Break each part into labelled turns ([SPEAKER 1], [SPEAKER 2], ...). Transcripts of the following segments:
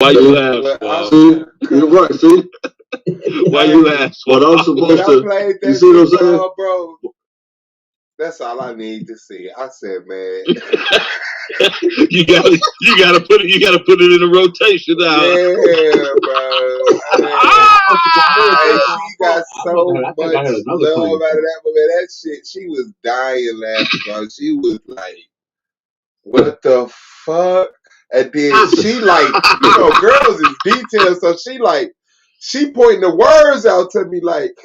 [SPEAKER 1] Why you laugh?
[SPEAKER 2] See, you're right. See,
[SPEAKER 1] why you laugh?
[SPEAKER 2] What I'm supposed to? You see what I'm saying,
[SPEAKER 3] bro? That's all I need to see. I said, man,
[SPEAKER 1] you gotta put it in a rotation now.
[SPEAKER 3] Yeah, bro. She got so much love out of that movie. That shit, she was dying laughing, bro. She was like, "What the fuck?" And then she like, girls is detailed, so she pointing the words out to me like,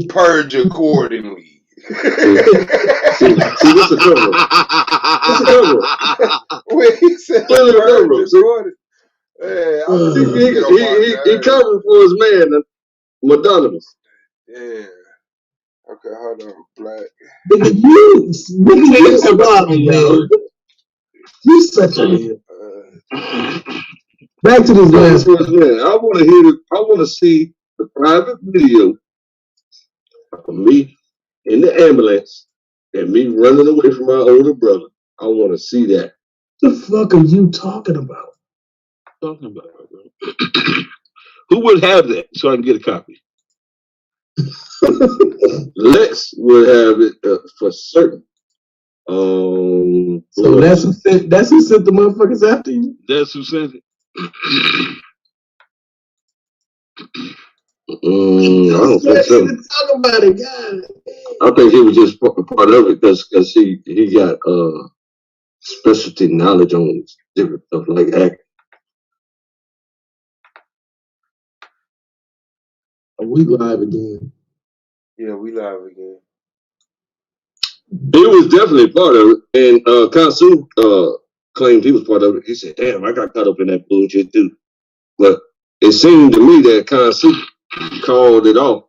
[SPEAKER 3] "Purge accordingly."
[SPEAKER 2] see, what's the cover? What's the cover?
[SPEAKER 3] When he said
[SPEAKER 2] Clearly
[SPEAKER 3] purge
[SPEAKER 2] accordingly. He covered for his man, Madonna.
[SPEAKER 3] Yeah. Okay, hold on, Black.
[SPEAKER 4] You survived, man. You such a back to this last
[SPEAKER 2] one. I want to hear I want to see the private video of me in the ambulance and me running away from my older brother. I want to see that.
[SPEAKER 4] The fuck are you talking about?
[SPEAKER 1] Bro. Who would have that so I can get a copy?
[SPEAKER 2] Lex would have it for certain.
[SPEAKER 4] So that's who sent the motherfuckers after you?
[SPEAKER 1] That's who sent it.
[SPEAKER 2] I don't think so.
[SPEAKER 4] Talk about it, God.
[SPEAKER 2] I think he was just part of it because he got specialty knowledge on different stuff like acting.
[SPEAKER 4] Are we live again?
[SPEAKER 3] Yeah, we live again.
[SPEAKER 2] It was definitely part of it, and Kansu claimed he was part of it. He said, "Damn, I got caught up in that bullshit too." But it seemed to me that Kansu called it off.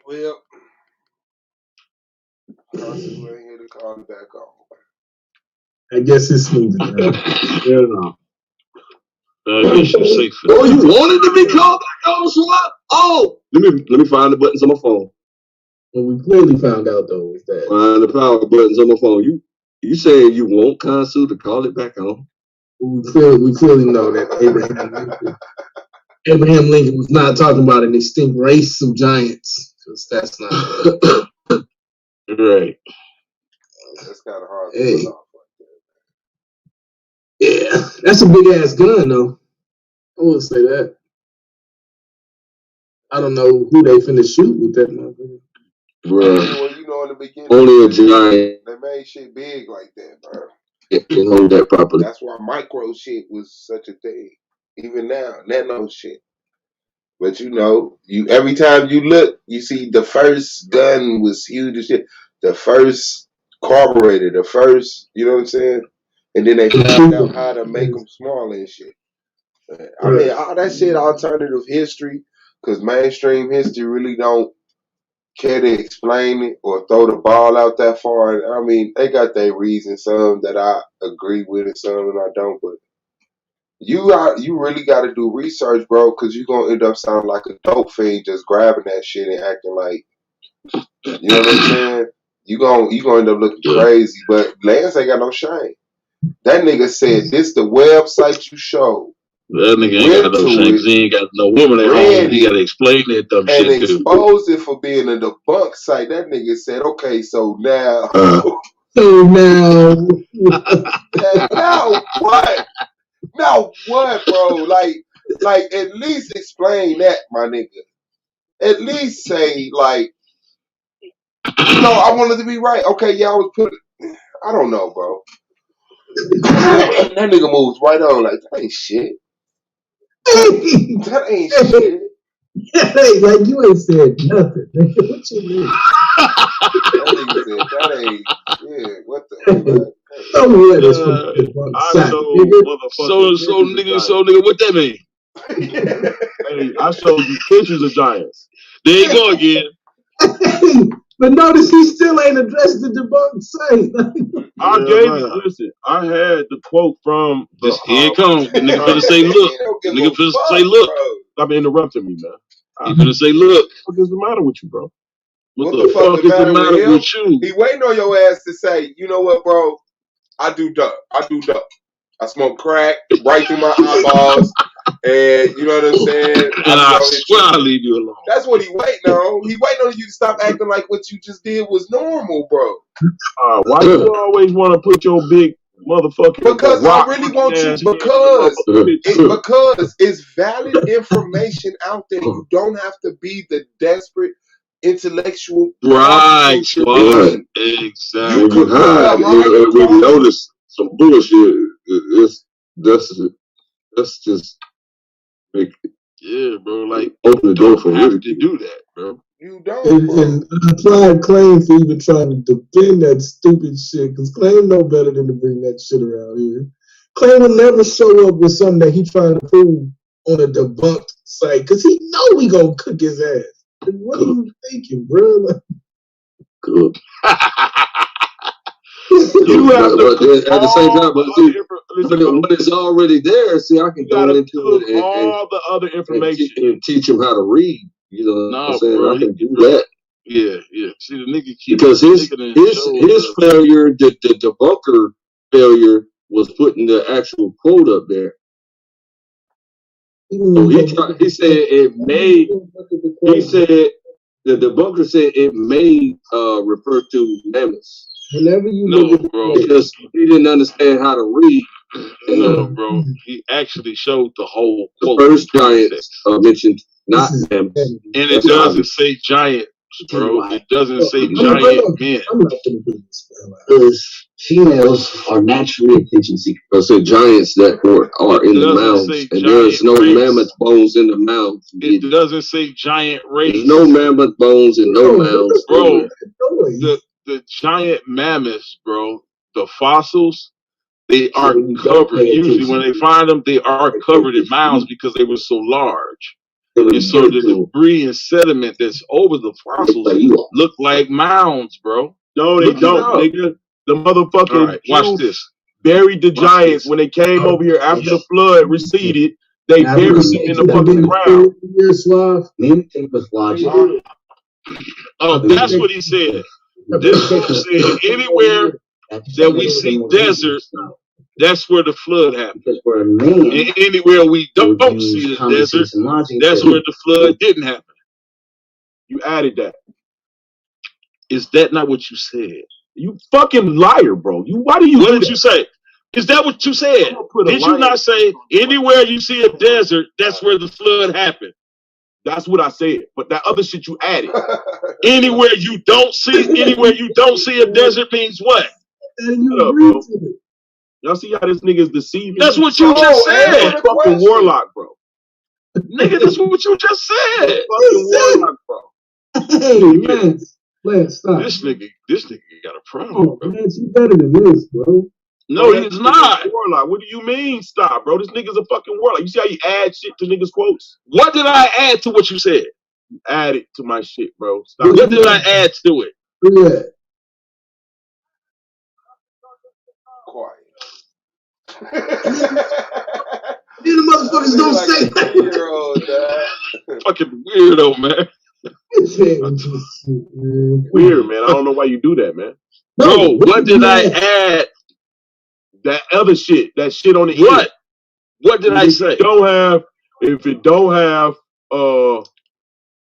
[SPEAKER 3] Well, Kansu ain't here to call it back on.
[SPEAKER 4] I guess it's smooth.
[SPEAKER 1] Yeah, no. Oh,
[SPEAKER 2] you wanted to be called back on, slut? Oh, let me find the buttons on my phone.
[SPEAKER 4] What we clearly found out though is that
[SPEAKER 2] find the power buttons on my phone. You saying you want Kansu to call it back on?
[SPEAKER 4] We clearly know that Abraham Lincoln was not talking about an extinct race of giants, because that's not
[SPEAKER 1] right.
[SPEAKER 3] That's kind of hard.
[SPEAKER 4] Hey. Yeah, that's a big ass gun though. I will say that. I don't know who they finna shoot with that motherfucker.
[SPEAKER 2] Bro,
[SPEAKER 3] well, in the beginning,
[SPEAKER 2] only a giant.
[SPEAKER 3] They made shit big like that, bro.
[SPEAKER 2] Can hold that properly.
[SPEAKER 3] That's why micro shit was such a thing. Even now, nano shit. But you every time you look, you see the first gun was huge as shit. The first carburetor, the first, you know what I'm saying? And then they found out how to make them small and shit. I mean, all that shit alternative history, because mainstream history really don't care to explain it or throw the ball out that far. I mean, they got their reasons, some that I agree with and some that I don't, but you really got to do research, bro, because you're going to end up sounding like a dope fiend just grabbing that shit and acting like, you know what I'm saying? You're going to end up looking crazy, but Lance ain't got no shame. That nigga said, this the website you showed.
[SPEAKER 1] That nigga ain't got no shame because he ain't got no woman at home. He got to explain that dumb shit
[SPEAKER 3] and expose it for being a debunk site. That nigga said, okay, so now... now what? Now what, bro? Like at least explain that, my nigga. At least say, like, I wanted to be right. Okay, y'all was put. I don't know, bro. That nigga moves right on like that ain't shit. That ain't shit.
[SPEAKER 4] Like you ain't said nothing. What you mean?
[SPEAKER 3] That nigga said that ain't shit. What the fuck?
[SPEAKER 1] So nigga, what that mean?
[SPEAKER 2] Hey, I showed you pictures of giants.
[SPEAKER 1] There you go again.
[SPEAKER 4] But notice he still ain't addressed the debunk site.
[SPEAKER 2] I gave you. Listen, I had the quote from the.
[SPEAKER 1] Here it comes. The nigga finna say, look. The nigga finna say, look.
[SPEAKER 2] Stop interrupting me, man.
[SPEAKER 1] He finna say, look.
[SPEAKER 2] What is the matter with you, bro?
[SPEAKER 3] What the fuck is the matter with you? He waiting on your ass to say, you know what, bro? I do dope. I smoke crack right through my eyeballs, and you know what I'm saying.
[SPEAKER 1] And I swear I'll leave you alone.
[SPEAKER 3] That's what he waiting on. He waiting on you to stop acting like what you just did was normal, bro.
[SPEAKER 5] Why you always want to put your big motherfucking?
[SPEAKER 3] Because I really want you. Because it's valid information out there. You don't have to be the desperate intellectual.
[SPEAKER 1] Right.
[SPEAKER 2] Exactly.
[SPEAKER 1] You
[SPEAKER 2] could we notice some bullshit. That's just
[SPEAKER 1] bro. Like
[SPEAKER 2] open the door for
[SPEAKER 1] you have to do that, bro.
[SPEAKER 3] You don't.
[SPEAKER 4] And I applied Claim for even trying to defend that stupid shit, because Claim know better than to bring that shit around here. Claim will never show up with something that he trying to prove on a debunked site, because he know we gonna cook his ass. Like, what are you thinking, bro? Like,
[SPEAKER 2] good.
[SPEAKER 5] You have to
[SPEAKER 2] at the same time, but see, when it's already there, see, I can go into it and
[SPEAKER 5] all the other information
[SPEAKER 2] and teach him how to read. You know what I'm saying?
[SPEAKER 1] Bro,
[SPEAKER 2] I can do that.
[SPEAKER 1] Yeah. See, the nigga
[SPEAKER 2] because his failure, the debunker failure, was putting the actual quote up there. So he said it may. He said the debunker said it may refer to mammoths.
[SPEAKER 4] Whenever you
[SPEAKER 1] bro,
[SPEAKER 2] because he didn't understand how to read.
[SPEAKER 1] No, bro, he actually showed the whole quote.
[SPEAKER 2] The first giant mentioned not mammoths,
[SPEAKER 1] and it doesn't say giants, bro. It doesn't say giant men.
[SPEAKER 6] Because females are naturally attention seekers.
[SPEAKER 2] I said giants that are in the mounds, and there's no mammoth bones in the mounds.
[SPEAKER 1] It doesn't say giant race.
[SPEAKER 2] There's no mammoth bones in no mounds,
[SPEAKER 1] bro. The giant mammoths, bro. The fossils, they are covered. Usually, when they find them, they are covered in mounds because they were so large. And so the debris and sediment that's over the fossils look like mounds, bro.
[SPEAKER 5] No, they don't, nigga. The motherfucking
[SPEAKER 1] right, watch this.
[SPEAKER 5] Buried the giants when they came over here after the flood receded. They buried them in the fucking ground.
[SPEAKER 1] Oh, that's what he said. This said anywhere that we see desert, that's where the flood happened. And anywhere we don't see the desert, that's where the flood didn't happen.
[SPEAKER 5] You added that.
[SPEAKER 1] Is that not what you said?
[SPEAKER 5] You fucking liar, bro. What did
[SPEAKER 1] you say? Is that what you said? Did you not say anywhere you see a desert, that's where the flood happened?
[SPEAKER 5] That's what I said. But that other shit you added.
[SPEAKER 1] Anywhere you don't see a desert means what?
[SPEAKER 5] Y'all see how this nigga's deceiving?
[SPEAKER 1] That's what you just said.
[SPEAKER 5] Fucking warlock, bro.
[SPEAKER 1] Nigga, that's what you just said.
[SPEAKER 5] Fucking warlock, bro.
[SPEAKER 4] Hey, Lance, stop.
[SPEAKER 1] This nigga got a problem.
[SPEAKER 4] Oh, Lance, you better than this, bro.
[SPEAKER 1] No, he's not.
[SPEAKER 5] Warlock. What do you mean stop, bro? This nigga's a fucking warlock. You see how you add shit to niggas' quotes?
[SPEAKER 1] What did I add to what you said?
[SPEAKER 5] You add it to my shit, bro. Stop.
[SPEAKER 1] What did I add to it?
[SPEAKER 4] Yeah.
[SPEAKER 3] Quiet.
[SPEAKER 4] These motherfuckers don't say that.
[SPEAKER 1] Fucking weirdo, man.
[SPEAKER 5] Weird, man. I don't know why you do that, man.
[SPEAKER 1] No, what did I add?
[SPEAKER 5] That other shit. That shit on the
[SPEAKER 1] what?
[SPEAKER 5] End.
[SPEAKER 1] What did I say?
[SPEAKER 5] If it don't have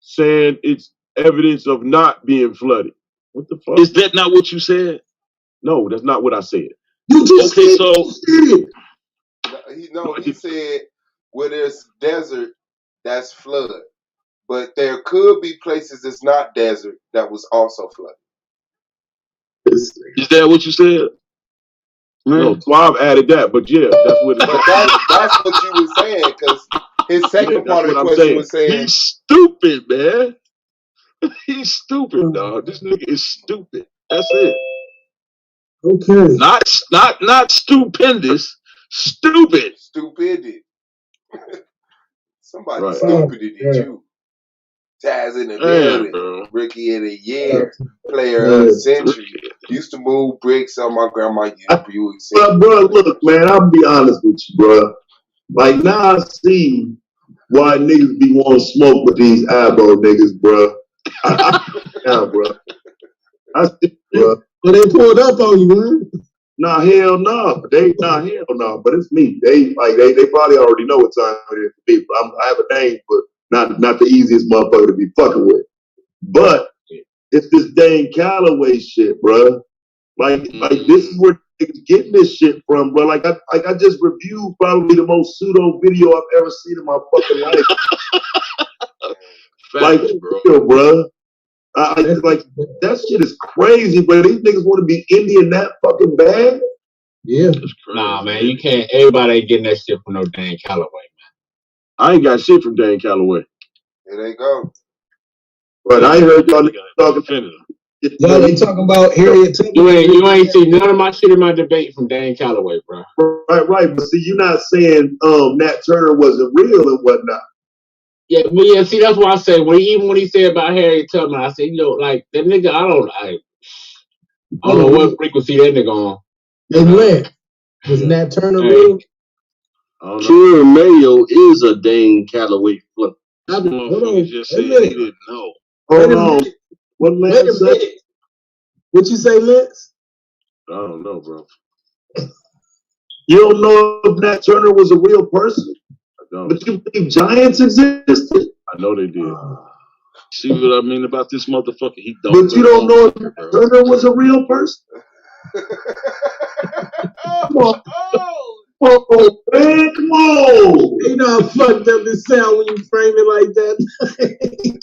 [SPEAKER 5] saying it's evidence of not being flooded. What the fuck?
[SPEAKER 1] Is that not what you said?
[SPEAKER 5] No, that's not what I said.
[SPEAKER 4] You just
[SPEAKER 1] okay, so
[SPEAKER 3] he said where there's desert, that's flood. But there could be places that's not desert that was also flooded.
[SPEAKER 1] Is that what you said?
[SPEAKER 5] No, Suave added that, but yeah, that's what.
[SPEAKER 3] But that's what you were saying, because his second part of the question was saying
[SPEAKER 1] he's stupid, man. He's stupid, dog. This nigga is stupid. That's it.
[SPEAKER 4] Okay.
[SPEAKER 1] Not stupendous. Stupid.
[SPEAKER 3] Stupidity. Somebody stupidity you. Taz in the building. Rookie of the year. Player of the century. Used to move bricks on my grandma used to Buick.
[SPEAKER 7] Bro, look, man, I'll be honest with you, bro. Like, now I see why niggas be wanting to smoke with these eyebrow niggas, bro. Yeah, bro. I see, bro.
[SPEAKER 4] But they pulled up on you, man.
[SPEAKER 7] Nah, hell no. Hell no. But it's me. They probably already know what time it is for me. But I have a name, but not the easiest motherfucker to be fucking with. But it's this Dane Calloway shit, bro. Like this is where niggas getting this shit from, bro. Like I just reviewed probably the most pseudo video I've ever seen in my fucking life. Like, bro. Like that shit is crazy, but these niggas want to be Indian that fucking bad.
[SPEAKER 4] Yeah.
[SPEAKER 8] Nah, man, you can't. Everybody ain't getting that shit from no Dane Calloway, man.
[SPEAKER 5] I ain't got shit from Dane Calloway.
[SPEAKER 3] There they go.
[SPEAKER 7] But I heard y'all talking.
[SPEAKER 4] Y'all ain't talking about Harriet Tubman.
[SPEAKER 8] You ain't seen none of my shit in my debate from Dane Calloway, bro.
[SPEAKER 7] Right. But see, you're not saying Nat Turner wasn't real and whatnot.
[SPEAKER 8] Yeah, but yeah, see, that's why I say when he said about Harriet Tubman, I said, like that nigga, I don't know what frequency that nigga on.
[SPEAKER 4] And when was Nat Turner real?
[SPEAKER 2] Karen Mayo is a Dane Calloway flip.
[SPEAKER 5] Hold on, just said he didn't know.
[SPEAKER 7] Hold on. What Lance said?
[SPEAKER 4] What you say, Lance?
[SPEAKER 5] I don't know, bro.
[SPEAKER 7] You don't know if Nat Turner was a real person?
[SPEAKER 5] I don't.
[SPEAKER 7] But you believe giants existed?
[SPEAKER 5] I know they did. See what I mean about this motherfucker? He don't.
[SPEAKER 7] But you don't know if Nat Turner was a real person? Come on. Oh, man, come on.
[SPEAKER 4] You know how fucked up this sound when you frame it like that?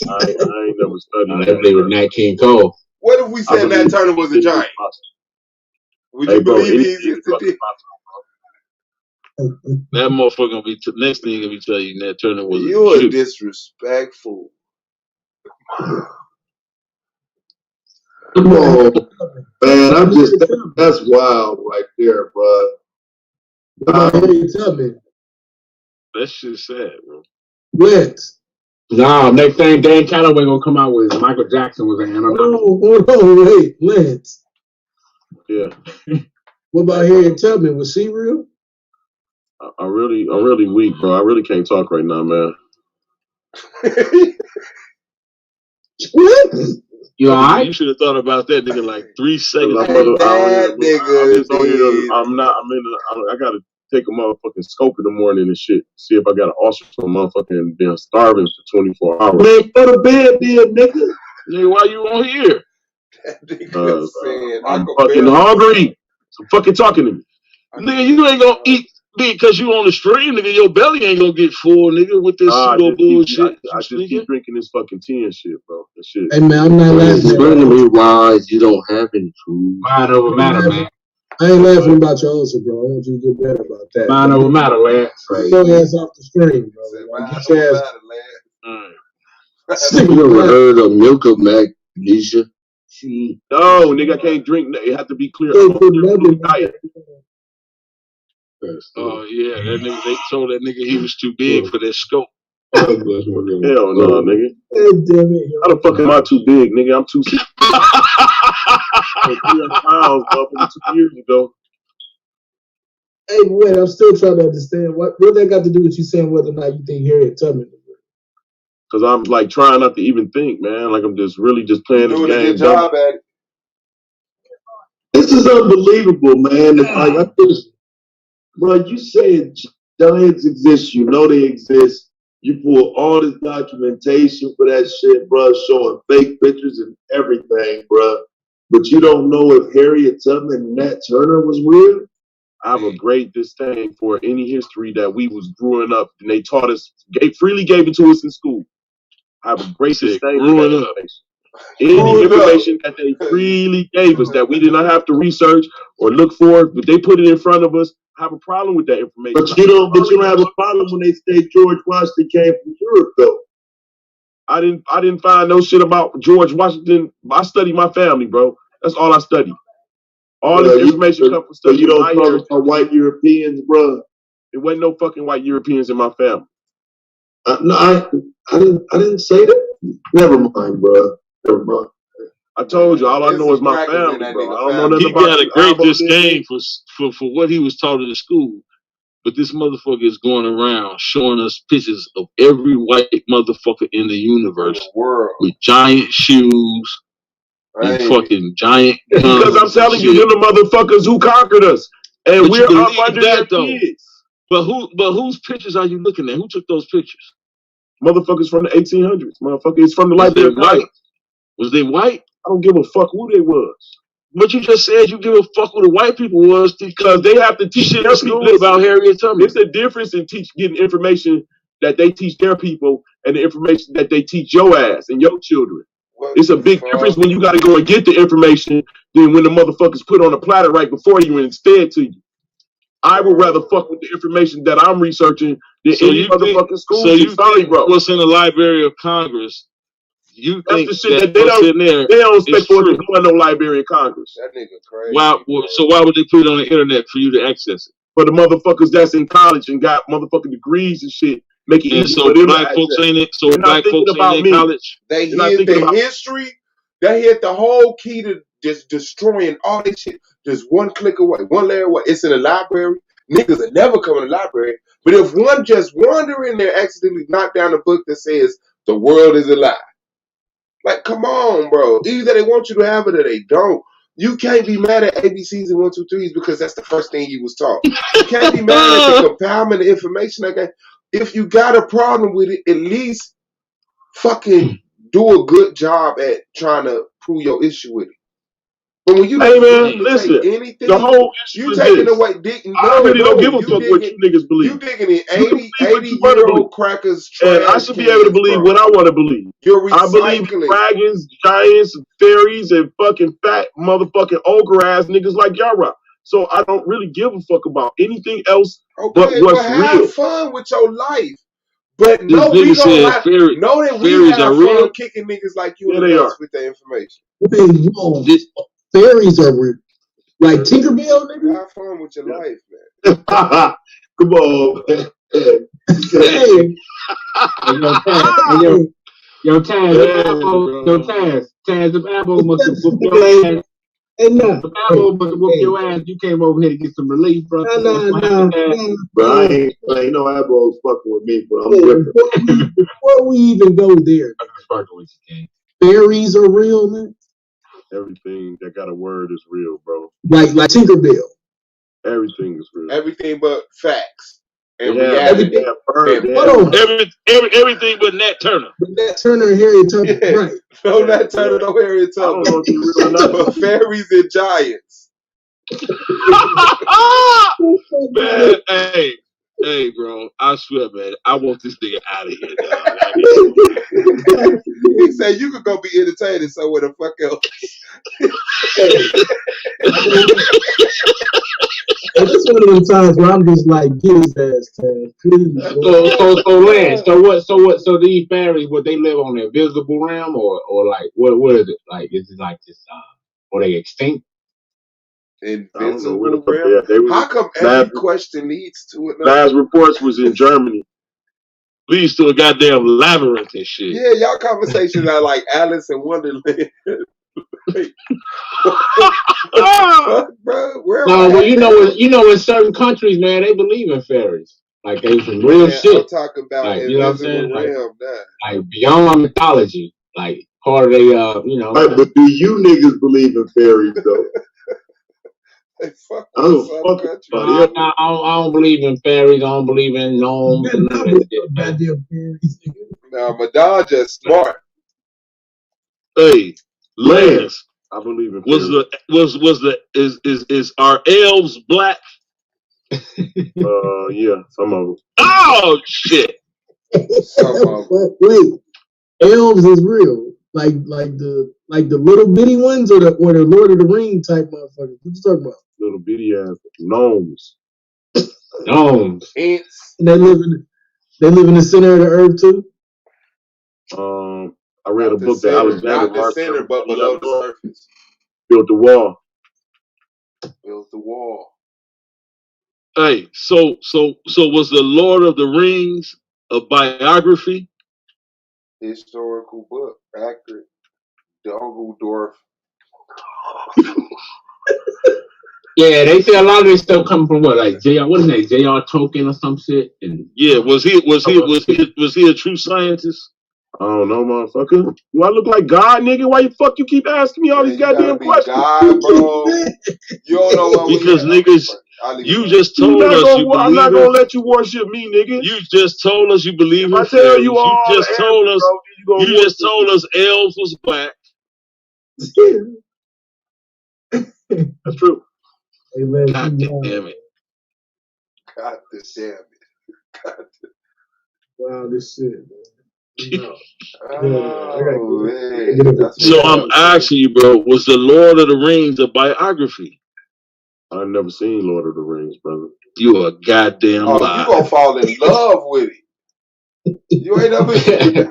[SPEAKER 5] I ain't never studied
[SPEAKER 8] that. They with Nat King Cole.
[SPEAKER 3] What if we said Nat Turner was a giant? Would you believe he existed?
[SPEAKER 5] That motherfucker gonna be next thing gonna be telling you Nat Turner was
[SPEAKER 3] you are disrespectful.
[SPEAKER 7] Come on, man. I'm just that's wild right there, bro.
[SPEAKER 5] That shit's sad, bro.
[SPEAKER 4] What?
[SPEAKER 8] Nah, next thing Dane Calloway gonna come out with Michael Jackson was an Anunnaki.
[SPEAKER 4] Hold on, wait, Lance.
[SPEAKER 5] Yeah.
[SPEAKER 4] What about Harriet Tubman? Was she real?
[SPEAKER 5] I'm really weak, bro. I really can't talk right now, man.
[SPEAKER 4] What?
[SPEAKER 8] You alright?
[SPEAKER 5] You should have thought about that, nigga, like 3 seconds.
[SPEAKER 3] I
[SPEAKER 5] gotta take a motherfucking scope in the morning and shit. See if I got an ulcer from motherfucking being starving for 24 hours.
[SPEAKER 7] Man, go to bed, nigga.
[SPEAKER 5] Nigga, why you on here?
[SPEAKER 3] Saying,
[SPEAKER 5] I'm fucking hungry. So fucking talking to me. Nigga, you ain't gonna eat because you on the stream, nigga. Your belly ain't gonna get full, nigga, with this pseudo bullshit. I just keep drinking this fucking tea and shit, bro. That shit.
[SPEAKER 4] Hey, man, I'm not laughing.
[SPEAKER 2] Explain to me why you don't have any food.
[SPEAKER 8] Mind over matter, man.
[SPEAKER 4] I ain't laughing about your ulcer, bro. I want you to get better about that.
[SPEAKER 8] Mind over matter, Lance.
[SPEAKER 4] Get your ass off the stream, bro. Get your ass.
[SPEAKER 2] You ever heard of milk of magnesia?
[SPEAKER 5] No, nigga, I can't drink. It have to be clear. Diet. Oh yeah, that nigga. They told that nigga he was too big for that scope. Hell no, nigga. How the fuck am I too big, nigga? I'm too 300 pounds, motherfucker, 2 years ago.
[SPEAKER 4] Hey, wait, I'm still trying to understand what that got to do with you saying whether or not you think Harriet Tubman is real?
[SPEAKER 5] Because I'm like trying not to even think, man. Like I'm just really just playing this game.
[SPEAKER 3] Good job at it.
[SPEAKER 7] This is unbelievable, man. Bro, you said giants exist. You know they exist. You pull all this documentation for that shit, bro, showing fake pictures and everything, bro. But you don't know if Harriet Tubman and Nat Turner was real?
[SPEAKER 5] I have a great disdain for any history that we was growing up and they taught us, freely gave it to us in school. I have a great disdain for that information. Any information that they freely gave us that we did not have to research or look for, but they put it in front of us, I have a problem with that information.
[SPEAKER 7] But you don't have a problem when they say George Washington came from Europe, though.
[SPEAKER 5] I didn't find no shit about George Washington. I study my family, bro. That's all I study. All this information comes from studying.
[SPEAKER 7] So you don't talk about white Europeans, bro?
[SPEAKER 5] There wasn't no fucking white Europeans in my family.
[SPEAKER 7] No, I didn't say that. Never mind, bro. Never mind.
[SPEAKER 5] I told you, all I know is my family, bro. I don't know nothing about. He got a great disdain for what he was taught in the school. But this motherfucker is going around showing us pictures of every white motherfucker in the universe with giant shoes,
[SPEAKER 1] and fucking giant guns.
[SPEAKER 5] Because I'm telling you, they're the motherfuckers who conquered us, and we're up under their kids.
[SPEAKER 1] But whose pictures are you looking at? Who took those pictures?
[SPEAKER 5] Motherfuckers from the 1800s. Motherfuckers from the Library of
[SPEAKER 1] Congress. Was they white?
[SPEAKER 5] I don't give a fuck who they was.
[SPEAKER 1] But you just said you give a fuck who the white people was
[SPEAKER 5] because they have to teach their
[SPEAKER 1] people about Harriet Tubman.
[SPEAKER 5] There's a difference in getting information that they teach their people and the information that they teach your ass and your children. It's a big difference when you got to go and get the information than when the motherfuckers put on a platter right before you and instead to you. I would rather fuck with the information that I'm researching than any motherfucking school.
[SPEAKER 1] So you think what's in the Library of Congress? You think
[SPEAKER 5] that's the shit that they don't expect for it to go in no Library of Congress.
[SPEAKER 3] That nigga crazy.
[SPEAKER 1] So why would they put it on the internet for you to access it?
[SPEAKER 5] For the motherfuckers that's in college and got motherfucking degrees and shit, make it easy
[SPEAKER 1] so
[SPEAKER 5] for them
[SPEAKER 1] black folks ain't it. So black folks ain't in college.
[SPEAKER 3] They hit the history. They hit the whole key to just destroying all this shit. Just one click away, one layer away. It's in the library. Niggas are never coming to the library. But if one just wander in there, accidentally knock down a book that says the world is a lie. Like, come on, bro. Either they want you to have it or they don't. You can't be mad at ABCs and 1, 2, 3s because that's the first thing you was taught. You can't be mad at the compoundment of information. Like, if you got a problem with it, at least fucking do a good job at trying to prove your issue with it. But when you
[SPEAKER 5] listen,
[SPEAKER 3] anything,
[SPEAKER 5] the whole
[SPEAKER 3] you taking away.
[SPEAKER 5] I really don't give a fuck what you niggas believe.
[SPEAKER 3] You digging in 80-year-old crackers.
[SPEAKER 5] And I should be able to believe what I want to believe. I believe dragons, giants, fairies, and fucking fat motherfucking ogre ass niggas like Yara. So I don't really give a fuck about anything else but what's real.
[SPEAKER 3] Have fun with your life. But no, we don't have know that we have fun kicking niggas like you and us with the information.
[SPEAKER 4] Fairies are real. Like Tinkerbell, nigga.
[SPEAKER 3] Have fun with your life, man.
[SPEAKER 7] Come on, man.
[SPEAKER 8] Taz, the apple must have whooped your ass. The apple must have whooped your ass. You came over here to get some relief, bro.
[SPEAKER 4] No.
[SPEAKER 7] But I ain't no eyeballs fucking with me, but I'm different.
[SPEAKER 4] Before we even go there, fairies are real, man.
[SPEAKER 5] Everything that got a word is real, bro.
[SPEAKER 4] Like Tinkerbell.
[SPEAKER 5] Everything is real.
[SPEAKER 3] Everything but facts. And
[SPEAKER 1] everything but Nat Turner.
[SPEAKER 4] Nat Turner and Harriet Tubman, right?
[SPEAKER 3] No Nat Turner, no Harriet Tubman. I don't know if you real enough. But fairies and giants.
[SPEAKER 1] Man, hey, bro, I swear, man, I want this nigga out of here, dog.
[SPEAKER 3] He said you could go be entertaining somewhere the fuck else.
[SPEAKER 4] This is one of those times where I'm just like, get his ass, Taz, please.
[SPEAKER 8] So these fairies, what they live on the invisible realm, or like what is it? Like, is it like this? Or they extinct?
[SPEAKER 3] Invisible realm. How come every question leads to it?
[SPEAKER 5] Last reports was in Germany.
[SPEAKER 1] Leads to a goddamn labyrinth and shit.
[SPEAKER 3] Yeah, y'all conversations are like Alice in Wonderland.
[SPEAKER 8] Well, you know, in certain countries, man, they believe in fairies. Like they some real shit.
[SPEAKER 3] I'm talking about
[SPEAKER 8] like, you know what I'm saying?
[SPEAKER 3] Realm,
[SPEAKER 8] like beyond mythology, like part of they, you know.
[SPEAKER 7] Right, but do you niggas believe in fairies though?
[SPEAKER 3] Hey, fuck
[SPEAKER 8] I don't believe in fairies. I don't believe in gnomes.
[SPEAKER 3] Now, Madonna just smart.
[SPEAKER 1] Hey, Lance,
[SPEAKER 5] I believe in
[SPEAKER 1] is our elves black?
[SPEAKER 5] Yeah, some of them.
[SPEAKER 1] Oh shit!
[SPEAKER 4] Wait, elves is real. Like the little bitty ones or the Lord of the Rings type motherfuckers. What you talking about?
[SPEAKER 5] Little bitty ass gnomes.
[SPEAKER 3] Ants.
[SPEAKER 4] They live in the center of the earth too.
[SPEAKER 5] I read a book that Alexander
[SPEAKER 3] not the center, but below the surface.
[SPEAKER 5] Built the wall.
[SPEAKER 3] Built the wall.
[SPEAKER 1] Hey, so was the Lord of the Rings a biography?
[SPEAKER 3] Historical book, accurate. Dumbledore.
[SPEAKER 8] Yeah, they say a lot of this stuff coming from what, like J.R. What is that? J.R. Tolkien or some shit? And
[SPEAKER 1] yeah, was he a true scientist?
[SPEAKER 5] I don't know, motherfucker. Do I look like God, nigga? Why the fuck you keep asking me all these goddamn questions?
[SPEAKER 3] God, bro. You don't know what
[SPEAKER 1] Because niggas, you just told us you believe.
[SPEAKER 5] I'm not gonna let you worship me, nigga.
[SPEAKER 1] You just told us you believe in
[SPEAKER 5] I tell
[SPEAKER 1] fairies.
[SPEAKER 5] you all
[SPEAKER 1] You just told us.
[SPEAKER 5] bro,
[SPEAKER 1] You just told us elves was black.
[SPEAKER 5] That's true.
[SPEAKER 4] Hey, man,
[SPEAKER 1] God damn it.
[SPEAKER 3] God damn it.
[SPEAKER 4] Wow, this shit, man.
[SPEAKER 3] Oh, man.
[SPEAKER 1] So I'm asking you, bro, was the Lord of the Rings a biography?
[SPEAKER 5] I've never seen Lord of the Rings, brother.
[SPEAKER 1] You a goddamn liar.
[SPEAKER 3] You gonna fall in love with it. You ain't never.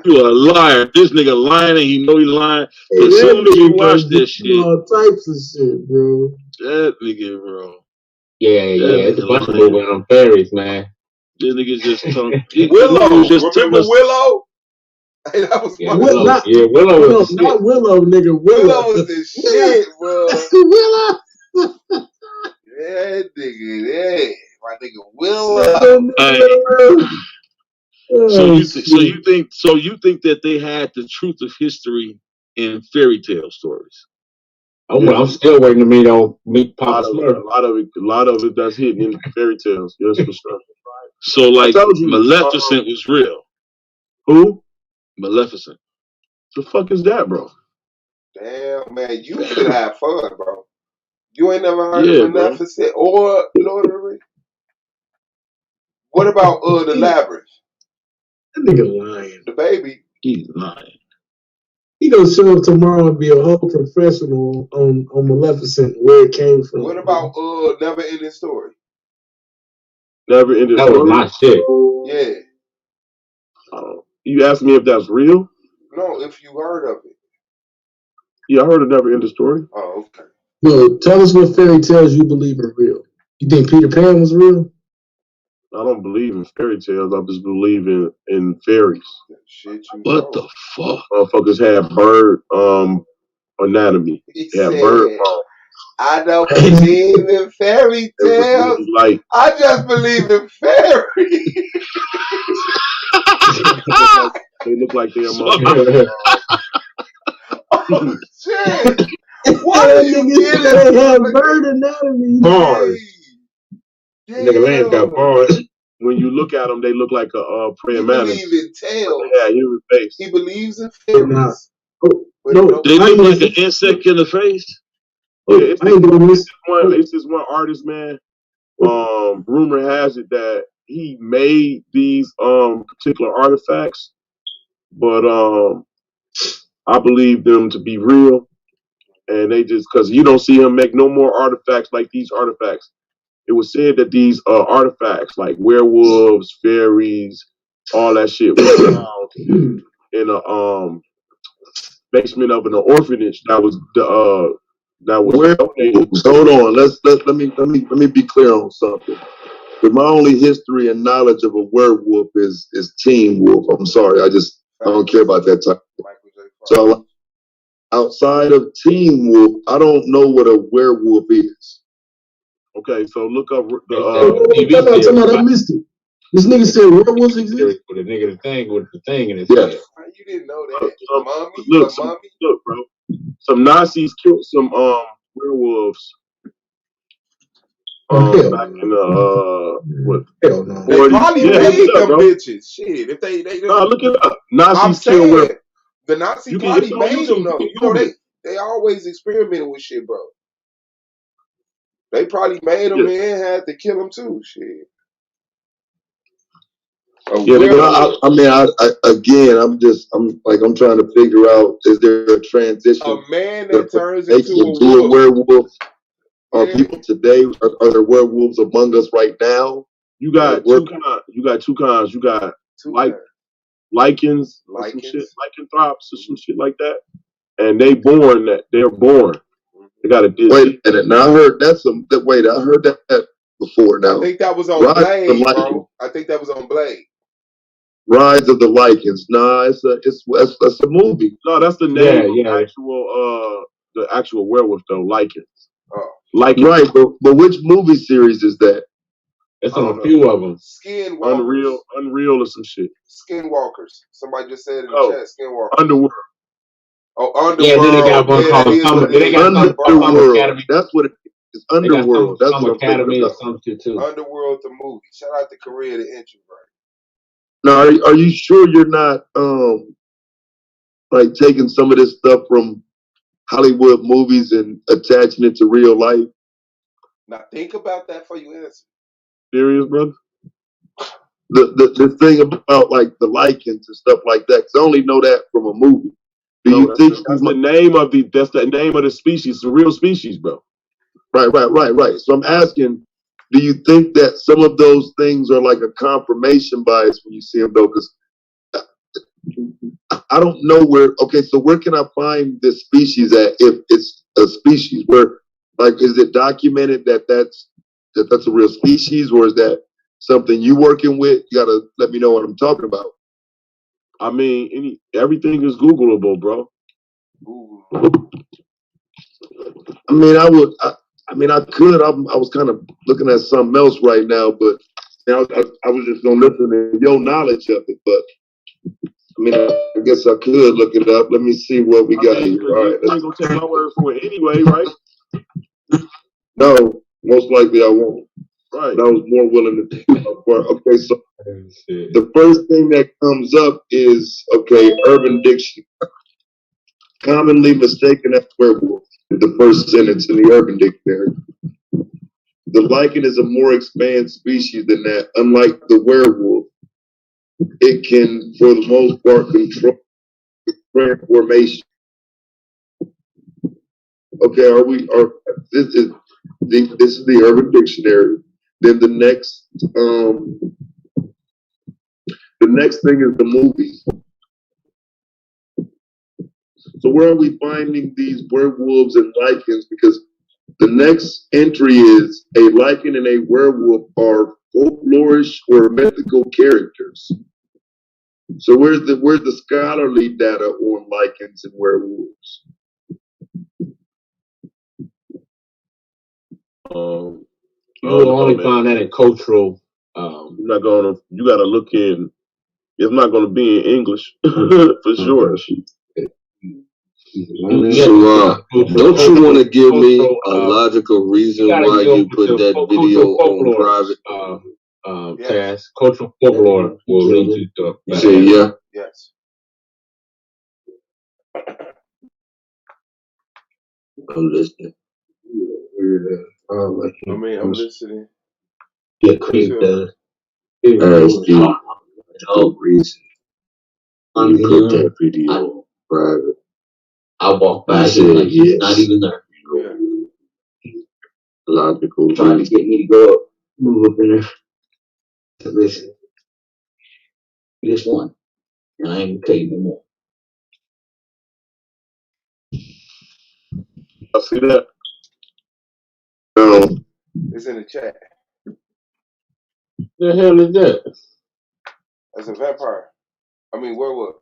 [SPEAKER 1] You a liar. This nigga lying and he know he lying.
[SPEAKER 4] Hey,
[SPEAKER 1] As soon as you watch this shit,
[SPEAKER 4] all types of shit, bro.
[SPEAKER 1] that nigga, bro.
[SPEAKER 8] Yeah. It's a bunch of moving on fairies, man.
[SPEAKER 1] This nigga just talking.
[SPEAKER 3] Willow. Remember Willow? Hey, that was
[SPEAKER 8] Willow.
[SPEAKER 4] Willow was not Willow, nigga.
[SPEAKER 3] Willow was the shit, bro.
[SPEAKER 4] Willow.
[SPEAKER 3] Yeah, nigga. Yeah, my nigga Willow.
[SPEAKER 1] So you think that they had the truth of history in fairy tale stories?
[SPEAKER 8] I'm still waiting to meet Papa Smurf.
[SPEAKER 5] A lot of it that's hidden in fairy tales. Yes, for sure.
[SPEAKER 1] So like Maleficent was real.
[SPEAKER 5] Who?
[SPEAKER 1] Maleficent.
[SPEAKER 5] The fuck is that, bro?
[SPEAKER 3] Damn, man, you should have fun, bro. You ain't never heard of Maleficent or Lord of the Rings? What about the Labyrinth?
[SPEAKER 4] That nigga lying.
[SPEAKER 3] The baby.
[SPEAKER 1] He's lying.
[SPEAKER 4] He gonna show up tomorrow and be a whole professional on Maleficent, where it came from.
[SPEAKER 3] What about Never Ending Story?
[SPEAKER 5] Never Ending
[SPEAKER 8] Story? That was my shit.
[SPEAKER 3] Yeah.
[SPEAKER 5] You asked me if that's real?
[SPEAKER 3] No, if you heard of it.
[SPEAKER 5] Yeah, I heard of Never Ending Story.
[SPEAKER 3] Oh, okay.
[SPEAKER 4] Well, tell us what fairy tales you believe are real. You think Peter Pan was real?
[SPEAKER 5] I don't believe in fairy tales. I just believe in fairies.
[SPEAKER 1] What the fuck?
[SPEAKER 5] Motherfuckers had bird anatomy.
[SPEAKER 3] He
[SPEAKER 5] had
[SPEAKER 3] said,
[SPEAKER 5] bird.
[SPEAKER 3] I don't believe in fairy tales.
[SPEAKER 5] Like,
[SPEAKER 3] I just believe in fairies.
[SPEAKER 5] they look like they're motherfuckers.
[SPEAKER 3] Oh shit! What are you getting?
[SPEAKER 4] They have bird anatomy.
[SPEAKER 5] Bars.
[SPEAKER 8] Nigga man got bars.
[SPEAKER 5] When you look at them, they look like a praying mantis.
[SPEAKER 3] He believes in tails.
[SPEAKER 5] Yeah, human face.
[SPEAKER 3] He believes in fairies.
[SPEAKER 1] No, they look like an insect in the face.
[SPEAKER 5] Yeah, it's this one artist, man. Rumor has it that he made these particular artifacts, but I believe them to be real, and they just because you don't see him make no more artifacts like these artifacts. It was said that these artifacts, like werewolves, fairies, all that shit, was found in a basement of an orphanage that was
[SPEAKER 7] werewolves. Hold on, let me be clear on something. But my only history and knowledge of a werewolf is Teen Wolf. I'm sorry, I don't care about that type. So outside of Teen Wolf, I don't know what a werewolf is.
[SPEAKER 5] Okay, so look up
[SPEAKER 4] I missed it. This nigga said werewolves exist.
[SPEAKER 8] With a nigga with the thing in his
[SPEAKER 3] head. You didn't know that.
[SPEAKER 5] Look, bro. Some Nazis killed some werewolves. Back in the what?
[SPEAKER 4] Hell no.
[SPEAKER 3] They probably made them bitches. Shit, if they
[SPEAKER 5] look it up. Nazis killed werewolves.
[SPEAKER 3] The Nazi party made them though. You know they always experimenting with shit, bro. They probably made them and had to kill them too. Shit.
[SPEAKER 7] I'm trying to figure out: is there a transition?
[SPEAKER 3] A man that turns into
[SPEAKER 7] a werewolf. Are people today? Are there werewolves among us right now?
[SPEAKER 5] You got two kinds. You got lichens, some shit, lycanthropes, or some shit like that, and they're born. They got a disease.
[SPEAKER 7] Wait a minute. Now I heard I heard that before. Now
[SPEAKER 3] I think that was on Blade, bro. I think that was on Blade.
[SPEAKER 7] Rise of the Lycans. Nah, that's a movie.
[SPEAKER 5] No, that's the name of the actual werewolf though, Lycans.
[SPEAKER 3] Oh.
[SPEAKER 7] Right, but which movie series is that?
[SPEAKER 8] It's on a few of them.
[SPEAKER 3] Skinwalkers.
[SPEAKER 5] Unreal or some shit.
[SPEAKER 3] Skinwalkers. Somebody just said in the chat. Skinwalkers.
[SPEAKER 5] Underworld.
[SPEAKER 3] Oh, Underworld.
[SPEAKER 8] Yeah, then they got one called Summer. Then they got
[SPEAKER 7] Underworld.
[SPEAKER 8] Academy.
[SPEAKER 7] That's what it is. Underworld. That's
[SPEAKER 8] some
[SPEAKER 7] what I'm thinking
[SPEAKER 8] Academy
[SPEAKER 7] about.
[SPEAKER 8] or some shit too.
[SPEAKER 3] Underworld the movie. Shout out to Korea the introvert.
[SPEAKER 7] Now, are you sure you're not like taking some of this stuff from Hollywood movies and attaching it to real life?
[SPEAKER 3] Now think about that for you answer.
[SPEAKER 5] Serious, brother?
[SPEAKER 7] The thing about like the lichens and stuff like that, 'cause I only know that from a movie. Do you think
[SPEAKER 5] that's the name of the species, the real species, bro?
[SPEAKER 7] Right. So I'm asking, do you think that some of those things are like a confirmation bias when you see them though? Because I don't know where. Okay, so where can I find this species at? If it's a species, where like is it documented that that's a real species, or is that something you working with? You gotta let me know what I'm talking about.
[SPEAKER 5] I mean, everything is Googleable, bro.
[SPEAKER 3] Google.
[SPEAKER 7] I mean, I could. I was kind of looking at something else right now, but you know, I was just gonna listen to your knowledge of it. But I mean, I guess I could look it up. Let me see what we got here. All right.
[SPEAKER 5] You ain't gonna take my word for it anyway, right?
[SPEAKER 7] No, most likely I won't.
[SPEAKER 5] Right.
[SPEAKER 7] But I was more willing to do my part. Okay, so the first thing that comes up is Urban Dictionary. Commonly mistaken as werewolf. The first sentence in the Urban Dictionary. The lichen is a more expanded species than that. Unlike the werewolf, it can, for the most part, control transformation. Okay, this is the Urban Dictionary. Then the next thing is the movie. So where are we finding these werewolves and lichens? Because the next entry is a lichen and a werewolf are folklorish or mythical characters. So where's the scholarly data on lichens and werewolves?
[SPEAKER 8] You will only find that in cultural.
[SPEAKER 5] You gotta look in. It's not gonna be in English for sure.
[SPEAKER 2] So, don't you want to give me a logical reason why you put that video on private?
[SPEAKER 8] Task. Cultural folklore will lead you to.
[SPEAKER 2] You say yeah.
[SPEAKER 3] Yes.
[SPEAKER 2] I'm listening.
[SPEAKER 3] I'm listening.
[SPEAKER 2] Yeah, creep does. No reason. You put that video on private. I walk by and like he's not even there. Yeah. Logical. Trying to get me to go up, move up in there. Listen, this one, and I ain't gonna tell you no more.
[SPEAKER 5] I see that.
[SPEAKER 3] It's in the chat.
[SPEAKER 8] The hell is that?
[SPEAKER 3] That's a vampire. I mean werewolf.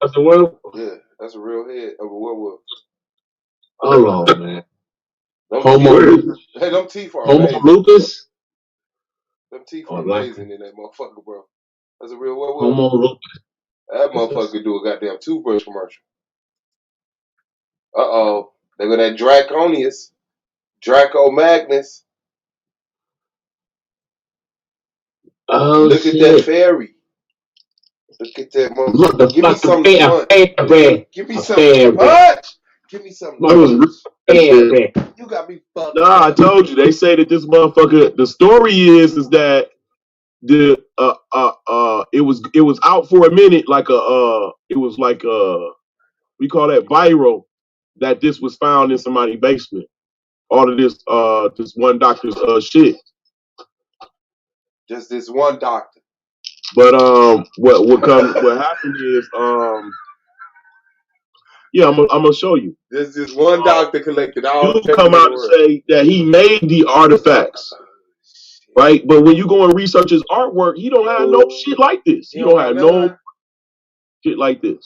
[SPEAKER 8] That's a werewolf?
[SPEAKER 3] Yeah, that's a real head of a werewolf.
[SPEAKER 8] Hold on, man.
[SPEAKER 3] Them teeth are amazing.
[SPEAKER 8] Homo lupus?
[SPEAKER 3] Them teeth are amazing in that motherfucker, bro. That's a real werewolf.
[SPEAKER 8] Homo lupus.
[SPEAKER 3] That motherfucker do a goddamn toothbrush commercial. Uh-oh. They got that Draconius. Draco Magnus.
[SPEAKER 8] Oh,
[SPEAKER 3] look at that fairy. Look at that motherfucker. Give me some punch. Give me some punch. Give me some punch. You got me fucked.
[SPEAKER 5] Nah, I told you. They say that this motherfucker. The story is that the it was out for a minute, like it was like we call that viral, that this was found in somebody's basement. All of this this one doctor's shit.
[SPEAKER 3] Just this one doctor.
[SPEAKER 5] But what happened is yeah, I'm gonna show you.
[SPEAKER 3] There's this one doctor collected all.
[SPEAKER 5] You come out and say that he made the artifacts, right? But when you go and research his artwork, he don't have no shit like this. He don't have no shit like this.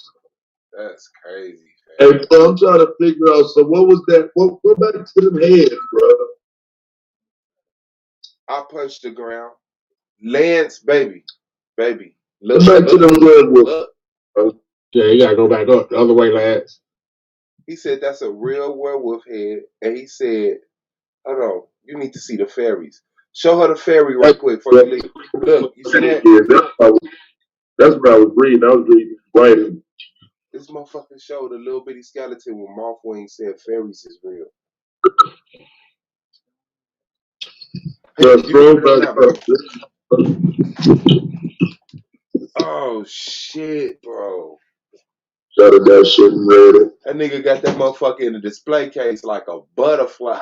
[SPEAKER 3] That's crazy.
[SPEAKER 7] Hey, so I'm trying to figure out. So what was that? What back to them heads, bro?
[SPEAKER 3] I punched the ground. Lance, baby.
[SPEAKER 7] Look back to them werewolves.
[SPEAKER 8] Yeah, you gotta go back up the other way, lads.
[SPEAKER 3] He said that's a real werewolf head, and he said, "Hold on, you need to see the fairies. Show her the fairy right quick before you leave. Look, you see that?
[SPEAKER 7] Yeah, that's what I was reading. I was reading writing.
[SPEAKER 3] This motherfucker showed a little bitty skeleton with Mothwing said fairies is real. Hey, you oh shit, bro.
[SPEAKER 7] Shut up that shit and read it.
[SPEAKER 3] That nigga got that motherfucker in the display case like a butterfly.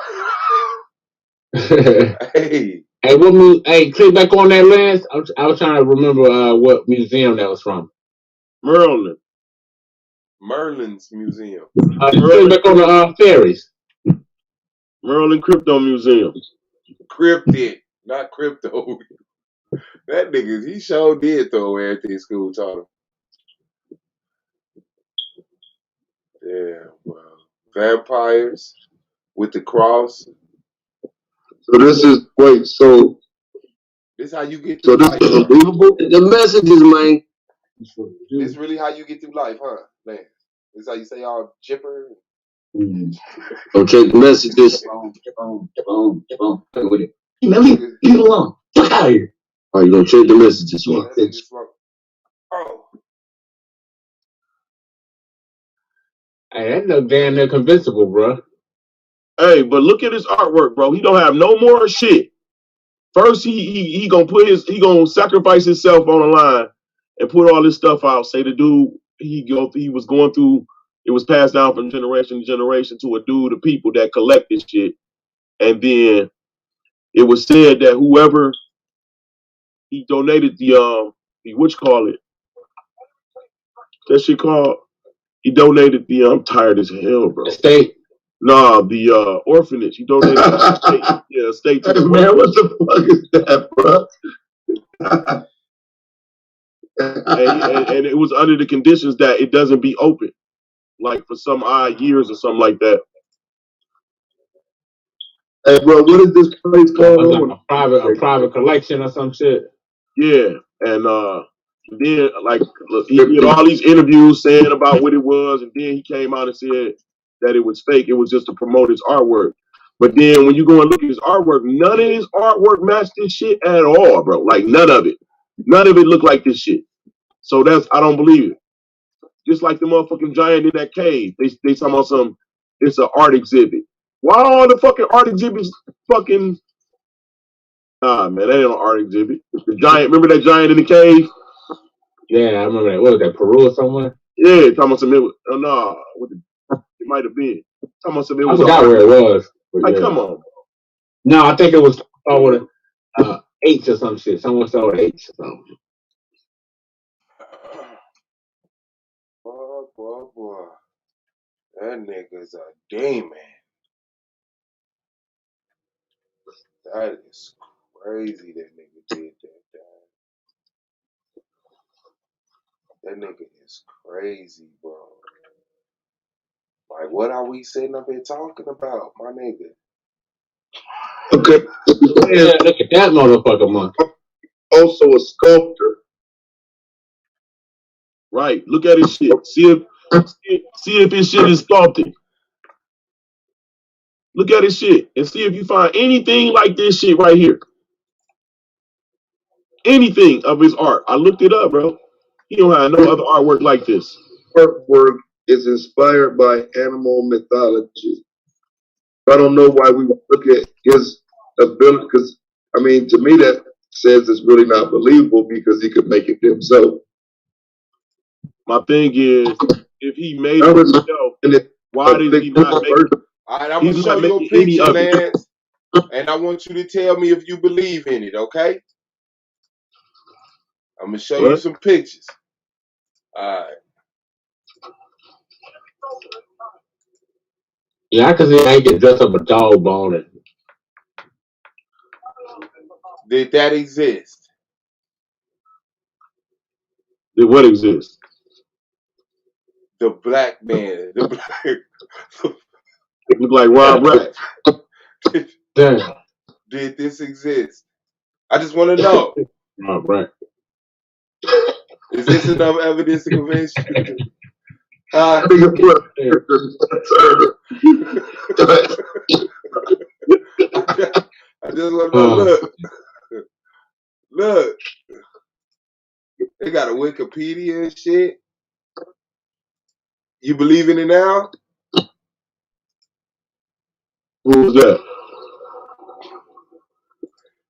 [SPEAKER 3] Hey.
[SPEAKER 8] Hey, hey, click back on that list. I was trying to remember what museum that was from.
[SPEAKER 3] Merlin's Museum.
[SPEAKER 8] Click back on the fairies.
[SPEAKER 5] Merlin Crypto Museum.
[SPEAKER 3] Cryptid, not crypto. That nigga, he sure did throw everything school taught him. Yeah, well, vampires with the cross.
[SPEAKER 7] So this is so
[SPEAKER 3] this how you get
[SPEAKER 7] through
[SPEAKER 3] life.
[SPEAKER 7] This is believable.
[SPEAKER 6] The messages, man.
[SPEAKER 3] This really how you get through life, huh, man? This how you say all chipper.
[SPEAKER 6] Don't check the messages. Keep on. With it. Leave it alone. Fuck out of here. All right, you gonna check the messages, man.
[SPEAKER 3] Oh.
[SPEAKER 8] Hey, that look damn near convincible, bro.
[SPEAKER 5] Hey, but look at his artwork, bro. He don't have no more shit. First, he gonna sacrifice himself on the line and put all this stuff out. Say the dude he was going through. It was passed down from generation to generation to a dude of people that collect this shit, and then it was said that whoever he donated the that shit called. He donated the I'm tired as hell, bro.
[SPEAKER 8] Estate.
[SPEAKER 5] Nah, the orphanage. He donated the estate, estate to the
[SPEAKER 7] man. What the fuck is that, bro?
[SPEAKER 5] and it was under the conditions that it doesn't be open, like for some odd years or something like that.
[SPEAKER 7] Hey, bro, what is this place called?
[SPEAKER 8] Like a private collection or some shit.
[SPEAKER 5] Yeah, and then like he did all these interviews saying about what it was, and then he came out and said that it was fake. It was just to promote his artwork. But then when you go and look at his artwork, none of his artwork matched this shit at all, bro. Like none of it looked like this shit. So I don't believe it. Just like the motherfucking giant in that cave, they talking about it's an art exhibit. Why all the fucking art exhibits fucking? Nah, man, that ain't an art exhibit. The giant, remember that giant in the cave?
[SPEAKER 8] Yeah, I remember that. What was that, Peru or somewhere?
[SPEAKER 5] Yeah, talking about some. It might have been. Talking about some. It was.
[SPEAKER 8] I forgot where it was.
[SPEAKER 5] Like, come on.
[SPEAKER 8] No, I think it was with H or some shit. Someone saw with H or something.
[SPEAKER 3] Boy. That nigga's a demon. That is crazy that nigga did that. That nigga is crazy, bro. Like, what are we sitting up here talking about, my nigga?
[SPEAKER 7] Okay.
[SPEAKER 8] Yeah, look at that motherfucker, man.
[SPEAKER 7] Also a sculptor.
[SPEAKER 5] Right. Look at his shit. See if his shit is sculpted. Look at his shit and see if you find anything like this shit right here. Anything of his art. I looked it up, bro. He don't have no other artwork like this.
[SPEAKER 7] Artwork is inspired by animal mythology. I don't know why we would look at his ability, because, I mean, to me that says it's really not believable because he could make it himself.
[SPEAKER 5] My thing is, if he made it himself, why did he not make it?
[SPEAKER 3] All right, I'm going to show you a picture, Lance, and I want you to tell me if you believe in it, okay? I'm going to show you some pictures. All right.
[SPEAKER 8] Yeah, I can see I can dress up a dog bone.
[SPEAKER 3] Did that exist?
[SPEAKER 5] Did what exist?
[SPEAKER 3] The black man. The black.
[SPEAKER 5] Look like Rob Rex.
[SPEAKER 3] Did this exist? I just want to know.
[SPEAKER 5] Right.
[SPEAKER 3] Is this enough evidence to convince you?
[SPEAKER 7] I just
[SPEAKER 3] want to know, look. They got a Wikipedia and shit. You believe in it now?
[SPEAKER 5] Who's that?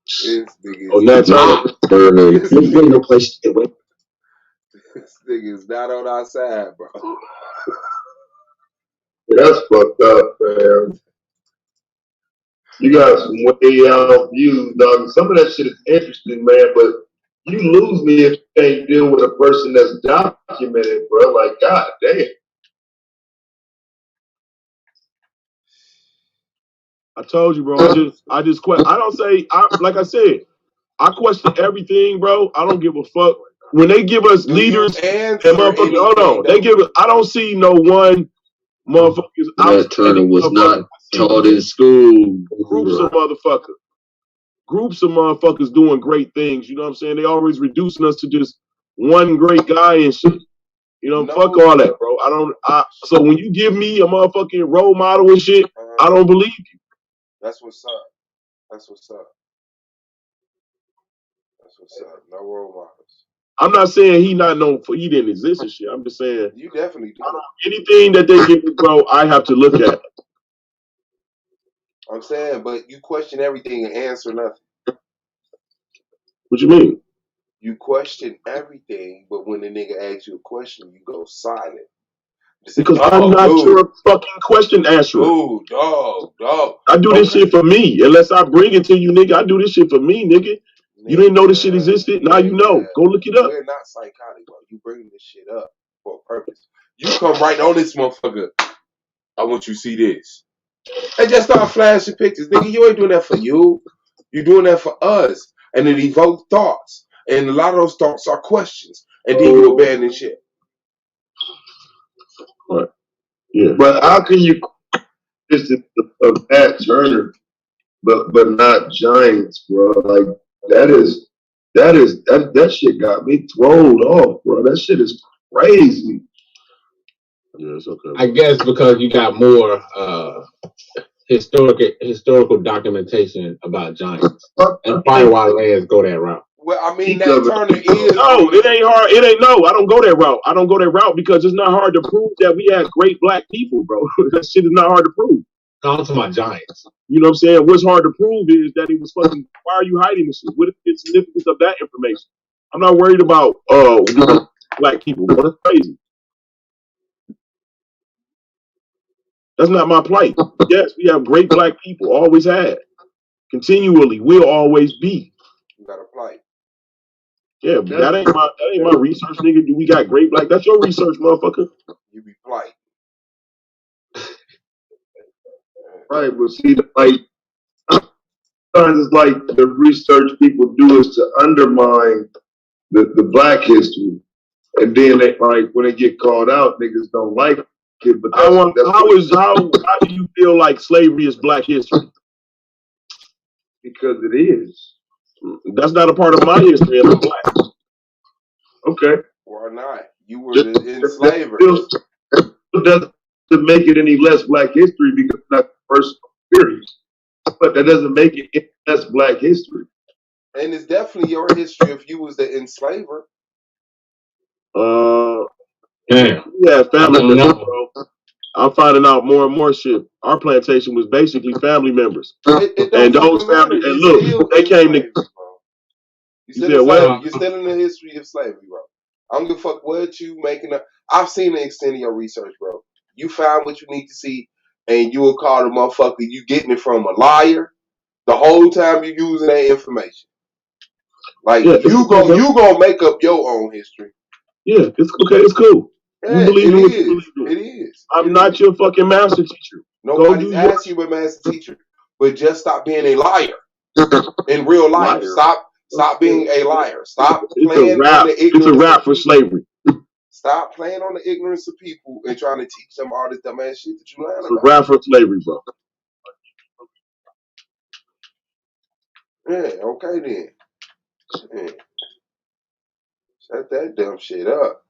[SPEAKER 3] This nigga
[SPEAKER 5] Oh, Nat Turner.
[SPEAKER 3] this nigga is not on our side, bro.
[SPEAKER 7] That's fucked up, man. You got some way out views, dog. Some of that shit is interesting, man, but you lose me if you can't deal with a person that's documented, bro. Like, god damn.
[SPEAKER 5] I told you, bro. I just question. I don't say. Like I said, I question everything, bro. I don't give a fuck. When they give us leaders and motherfuckers, hold on, they give us. I don't see no one motherfuckers.
[SPEAKER 6] Nat Turner was not taught in school.
[SPEAKER 5] Groups of motherfuckers. Groups of motherfuckers doing great things. You know what I'm saying? They always reducing us to just one great guy and shit. You know, fuck all that, bro. So when you give me a motherfucking role model and shit, I don't believe you.
[SPEAKER 3] That's what's up. That's what's up. That's what's up. No role models.
[SPEAKER 5] I'm not saying he didn't exist and shit. I'm just saying
[SPEAKER 3] you definitely do.
[SPEAKER 5] Anything that they give me, bro, I have to look at.
[SPEAKER 3] I'm saying, but you question everything and answer nothing.
[SPEAKER 5] What you mean?
[SPEAKER 3] You question everything, but when the nigga asks you a question, you go silent.
[SPEAKER 5] Because I'm not your fucking question answerer.
[SPEAKER 3] Dude, dog.
[SPEAKER 5] I do this shit for me. Unless I bring it to you, nigga. I do this shit for me, nigga. You didn't know this shit existed? Now you know. Go look it up.
[SPEAKER 3] We're not psychotic, bro. You bring this shit up for a purpose. You come right on this motherfucker. I want you to see this. And just start flashing pictures. Nigga, you ain't doing that for you. You're doing that for us. And it evokes thoughts. And a lot of those thoughts are questions. And then you abandon shit.
[SPEAKER 5] Right. Yeah.
[SPEAKER 7] But how can you just of Nat Turner, but not Giants, bro? Like that shit got me thrown off, bro. That shit is crazy.
[SPEAKER 5] Yeah, it's okay.
[SPEAKER 8] I guess because you got more historical documentation about Giants, and probably why Lance go that route.
[SPEAKER 3] Well, I mean, Nat Turner is.
[SPEAKER 5] No, it ain't hard. I don't go that route. I don't go that route because it's not hard to prove that we had great black people, bro. That shit is not hard to prove.
[SPEAKER 8] I'm talking about Giants.
[SPEAKER 5] You know what I'm saying? What's hard to prove is that it was fucking. Why are you hiding this shit? What is the significance of that information? I'm not worried about black people. Bro. That's crazy. That's not my plight. Yes, we have great black people. Always had. Continually, will always be.
[SPEAKER 3] You got a plight.
[SPEAKER 5] Yeah, but that ain't my research, nigga. Do we got great black? That's your research, motherfucker.
[SPEAKER 3] You be plight.
[SPEAKER 7] Right, but see, like, sometimes it's like the research people do is to undermine the black history, and then they, like, when they get called out, niggas don't like it. But
[SPEAKER 5] how do you feel like slavery is black history?
[SPEAKER 7] Because it is.
[SPEAKER 5] That's not a part of my history, and I'm black.
[SPEAKER 3] Okay. Or not. You were the enslaver.
[SPEAKER 7] It doesn't make it any less black history because it's not personal experience. But that doesn't make it any less black history.
[SPEAKER 3] And it's definitely your history if you was the enslaver.
[SPEAKER 5] Yeah, family members, bro. I'm finding out more and more shit. Our plantation was basically family members. And those family, and look, they came to.
[SPEAKER 3] You're still in the history of slavery, bro. I don't give a fuck what you making up. I've seen the extent of your research, bro. You found what you need to see, and you will call the motherfucker you getting it from a liar the whole time you're using that information. Like, you gonna make up your own history.
[SPEAKER 5] Yeah, it's okay. It's cool.
[SPEAKER 3] Yeah,
[SPEAKER 5] you believe in what you believe in.
[SPEAKER 3] It is.
[SPEAKER 5] I'm not your fucking master teacher.
[SPEAKER 3] Nobody's asking you a master teacher, but just stop being a liar in real life. Stop being a liar. Stop playing on the ignorance.
[SPEAKER 5] It's a rap for slavery.
[SPEAKER 3] Stop playing on the ignorance of people and trying to teach them all this dumbass shit that you learn about.
[SPEAKER 5] It's a rap for slavery, bro.
[SPEAKER 3] Yeah, okay then. Yeah. Shut that dumb shit up.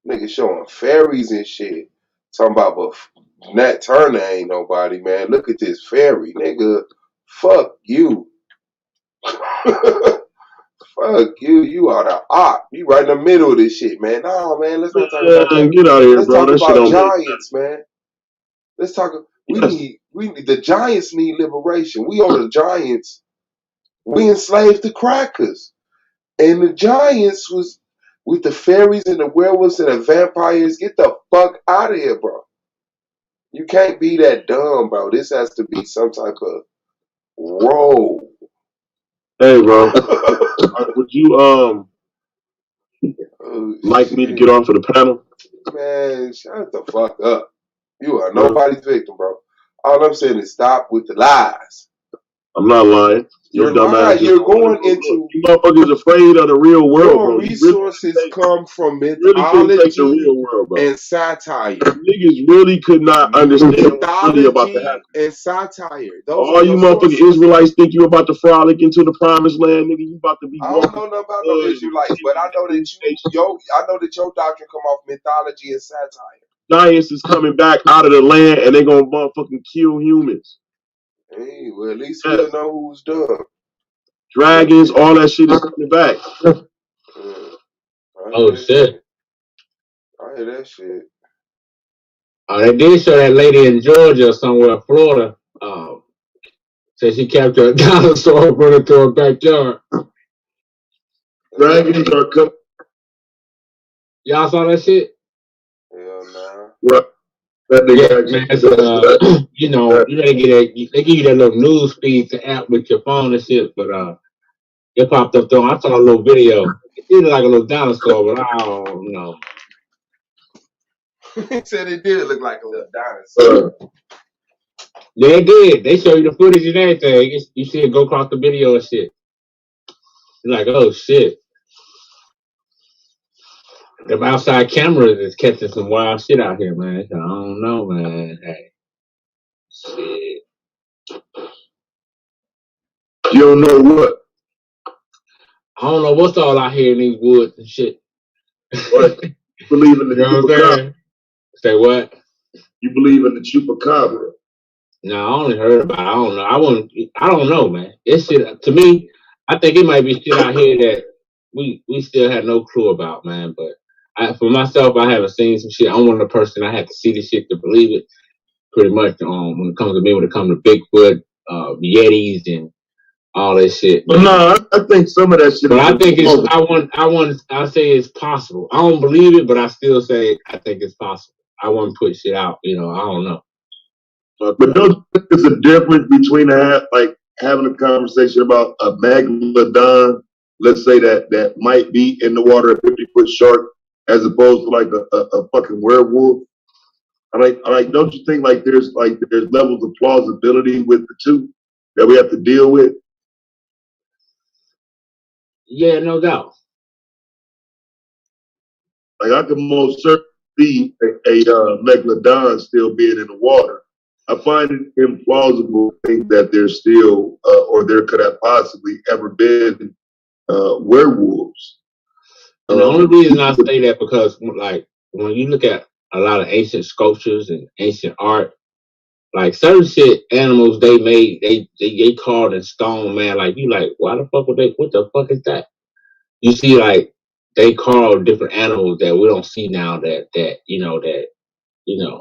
[SPEAKER 3] Nigga showing fairies and shit. Talking about, but Nat Turner ain't nobody, man. Look at this fairy, nigga. Fuck you. Fuck you. You are the op. You right in the middle of this shit, man. Nah, man. Let's not talk about that.
[SPEAKER 5] Get out of here,
[SPEAKER 3] Let's
[SPEAKER 5] bro.
[SPEAKER 3] talk
[SPEAKER 5] That shit
[SPEAKER 3] about
[SPEAKER 5] don't make
[SPEAKER 3] Giants, man. Let's talk. We need the Giants need liberation. We are the Giants. We enslaved the crackers, and the Giants was with the fairies and the werewolves and the vampires. Get the fuck out of here, bro. You can't be that dumb, bro. This has to be some type of role.
[SPEAKER 5] Hey, bro. Would you like me to get off of the panel?
[SPEAKER 3] Man, shut the fuck up. You are nobody's victim, bro. All I'm saying is stop with the lies.
[SPEAKER 5] I'm not lying.
[SPEAKER 3] You're lying. You're going into.
[SPEAKER 5] You motherfuckers afraid of the real world, bro.
[SPEAKER 3] Your resources come from
[SPEAKER 5] really couldn't take the
[SPEAKER 3] mythology
[SPEAKER 5] real world, bro.
[SPEAKER 3] and satire.
[SPEAKER 5] Niggas really could not understand what's really about to
[SPEAKER 3] Mythology
[SPEAKER 5] happen.
[SPEAKER 3] and satire. Those
[SPEAKER 5] All
[SPEAKER 3] are
[SPEAKER 5] you
[SPEAKER 3] your
[SPEAKER 5] motherfucking
[SPEAKER 3] sources.
[SPEAKER 5] Israelites think you about to frolic into the promised land, nigga. You about to be.
[SPEAKER 3] I don't know nothing about no Israelites, but I know that I know that your doctrine come off mythology and satire.
[SPEAKER 5] Giants is coming back out of the land, and they gonna motherfucking kill humans.
[SPEAKER 3] Hey, well, at least we'll know who's done.
[SPEAKER 5] Dragons, all that shit is coming back.
[SPEAKER 8] Oh shit!
[SPEAKER 3] I hear that shit.
[SPEAKER 8] They did show that lady in Georgia or somewhere, Florida. Said she captured a dinosaur and brought it to her backyard.
[SPEAKER 5] Dragons are coming.
[SPEAKER 8] Y'all saw that shit?
[SPEAKER 3] Hell nah.
[SPEAKER 5] What?
[SPEAKER 8] Man, you know, you gotta get that. They give you that little news feed to app with your phone and shit. But it popped up though. I saw a little video. It looked like a little dinosaur, but I don't know.
[SPEAKER 3] He said it did look like a little dinosaur.
[SPEAKER 8] Yeah, it did. They show you the footage and everything. You see it go across the video and shit. You're like, oh shit. Them outside cameras is catching some wild shit out here, man. I don't know, man. Hey, shit.
[SPEAKER 5] You don't know what?
[SPEAKER 8] I don't know what's all out here in these woods and shit.
[SPEAKER 5] What? You believe in the chupacabra?
[SPEAKER 8] Say what?
[SPEAKER 5] You believe in the chupacabra?
[SPEAKER 8] No, I only heard about it. I don't know, man. It's shit to me, I think it might be shit out here that we still have no clue about, man. But for myself, I haven't seen some shit. I'm one of the person I have to see the shit to believe it. Pretty much when it comes to Bigfoot, Yetis and all that shit.
[SPEAKER 5] But no, I think some of that shit.
[SPEAKER 8] But I think I say it's possible. I don't believe it, but I still say I think it's possible. I wouldn't put shit out, I don't know.
[SPEAKER 5] But don't you think there's a difference between having a conversation about a megalodon, let's say that might be in the water, a 50-foot shark, as opposed to like a fucking werewolf? Don't you think there's levels of plausibility with the two that we have to deal with?
[SPEAKER 8] Yeah, no doubt.
[SPEAKER 5] I can most certainly see a megalodon still being in the water. I find it implausible to think that there's still, or there could have possibly ever been werewolves.
[SPEAKER 8] And the only reason I say that because, when you look at a lot of ancient sculptures and ancient art, certain shit animals they made, they carved in stone, man. You why the fuck would they? What the fuck is that? You see, they carved different animals that we don't see now. That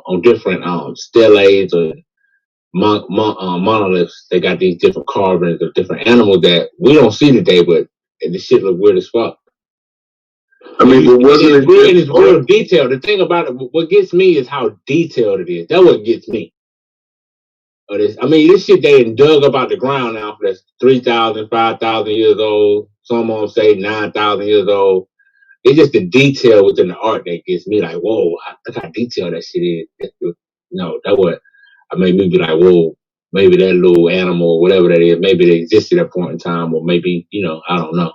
[SPEAKER 8] on different stellates or monoliths, they got these different carvings of different animals that we don't see today, but this shit look weird as fuck. I mean, it's real detailed. The thing about it, what gets me is how detailed it is. That's what gets me. This shit they dug up out the ground now that's 3,000, 5,000 years old. Some of them say 9,000 years old. It's just the detail within the art that gets me like, whoa, look how detailed that shit is. That what I made me be like, whoa, maybe that little animal or whatever that is, maybe they existed at a point in time, or maybe, I don't know.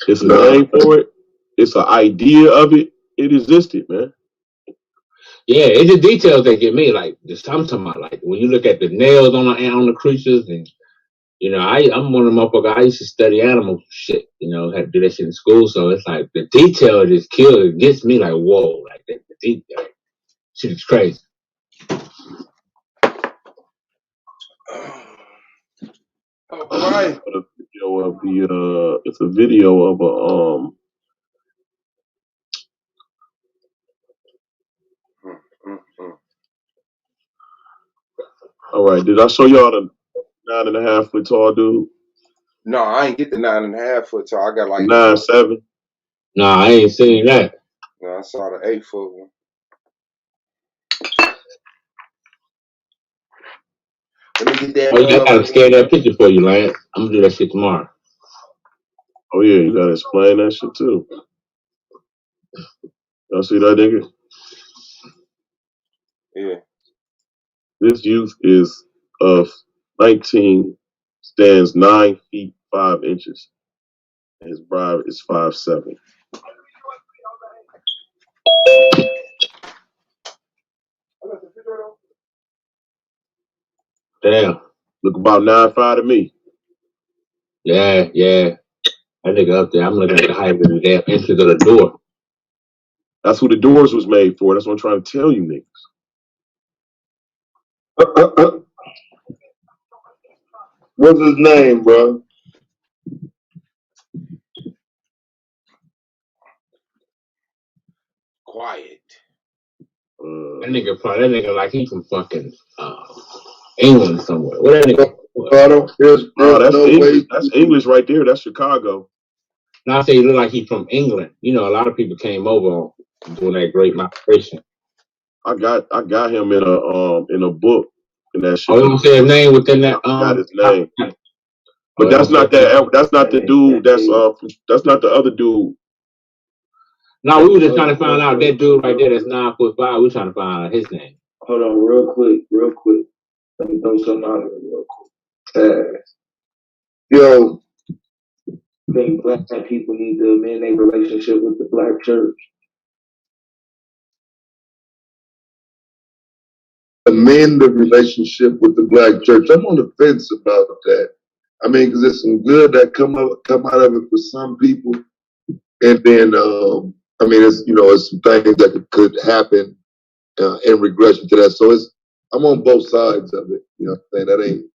[SPEAKER 5] It's a name for it. It's an idea of it. It existed, man.
[SPEAKER 8] Yeah, it's the details that get me. Like I'm talking about, like when you look at the nails on the creatures, and you know, I'm one of the motherfuckers. I used to study animal shit. You know, had to do that shit in school. So it's like the detail of this kill, it gets me like, whoa, like the detail. Shit is crazy.
[SPEAKER 5] Right. A video of it's a video of a All right, did I show y'all the 9.5 foot tall dude?
[SPEAKER 3] No, I ain't get the 9.5 foot tall. I got like
[SPEAKER 5] 9'7".
[SPEAKER 8] Nah, I ain't seen that.
[SPEAKER 3] No, I saw the 8 foot one. Let me get that.
[SPEAKER 8] Oh yeah, I gotta scan that picture for you, Lance. I'm gonna do that shit tomorrow.
[SPEAKER 5] Oh yeah, you gotta explain that shit too. Y'all see that nigga?
[SPEAKER 3] Yeah.
[SPEAKER 5] This youth is of 19, stands 9 feet 5 inches. And his bride is 5'7".
[SPEAKER 8] Damn.
[SPEAKER 5] Look about 9'5" to me.
[SPEAKER 8] Yeah. That nigga up there. I'm looking at the height of the damn entrance of the door.
[SPEAKER 5] That's who the doors was made for. That's what I'm trying to tell you niggas.
[SPEAKER 7] What's his name, bro?
[SPEAKER 3] Quiet.
[SPEAKER 8] That nigga like he from fucking England somewhere. What that nigga?
[SPEAKER 7] There's
[SPEAKER 5] that's
[SPEAKER 7] no
[SPEAKER 5] English.
[SPEAKER 7] way.
[SPEAKER 5] That's English right there. That's Chicago.
[SPEAKER 8] Now I say he look like he from England. You know, a lot of people came over during that Great Migration.
[SPEAKER 5] I got him in a book in that shit.
[SPEAKER 8] Oh, you don't say his name within that?
[SPEAKER 5] Got his name. But
[SPEAKER 8] Oh,
[SPEAKER 5] that's not that. That's not the dude. That's not the other dude.
[SPEAKER 8] No, we were just trying to find out that dude right there. That's 9'5". We were trying to find out his name.
[SPEAKER 4] Hold on, real quick. Let me throw something out here real quick.
[SPEAKER 7] Yo,
[SPEAKER 4] I think black people need to amend their relationship with the black church.
[SPEAKER 7] amend the relationship with the black church. I'm on the fence about that. I mean, because there's some good that come out of it for some people, and then I mean, it's it's some things that could happen in regression to that. So I'm on both sides of it. You know what I'm saying? That ain't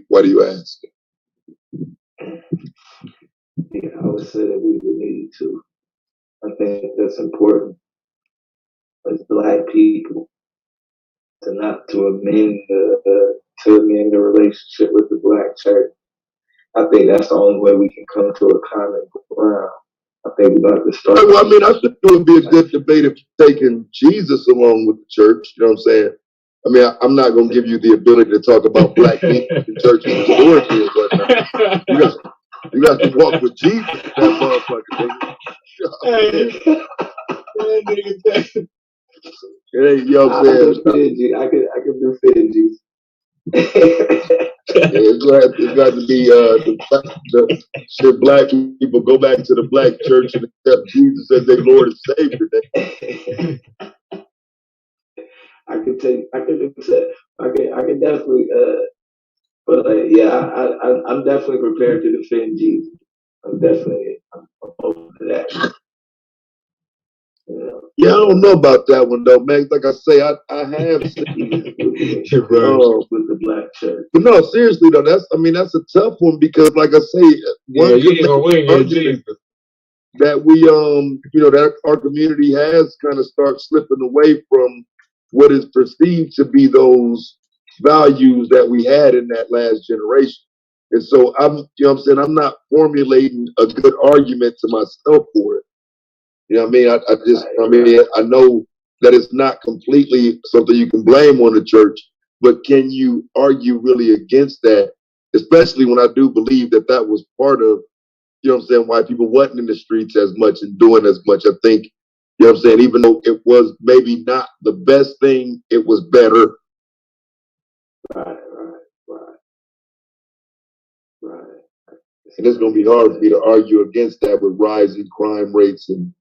[SPEAKER 7] why do you ask?
[SPEAKER 4] Yeah, I would say that we would need to. I think that's important as black people to amend the relationship with the black church. I think that's the only way we can come to a common ground. I think we're going to start.
[SPEAKER 7] Well, I mean, I think it would be a good debate if taking Jesus along with the church. You know what I'm saying? I mean, I'm not going to give you the ability to talk about black people in churches historically, but you got to walk with Jesus, that motherfucker. Hey, you know what I'm saying?
[SPEAKER 4] I can defend Jesus.
[SPEAKER 7] It's got to be should black people go back to the black church and accept Jesus as their Lord and Savior.
[SPEAKER 4] I can definitely but I'm definitely prepared to defend Jesus. I'm open to that.
[SPEAKER 7] Yeah, I don't know about that one though, man. Like I say, I have seen
[SPEAKER 4] with the black church.
[SPEAKER 7] But no, seriously though, that's a tough one because, like I say, that we that our community has kind of start slipping away from what is perceived to be those values that we had in that last generation. And so I'm not formulating a good argument to myself for it. You know what I mean? I know that it's not completely something you can blame on the church, but can you argue really against that? Especially when I do believe that was part of, why people wasn't in the streets as much and doing as much. I think, even though it was maybe not the best thing, it was better. Right. And it's going to be hard for me to argue against that with rising crime rates and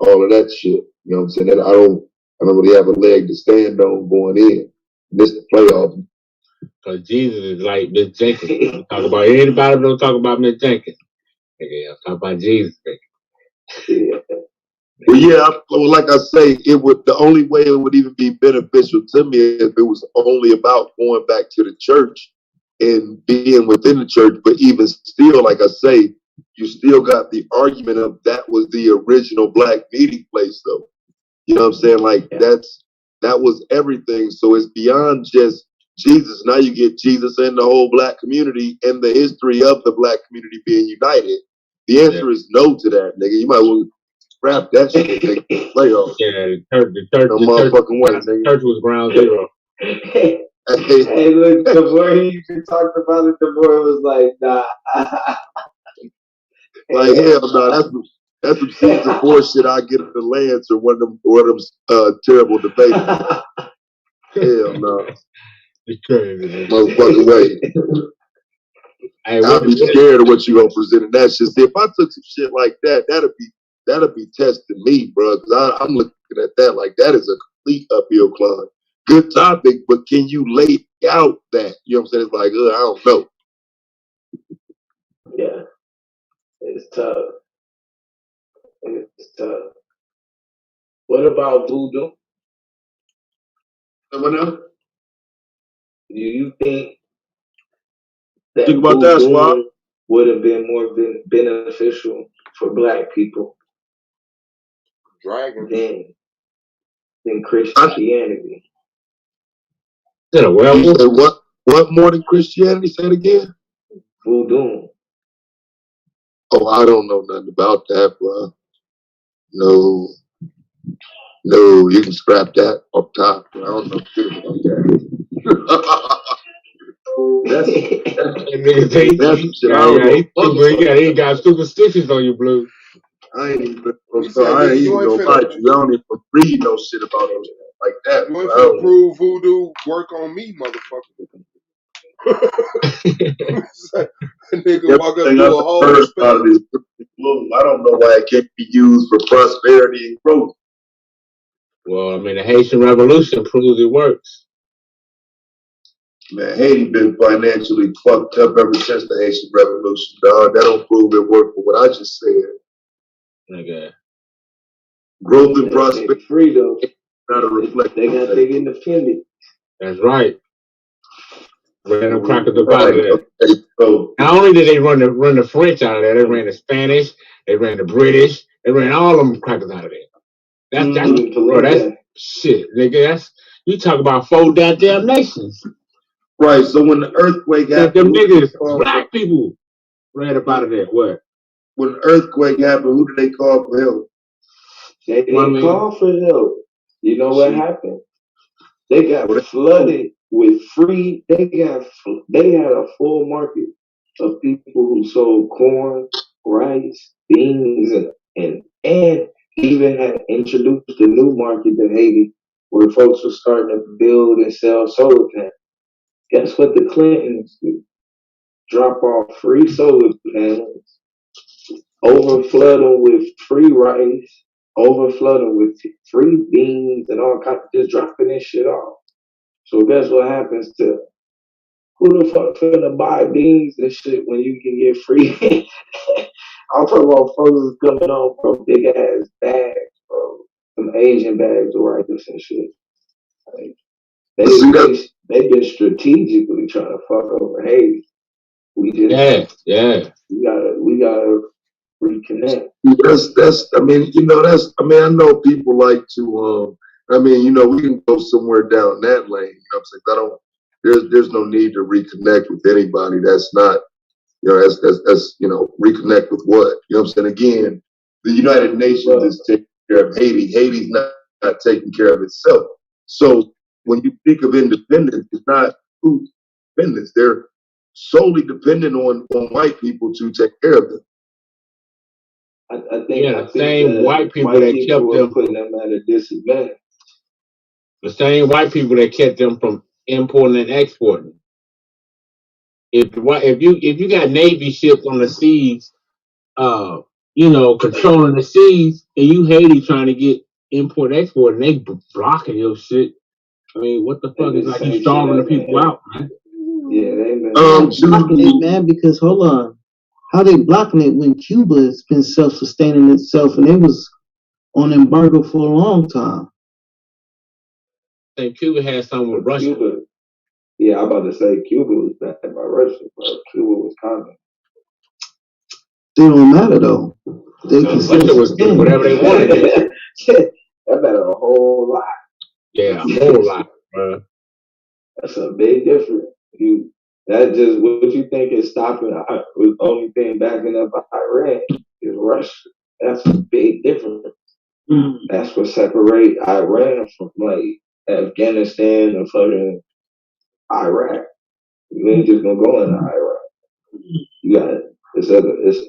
[SPEAKER 7] all of that shit. You know what I'm saying? And I don't really have a leg to stand on going in. Miss the playoffs.
[SPEAKER 8] Because Jesus is like Miss Jenkins. Talk about anybody don't talk about Miss Jenkins. Yeah, talk about Jesus.
[SPEAKER 7] Well, yeah, like I say, the only way it would even be beneficial to me if it was only about going back to the church and being within the church. But even still, like I say, you still got the argument of that was the original black meeting place, though. You know what I'm saying? Like that was everything. So it's beyond just Jesus. Now you get Jesus and the whole black community and the history of the black community being united. The answer is no to that, nigga. You might well scrap that shit, nigga. Playoffs.
[SPEAKER 8] Yeah, the church,
[SPEAKER 7] no motherfucking way, nigga.
[SPEAKER 8] Church was ground zero.
[SPEAKER 2] Hey, look, the more he talked about it, the more it was like, nah.
[SPEAKER 7] Like, hell no, that's some season 4 shit I get at the Lance or one of them terrible debates. Hell no.
[SPEAKER 8] It's crazy.
[SPEAKER 7] Motherfucking way.
[SPEAKER 8] Hey,
[SPEAKER 7] I'd be scared of what you gonna present in that shit. See, if I took some shit like that, that'd be testing me, bro. Because I'm looking at that like that is a complete uphill climb. Good topic, but can you lay out that? You know what I'm saying? It's like, I don't know.
[SPEAKER 2] Yeah, it's tough. It's tough. What about voodoo?
[SPEAKER 7] Someone else?
[SPEAKER 2] Do you think that
[SPEAKER 1] Think about that, Swab.
[SPEAKER 2] would have been more beneficial for black people than Christianity?
[SPEAKER 8] Is it a werewolf?
[SPEAKER 7] What more than Christianity? Say it again.
[SPEAKER 2] Voodoo.
[SPEAKER 7] Oh, I don't know nothing about that, bro. No, you can scrap that up top. I don't know shit about that. That's
[SPEAKER 8] he got superstitions on you, Blue.
[SPEAKER 7] I ain't even gonna fight you. I don't even read no shit about those like that.
[SPEAKER 3] You ain't finna prove voodoo work on me, motherfucker. Nigga walk up to a whole
[SPEAKER 7] I don't know why it can't be used for prosperity and growth.
[SPEAKER 8] Well, I mean, the Haitian Revolution proves it works.
[SPEAKER 7] Man, Haiti been financially fucked up ever since the Haitian Revolution, dog. That don't prove it worked for what I just said.
[SPEAKER 8] Okay.
[SPEAKER 7] Growth and prosperity.
[SPEAKER 2] Free though.
[SPEAKER 7] Not a reflect.
[SPEAKER 2] They got their independence.
[SPEAKER 8] That's right. Ran them crackers up out of there. So, not only did they run the French out of there, they ran the Spanish, they ran the British, they ran all them crackers out of there. That's shit, nigga. You talk about 4 goddamn nations.
[SPEAKER 7] Right. So when the earthquake happened,
[SPEAKER 8] them niggas, black people, ran up out of there. What?
[SPEAKER 7] When the earthquake happened, who did they call for help?
[SPEAKER 2] They didn't call for help. You know what happened? They got flooded with free. They had a full market of people who sold corn, rice, beans, and even had introduced a new market to Haiti, where folks were starting to build and sell solar panels. Guess what the Clintons do? Drop off free solar panels, overflood them with free rice, overflood them with free beans and all kinds, just dropping this shit off. So guess what happens to who the fuck finna buy beans and shit when you can get free? I'm talking about folks coming on from big ass bags, bro. Some Asian bags of rice and shit. Like, they've been strategically trying to fuck over Haiti. We just we gotta reconnect.
[SPEAKER 7] I know people like to we can go somewhere down that lane. You know what I'm saying? There's no need to reconnect with anybody. That's not, that's reconnect with what? You know what I'm saying? Again, the United Nations is taking care of Haiti. Haiti's not taking care of itself. So when you speak of independence, it's not food independence. They're solely dependent on white people to take care of them.
[SPEAKER 2] I think same white people that kept them putting them at a disadvantage.
[SPEAKER 8] The same white people that kept them from importing and exporting. If you got Navy ships on the seas, controlling the seas, and you Haiti trying to get import export and they blocking your shit. I mean, what the fuck is like you starving the people out, man?
[SPEAKER 2] Yeah, they been
[SPEAKER 9] blocking it, man. Because hold on, how they blocking it when Cuba has been self-sustaining itself and it was on embargo for a long time?
[SPEAKER 8] I think Cuba had something with Russia.
[SPEAKER 2] Cuba, yeah, I'm about to say Cuba was backed by Russia, but Cuba was coming.
[SPEAKER 9] It don't matter though. They can
[SPEAKER 8] Russia was getting whatever they wanted.
[SPEAKER 2] That matter a whole lot.
[SPEAKER 8] Yeah, a whole lot, bro.
[SPEAKER 2] That's a big difference. That just what you think is stopping. The only thing backing up Iran is Russia. That's a big difference. That's what separate Iran from like Afghanistan or fucking Iraq. You ain't just gonna go into Iraq. You got it's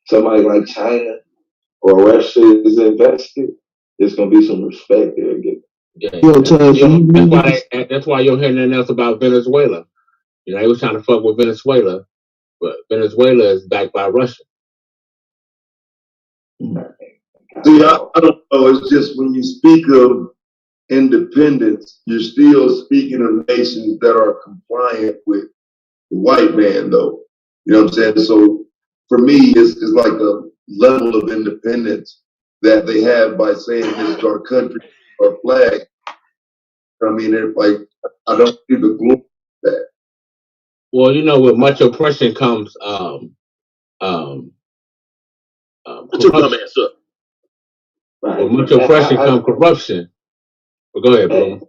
[SPEAKER 2] somebody like China or Russia is invested. There's gonna be some respect there again.
[SPEAKER 8] Yeah, that's why you don't hear nothing else about Venezuela. You know, they was trying to fuck with Venezuela, but Venezuela is backed by Russia.
[SPEAKER 7] See, I don't know. It's just when you speak of independence, you're still speaking of nations that are compliant with the white man, though. You know what I'm saying? So for me, it's like a level of independence that they have by saying this is our country, our flag. I mean, it's like, I don't see the glory of that.
[SPEAKER 8] Well, you know, with much oppression comes
[SPEAKER 5] Put your dumb ass up.
[SPEAKER 2] Right.
[SPEAKER 8] With much oppression comes corruption. But go ahead, bro.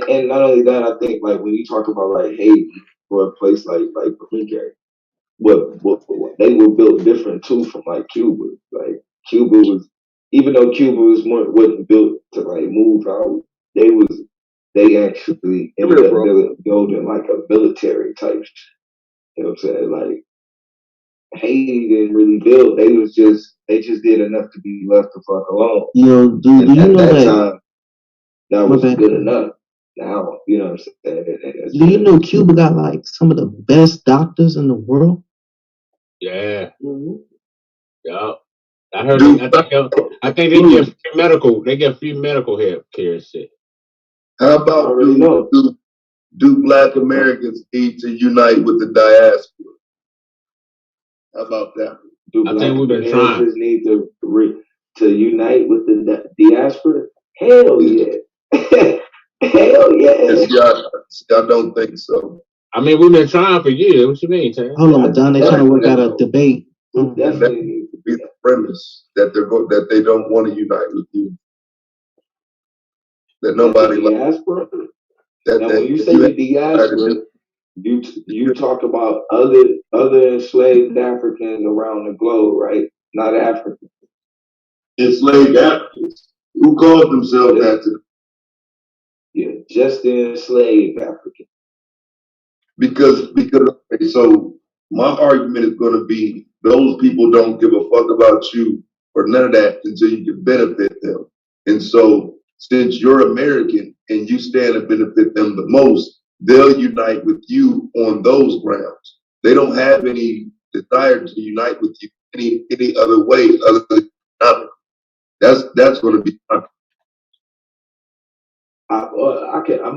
[SPEAKER 2] And not only that, I think like when you talk about like Haiti or a place like Belize, what they were built different too from like Cuba. Like Cuba was, even though Cuba wasn't built to like move out, they actually ended up building like a military type. You know what I'm saying? Like Haiti didn't really build. They just did enough to be left the fuck alone.
[SPEAKER 9] Yo, do you know
[SPEAKER 2] that
[SPEAKER 9] that?
[SPEAKER 2] time, that was good enough. Now, you know what I'm saying?
[SPEAKER 9] Do you know Cuba got like some of the best doctors in the world?
[SPEAKER 8] Yeah. Yeah. I heard. I think they get free medical. They get free medical care and shit.
[SPEAKER 7] How about do Black Americans need to unite with the diaspora? How about that?
[SPEAKER 2] I think we've been trying. Need to unite with the diaspora? Hell yeah. Hell yeah.
[SPEAKER 7] I don't think so.
[SPEAKER 8] I mean, we've been trying for years. What you mean, Terry?
[SPEAKER 9] Hold on, Don. They're trying to work out a debate.
[SPEAKER 7] That needs to be the premise that that they don't want to unite with you. That nobody
[SPEAKER 2] diaspora. Now, when you say the diaspora, you talk about other enslaved Africans around the globe, right? Not Africans.
[SPEAKER 7] Enslaved Africans. Who called themselves that?
[SPEAKER 2] Yeah, just the enslaved Africans.
[SPEAKER 7] Because so my argument is going to be those people don't give a fuck about you or none of that until you can benefit them. And so since you're American and you stand to benefit them the most, they'll unite with you on those grounds. They don't have any desire to unite with you any other way other than nothing. That's going to be fun.
[SPEAKER 2] I'm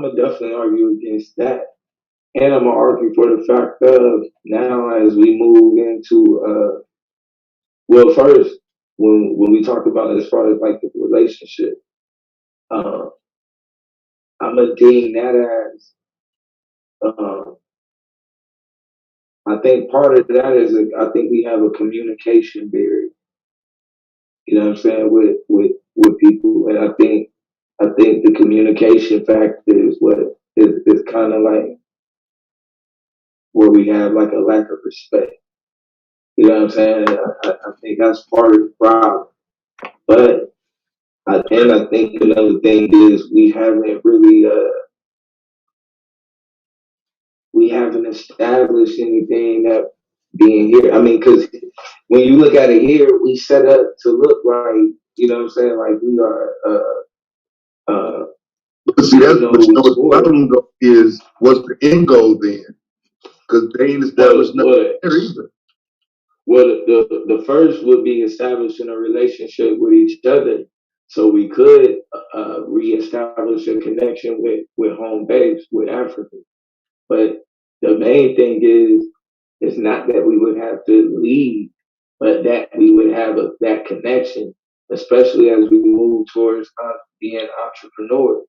[SPEAKER 2] gonna definitely argue against that. And I'm gonna argue for the fact of now as we move into well, first when we talk about as far as like the relationship, I'm gonna deem that as I think part of that is I think we have a communication barrier. You know what I'm saying with people, and I think the communication factor is what is kind of like where we have like a lack of respect. You know what I'm saying? I think that's part of the problem. But I think another thing is we haven't established anything that being here. I mean, because when you look at it here, we set up to look like, you know what I'm saying, like we are.
[SPEAKER 7] But see, that's the problem is what's the end goal then? Because they ain't established nothing there either.
[SPEAKER 2] Well, the first would be establishing a relationship with each other, So we could reestablish a connection with home base, with Africa. But the main thing is not that we would have to leave, but that we would have that connection, especially as we move towards being entrepreneurs.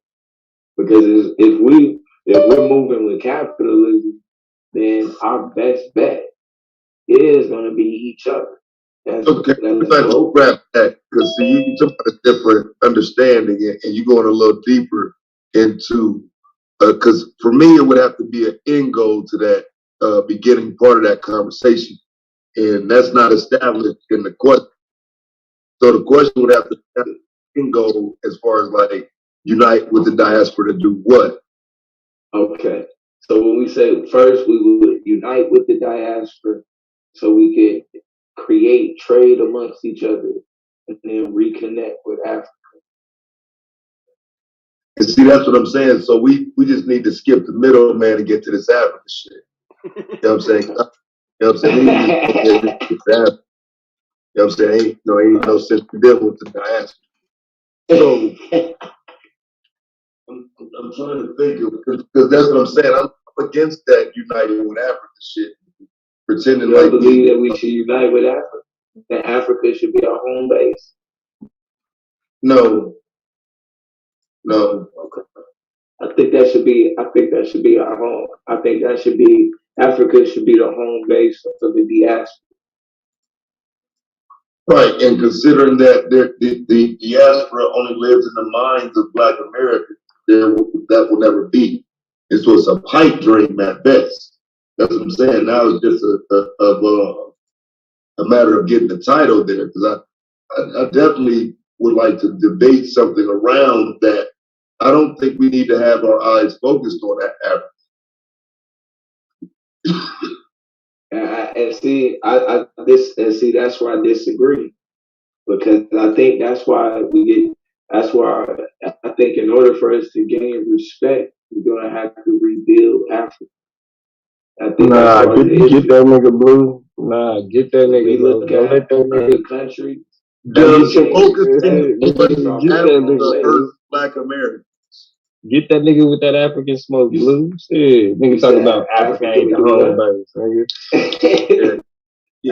[SPEAKER 2] Because if we're moving with capitalism, then our best bet is going to be each other.
[SPEAKER 7] Okay, we'd like to wrap that because see, you talk about a different understanding, and you going a little deeper into because for me it would have to be an end goal to that beginning part of that conversation, and that's not established in the question. So the question would have to be an end goal as far as like unite with the diaspora to do what?
[SPEAKER 2] Okay, so when we say first we would unite with the diaspora so we could create trade amongst each other and then reconnect with Africa.
[SPEAKER 7] And see, that's what I'm saying. So we just need to skip the middle man and get to this Africa shit. You know what I'm saying? You know what I'm saying? You know what I'm saying? Ain't no sense to deal with the diaspora. So I'm trying to think of because that's what I'm saying. I'm against that uniting with Africa shit. Pretending
[SPEAKER 2] you
[SPEAKER 7] like
[SPEAKER 2] believe that we should unite with Africa? That Africa should be our home base?
[SPEAKER 7] No.
[SPEAKER 2] Okay. I think that should be our home. I think that should be Africa should be the home base of the diaspora.
[SPEAKER 7] Right, and considering that the diaspora only lives in the minds of Black Americans, that will never be. It's just a pipe dream at best. That's what I'm saying. Now it's just a matter of getting the title there, because I definitely would like to debate something around that. I don't think we need to have our eyes focused on that
[SPEAKER 2] Africa. That's where I disagree, because I think that's why I think in order for us to gain respect, we're gonna have to rebuild Africa.
[SPEAKER 4] Nah, get that nigga Blue. Nah, get that nigga Blue. Don't let that nigga
[SPEAKER 2] country.
[SPEAKER 7] Just focusing on Black Americans.
[SPEAKER 4] Get that nigga with that African smoke, Blue. Shit, nigga talking about Africa ain't the home base, nigga.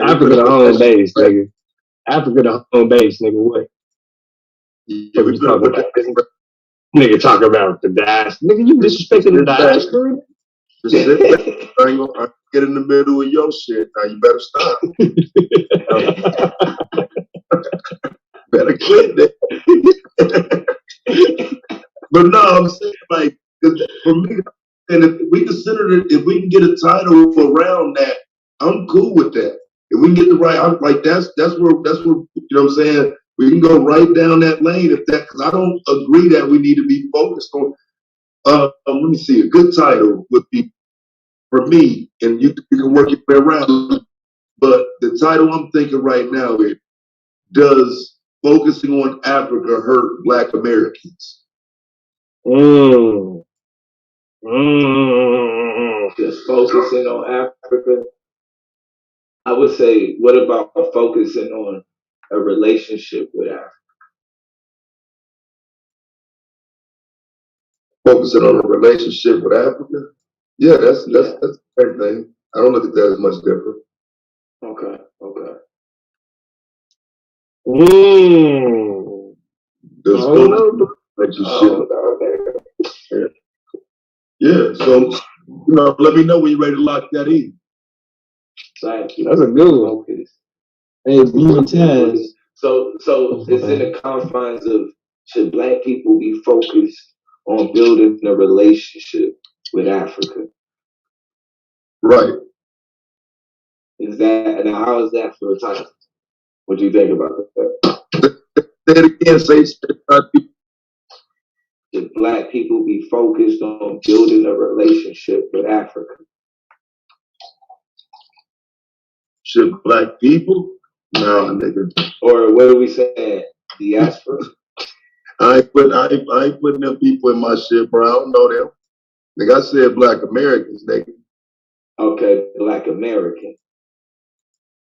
[SPEAKER 4] Africa the home base, nigga. Africa the home base, nigga. What?
[SPEAKER 7] Yeah, we talking about
[SPEAKER 4] nigga talking about the diaspora. Nigga, you disrespecting the diaspora?
[SPEAKER 7] Just sit back. I ain't gonna get in the middle of your shit. Now you better stop. Better quit that. But no, I'm saying like for me, and if we consider it, if we can get a title around that, I'm cool with that. If we can get the right, I'm like that's where you know what I'm saying. We can go right down that lane if that, because I don't agree that we need to be focused on. Let me see. A good title would be for me, and you can work your way around. But the title I'm thinking right now is: does focusing on Africa hurt Black Americans?
[SPEAKER 2] Just focusing on Africa. I would say, what about focusing on a relationship with Africa?
[SPEAKER 7] Focusing on a relationship with Africa? Yeah, that's the same thing. I don't look at that as much different.
[SPEAKER 2] Okay.
[SPEAKER 7] There's relationship. Yeah, so let me know when you're ready to lock that in.
[SPEAKER 2] That's a good one.
[SPEAKER 9] Hey, Taz.
[SPEAKER 2] So it's in the confines of, should Black people be focused on building a relationship with Africa?
[SPEAKER 7] Right.
[SPEAKER 2] Now how is that for a title? What do you think about that?
[SPEAKER 7] Say it again,
[SPEAKER 2] should Black people be focused on building a relationship with Africa?
[SPEAKER 7] Should Black people? No, nigga.
[SPEAKER 2] Or what are we saying? Diaspora?
[SPEAKER 7] I ain't putting them people in my shit, bro. I don't know them. Nigga, I said Black Americans, nigga.
[SPEAKER 2] Okay, Black American.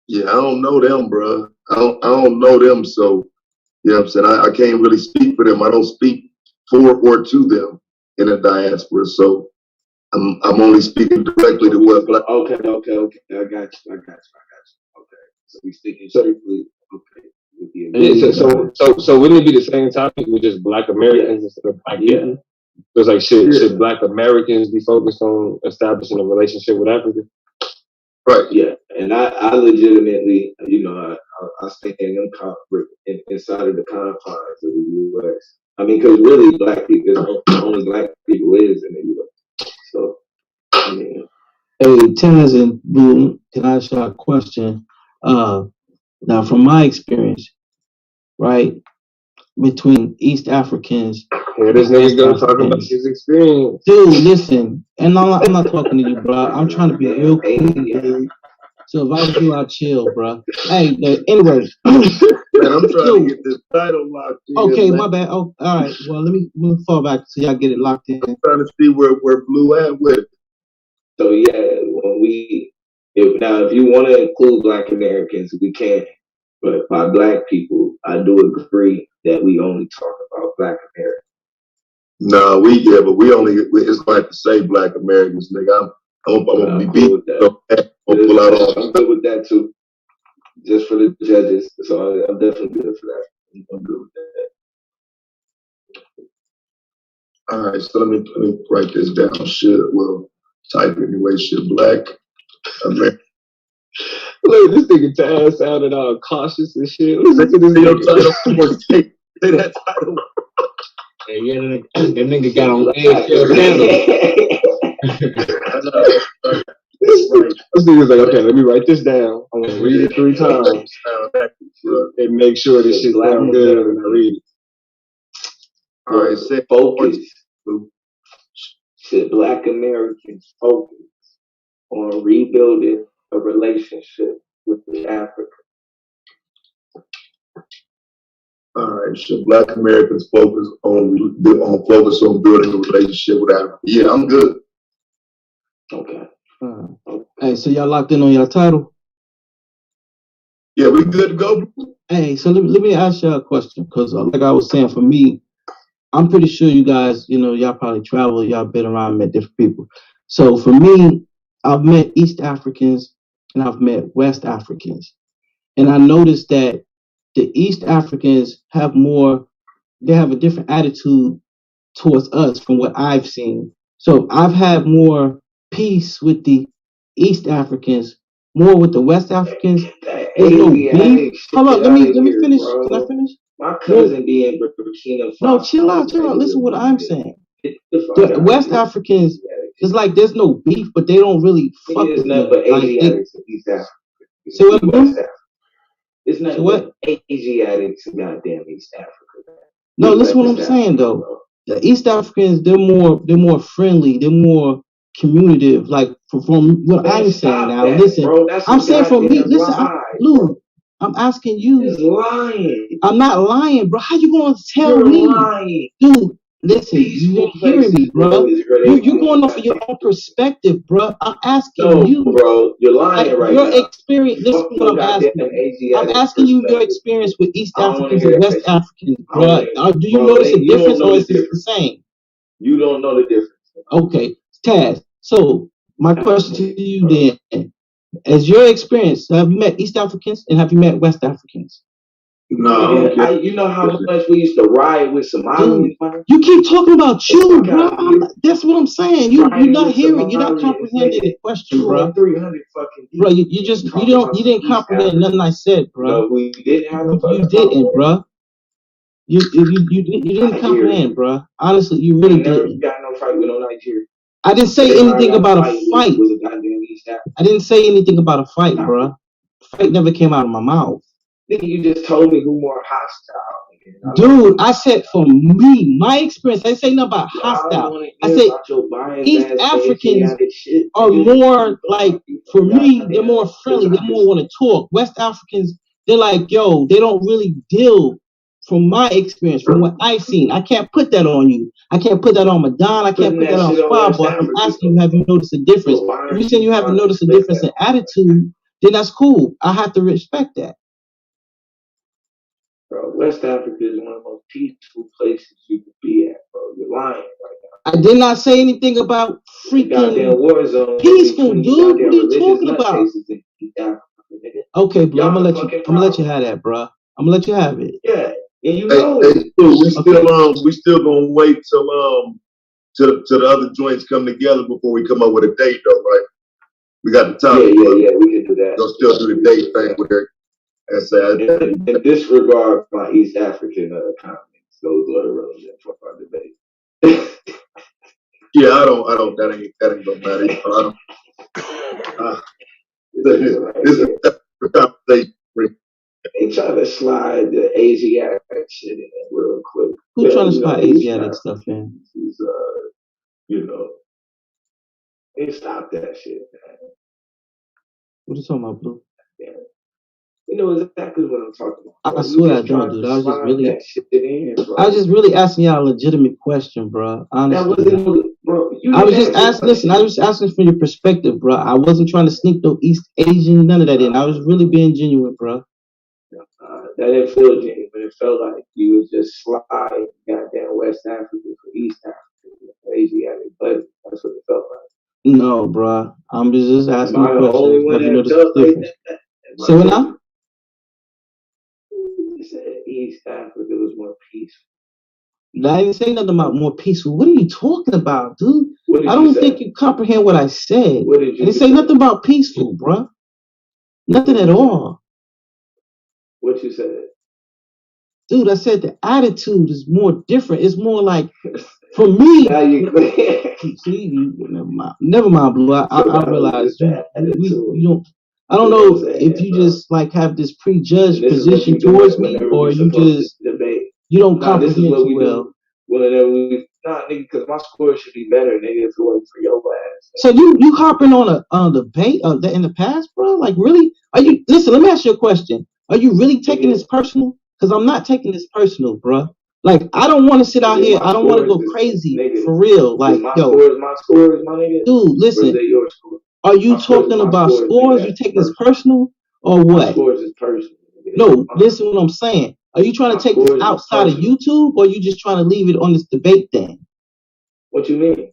[SPEAKER 7] Yeah, I don't know them, bro. I don't know them, so You know what I'm saying? I can't really speak for them. I don't speak for or to them in the diaspora. So I'm only speaking directly to what black.
[SPEAKER 2] Okay. I got you. Okay. So we speaking strictly. Okay.
[SPEAKER 10] So wouldn't it be the same topic with just Black Americans instead of Black people? It's like should Black Americans be focused on establishing a relationship with Africa?
[SPEAKER 7] Right.
[SPEAKER 2] Yeah, and I legitimately, I stay in them inside of the confines of the U.S. I mean, because really, Black people, there's only Black people is in the U.S. So, I mean.
[SPEAKER 9] Hey, Taz and Boone, can I ask you a question? Now, from my experience, right, between East Africans.
[SPEAKER 10] Here this nigga gonna talk about his experience.
[SPEAKER 9] Dude, listen, and I'm not talking to you, bro. I'm trying to be real cool, dude. So if I was you, I'd chill, bro. Hey, anyway.
[SPEAKER 7] Man, I'm trying to get this title locked in.
[SPEAKER 9] Okay, man. My bad. Oh, all right. Well, let me fall back so y'all get it locked in.
[SPEAKER 7] I'm trying to see where Blue at with it.
[SPEAKER 2] So yeah, if you want to include Black Americans, we can. But by Black people, I do agree that we only talk about Black Americans.
[SPEAKER 7] No, but we only, it's going to have to say Black Americans, nigga. I'm going to be beat.
[SPEAKER 2] I'm good with that too. Just for the judges. So I'm definitely good for that. I'm good with that.
[SPEAKER 7] All right, so let me write this down. Type anyway, Black American.
[SPEAKER 10] Look, this nigga Taz sounded all cautious and shit. Listen to this title. Say that title.
[SPEAKER 8] Hey, yeah, that nigga got on eggshell sandals.
[SPEAKER 10] This nigga's like, okay, let me write this down. I'm gonna read it 3 times and make sure this shit sounds good when I read it.
[SPEAKER 2] All right, focus. Should Black Americans focus on rebuilding a relationship with Africa?
[SPEAKER 7] All right, should Black Americans focus on building a relationship with Africa? Yeah, I'm good.
[SPEAKER 2] Okay.
[SPEAKER 9] Hey, so y'all locked in on your title?
[SPEAKER 7] Yeah, we good to go.
[SPEAKER 9] Hey, so let me ask y'all a question, because like I was saying, for me, I'm pretty sure you guys, y'all probably travel, y'all been around, met different people. So for me, I've met East Africans and I've met West Africans. And I noticed that the East Africans they have a different attitude towards us from what I've seen. So I've had more peace with the East Africans, more with the West Africans. There's no beef. Hold on, let me finish. Bro. Can I finish?
[SPEAKER 2] My cousin be in Burkina Faso.
[SPEAKER 9] No, chill out. Listen to what I'm saying. The West Africans, it's like there's no beef, but they don't really fuck with me.
[SPEAKER 2] But Asiatics in East Africa.
[SPEAKER 9] So what?
[SPEAKER 2] It's not what Asiatics in goddamn East Africa.
[SPEAKER 9] No, listen what I'm saying though. The East Africans, they're more friendly. They're more communicative. Like from what I'm saying now. Listen, bro, I'm saying from me. Listen, Lou. I'm asking you.
[SPEAKER 2] He's lying.
[SPEAKER 9] I'm not lying, bro. How you gonna tell me?
[SPEAKER 2] Lying.
[SPEAKER 9] Dude, listen, you ain't hearing me, bro. You're going off of your own perspective, bro. I'm asking you.
[SPEAKER 2] Bro, you're lying right
[SPEAKER 9] your
[SPEAKER 2] now.
[SPEAKER 9] Your experience, listen to what I'm asking. I'm asking you your experience with East Africans and West Africans, bro. Do you notice a difference or is it the same?
[SPEAKER 2] You don't know the difference.
[SPEAKER 9] Okay, Taz. So my question to you then, as your experience, have you met East Africans and have you met West Africans?
[SPEAKER 7] No.
[SPEAKER 2] You know how much we used to ride with Somali?
[SPEAKER 9] You keep talking about you, bro. That's what I'm saying. You're not hearing. You're not comprehending the question, bro.
[SPEAKER 2] 300 fucking.
[SPEAKER 9] Bro, you didn't comprehend nothing I said, bro.
[SPEAKER 2] No, we didn't have.
[SPEAKER 9] You didn't, bro. You didn't comprehend, bro. Honestly, you really didn't.
[SPEAKER 2] You got no fight with no Nigeria.
[SPEAKER 9] I didn't say anything about a fight. I didn't say anything about a fight, bro. Fight never came out of my mouth.
[SPEAKER 2] Nigga, you just told me who more hostile.
[SPEAKER 9] Dude, I said for me, my experience. I didn't say nothing about hostile. I said East Africans are more like, for me, they're more friendly. They more want to talk. West Africans, they're like, yo, they don't really deal. From my experience, from what I've seen, I can't put that on you. I can't put that on Madonna. I can't put that on Spy, but I'm asking you, have you noticed a difference? If you're saying you haven't noticed a difference in attitude, then that's cool. I have to respect that.
[SPEAKER 2] Bro, West Africa is one of the most peaceful places you could be at, bro. You're lying right now.
[SPEAKER 9] I did not say anything about freaking
[SPEAKER 2] Goddamn war zone
[SPEAKER 9] peaceful,
[SPEAKER 2] between
[SPEAKER 9] dude. What are you
[SPEAKER 2] goddamn
[SPEAKER 9] talking
[SPEAKER 2] religious
[SPEAKER 9] about?
[SPEAKER 2] nutcases in East Africa, nigga.
[SPEAKER 9] Okay, bro,
[SPEAKER 2] Y'all
[SPEAKER 9] I'm gonna
[SPEAKER 2] the
[SPEAKER 9] let you.
[SPEAKER 2] fucking
[SPEAKER 9] I'm gonna let you
[SPEAKER 2] problem.
[SPEAKER 9] have that, bro. I'm gonna let you have it.
[SPEAKER 2] Yeah, and you
[SPEAKER 7] Hey,
[SPEAKER 2] know
[SPEAKER 7] hey,
[SPEAKER 2] it.
[SPEAKER 7] so we still gonna wait till the other joints come together before we come up with a date, though, right? We got the topic.
[SPEAKER 2] Yeah, we can do that.
[SPEAKER 7] We'll still do the date thing with her. And say,
[SPEAKER 2] In disregard my East African comments, those are irrelevant for our debate.
[SPEAKER 7] yeah, I don't. That ain't gonna matter. This is the conversation.
[SPEAKER 2] They try to slide the Asiatic shit in real quick.
[SPEAKER 9] Who trying to slide Asiatic stuff in?
[SPEAKER 2] Is, they stop that shit, man.
[SPEAKER 9] What are you talking about, Blue?
[SPEAKER 2] Yeah. You know exactly what I'm talking about.
[SPEAKER 9] I swear I don't, dude. I was just really,
[SPEAKER 2] I
[SPEAKER 9] was just really asking y'all a legitimate question, bro. Honestly,
[SPEAKER 2] that wasn't, bro.
[SPEAKER 9] I was just asking. Listen, I was asking from your perspective, bro. I wasn't trying to sneak no East Asian, none of that in. I was really being genuine, bro.
[SPEAKER 2] That didn't feel genuine, but it felt like you was just sliding goddamn West Africa for East Africa, Asiatic, but that's what it felt like.
[SPEAKER 9] No, bro. I'm just asking
[SPEAKER 2] Am I the only one that felt like that?
[SPEAKER 9] So now?
[SPEAKER 2] You said East Africa was more peaceful.
[SPEAKER 9] I didn't say nothing about more peaceful. What are you talking about, dude? I don't think you comprehend what I said.
[SPEAKER 2] What did you
[SPEAKER 9] I didn't say nothing about peaceful, bro. Nothing at all.
[SPEAKER 2] What you said?
[SPEAKER 9] Dude, I said the attitude is more different. It's more like, for me.
[SPEAKER 2] Now you
[SPEAKER 9] see, never mind, Blue. I realize you don't. I don't know if you just like have this prejudged position towards me, or you just you don't comprehend too well.
[SPEAKER 2] Whenever we nigga, because my score should be better, nigga, if it wasn't for your ass.
[SPEAKER 9] So you harping on a debate in the past, bro? Like really? Are you? Listen, let me ask you a question. Are you really taking this personal? Because I'm not taking this personal, bro. Like I don't want to sit out here. I don't want to go crazy for real. Like
[SPEAKER 2] my scores, my nigga.
[SPEAKER 9] Dude, listen.
[SPEAKER 2] Your score?
[SPEAKER 9] Are you talking about scores? You taking this personal or what?
[SPEAKER 2] My scores is personal.
[SPEAKER 9] No, listen what I'm saying. Are you trying to take this outside of YouTube, or are you just trying to leave it on this debate thing?
[SPEAKER 2] What you mean?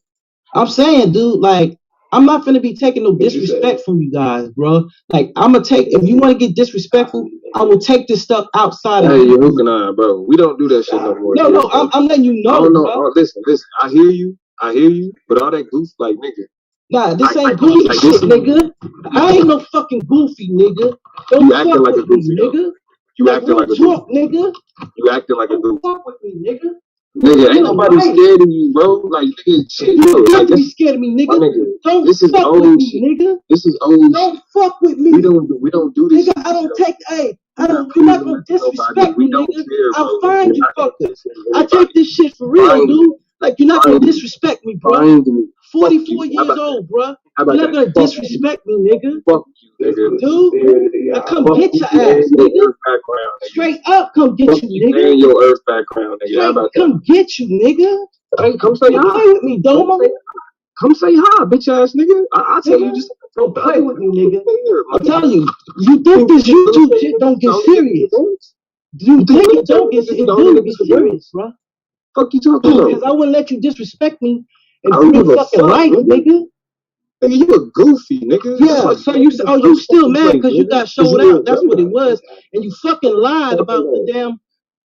[SPEAKER 9] I'm saying, dude, like, I'm not gonna be taking no disrespect from you guys, bro. Like, I'm gonna take, if you want to get disrespectful, I will take this stuff outside of
[SPEAKER 10] Hey, you're hooking on, bro. We don't do that shit no more.
[SPEAKER 9] No, I'm letting you know.
[SPEAKER 10] I don't know. Oh, listen, I hear you, but all that goof, like, nigga.
[SPEAKER 9] Nah, this ain't goofy shit, nigga. I ain't no fucking goofy, nigga. Don't
[SPEAKER 10] you acting like a goofy,
[SPEAKER 9] nigga.
[SPEAKER 10] You acting like a goofy,
[SPEAKER 9] nigga.
[SPEAKER 10] You acting like a goofy.
[SPEAKER 9] Don't fuck with me, nigga.
[SPEAKER 10] Nigga, ain't nobody scared of you, bro. Like, nigga, shit,
[SPEAKER 9] you got to be scared of me, nigga. Don't fuck with me, nigga.
[SPEAKER 10] This is old.
[SPEAKER 9] Don't fuck with me.
[SPEAKER 10] We don't do this.
[SPEAKER 9] Nigga, I don't take. Hey, you're not gonna disrespect me, nigga. I'll find you, fuckers. I take this shit for real, dude. Like you're not gonna disrespect me, bro. 44 years old, bro. You're not gonna disrespect me, nigga.
[SPEAKER 10] Fuck you, nigga.
[SPEAKER 9] Dude, now come get your ass, nigga. Straight up, come get you, nigga.
[SPEAKER 10] And your earth background, nigga. How about that?
[SPEAKER 9] Come get you, nigga.
[SPEAKER 10] Hey, come say hi.
[SPEAKER 9] Play with me, Doma.
[SPEAKER 10] Come say hi, bitch ass nigga. I tell you, just
[SPEAKER 9] don't play with me, nigga. I'm telling you, you think this YouTube shit don't get serious? You think it don't get serious, bro?
[SPEAKER 10] Fuck you talking about?
[SPEAKER 9] Because I wouldn't let you disrespect me and bring a fucking life, nigga.
[SPEAKER 10] Nigga, you a goofy, nigga.
[SPEAKER 9] Yeah, so you still mad because you got showed out. That's what it was. And you fucking lied about the damn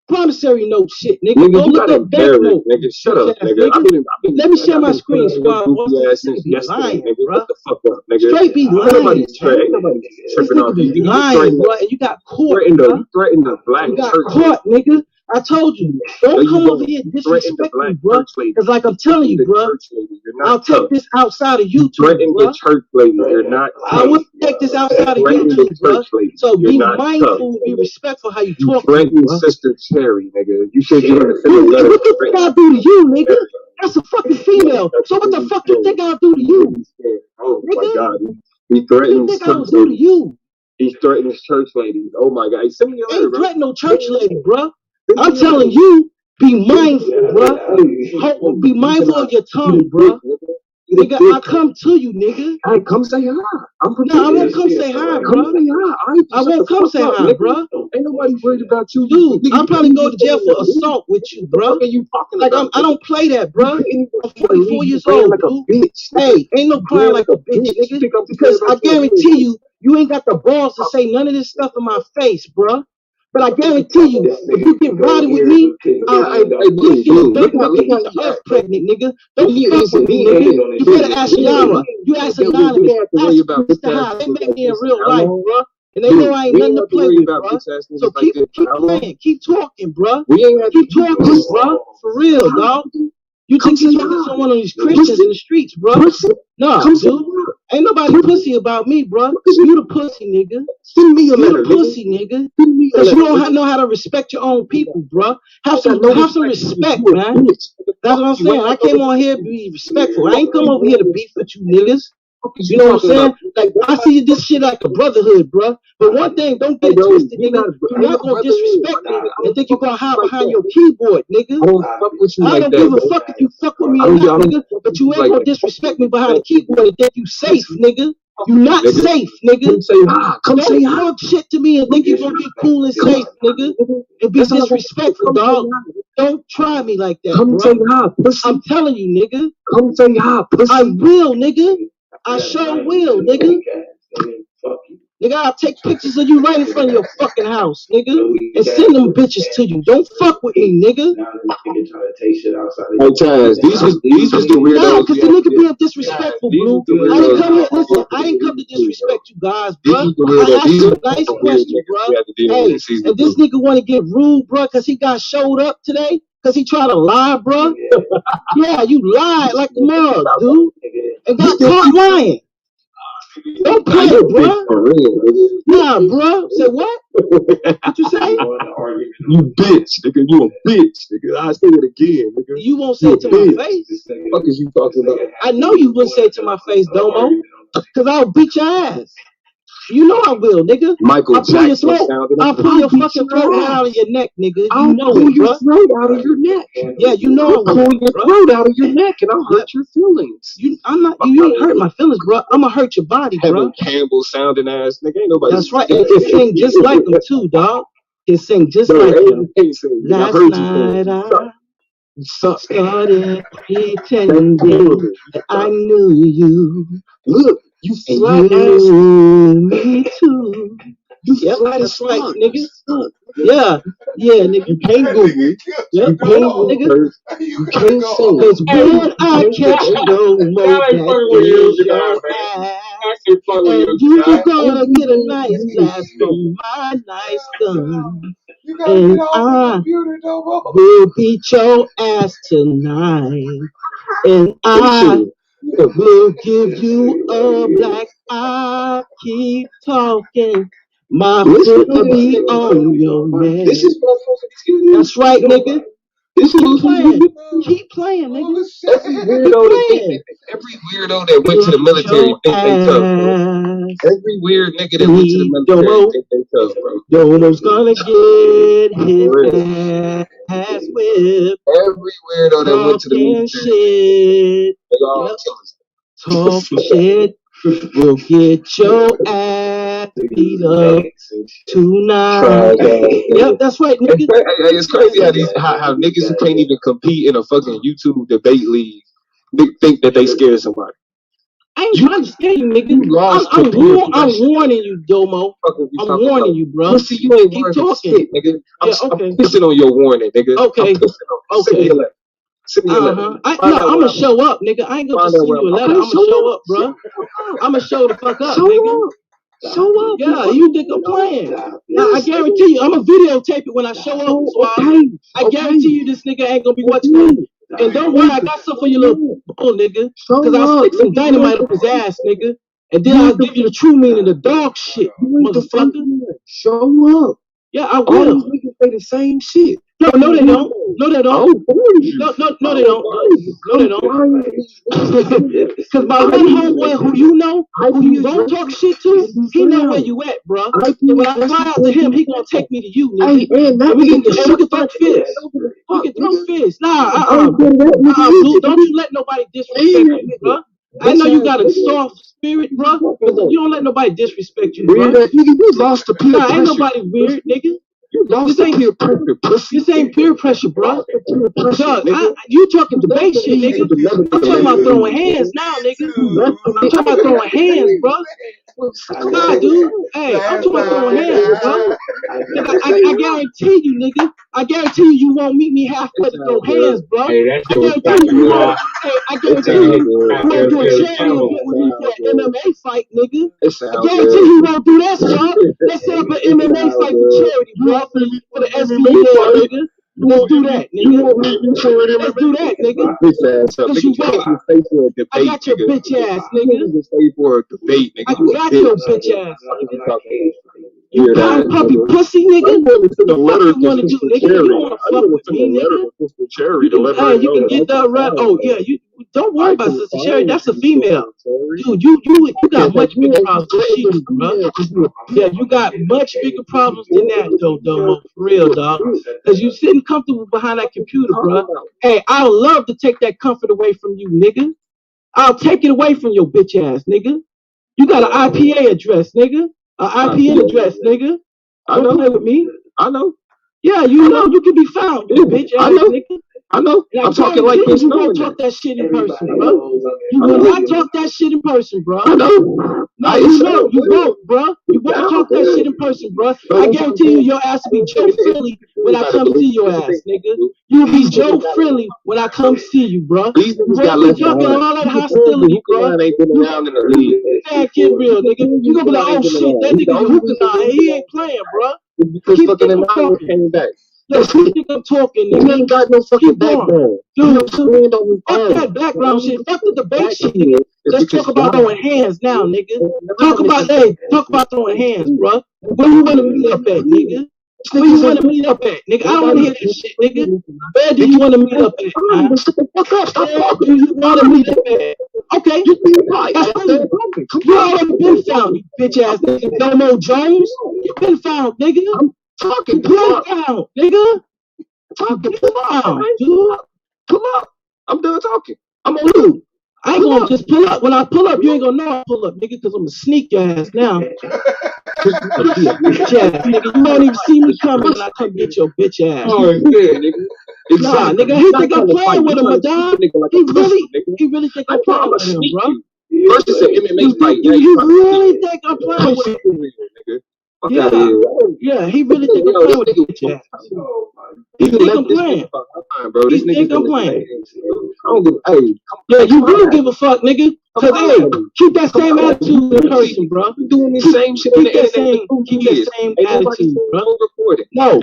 [SPEAKER 9] promissory note shit, nigga. Go look up that note.
[SPEAKER 10] Nigga, shut up, nigga.
[SPEAKER 9] Let me share my screen, squad.
[SPEAKER 10] Lying, nigga. What the fuck up, nigga?
[SPEAKER 9] Straight be lying.
[SPEAKER 10] Ain't nobody tripping off you.
[SPEAKER 9] Lying, bro. And you got caught.
[SPEAKER 10] You threatened the black church.
[SPEAKER 9] You got caught, nigga. I told you, don't come over here and disrespect me, bro. Because like I'm telling you, bro, I'll take this outside of YouTube,
[SPEAKER 10] threaten
[SPEAKER 9] bro.
[SPEAKER 10] the church lady. You're not.
[SPEAKER 9] I wouldn't take this outside of YouTube, bro. So be mindful, be respectful how you talk.
[SPEAKER 10] Threaten Sister Cherry, nigga. You should
[SPEAKER 9] What the fuck I do to you, nigga? That's a fucking female. So what the fuck you think I'll do to you?
[SPEAKER 10] Oh my God, he threatens.
[SPEAKER 9] What do you think I'll do to you?
[SPEAKER 10] He threatens church ladies. Oh my God, send me a letter,
[SPEAKER 9] ain't threaten no church lady, bro. I'm telling you, be mindful, bro. Be mindful of your tongue, bro. Nigga, I come to you, nigga.
[SPEAKER 6] Hey, come say hi.
[SPEAKER 9] I won't come say hi, bro.
[SPEAKER 6] Come say hi.
[SPEAKER 9] I won't come say hi, bro.
[SPEAKER 6] Ain't nobody worried about you.
[SPEAKER 9] Dude, I'll probably go to jail for assault with you, bro.
[SPEAKER 6] What are you talking
[SPEAKER 9] like,
[SPEAKER 6] about?
[SPEAKER 9] I don't play that, bro. I'm 44 years old,
[SPEAKER 6] like
[SPEAKER 9] dude.
[SPEAKER 6] a bitch.
[SPEAKER 9] Hey, ain't no crying like a bitch, nigga. Because I guarantee you ain't got the balls to say none of this stuff in my face, bro. But I guarantee you, if you get rowdy with me, I'll get the earth pregnant, nigga. Don't fuck with me, nigga. You better ask Yara. You ask Anonymous. Ask Mr. High. They make me in real life, bro. And they know I ain't nothing to play with, bro. So keep playing. Keep talking, bro. Keep talking, bro. For real, dog. You think you talking to someone on these Christians in the streets, bro? No, dude. Ain't nobody pussy about me, bro. You the pussy, nigga. Send me a letter, you the pussy, nigga. Because you don't know how to respect your own people, bro. Have some respect, man. That's what I'm saying. I came on here to be respectful. I ain't come over here to beef with you niggas. You know what I'm saying? Like, I see this shit like a brotherhood, bro. But one thing, don't get it twisted, nigga. You're not gonna disrespect me and think you're gonna hide behind your keyboard, nigga. I don't fuck with you. I don't give a fuck if you fuck with me or not, nigga. But you ain't gonna disrespect me behind the keyboard and think you safe, nigga. You not safe, nigga. Come say hi. Don't talk shit to me and think you're gonna be cool and safe, nigga. And be disrespectful, dog. Don't try me like that, bro. Come say hi, pussy. I'm telling you, nigga. Come say hi, pussy. I will, nigga. I sure will, nigga. Nigga, I'll take pictures of you right in front of your fucking house, nigga, and send them bitches to you. Don't fuck with me, nigga.
[SPEAKER 6] Hey, Chaz, these was the weirdos.
[SPEAKER 9] No, because the nigga being disrespectful, bro. I didn't come here, listen, I didn't come to disrespect you guys, bro. I asked you a nice question, bro. Hey, and this nigga want to get rude, bro, because he got showed up today? Because he tried to lie, bro? Yeah, you lied like the mug, dude. And got caught lying. Don't play, bro. Nah, bro. Say what? What you say?
[SPEAKER 6] You bitch, nigga. You a bitch, nigga. I'll say it again, nigga.
[SPEAKER 9] You won't say it to my face.
[SPEAKER 6] What is you talking about?
[SPEAKER 9] I know you wouldn't say it to my face, Domo. Because I'll beat your ass. You know I will, nigga.
[SPEAKER 6] Michael Jackson.
[SPEAKER 9] I'll pull your fucking throat out of your neck, nigga.
[SPEAKER 6] I'll pull your throat out of your neck.
[SPEAKER 9] Yeah, you know I will.
[SPEAKER 6] I'll pull your throat out of your neck and I'll hurt your feelings.
[SPEAKER 9] You ain't hurt my feelings, bro. I'm gonna hurt your body, bro.
[SPEAKER 6] Heaven Campbell sounding ass nigga. Ain't nobody.
[SPEAKER 9] That's right. And it sing just like him too, dog. It sing just like him. Last night I started pretending that I knew you.
[SPEAKER 6] Look. You
[SPEAKER 9] and you me too. Yep, that's right, nigga. Yeah, nigga.
[SPEAKER 6] You can't Google.
[SPEAKER 9] Yep, nigga.
[SPEAKER 6] You can't sing.
[SPEAKER 9] Cause when I catch no more that is your ass, and you gonna get a nice blast from my nice gun, and I will beat your ass tonight, and I will give you a black eye. Keep talking. My foot will be on your neck. That's right, nigga. Keep playing, nigga.
[SPEAKER 6] Every weirdo that went to the military think they tough, bro. Every weird nigga that went to the military think they tough, bro.
[SPEAKER 9] Domo's gonna get his ass whipped.
[SPEAKER 6] Every weirdo that went to the military,
[SPEAKER 9] talking shit. We'll get your ass beat up tonight. Yep, that's right, nigga.
[SPEAKER 6] It's crazy how niggas who can't even compete in a fucking YouTube debate league think that they scared somebody.
[SPEAKER 9] I ain't trying to scare you, nigga. I'm warning you, Domo. I'm warning you, bro.
[SPEAKER 6] Pussy, you ain't keep talking, shit, nigga. I'm pissing on your warning, nigga.
[SPEAKER 9] Okay. I'm gonna show up, nigga. I ain't gonna just send you a letter. I'm gonna show up, bro. I'm gonna show the fuck up, nigga. Show up. Yeah, you think I'm playing. Now, I guarantee you, I'm gonna videotape it when I show up. So I guarantee you this nigga ain't gonna be watching me. And don't worry, I got something for your little bull, nigga. Cause I'll stick some dynamite up his ass, nigga. And then I'll give you the true meaning of dog shit, motherfucker.
[SPEAKER 6] Show up.
[SPEAKER 9] Yeah, I will.
[SPEAKER 6] All these niggas say the same shit.
[SPEAKER 9] No, they don't. No, they don't. No, they don't. Because my one homeboy who you know, who you don't talk shit to, he know where you at, bro. And when I fly out to him, he gonna take me to you, nigga. And we can throw fists. We can throw fists. Nah, Blue, don't you let nobody disrespect me, bro. I know you got a soft spirit, bro, but you don't let nobody disrespect you, bro.
[SPEAKER 10] Nigga, you lost the peer
[SPEAKER 9] Nah,
[SPEAKER 10] pressure.
[SPEAKER 9] ain't nobody weird, nigga.
[SPEAKER 10] You lost the peer pressure, pussy.
[SPEAKER 9] This ain't peer pressure, bro. Dog, you talking debate shit, nigga. I'm talking about throwing hands now, nigga. I'm talking about throwing hands, bro. Nah, dude. Hey, I'm talking about throwing hands, bro. Nigga, I guarantee you, nigga. I guarantee you won't meet me halfway to throw hands, bro.
[SPEAKER 8] Hey, that
[SPEAKER 9] I
[SPEAKER 8] shit was
[SPEAKER 9] guarantee you
[SPEAKER 8] cracking,
[SPEAKER 9] won't. Hey, I guarantee you won't do a charity event with me for an MMA fight, nigga. I guarantee you won't do that, y'all. Let's set up an MMA fight for charity, bro, for the SBA, nigga. Let's do that, nigga. Let's do that, nigga. Cause you won't. I got your bitch ass, nigga. I got your bitch ass, nigga. You pound puppy pussy, nigga. What the fuck you wanna do, nigga? You don't wanna fuck with me, nigga. You can get that right. Oh yeah, you don't worry about Sister Sherry. That's a female, dude. You got much bigger problems than she do, bro. Yeah, you got much bigger problems than that, though, for real, dog. Cause you sitting comfortable behind that computer, bro. Hey, I would love to take that comfort away from you, nigga. I'll take it away from your bitch ass, nigga. You got an IPA address, nigga. An IPN address, nigga. Don't play with me.
[SPEAKER 10] I know.
[SPEAKER 9] Yeah, you know you can be found, you bitch ass nigga.
[SPEAKER 10] I know.
[SPEAKER 9] I'm talking like this. You won't talk that shit in person, bro. You will not talk that shit in person, bro.
[SPEAKER 10] I know.
[SPEAKER 9] No, you won't. You won't, bro. You won't talk that shit in person, bro. I guarantee you, your ass will be Joe Philly when I come see your ass, nigga. You'll be Joe Philly when I come see you, bro. You won't be talking all that hostility, bro. Man, get real, nigga. You gonna be like, oh shit, that nigga Yukonai, he ain't playing, bro. Keep talking. Let's think I'm talking, nigga.
[SPEAKER 10] You ain't got no fucking background.
[SPEAKER 9] Dude, fuck that background shit. Fuck the debate shit, nigga. Let's talk about throwing hands now, nigga. Talk about throwing hands, bro. Where you wanna meet up at, nigga? Where you wanna meet up at, nigga? I don't wanna hear that shit, nigga. Where do you wanna meet up at, man? Shut the fuck up. Where do you wanna meet up at? Okay, that's cool. You already been found, you bitch ass nigga. Domo Jones, you been found, nigga.
[SPEAKER 10] Talking,
[SPEAKER 9] pull down, nigga. Talking, pull down, dude.
[SPEAKER 10] Pull up. I'm done talking.
[SPEAKER 9] I'm on you. I ain't gonna just pull up. When I pull up, you ain't gonna know I pull up, nigga, because I'm gonna sneak your ass now. Bitch ass, nigga. You won't even see me coming when I come get your bitch ass.
[SPEAKER 10] Oh, yeah, nigga.
[SPEAKER 9] Nah, nigga, he think I'm playing with him, madame. He really think I'm playing with him, bro.
[SPEAKER 10] First it's an MMA fight.
[SPEAKER 9] You really think I'm playing with him? Yeah, he really think I'm playing with this bitch ass. He think I'm playing. He think I'm playing. Yeah, you really give a fuck, nigga. Cause hey, keep that same attitude in person, bro.
[SPEAKER 10] You doing the same shit on the internet.
[SPEAKER 9] Keep that same attitude, bro. No,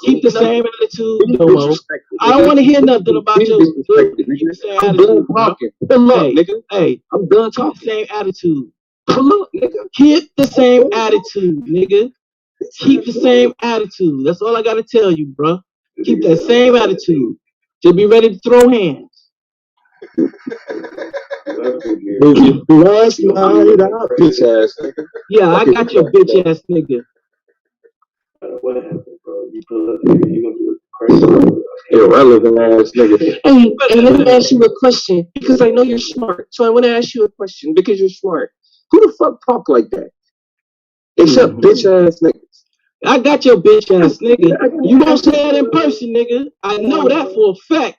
[SPEAKER 9] keep the same attitude, no. I don't want to hear nothing about your attitude. Hey, I'm done talking. Same attitude. Pull up, nigga. Keep the same attitude, nigga. Keep the same attitude. That's all I gotta tell you, bro. Keep that same attitude. Just be ready to throw hands.
[SPEAKER 10] Last night, bitch ass nigga.
[SPEAKER 9] Yeah, I got your bitch ass nigga.
[SPEAKER 2] What happened, bro? You pull up here, you gonna do it
[SPEAKER 10] irrelevant ass nigga.
[SPEAKER 2] Hey, let me ask you a question because I know you're smart. So I want to ask you a question because you're smart. Who the fuck talk like that? Except bitch ass niggas.
[SPEAKER 9] I got your bitch ass nigga. You won't say that in person, nigga. I know that for a fact.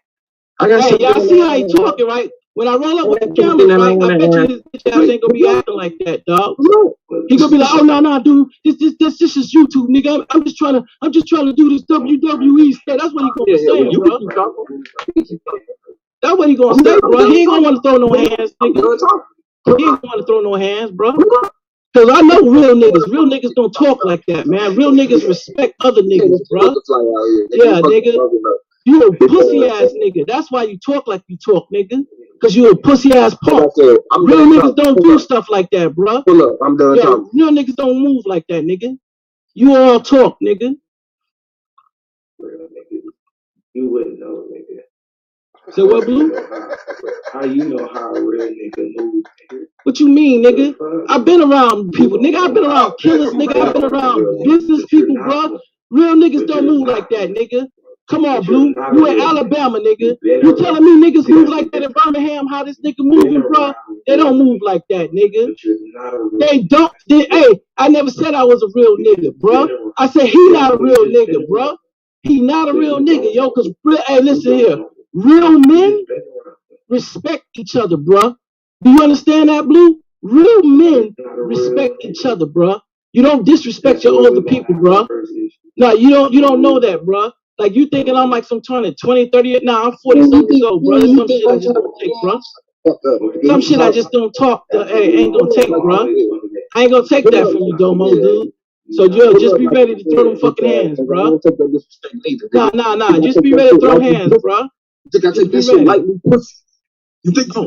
[SPEAKER 9] Hey, y'all see how he talking, right? When I roll up with the camera, right, I bet you his bitch ass ain't gonna be acting like that, dog. He gonna be like, oh no, dude, this is YouTube, nigga. I'm just trying to do this WWE stuff. That's what he gonna say, bro. That's what he gonna say, bro. He ain't gonna want to throw no hands, nigga. He ain't gonna want to throw no hands, bro. Cause I know real niggas. Real niggas don't talk like that, man. Real niggas respect other niggas, bro. Yeah, nigga. You a pussy ass nigga. That's why you talk like you talk, nigga. Cause you a pussy ass punk. Real niggas don't do stuff like that, bro.
[SPEAKER 10] I'm done talking.
[SPEAKER 9] Real niggas don't move like that, nigga. You all talk, nigga.
[SPEAKER 2] You wouldn't know, nigga.
[SPEAKER 9] So what, Blue?
[SPEAKER 2] How you know how a real nigga moves, nigga?
[SPEAKER 9] What you mean, nigga? I've been around people, nigga. I've been around killers, nigga. I've been around business people, bro. Real niggas don't move like that, nigga. Come on, Blue. You in Alabama, nigga. You telling me niggas move like that in Birmingham? How this nigga moving, bro? They don't move like that, nigga. They don't. Hey, I never said I was a real nigga, bro. I said he not a real nigga, bro. He not a real nigga, yo. Cause hey, listen here. Real men respect each other, bro. Do you understand that, Blue? Real men respect each other, bro. You don't disrespect your older people, bro. No, you don't know that, bro. Like you thinking I'm like some 20, 30, nah, I'm 40 something years old, bro. There's some shit I just don't take, bro. Some shit I just don't talk. Ain't gonna take, bro. I ain't gonna take that from you, Domo, dude. So yo, just be ready to throw them fucking hands, bro. Nah. Just be ready to throw hands, bro.
[SPEAKER 6] You think I take that shit lightly, pussy? You think you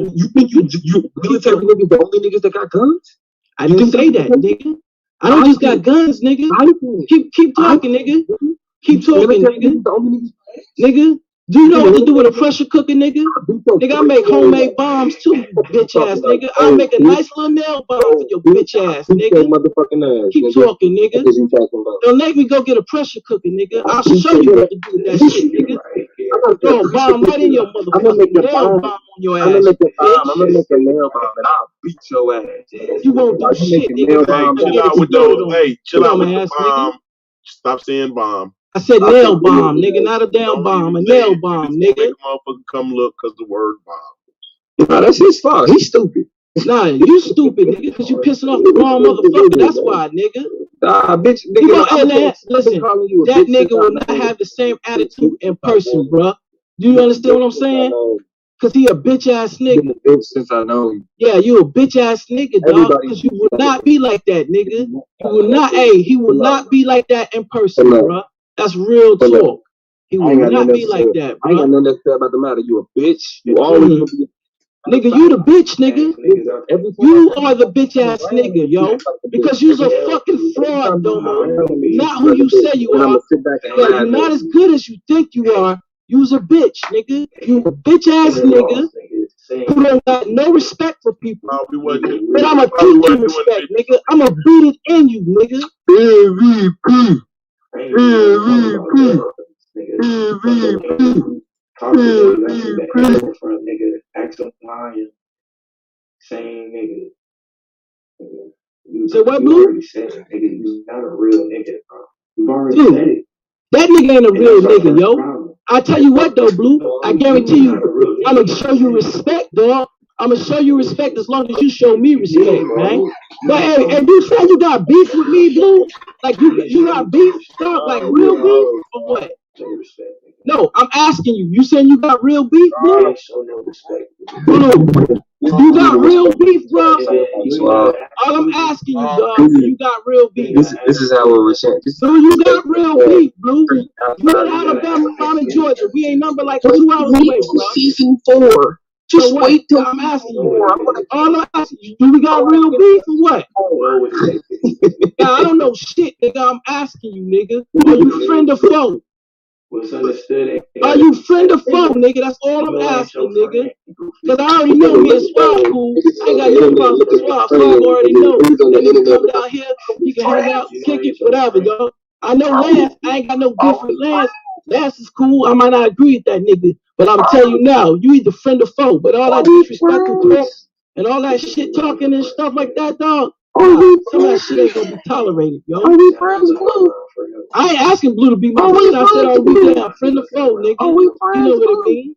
[SPEAKER 6] military niggas the only niggas that got guns?
[SPEAKER 9] I didn't say that, nigga. I don't just got guns, nigga. Keep talking, nigga. Keep talking, nigga. Nigga, do you know what to do with a pressure cooker, nigga? Nigga, I make homemade bombs too, bitch ass nigga. I'll make a nice little nail bomb for your bitch ass, nigga. Keep talking, nigga. Don't make me go get a pressure cooker, nigga. I'll show you what to do with that shit, nigga. Throw a bomb right in your motherfucking nail bomb on your ass. I'm gonna make a nail bomb and I'll beat your ass. You won't do shit, nigga.
[SPEAKER 5] Hey, chill out with those. Hey, chill out with the bomb. Stop saying bomb.
[SPEAKER 9] I said nail bomb, nigga, not a damn bomb. A nail bomb, nigga.
[SPEAKER 5] Make a motherfucker come look because the word bomb.
[SPEAKER 6] Nah, that's his fault. He's stupid.
[SPEAKER 9] Nah, you stupid, nigga, because you pissing off the wrong motherfucker. That's why, nigga.
[SPEAKER 6] Nah, bitch.
[SPEAKER 9] Listen, that nigga will not have the same attitude in person, bro. Do you understand what I'm saying? Because he a bitch ass nigga.
[SPEAKER 6] Since I know you.
[SPEAKER 9] Yeah, you a bitch ass nigga, dog. Because you will not be like that, nigga. You will not, he will not be like that in person, bro. That's real talk. He will not be like that, bro.
[SPEAKER 6] I ain't got nothing to say about the matter. You a bitch. You always
[SPEAKER 9] nigga, you the bitch, nigga. You are the bitch ass nigga, yo. Because you's a fucking fraud, Domo. Not who you say you are. You're not as good as you think you are. You's a bitch, nigga. You a bitch ass nigga who don't got no respect for people. But I'ma teach you respect, nigga. I'ma beat it in you, nigga. So what, Blue? Dude, that nigga ain't a real nigga, yo. I tell you what though, Blue. I guarantee you, I'ma show you respect, dog. I'ma show you respect as long as you show me respect, man. But hey, and you say you got beef with me, Blue? Like you got beef, dog? Like real beef or what? No, I'm asking you. You saying you got real beef, Blue? Blue, you got real beef, bro? All I'm asking you, dog, you got real beef.
[SPEAKER 6] This is how we're saying.
[SPEAKER 9] Blue, you got real beef, Blue. You're in Alabama, I'm in Georgia. We ain't number like 2 hours away, bro.
[SPEAKER 6] Season 4. Just wait till
[SPEAKER 9] I'm asking you. All I'm asking you, do we got real beef or what? Nah, I don't know shit, nigga. I'm asking you, nigga. Are you friend or foe? Are you friend or foe, nigga? That's all I'm asking, nigga. Because I already know me and Swab cool. I ain't got no problem with Swab. Swab already know. That nigga come down here, he can hang out, kick it, whatever, yo. I know Lance. I ain't got no beef with Lance. Lance is cool. I might not agree with that nigga. But I'm telling you now, you either friend or foe. But all that disrespectful talk and all that shit talking and stuff like that, dog, some of that shit ain't gonna be tolerated, yo. I ain't asking Blue to be my friend. I said, are we down, friend or foe, nigga? You know what it means.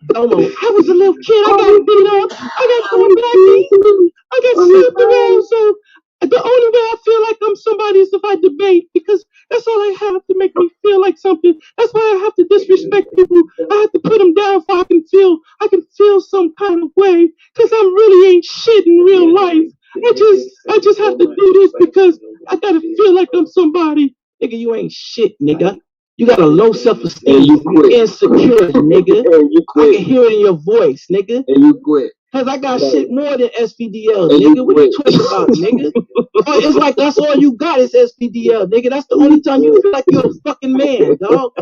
[SPEAKER 9] Domo, I was a little kid. I got beat up. I got thrown back. I got slapped around. So the only way I feel like I'm somebody is if I debate, because that's all I have to make me feel like something. That's why I have to disrespect people. I have to put them down so I can feel some kind of way, because I really ain't shit in real life. I just have to do this because I gotta feel like I'm somebody. Nigga, you ain't shit, nigga. You got a low self-esteem. You insecure, nigga. I can hear it in your voice, nigga.
[SPEAKER 6] And you quit.
[SPEAKER 9] Cause I got shit more than SPDL, nigga. What you talking about, nigga? It's like that's all you got is SPDL, nigga. That's the only time you feel like you're a fucking man, dog.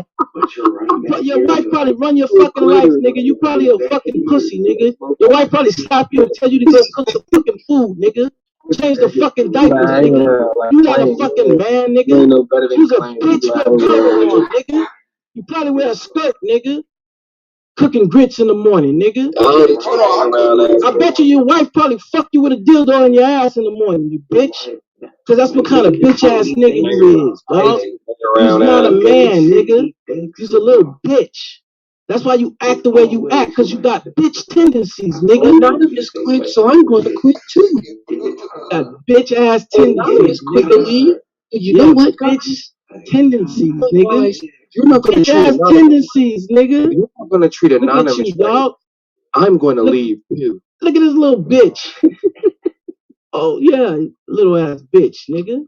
[SPEAKER 9] Your wife probably run your fucking life, nigga. You probably a fucking pussy, nigga. Your wife probably slap you and tell you to go cook some fucking food, nigga. change the fucking diapers, nigga. You not a fucking man, nigga.
[SPEAKER 10] You ain't no better than
[SPEAKER 9] You's a
[SPEAKER 10] Clay.
[SPEAKER 9] bitch with a collar on, nigga. You probably wear a skirt, nigga. Cooking grits in the morning, nigga. I bet you your wife probably fucked you with a dildo in your ass in the morning, you bitch. Cause that's what kind of bitch ass nigga you is, dog. You's not a man, nigga. You's a little bitch. That's why you act the way you act, cause you got bitch tendencies, nigga. None of us quit, so I'm gonna quit too. Got bitch ass tendencies, nigga. You know what, bitch tendencies, nigga. You're not gonna treat ass tendencies, nigga.
[SPEAKER 10] You're not gonna treat anonymous.
[SPEAKER 9] Look at you, dog.
[SPEAKER 10] I'm going to leave too.
[SPEAKER 9] Look at this little bitch. Oh yeah, little ass bitch, nigga.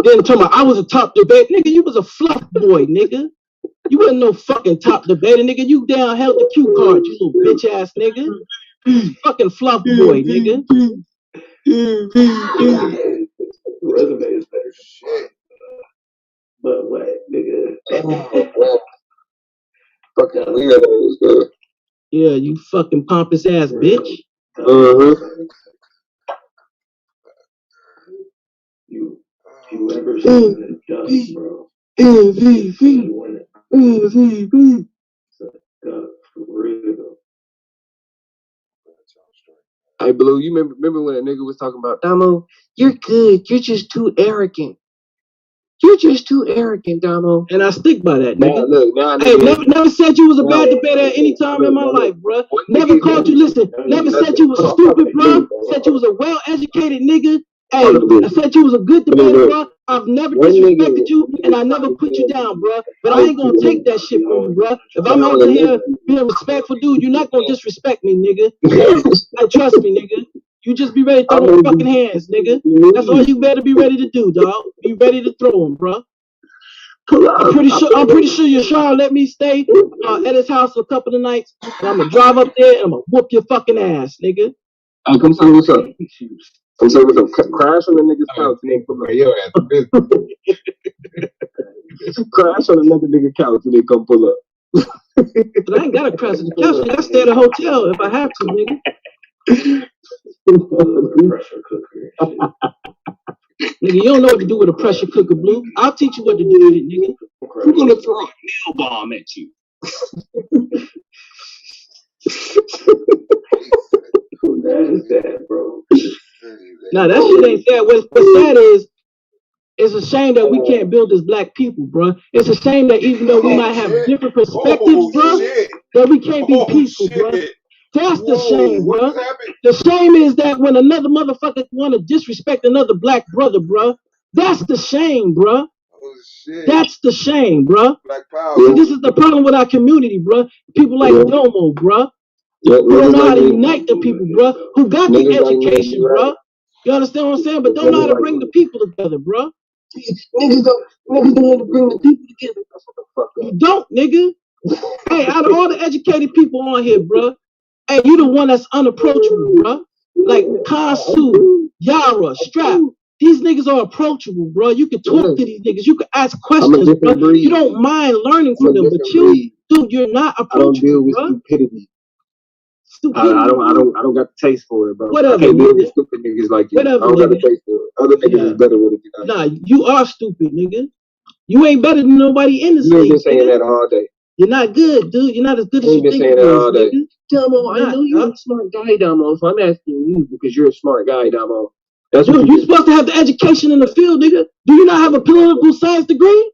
[SPEAKER 9] Then talking about I was a top debate, nigga. You was a fluff boy, nigga. You wasn't no fucking top debater, nigga. You down held the cue card, you little bitch ass nigga. Fucking fluff boy, nigga.
[SPEAKER 2] Resume is better. Shit. But what, nigga?
[SPEAKER 6] Fucking weirdos, bro.
[SPEAKER 9] Yeah, you fucking pompous ass bitch.
[SPEAKER 2] You ever seen the dust, bro?
[SPEAKER 9] MVP.
[SPEAKER 2] For real.
[SPEAKER 10] Hey, Blue, you remember when a nigga was talking about, Damo, you're good. You're just too arrogant. You're just too arrogant, Damo.
[SPEAKER 9] And I stick by that, nigga.
[SPEAKER 10] Hey,
[SPEAKER 9] never said you was a bad debater at any time in my life, bro. Never called you, listen, never said you was stupid, bro. Said you was a well-educated nigga. Hey, I said you was a good debater, bro. I've never disrespected you, and I never put you down, bro. But I ain't gonna take that shit from you, bro. If I'm out here being a respectful dude, you're not gonna disrespect me, nigga. Like, trust me, nigga. You just be ready to throw them fucking hands, nigga. That's all you better be ready to do, dog. Be ready to throw them, bro. I'm pretty sure your Sean let me stay at his house a couple of nights, and I'm gonna drive up there and I'm gonna whoop your fucking ass, nigga.
[SPEAKER 10] Come say what's up. Come say what's up. Crash on the nigga's couch and then come back. Your ass. Crash on another nigga's couch and then come pull up.
[SPEAKER 9] But I ain't gotta crash on the couch, nigga. I stay at a hotel if I have to, nigga.
[SPEAKER 2] Pressure cooker.
[SPEAKER 9] Nigga, you don't know what to do with a pressure cooker, Blue. I'll teach you what to do with it, nigga.
[SPEAKER 10] Who's gonna throw a nail bomb at you?
[SPEAKER 2] That is sad, bro.
[SPEAKER 9] Nah, that shit ain't sad. What's sad is, it's a shame that we can't build as black people, bro. It's a shame that even though we might have different perspectives, bro, that we can't be peaceful, bro. That's the shame, bro. The shame is that when another motherfucker want to disrespect another black brother, bro, that's the shame, bro. That's the shame, bro. See, this is the problem with our community, bro. People like Domo, bro. Who don't know how to unite the people, bro. Who got the education, bro. You understand what I'm saying? But don't know how to bring the people together, bro. Niggas don't know how to bring the people together. You don't, nigga. Hey, out of all the educated people on here, bro, hey, you the one that's unapproachable, bro. Like Kansu, Yara, Strap. These niggas are approachable, bro. You can talk to these niggas. You can ask questions, bro. You don't mind learning from them, but you, dude, you're not approachable, I don't deal with stupidity. I don't got the taste for it, bro. Whatever. I can't deal with stupid niggas like you. Whatever, I don't got the taste for it. Other niggas is better with it. Nah, you are stupid, nigga. You ain't better than nobody in this league. You've been saying that all day. You're not good, dude. You're not as good as you think you are, nigga. Damo, I know you're a smart guy, Damo, so I'm asking you because you're a smart guy, Damo. That's what you're supposed to have the education in the field, nigga. Do you not have a political science degree?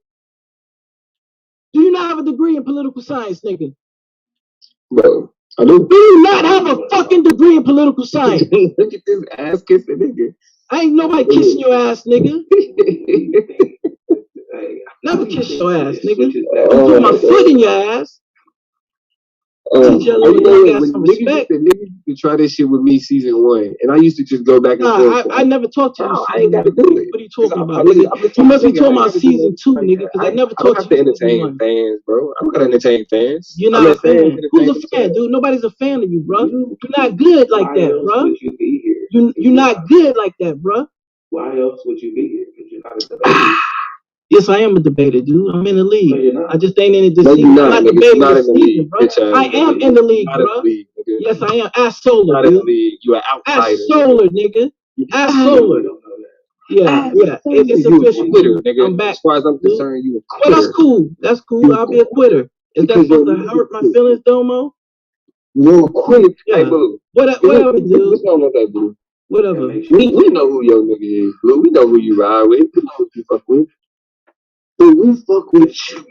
[SPEAKER 9] Do you not have a degree in political science, nigga? Bro, I do. Do you not have a fucking degree in political science? Look at this ass kissing nigga. I ain't nobody kissing your ass, nigga. Never kiss your ass, nigga. Put my foot in your ass. Teach your little young ass some respect. Niggas could try this shit with me season 1, and I used to just go back and forth. I never talked to you. I ain't got to do it. What are you talking about, nigga? You must be talking about season 2, nigga, because I never talked to you. I don't have to entertain fans, bro. I don't got to entertain fans. You're not a fan. Who's a fan, dude? Nobody's a fan of you, bro. You're not good like that, bro. You're not good like that, bro.
[SPEAKER 2] Why else would you be here? Because you're not a debater.
[SPEAKER 9] Yes, I am a debater, dude. I'm in the league. I just ain't in it this season. I'm not debating this season, bro. I am in the league, bro. Yes, I am. Ask Solar, dude. You are outsider. Ask Solar, nigga. Ask Solar. Yeah. It's official.
[SPEAKER 10] Quitter, nigga.
[SPEAKER 9] I'm back.
[SPEAKER 10] As far as I'm concerned, you a
[SPEAKER 9] Well,
[SPEAKER 10] quitter.
[SPEAKER 9] that's cool. I'll be a quitter. Is that supposed to hurt my feelings, Domo?
[SPEAKER 10] You're a quitter.
[SPEAKER 9] Yeah.
[SPEAKER 10] Hey, Blue.
[SPEAKER 9] Whatever, dude.
[SPEAKER 10] What's wrong with that, Blue?
[SPEAKER 9] Whatever.
[SPEAKER 10] We know who your nigga is, Blue. We know who you ride with. We know who you fuck with. But we fuck with you,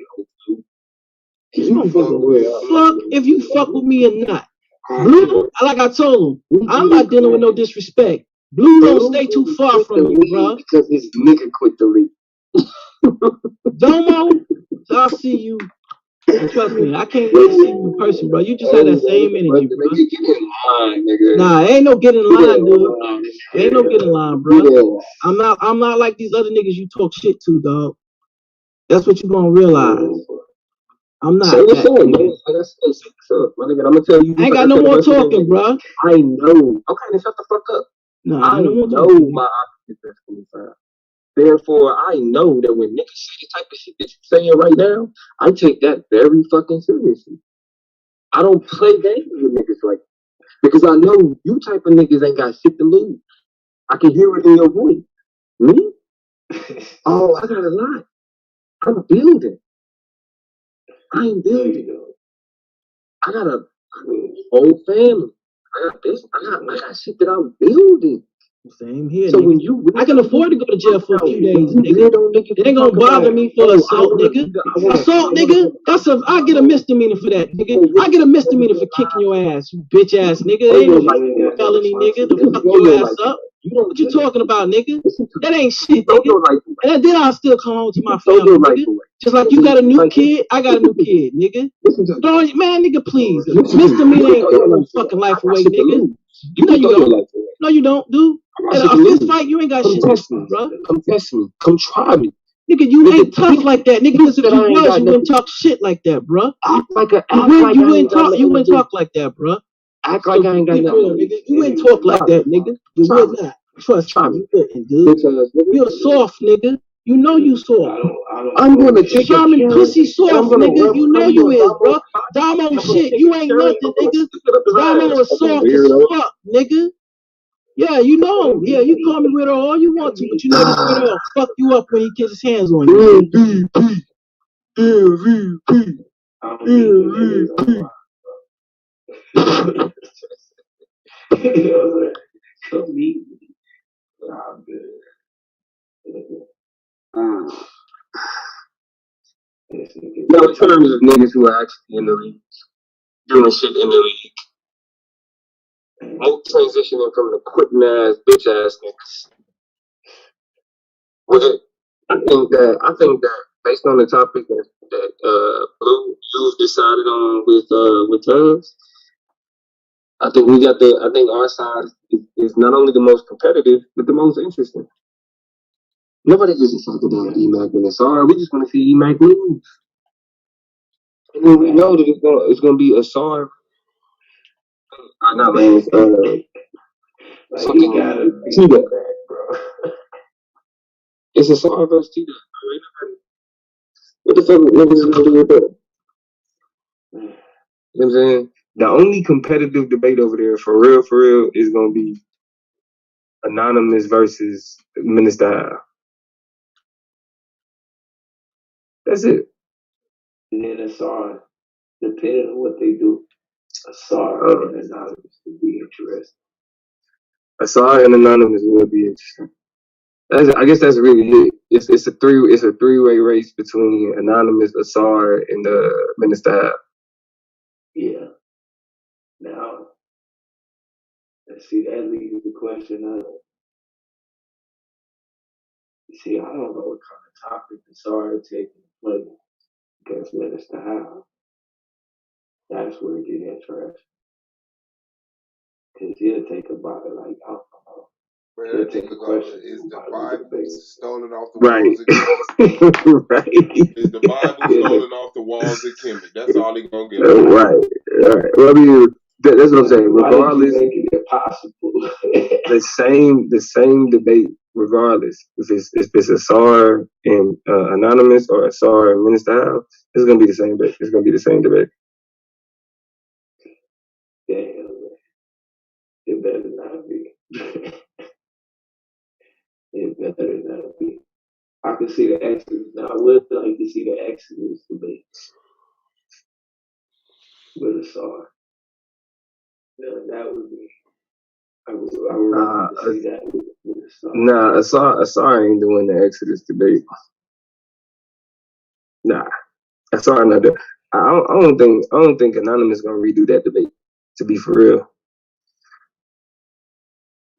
[SPEAKER 10] Blue.
[SPEAKER 9] Fuck if you fuck with me or not. Blue, like I told him, I'm not dealing with no disrespect. Blue don't stay too far from you, bro.
[SPEAKER 10] Because this nigga quit the league.
[SPEAKER 9] Domo, I'll see you. Trust me, I can't really see you in person, bro. You just had that same energy, bro.
[SPEAKER 10] Get in line, nigga.
[SPEAKER 9] Nah, ain't no get in line, dude. Ain't no get in line, bro. I'm not like these other niggas you talk shit to, dog. That's what you gonna realize. I'm not.
[SPEAKER 10] Say what's up, man. My nigga, I'm gonna tell you.
[SPEAKER 9] I ain't got no more talking, bro.
[SPEAKER 10] I know. Okay, then shut the fuck up.
[SPEAKER 9] No,
[SPEAKER 10] I know my opposite is gonna be fine. Therefore, I know that when niggas say the type of shit that you're saying right now, I take that very fucking seriously. I don't play games with niggas like that because I know you type of niggas ain't got shit to lose. I can hear it in your voice. Me? Oh, I got a lot. I'm building. I ain't building. I got a whole family. I got this. I got shit that I'm building.
[SPEAKER 9] Same here.
[SPEAKER 10] So
[SPEAKER 9] nigga.
[SPEAKER 10] when you,
[SPEAKER 9] I can afford to go to jail for a few days, nigga. It ain't gonna bother me for assault, nigga. Assault, nigga. I get a misdemeanor for that, nigga. I get a misdemeanor for kicking your ass, you bitch ass nigga. It ain't no felony, nigga. To fuck your ass up. What you talking about, nigga? That ain't shit, nigga. And then I'll still come home to my family, nigga. Just like you got a new kid, I got a new kid, nigga. Don't, man, nigga, please. Misdemeanor ain't throwing no fucking life away, nigga. You know you don't. No, you don't, dude. In a fist fight, you ain't got shit to do, bro.
[SPEAKER 10] Come test me. Come try me.
[SPEAKER 9] Nigga, you ain't tough like that, nigga. Because if you was, you wouldn't talk shit like that, bro. You wouldn't talk like that, bro.
[SPEAKER 10] Act like I ain't got nothing.
[SPEAKER 9] Nigga. You wouldn't talk like that, nigga. You would not. Trust me, you wouldn't, dude. You're soft, nigga. You know you soft.
[SPEAKER 10] I'm gonna take
[SPEAKER 9] Charmin pussy soft, nigga. You know you is, bro. Damo shit, you ain't nothing, nigga. Damo is soft as fuck, nigga. Yeah, you know him. Yeah, you call me with her all you want to, but you know this with her fuck you up when he gets his hands on you. MVP.
[SPEAKER 10] Now, in terms of niggas who are actually in the league, doing shit in the league, transitioning from the quitting ass, bitch ass niggas. Well, I think that based on the topic that Blue you've decided on with us, I think our side is not only the most competitive, but the most interesting. Nobody gives a fuck about EMAC and SR. We just want to see EMAC lose. And then we know that it's gonna be SR. Not man. Something T-Dub, bro. It's SR versus T-Dub. What the fuck niggas is gonna do with that? You know what I'm saying? The only competitive debate over there, for real, is gonna be Anonymous versus Minister Howe. That's it.
[SPEAKER 11] And then SR, depending on what they do, SR and Anonymous would be interesting.
[SPEAKER 10] SR and Anonymous would be interesting. I guess that's really it. It's a three-way race between Anonymous, SR, and Minister Howe.
[SPEAKER 11] Yeah. Now, let's see, that leaves the question of, I don't know what kind of topic the SR taking play against Minister Howe. That's where it get interesting. Because he'll take about it like alcohol.
[SPEAKER 3] He'll take a question. Is the Bible stolen off the
[SPEAKER 10] right.
[SPEAKER 3] walls of Kemet?
[SPEAKER 10] Right.
[SPEAKER 3] Is the Bible stolen off the walls of Kemet? That's all he gonna get.
[SPEAKER 10] Right. Well, I mean, that's what I'm saying. Regardless, the same debate. Regardless, if it's SR and Anonymous or SR and Minister Howe, it's gonna be the same debate. It's gonna be the same debate.
[SPEAKER 11] Damn, it better not be. It's better than that'll be. I can see the Exodus. Now, I would like to see the Exodus debate with Asar. Now, that would be. I would like to see that with Asar.
[SPEAKER 10] Nah, Asar ain't doing the Exodus debate. Nah, Asar not doing. I don't think Anonymous gonna redo that debate. To be for real,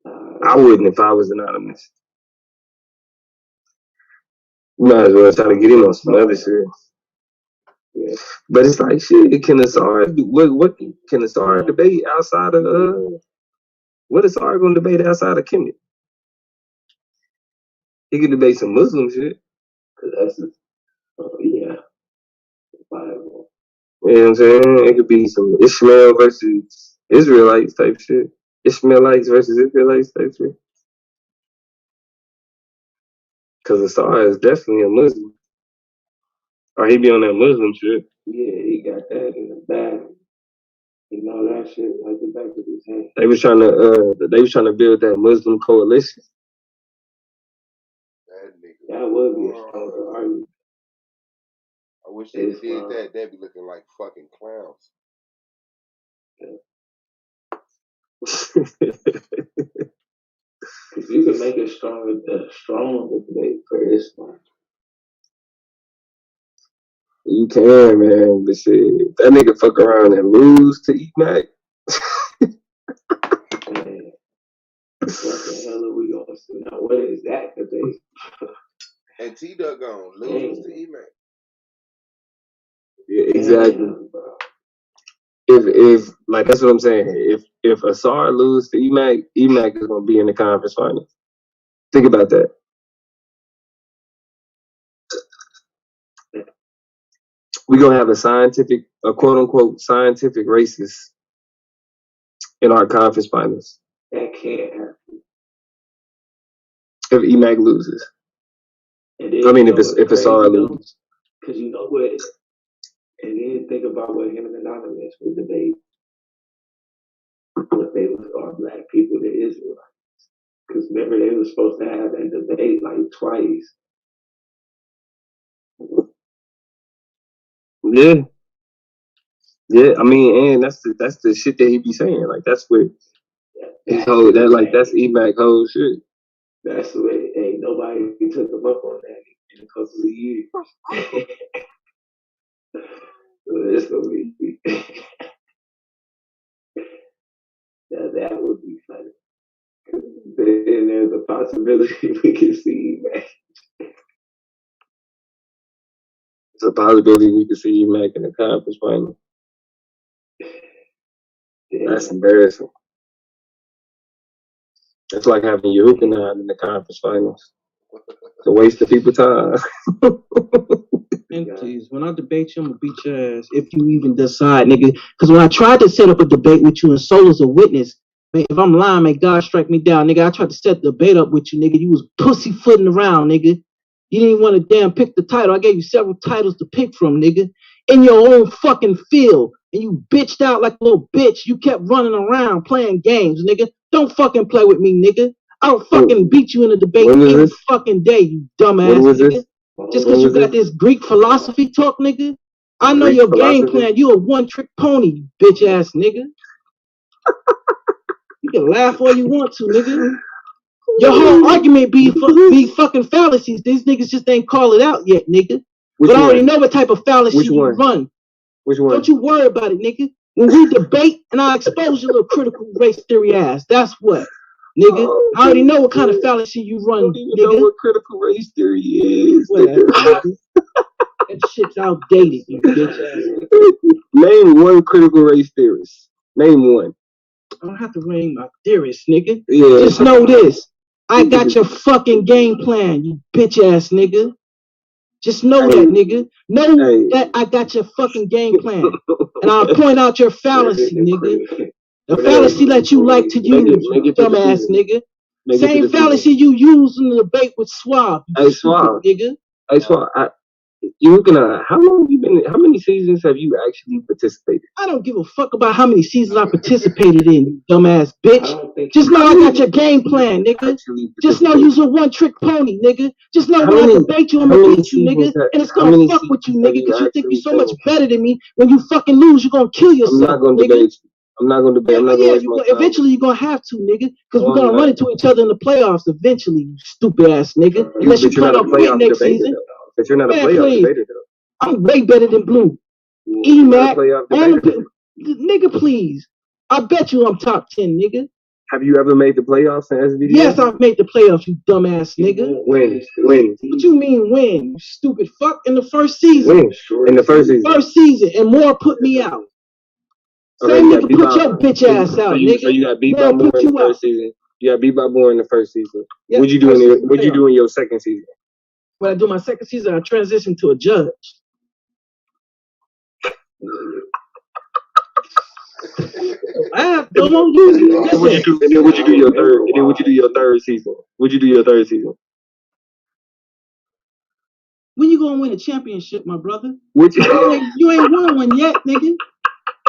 [SPEAKER 10] I wouldn't if I was Anonymous. You might as well try to get him on some other shit. Yeah. But it's like shit. Can Asar what can Asar debate outside of what is Asar gonna debate outside of Kemet? He can debate some Muslim shit.
[SPEAKER 11] Cause that's yeah. Bible.
[SPEAKER 10] You know what I'm saying? It could be some Ishmael versus Israelites type shit. Ishmaelites versus Israelites type shit. Cause Asar is definitely a Muslim. Or he be on that Muslim shit.
[SPEAKER 11] Yeah, he got that in the bag. You know that shit like the back of his hand.
[SPEAKER 10] They was trying to build that Muslim coalition.
[SPEAKER 11] That would be a stronger argument.
[SPEAKER 3] I wish they did that. They'd be looking like fucking clowns.
[SPEAKER 11] If you could make a stronger debate for Islam.
[SPEAKER 10] You can, man, but shit, if that nigga fuck around and lose to E-Mac.
[SPEAKER 11] Man, what the hell are we gonna see? Now, what is that debate?
[SPEAKER 3] And T-Duck gonna lose to E-Mac.
[SPEAKER 10] Yeah, exactly. If like that's what I'm saying. If Asar lose to E-Mac is gonna be in the conference finals. Think about that. We're gonna have a quote unquote scientific racist in our conference finals.
[SPEAKER 11] That can't happen.
[SPEAKER 10] If E-Mac loses. I mean if Asar loses.
[SPEAKER 11] Because you know what, and then think about what him and Anonymous would debate. What they was all black people to Israelites. Because remember, they were supposed to have that debate like twice.
[SPEAKER 10] Yeah. Yeah, I mean, and that's the shit that he be saying. Like that's what his whole that's E-Mac whole shit.
[SPEAKER 11] That's the way. Ain't nobody took him up on that in a couple of years. So it's gonna be that would be funny. Then there's a possibility we can see E-Mac.
[SPEAKER 10] It's a possibility we can see E-Mac in the conference final. Yeah. That's embarrassing. It's like having Yehukanan in the conference finals. It's a waste of people's time.
[SPEAKER 9] And please, when I debate you, I'm gonna beat your ass if you even decide, nigga. Because when I tried to set up a debate with you and Soul as a witness, man, if I'm lying, may God strike me down, nigga. I tried to set the debate up with you, nigga. You was pussyfooting around, nigga. You didn't want to damn pick the title. I gave you several titles to pick from, nigga. In your own fucking field. And you bitched out like a little bitch. You kept running around playing games, nigga. Don't fucking play with me, nigga. I'll fucking beat you in a debate every fucking day, you dumbass nigga. Just because you got this Greek philosophy talk, nigga. I know your game plan. You a one-trick pony, you bitch ass nigga. You can laugh all you want to, nigga. Your whole argument be fucking fallacies. These niggas just ain't call it out yet, nigga. But I already know what type of fallacy you run.
[SPEAKER 10] Which one?
[SPEAKER 9] Don't you worry about it, nigga. When we debate and I expose your little critical race theory ass, that's what, nigga. I already know what kind of fallacy you run, nigga.
[SPEAKER 10] Know what critical race theory is.
[SPEAKER 9] That shit's outdated, you bitch ass.
[SPEAKER 10] Name one critical race theorist. Name one.
[SPEAKER 9] I don't have to name my theorist, nigga.
[SPEAKER 10] Yeah.
[SPEAKER 9] Just know this. I got your fucking game plan, you bitch ass nigga. Just know that, nigga. Know that I got your fucking game plan. And I'll point out your fallacy, nigga. The fallacy that you like to use, dumbass nigga. Same fallacy you use in the debate with Swab.
[SPEAKER 10] Hey, Swab.
[SPEAKER 9] Nigga.
[SPEAKER 10] Hey, Swab. You gonna how long you been? How many seasons have you actually participated?
[SPEAKER 9] I don't give a fuck about how many seasons I participated in, you dumbass bitch. Just know I got your game plan, nigga. Just know you's a one-trick pony, nigga. Just know when I debate you, I'm gonna beat you, nigga. And it's gonna fuck with you, nigga, because you think you're so much better than me. When you fucking lose, you're gonna kill yourself,
[SPEAKER 10] I'm not gonna
[SPEAKER 9] nigga.
[SPEAKER 10] debate you. I'm not gonna debate. I'm not gonna waste my time.
[SPEAKER 9] Eventually, you're gonna have to, nigga, because we're gonna run into each other in the playoffs eventually, you stupid ass nigga. Unless you plan on quitting next season.
[SPEAKER 10] But you're not a playoff debater, though.
[SPEAKER 9] I'm way better than Blue. E-Mac, nigga, please. I bet you I'm top 10, nigga.
[SPEAKER 10] Have you ever made the playoffs in SVD?
[SPEAKER 9] Yes, I've made the playoffs, you dumbass nigga.
[SPEAKER 10] When?
[SPEAKER 9] What you mean when? You stupid fuck. In the first season.
[SPEAKER 10] When? In the first season.
[SPEAKER 9] First season, and more put me out. Same nigga put your bitch ass out, nigga.
[SPEAKER 10] So you got beat by Moore in the first season. You got beat by Moore in the first season. What'd you do in your second season?
[SPEAKER 9] When I do my second season, I transitioned to a judge.
[SPEAKER 10] What'd you do your third? And then what'd you do your third season? What'd you do your third season?
[SPEAKER 9] When you gonna win a championship, my brother? You ain't won one yet, nigga.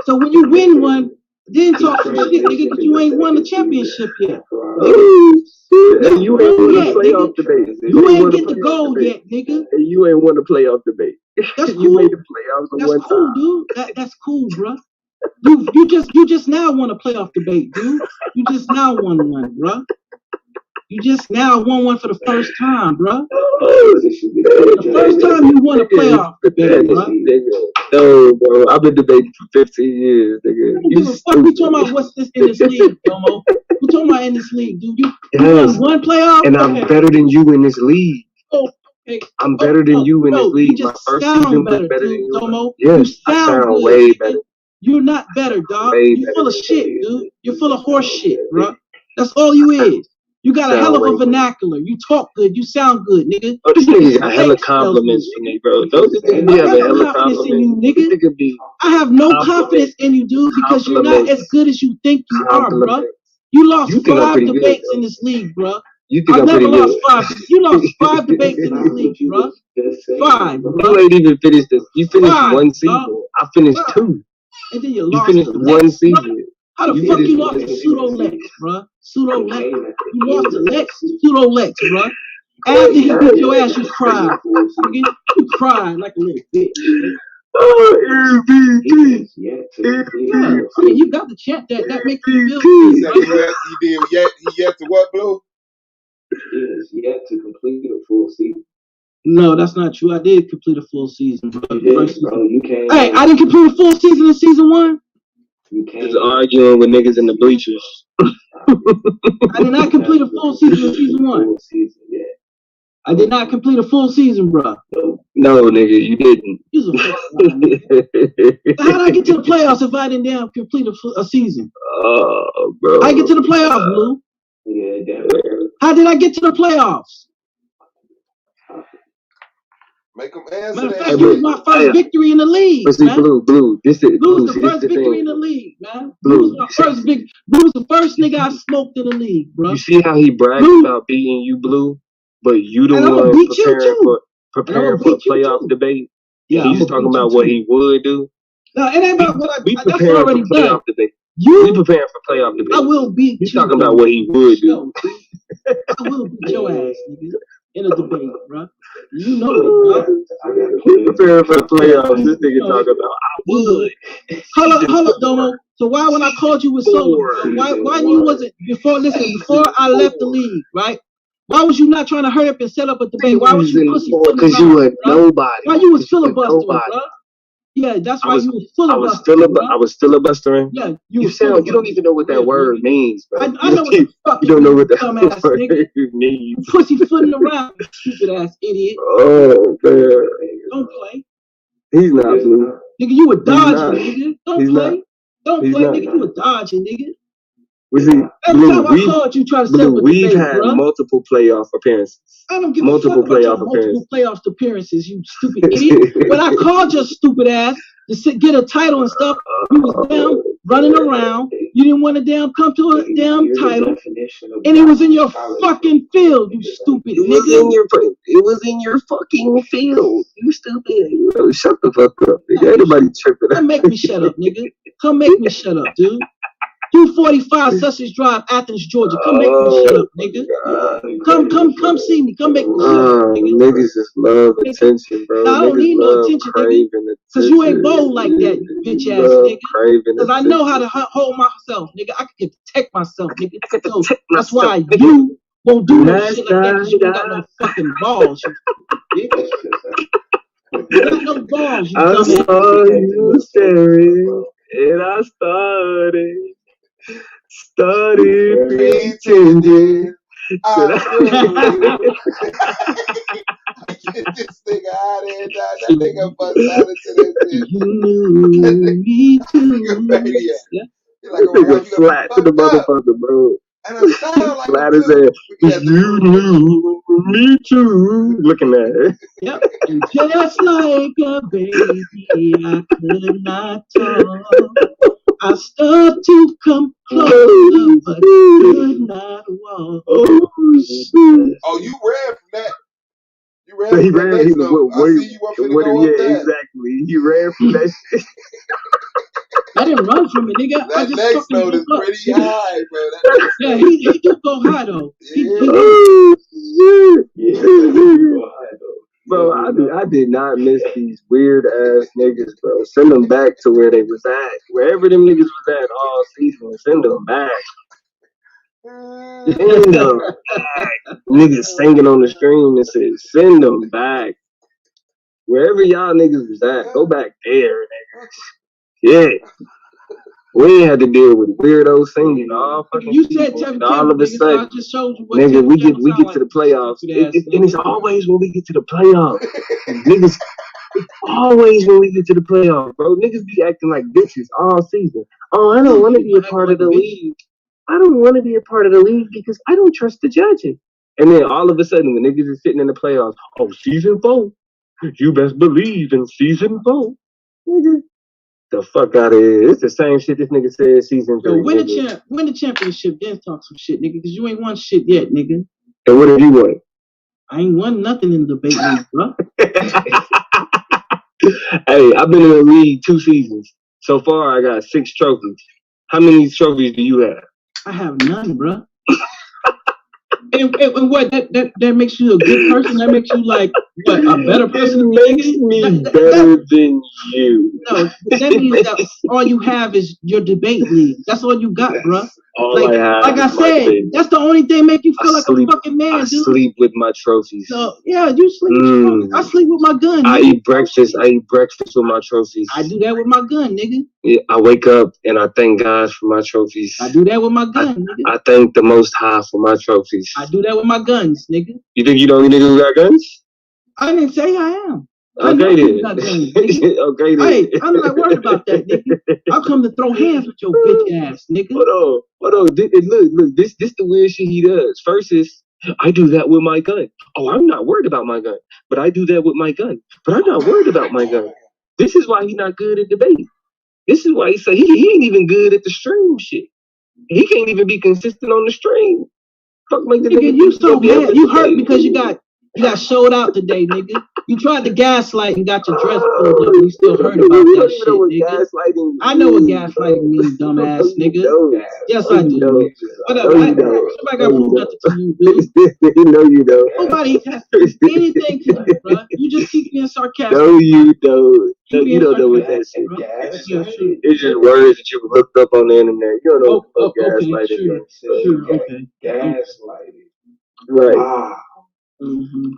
[SPEAKER 9] So when you win one, then talk some shit, nigga, because you ain't won the championship yet.
[SPEAKER 10] And you ain't won a playoff debate.
[SPEAKER 9] You ain't get the gold yet, nigga.
[SPEAKER 10] And you ain't won a playoff debate.
[SPEAKER 9] That's cool.
[SPEAKER 10] You made the playoffs
[SPEAKER 9] That's
[SPEAKER 10] one
[SPEAKER 9] cool,
[SPEAKER 10] time.
[SPEAKER 9] dude. That's cool, bro. You just now won a playoff debate, dude. You just now won one, bro. You just now won one for the first time, bro. The first time you won a playoff debate, bro.
[SPEAKER 10] No, bro. I've been debating for 15 years, nigga.
[SPEAKER 9] You talking about what's this in this league, Domo? You talking about in this league, dude? You won one playoff?
[SPEAKER 10] And I'm better than you in this league.
[SPEAKER 9] Oh, okay.
[SPEAKER 10] I'm better than you in this league.
[SPEAKER 9] You
[SPEAKER 10] My
[SPEAKER 9] just
[SPEAKER 10] first
[SPEAKER 9] sound
[SPEAKER 10] season
[SPEAKER 9] better,
[SPEAKER 10] was better
[SPEAKER 9] dude,
[SPEAKER 10] than you.
[SPEAKER 9] Domo.
[SPEAKER 10] Yes,
[SPEAKER 9] You
[SPEAKER 10] I sound
[SPEAKER 9] good,
[SPEAKER 10] way
[SPEAKER 9] nigga.
[SPEAKER 10] better.
[SPEAKER 9] You're not better, dog.
[SPEAKER 10] Way
[SPEAKER 9] You're full of shit, dude. You're full of horse shit,
[SPEAKER 10] bro.
[SPEAKER 9] bro. That's all you is. You got a hell of a vernacular. You talk good. You sound good, nigga.
[SPEAKER 10] Oh, this nigga got hella compliments for me, bro. Those niggas be having hella
[SPEAKER 9] confidence in you,
[SPEAKER 10] compliments.
[SPEAKER 9] nigga. I have no confidence in you, dude, because you're not as good as you think you are, bro. You lost 5 debates in this league, bro.
[SPEAKER 10] You think
[SPEAKER 9] I've
[SPEAKER 10] I'm
[SPEAKER 9] never
[SPEAKER 10] pretty
[SPEAKER 9] lost
[SPEAKER 10] good?
[SPEAKER 9] 5. You lost 5 debates in this league, bro. 5, bro.
[SPEAKER 10] You ain't even finished this. You finished
[SPEAKER 9] 5,
[SPEAKER 10] one season.
[SPEAKER 9] bro.
[SPEAKER 10] I finished
[SPEAKER 9] 5.
[SPEAKER 10] 2.
[SPEAKER 9] And then you
[SPEAKER 10] You
[SPEAKER 9] lost
[SPEAKER 10] finished
[SPEAKER 9] to
[SPEAKER 10] one
[SPEAKER 9] Lex, bro.
[SPEAKER 10] season.
[SPEAKER 9] How the fuck you lost to Pseudo Lex, bro? Pseudo Lex. You lost to Pseudo Lex, bro. After he beat your ass, you cried. Nigga. You cried like a little bitch. Yeah, I mean, you got the chant that makes you feel good.
[SPEAKER 3] He yet to what, Blue?
[SPEAKER 11] He is yet to complete a full season.
[SPEAKER 9] No, that's not true. I did complete a full season, bro.
[SPEAKER 11] You can't.
[SPEAKER 9] Hey, I didn't complete a full season in season 1.
[SPEAKER 11] You can't.
[SPEAKER 10] Just arguing with niggas in the bleachers.
[SPEAKER 9] I did not complete a full season in season 1. I did not complete a full season, bro.
[SPEAKER 10] No, nigga, you didn't.
[SPEAKER 9] How did I get to the playoffs if I didn't complete a season?
[SPEAKER 10] Oh, bro.
[SPEAKER 9] I get to the playoffs, Blue.
[SPEAKER 11] Yeah, damn.
[SPEAKER 9] How did I get to the playoffs?
[SPEAKER 3] Make them answer
[SPEAKER 9] Matter of
[SPEAKER 3] that.
[SPEAKER 9] fact, it was my first victory in the league,
[SPEAKER 10] But see,
[SPEAKER 9] man.
[SPEAKER 10] Blue, this is
[SPEAKER 9] Blue was the first victory in the league, man. Blue was the first nigga I smoked in the league, bro.
[SPEAKER 10] You see how he bragged about beating you, Blue? But you the one preparing for a playoff debate? Yeah, he's talking about what he would do.
[SPEAKER 9] No, it ain't about what
[SPEAKER 10] We
[SPEAKER 9] that's
[SPEAKER 10] preparing
[SPEAKER 9] already
[SPEAKER 10] for playoff
[SPEAKER 9] done.
[SPEAKER 10] debate. We preparing for playoff debate.
[SPEAKER 9] I will beat
[SPEAKER 10] He's
[SPEAKER 9] you.
[SPEAKER 10] talking about what he would do.
[SPEAKER 9] I will beat your ass, nigga, in a debate, bro. You know it, bro.
[SPEAKER 10] We preparing for the playoffs. This nigga talking about I would.
[SPEAKER 9] Hold up, Domo. So why when I called you with solo, bro? Why you wasn't before I left the league, right? Why was you not trying to hurry up and set up a debate? Why was you pussyfooting?
[SPEAKER 10] Because you were nobody.
[SPEAKER 9] Why you was filibustering, bro? Yeah, that's why you was filibustering.
[SPEAKER 10] I was filibustering.
[SPEAKER 9] Yeah,
[SPEAKER 10] you don't even know what that word means, bro.
[SPEAKER 9] I know what the fuck
[SPEAKER 10] you don't know what that
[SPEAKER 9] dumbass
[SPEAKER 10] word
[SPEAKER 9] nigga.
[SPEAKER 10] means.
[SPEAKER 9] You pussyfooting around, you stupid ass idiot.
[SPEAKER 10] Oh man.
[SPEAKER 9] Don't play.
[SPEAKER 10] He's not Blue.
[SPEAKER 9] Nigga, you were dodging, nigga. Don't play.
[SPEAKER 10] Not.
[SPEAKER 9] Don't play, nigga. You were dodging, nigga.
[SPEAKER 10] Every time I called you, try to set up a
[SPEAKER 11] we've
[SPEAKER 10] debate,
[SPEAKER 11] had
[SPEAKER 10] bro.
[SPEAKER 11] multiple playoff appearances.
[SPEAKER 10] I don't give a fuck about your multiple playoff appearances, you stupid idiot. When I called your stupid ass to get a title and stuff, you was down running around. You didn't want to come to a damn title, and it was in your fucking field, you stupid nigga.
[SPEAKER 11] It was in your fucking field, you stupid. Bro, shut the fuck up, nigga. Everybody tripping.
[SPEAKER 10] Come make me shut up, nigga. Come make me shut up, dude. 245 Sussex Drive, Athens, Georgia. Come make me shut up, nigga. Come see me. Come make me shut up, nigga.
[SPEAKER 11] Niggas just love attention, bro.
[SPEAKER 10] I don't need no attention, nigga. Cause you ain't bold like that, you bitch ass nigga. Cause I know how to hold myself, nigga. I can protect myself, nigga. So that's why you won't do no shit like that, cause you ain't got no fucking balls. You got no balls, you
[SPEAKER 11] I saw you staring, and I started pretending.
[SPEAKER 3] Get this nigga out of here, dog. That nigga bust out into that shit.
[SPEAKER 10] You knew me too.
[SPEAKER 3] Yeah. Like a
[SPEAKER 11] nigga flat to the motherfucker, bro.
[SPEAKER 3] And I sound like
[SPEAKER 11] flat as ass. You knew me too. Looking at it.
[SPEAKER 10] Yep. And just like a baby, I could not talk. I started to come closer, but could not walk.
[SPEAKER 11] Oh shit!
[SPEAKER 3] Oh, you ran from that. You ran. He ran.
[SPEAKER 11] He was exactly. He ran from that shit.
[SPEAKER 10] I didn't run from it, nigga.
[SPEAKER 3] That next note is pretty high, bro.
[SPEAKER 10] Yeah, he do go high though.
[SPEAKER 11] Bro, I did not miss these weird ass niggas, bro. Send them back to where they was at. Wherever them niggas was at all season, send them back. Send them back. Niggas singing on the stream and said, send them back. Wherever y'all niggas was at, go back there, niggas. Yeah. We ain't had to deal with weirdos singing all fucking
[SPEAKER 10] you said Tevin
[SPEAKER 11] all of a sudden,
[SPEAKER 10] I just showed you what
[SPEAKER 11] nigga, we get to the playoffs. And it's always when we get to the playoffs. Niggas, it's always when we get to the playoffs, bro. Niggas be acting like bitches all season. Oh, I don't want to be a part of the league. I don't want to be a part of the league because I don't trust the judges. And then all of a sudden, when niggas is sitting in the playoffs, oh, season 4. You best believe in season 4. Nigga. The fuck out of here. It's the same shit this nigga said season 3.
[SPEAKER 10] Yo, win the championship, then talk some shit, nigga, because you ain't won shit yet, nigga.
[SPEAKER 11] And what have you won?
[SPEAKER 10] I ain't won nothing in the debate league, bro.
[SPEAKER 11] Hey, I've been in the league 2 seasons. So far, I got 6 trophies. How many trophies do you have?
[SPEAKER 10] I have none, bro. And what that makes you a good person? That makes you like what, a better person?
[SPEAKER 11] It makes me better than you.
[SPEAKER 10] No, that means that all you have is your debate league. That's all you got, bro.
[SPEAKER 11] All I have.
[SPEAKER 10] Like I said, that's the only thing make you feel like a fucking man, dude.
[SPEAKER 11] I sleep with my trophies.
[SPEAKER 10] So yeah, you sleep with your trophies. I sleep with my gun.
[SPEAKER 11] I eat breakfast with my trophies.
[SPEAKER 10] I do that with my gun, nigga.
[SPEAKER 11] Yeah, I wake up and I thank God for my trophies.
[SPEAKER 10] I do that with my gun, nigga.
[SPEAKER 11] I thank the Most High for my trophies.
[SPEAKER 10] I do that with my guns, nigga.
[SPEAKER 11] You think you the only nigga who got guns?
[SPEAKER 10] I didn't say I am.
[SPEAKER 11] Okay then. Okay then.
[SPEAKER 10] Hey, I'm not worried about that, nigga. I'll come to throw hands with your bitch ass, nigga.
[SPEAKER 11] Hold on. Look, this the weird shit he does. First is, I do that with my gun. Oh, I'm not worried about my gun. But I do that with my gun. But I'm not worried about my gun. This is why he's not good at debate. This is why he say he ain't even good at the stream shit. He can't even be consistent on the stream. Fuck like the nigga.
[SPEAKER 10] You so mad. You hurt because you got showed out today, nigga. You tried to gaslight and got your dress pulled up and you still heard about that shit, nigga. I know what gaslighting means, dumbass nigga. Yes, I do. Whatever. Somebody got to prove nothing to you, dude.
[SPEAKER 11] You know you don't.
[SPEAKER 10] Nobody has to do anything to you, bro. You just keep being sarcastic.
[SPEAKER 11] No, you don't. You don't know what that shit. It's just words that you looked up on the internet. You don't know what gaslighting is.
[SPEAKER 10] Sure, okay.
[SPEAKER 11] Gaslighting. Right.
[SPEAKER 10] Mm-hmm.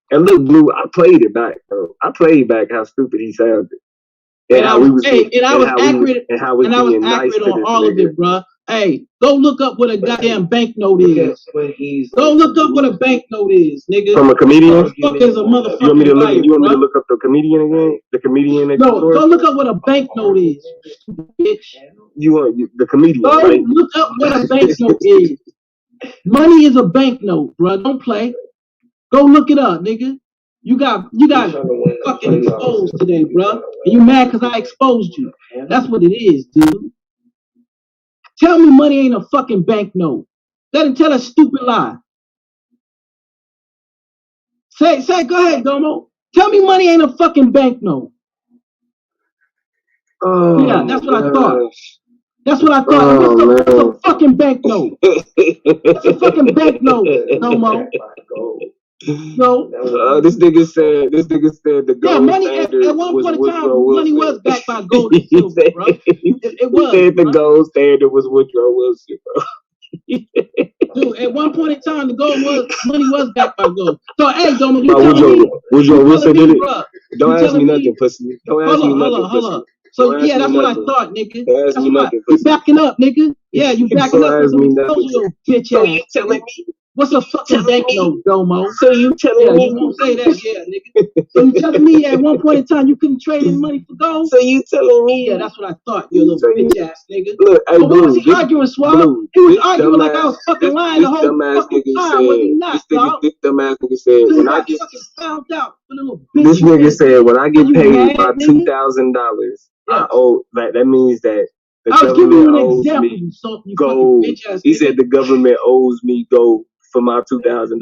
[SPEAKER 11] And look, Blue, I played it back, bro. I played back how stupid he sounded.
[SPEAKER 10] And I was accurate on all of it, bro.
[SPEAKER 9] Hey, go look up what a goddamn banknote is. Go look up what a banknote is, nigga.
[SPEAKER 11] From a comedian?
[SPEAKER 9] Fuck is a motherfucking
[SPEAKER 11] You want me to look?
[SPEAKER 9] liar,
[SPEAKER 11] You want me to
[SPEAKER 9] bro.
[SPEAKER 11] look up the comedian again? The comedian that
[SPEAKER 9] No, go look up what a banknote is, bitch.
[SPEAKER 11] you want the comedian?
[SPEAKER 9] Go
[SPEAKER 11] Right?
[SPEAKER 9] look up what a banknote is. Money is a banknote, bro. Don't play. Go look it up, nigga. You got fucking exposed today, bro. And you mad because I exposed you. That's what it is, dude. Tell me money ain't a fucking banknote. Tell a stupid lie. Say, go ahead, Domo. Tell me money ain't a fucking banknote.
[SPEAKER 11] Oh,
[SPEAKER 9] yeah, that's what I thought. That's what I thought. What's a fucking banknote? What's a fucking banknote, Domo? No.
[SPEAKER 11] This nigga said the gold
[SPEAKER 9] money
[SPEAKER 11] standard
[SPEAKER 9] at one
[SPEAKER 11] was
[SPEAKER 9] point in time,
[SPEAKER 11] Woodrow Wilson.
[SPEAKER 9] money was backed by gold and silver, bro. It was.
[SPEAKER 11] He said the gold standard was Woodrow Wilson, bro.
[SPEAKER 9] Dude, at one point in time, money was backed by gold. So, hey, Domo,
[SPEAKER 11] Woodrow Wilson did it.
[SPEAKER 9] Bro,
[SPEAKER 11] Don't ask me nothing, pussy. Don't ask me nothing,
[SPEAKER 9] hold
[SPEAKER 11] pussy.
[SPEAKER 9] up. So, yeah, that's what I thought, nigga.
[SPEAKER 11] Don't ask me nothing,
[SPEAKER 9] You
[SPEAKER 11] pussy.
[SPEAKER 9] backing up, nigga. Yeah, you backing up.
[SPEAKER 11] Don't ask me nothing.
[SPEAKER 9] Your bitch
[SPEAKER 11] So
[SPEAKER 9] ass.
[SPEAKER 11] you telling me?
[SPEAKER 9] What's a fucking banknote, Domo?
[SPEAKER 11] So you telling me?
[SPEAKER 9] You won't say that, yeah, nigga. So you telling me at one point in time you couldn't trade in money for gold?
[SPEAKER 11] So you telling me?
[SPEAKER 9] Yeah, that's what I thought, you little bitch ass nigga.
[SPEAKER 11] Look, hey,
[SPEAKER 9] what was he arguing, Swab? He was arguing like I was fucking lying the whole fucking time, was he not, dog?
[SPEAKER 11] This dumbass nigga said, when I get
[SPEAKER 9] fucking found out for the little bitch.
[SPEAKER 11] This nigga said, when I get paid by
[SPEAKER 9] $2,000,
[SPEAKER 11] I owe, that means that the
[SPEAKER 9] I was giving you
[SPEAKER 11] government
[SPEAKER 9] an
[SPEAKER 11] owes
[SPEAKER 9] example,
[SPEAKER 11] me
[SPEAKER 9] you
[SPEAKER 11] gold.
[SPEAKER 9] bitch ass
[SPEAKER 11] He
[SPEAKER 9] nigga.
[SPEAKER 11] said the government owes me gold for my $2,000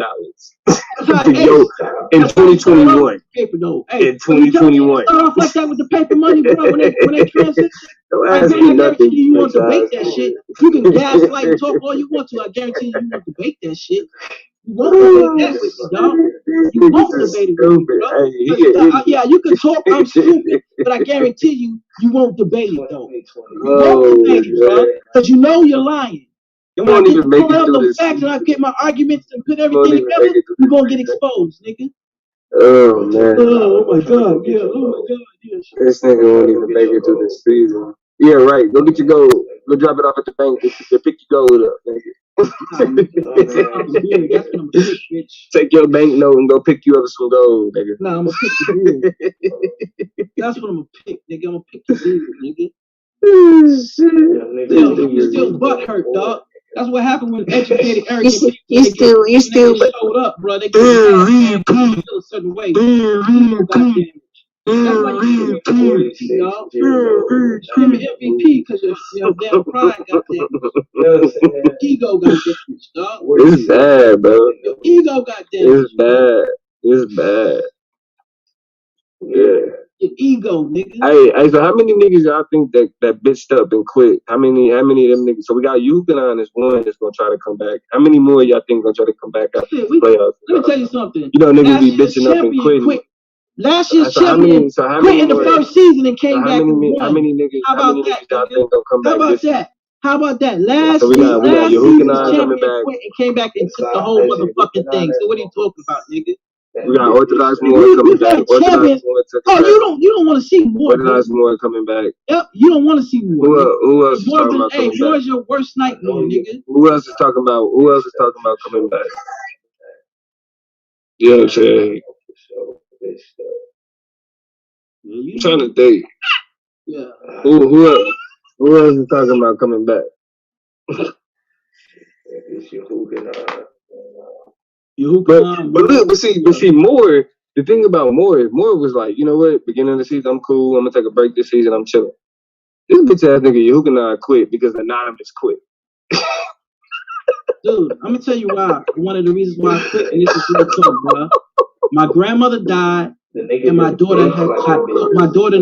[SPEAKER 11] in 2021.
[SPEAKER 9] Paper though. Hey,
[SPEAKER 11] in 2021.
[SPEAKER 9] Start off like that with the paper money, bro. When they transit,
[SPEAKER 11] Don't
[SPEAKER 9] I
[SPEAKER 11] ask me
[SPEAKER 9] guarantee
[SPEAKER 11] nothing.
[SPEAKER 9] you want to debate that shit. You can gaslight and talk all you want to. I guarantee you won't debate that shit. You won't debate that with me, dog. You won't debate it with me, bro. Yeah, you can talk. I'm stupid, but I guarantee you won't debate it though. You won't debate it, bro, because you know you're lying. And when I get the facts and I get my arguments and put everything together, you're gonna get exposed, nigga.
[SPEAKER 11] Oh man.
[SPEAKER 9] Oh my god, yeah. Oh my god, yeah.
[SPEAKER 11] This nigga won't even make it through this season. Yeah, right. Go get your gold. Go drop it off at the bank. Pick your gold up, nigga.
[SPEAKER 9] That's what I'm gonna pick, bitch.
[SPEAKER 11] Take your banknote and go pick you up some gold, nigga.
[SPEAKER 9] Nah, I'm gonna pick the beard. That's what I'm gonna pick, nigga. I'm gonna pick the beard, nigga. You still butt hurt, dog. That's what happened when educated arrogant
[SPEAKER 12] you still
[SPEAKER 9] showed up, bro. They feel a certain way. That's why you give me MVP, dog. Give me MVP because your damn pride got damaged. Ego got damaged, dog.
[SPEAKER 11] It's bad, bro.
[SPEAKER 9] Your ego got damaged.
[SPEAKER 11] It's bad. Yeah.
[SPEAKER 9] Your ego, nigga.
[SPEAKER 11] Hey, so how many niggas y'all think that bitched up and quit? How many of them niggas? So we got Yukonon as one that's gonna try to come back. How many more y'all think gonna try to come back after the playoffs?
[SPEAKER 9] Let me tell you something.
[SPEAKER 11] You know niggas be bitching up and quitting.
[SPEAKER 9] Last year's champion quit in the first season and came back and won.
[SPEAKER 11] How many niggas y'all think gonna come back?
[SPEAKER 9] How about that? Last
[SPEAKER 11] so we got
[SPEAKER 9] season's champion quit and came back and took the whole motherfucking thing. So what are you talking about, nigga?
[SPEAKER 11] We got Orthodox more coming back. Orthodox more
[SPEAKER 9] you don't want to see more.
[SPEAKER 11] Orthodox more coming back.
[SPEAKER 9] Yep, you don't want to see more.
[SPEAKER 11] Who else is talking about coming back?
[SPEAKER 9] More is your worst nightmare, nigga.
[SPEAKER 11] Who else is talking about coming back? You know what I'm saying? I'm trying to think.
[SPEAKER 9] Yeah.
[SPEAKER 11] Who else is talking about coming back? But see, Moore. The thing about Moore was like, you know what? Beginning of the season, I'm cool. I'm gonna take a break this season. I'm chilling. This bitch ass nigga Yehukanah quit because Anonymous quit.
[SPEAKER 9] Dude, I'm gonna tell you why. One of the reasons why I quit, and this is real talk, bro. My grandmother died, and my daughter in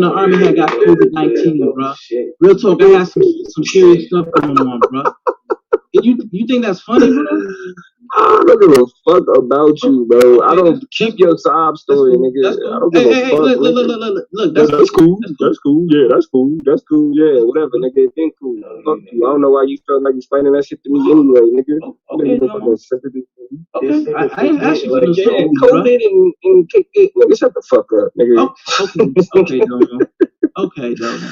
[SPEAKER 9] the army had got COVID-19, bro. Real talk, I had some serious stuff going on, bro. You think that's funny, bro?
[SPEAKER 11] I don't give a fuck about you, bro. I don't keep your sob story, nigga. I don't give a fuck. Look, that's cool. That's cool. Yeah, that's cool. That's cool. Yeah, whatever, nigga. It been cool. Fuck you. I don't know why you felt like explaining that shit to me anyway, nigga.
[SPEAKER 9] Okay. I ain't asked you for no sympathy,
[SPEAKER 11] COVID and kick it. Nigga, shut the fuck up, nigga.
[SPEAKER 9] Okay, Domo. Okay, Domo.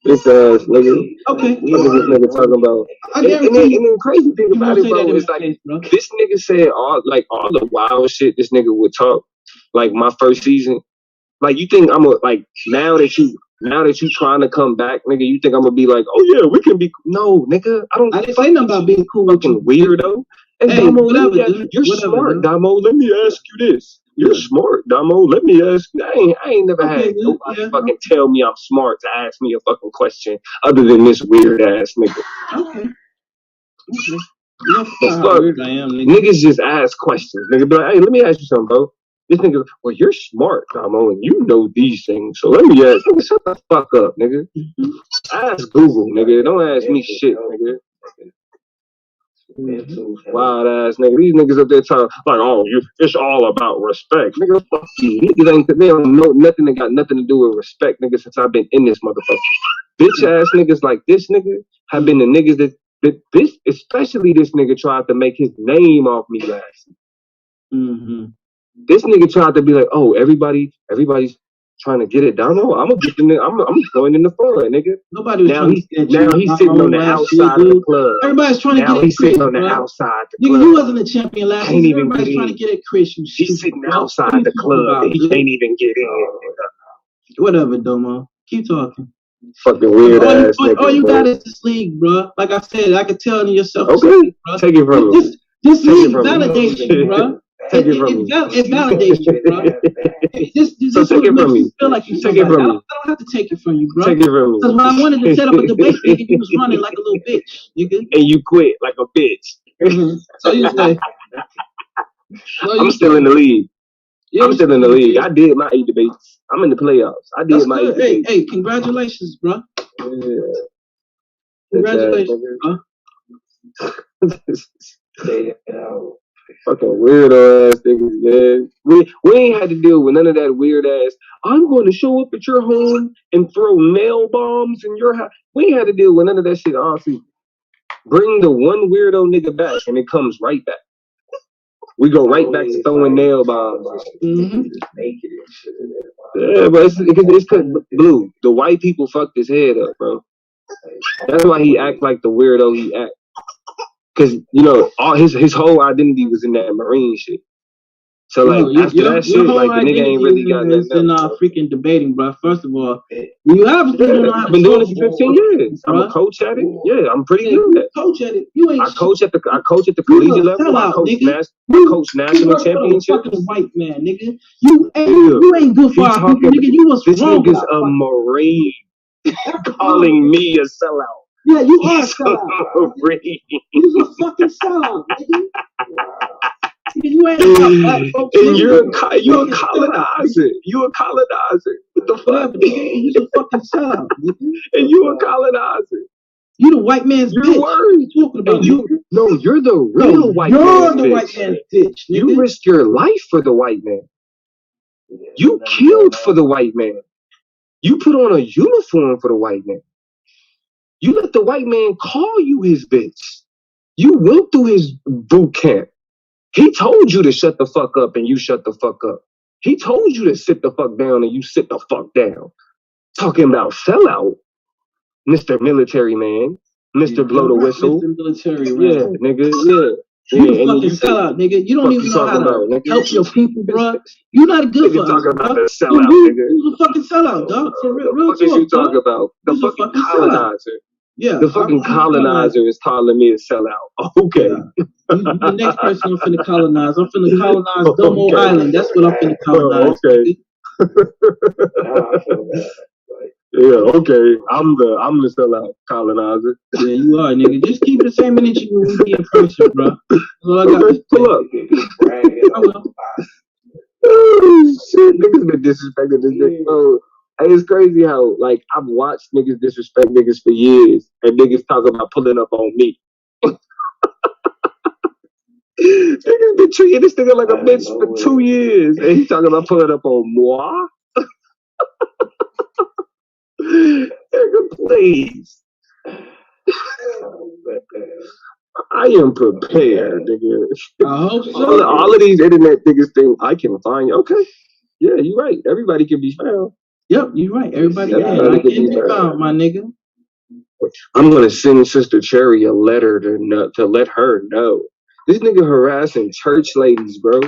[SPEAKER 10] Bitch ass nigga.
[SPEAKER 9] Okay.
[SPEAKER 10] What is this nigga talking about?
[SPEAKER 9] I
[SPEAKER 10] And
[SPEAKER 9] guarantee
[SPEAKER 10] then crazy thing
[SPEAKER 9] you
[SPEAKER 10] about
[SPEAKER 9] won't
[SPEAKER 10] it,
[SPEAKER 9] say
[SPEAKER 10] bro,
[SPEAKER 9] that in
[SPEAKER 10] is
[SPEAKER 9] my
[SPEAKER 10] like
[SPEAKER 9] face, bro.
[SPEAKER 10] this nigga said all the wild shit this nigga would talk. Like my first season. Like you think I'm like now that you trying to come back, nigga, you think I'm gonna be like, oh yeah, we can be no, nigga. I
[SPEAKER 9] didn't say nothing about being cool with you.
[SPEAKER 10] Weirdo. And
[SPEAKER 9] Hey,
[SPEAKER 10] Damo,
[SPEAKER 9] whatever, dude.
[SPEAKER 10] you're
[SPEAKER 9] Whatever,
[SPEAKER 10] smart,
[SPEAKER 9] dude.
[SPEAKER 10] Damo. Let me ask you this. You're smart, Damo. Let me ask you. I ain't never had nobody fucking tell me I'm smart to ask me a fucking question other than this weird ass nigga.
[SPEAKER 9] Okay.
[SPEAKER 10] The fuck?
[SPEAKER 9] Weird I am, nigga.
[SPEAKER 10] Niggas just ask questions. Nigga be like, hey, let me ask you something, bro. This nigga, well, you're smart, Damo, and you know these things. So let me ask you, shut the fuck up, nigga. Ask Google, nigga. Don't ask me shit, nigga. Wild ass nigga. These niggas up there talking like, oh, it's all about respect. Nigga, fuck you. Niggas they don't know nothing that got nothing to do with respect, nigga, since I've been in this motherfucker. Bitch ass niggas like this nigga have been the niggas that this, especially this nigga tried to make his name off me last. This nigga tried to be like, oh, everybody's trying to get it down. No, I'm joining the fun, nigga.
[SPEAKER 9] Nobody was trying to get
[SPEAKER 10] now he's sitting on the outside of the club.
[SPEAKER 9] Everybody's trying to get
[SPEAKER 10] Now he's sitting on the outside the club.
[SPEAKER 9] Nigga, you wasn't a champion last season. Everybody's trying to get at Chris.
[SPEAKER 10] He's sitting outside the club and he can't even get in.
[SPEAKER 9] Whatever, Domo. Keep talking.
[SPEAKER 10] Fucking weird ass nigga.
[SPEAKER 9] All you got is this league, bro. Like I said, I could tell in yourself.
[SPEAKER 10] Okay, take it from me.
[SPEAKER 9] This league validates you, bro.
[SPEAKER 10] Take it from me.
[SPEAKER 9] It validates you, bro.
[SPEAKER 10] So take it from me.
[SPEAKER 9] Feel like you
[SPEAKER 10] take it from me.
[SPEAKER 9] I don't have to take it from you, bro.
[SPEAKER 10] Take it from me.
[SPEAKER 9] Because when I wanted to set up a debate, nigga, you was running like a little bitch, nigga.
[SPEAKER 10] And you quit like a bitch.
[SPEAKER 9] So you say.
[SPEAKER 10] I'm still in the league. I'm still in the league. I did my 8 debates. I'm in the playoffs. I did my 8 debates.
[SPEAKER 9] Hey, congratulations, bro.
[SPEAKER 10] Yeah.
[SPEAKER 9] Congratulations, bro.
[SPEAKER 10] Fucking weirdo ass niggas, man. We ain't had to deal with none of that weird ass. I'm going to show up at your home and throw nail bombs in your house. We ain't had to deal with none of that shit all season. Bring the one weirdo nigga back and it comes right back. We go right back to throwing nail bombs. Yeah, but it's cause Blue, the white people fucked his head up, bro. That's why he act like the weirdo he act. Cause you know, all his whole identity was in that Marine shit. So like after that shit, like the nigga ain't really got nothing else.
[SPEAKER 9] Freaking debating, bro. First of all, you have
[SPEAKER 10] been doing it for 15 years. I'm a coach at it. Yeah, I'm pretty good at it.
[SPEAKER 9] Coach at it. You ain't.
[SPEAKER 10] I coach at the collegiate level. I coach national championships.
[SPEAKER 9] Fucking white man, nigga. You ain't good for our people, nigga. You was wrong.
[SPEAKER 10] This nigga's a Marine calling me a sellout.
[SPEAKER 9] Yeah, you are a sellout. You're a fucking sellout, nigga. You ain't
[SPEAKER 10] and you're a colonizer. You a colonizer. What the fuck?
[SPEAKER 9] You a fucking sellout, nigga.
[SPEAKER 10] And you a colonizer.
[SPEAKER 9] You the white man's bitch.
[SPEAKER 10] What you talking about? You're the real white man.
[SPEAKER 9] You're the white man's bitch, nigga.
[SPEAKER 10] You risked your life for the white man. You killed for the white man. You put on a uniform for the white man. You let the white man call you his bitch. You went through his boot camp. He told you to shut the fuck up and you shut the fuck up. He told you to sit the fuck down and you sit the fuck down. Talking about sellout, Mr. Military Man, Mr. Blow the Whistle.
[SPEAKER 9] Mr. Military Man.
[SPEAKER 10] Yeah, nigga, yeah.
[SPEAKER 9] You a fucking sellout, nigga. You don't even know how to help your people, bro. You're not good for us,
[SPEAKER 10] talking about
[SPEAKER 9] bro.
[SPEAKER 10] the sellout, nigga.
[SPEAKER 9] You're a fucking sellout, dog. For real
[SPEAKER 10] What
[SPEAKER 9] talk,
[SPEAKER 10] you talking about? The fucking colonizer.
[SPEAKER 9] Yeah.
[SPEAKER 10] The fucking colonizer is calling me a sellout. Okay.
[SPEAKER 9] Yeah. You the next person I'm finna colonize. I'm finna colonize Domo Island. That's what I'm finna colonize.
[SPEAKER 10] Okay. Yeah, okay. I'm the sellout colonizer.
[SPEAKER 9] Yeah, you are, nigga. Just keep the same energy when we be in person, bro. That's all I got.
[SPEAKER 10] Pull up.
[SPEAKER 9] I will.
[SPEAKER 10] Oh shit, niggas been disrespecting this nigga. Oh, it's crazy how like I've watched niggas disrespect niggas for years, and niggas talk about pulling up on me. Niggas been treating this nigga like a bitch for 2 years, and he talking about pulling up on moi. Nigga, please. I am prepared, nigga.
[SPEAKER 9] I hope so.
[SPEAKER 10] All of these internet niggas think I can find you. Okay. Yeah, you're right. Everybody can be found.
[SPEAKER 9] Yep, you're right. Everybody can be found, my nigga.
[SPEAKER 10] I'm gonna send Sister Cherry a letter to let her know. This nigga harassing church ladies, bro.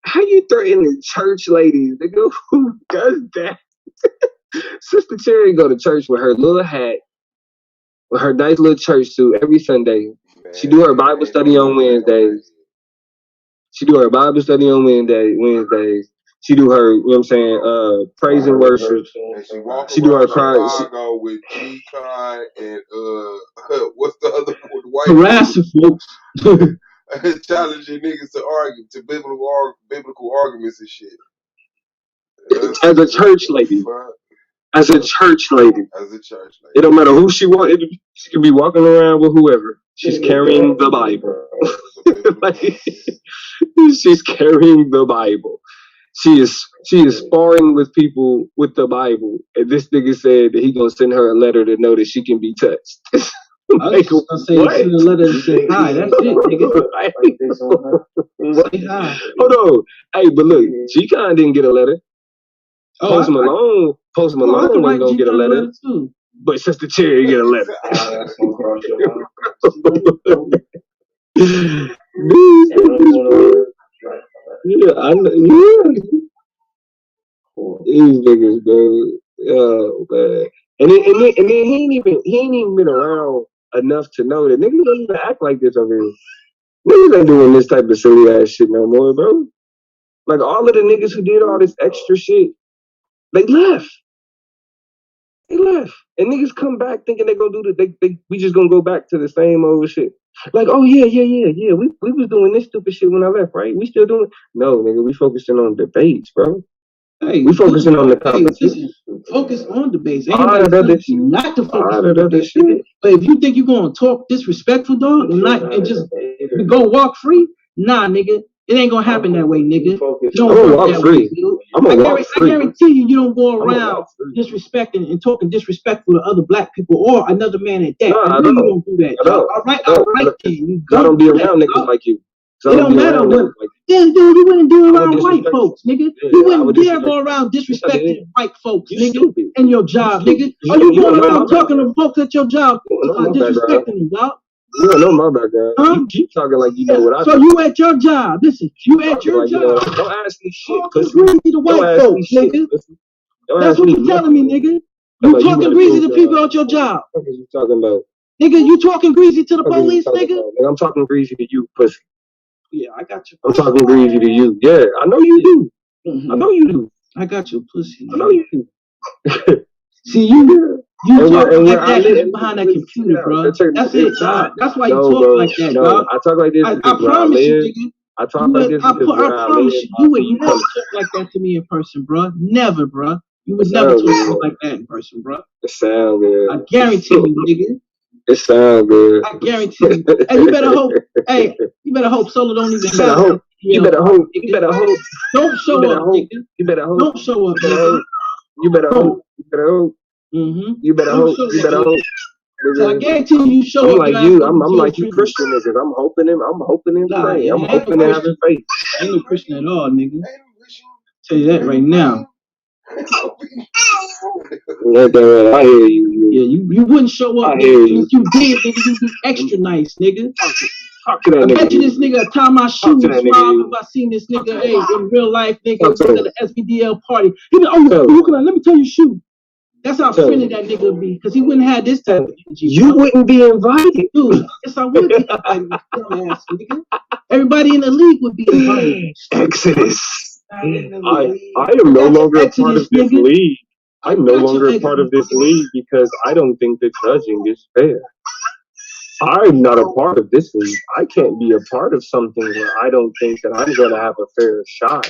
[SPEAKER 10] How you threatening church ladies, nigga? Who does that? Sister Cherry go to church with her little hat, with her nice little church suit every Sunday. She do her Bible study on Wednesdays. She do her Bible study on Wednesdays. She do her, you know what I'm saying, praise and worship.
[SPEAKER 3] And
[SPEAKER 10] she do her cry.
[SPEAKER 3] Chicago with G-Con and what's the other one? The white
[SPEAKER 9] harassing folks.
[SPEAKER 3] challenging niggas to argue to biblical arguments and shit.
[SPEAKER 10] As a church lady. As a church lady. It don't matter who she wants. She can be walking around with whoever. She's carrying the Bible. She's carrying the Bible. She is sparring with people with the Bible. And this nigga said that he gonna send her a letter to know that she can be touched.
[SPEAKER 9] I was just gonna say send a letter and say hi. That's it, nigga. Say hi.
[SPEAKER 10] Hold on. Hey, but look, G-Con didn't get a letter. Post Malone wasn't gonna get a letter. Too. But Sister Cherry get a letter. Yeah, I know. Yeah. These niggas, bro. Oh man. And then he ain't even been around enough to know that niggas don't even act like this over here. Niggas ain't doing this type of silly ass shit no more, bro. Like all of the niggas who did all this extra shit, they left. And niggas come back thinking they gonna do we just gonna go back to the same old shit. Like, oh yeah. We was doing this stupid shit when I left, right? We still doing it. No, nigga, we focusing on debates, bro. Hey, we focusing on the competition.
[SPEAKER 9] Focus on debates. Ain't not to focus on that shit. But if you think you're gonna talk disrespectful, dog, and just go walk free, nah, nigga. It ain't gonna happen that way, nigga. You don't walk free. I guarantee you don't go around disrespecting and talking disrespectful to other black people or another man at that. I know you don't do that. All right, then.
[SPEAKER 10] I don't be around niggas like you.
[SPEAKER 9] It don't matter what. Then, dude, you wouldn't do around white folks, nigga. You wouldn't dare go around disrespecting white folks, nigga, in your job, nigga. Are you going around talking to folks at your job, disrespecting them, dog?
[SPEAKER 10] You don't know my background. Huh? You keep talking like you know what I do.
[SPEAKER 9] So you at your job. Listen, you at your job.
[SPEAKER 10] Don't ask me shit.
[SPEAKER 9] Greasy to white folks, nigga. That's what you're telling me, nigga. You talking greasy to people at your job.
[SPEAKER 10] What are you talking about?
[SPEAKER 9] Nigga, you talking greasy to the police, nigga?
[SPEAKER 10] I'm talking greasy to you, pussy.
[SPEAKER 9] Yeah, I got you.
[SPEAKER 10] I'm talking greasy to you. Yeah, I know you do. I know you do.
[SPEAKER 9] I got you, pussy.
[SPEAKER 10] I know you do.
[SPEAKER 9] See, you talk like that behind that computer, bro. That's it, dog. That's why you talk like that, dog.
[SPEAKER 10] I talk like this.
[SPEAKER 9] I promise you, nigga.
[SPEAKER 10] I talk like this.
[SPEAKER 9] I promise you would never talk like that to me in person, bro. Never, bro. You would never talk like that in person, bro.
[SPEAKER 10] It sound good.
[SPEAKER 9] I guarantee you, nigga.
[SPEAKER 10] It sound good.
[SPEAKER 9] I guarantee you. Hey, you better hope. Hey, you better hope Solo don't even.
[SPEAKER 10] You better hope. You better hope. You better hope.
[SPEAKER 9] Don't show up, nigga.
[SPEAKER 10] You better hope.
[SPEAKER 9] Don't show up, nigga.
[SPEAKER 10] You better hope. You better hope. You better hope. You better hope.
[SPEAKER 9] So I guarantee you show up.
[SPEAKER 10] I'm like you. I'm like you Christian niggas. I'm hoping and praying. I'm hoping and having faith.
[SPEAKER 9] Ain't no Christian at all, nigga. Tell you that right now.
[SPEAKER 10] I hear you.
[SPEAKER 9] Yeah, you wouldn't show up. If you did, nigga, you'd be extra nice, nigga. I bet you this nigga tie my shoes if I seen this nigga, hey, in real life, nigga, at the SBDL party. He be, let me tell you, shoot. That's how offended that nigga would be, because he wouldn't have this type of energy.
[SPEAKER 10] You wouldn't be invited.
[SPEAKER 9] Dude, yes, I would be invited. Ass, nigga. Everybody in the league would be invited.
[SPEAKER 10] Exodus. I am no longer a part of this league. I'm no longer a part of this league because I don't think the judging is fair. I'm not a part of this league. I can't be a part of something where I don't think that I'm going to have a fair shot.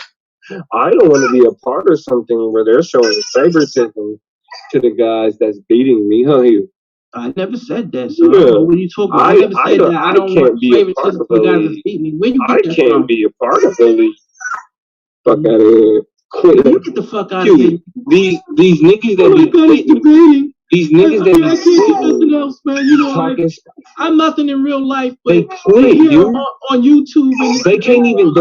[SPEAKER 10] I don't want to be a part of something where they're showing favoritism to the guys that's beating me, huh, you?
[SPEAKER 9] I never said that, so I don't know what you talking about. I never said that. I don't want favoritism for the guys that beat me. Where you get that from?
[SPEAKER 10] I can't be a part of the league. Fuck out of here.
[SPEAKER 9] You get the fuck out of here.
[SPEAKER 10] These niggas that be debating. These niggas that
[SPEAKER 9] I can't do nothing else, man. You know, I'm nothing in real life, but
[SPEAKER 10] they quit,
[SPEAKER 9] here on YouTube, and
[SPEAKER 10] they can't even.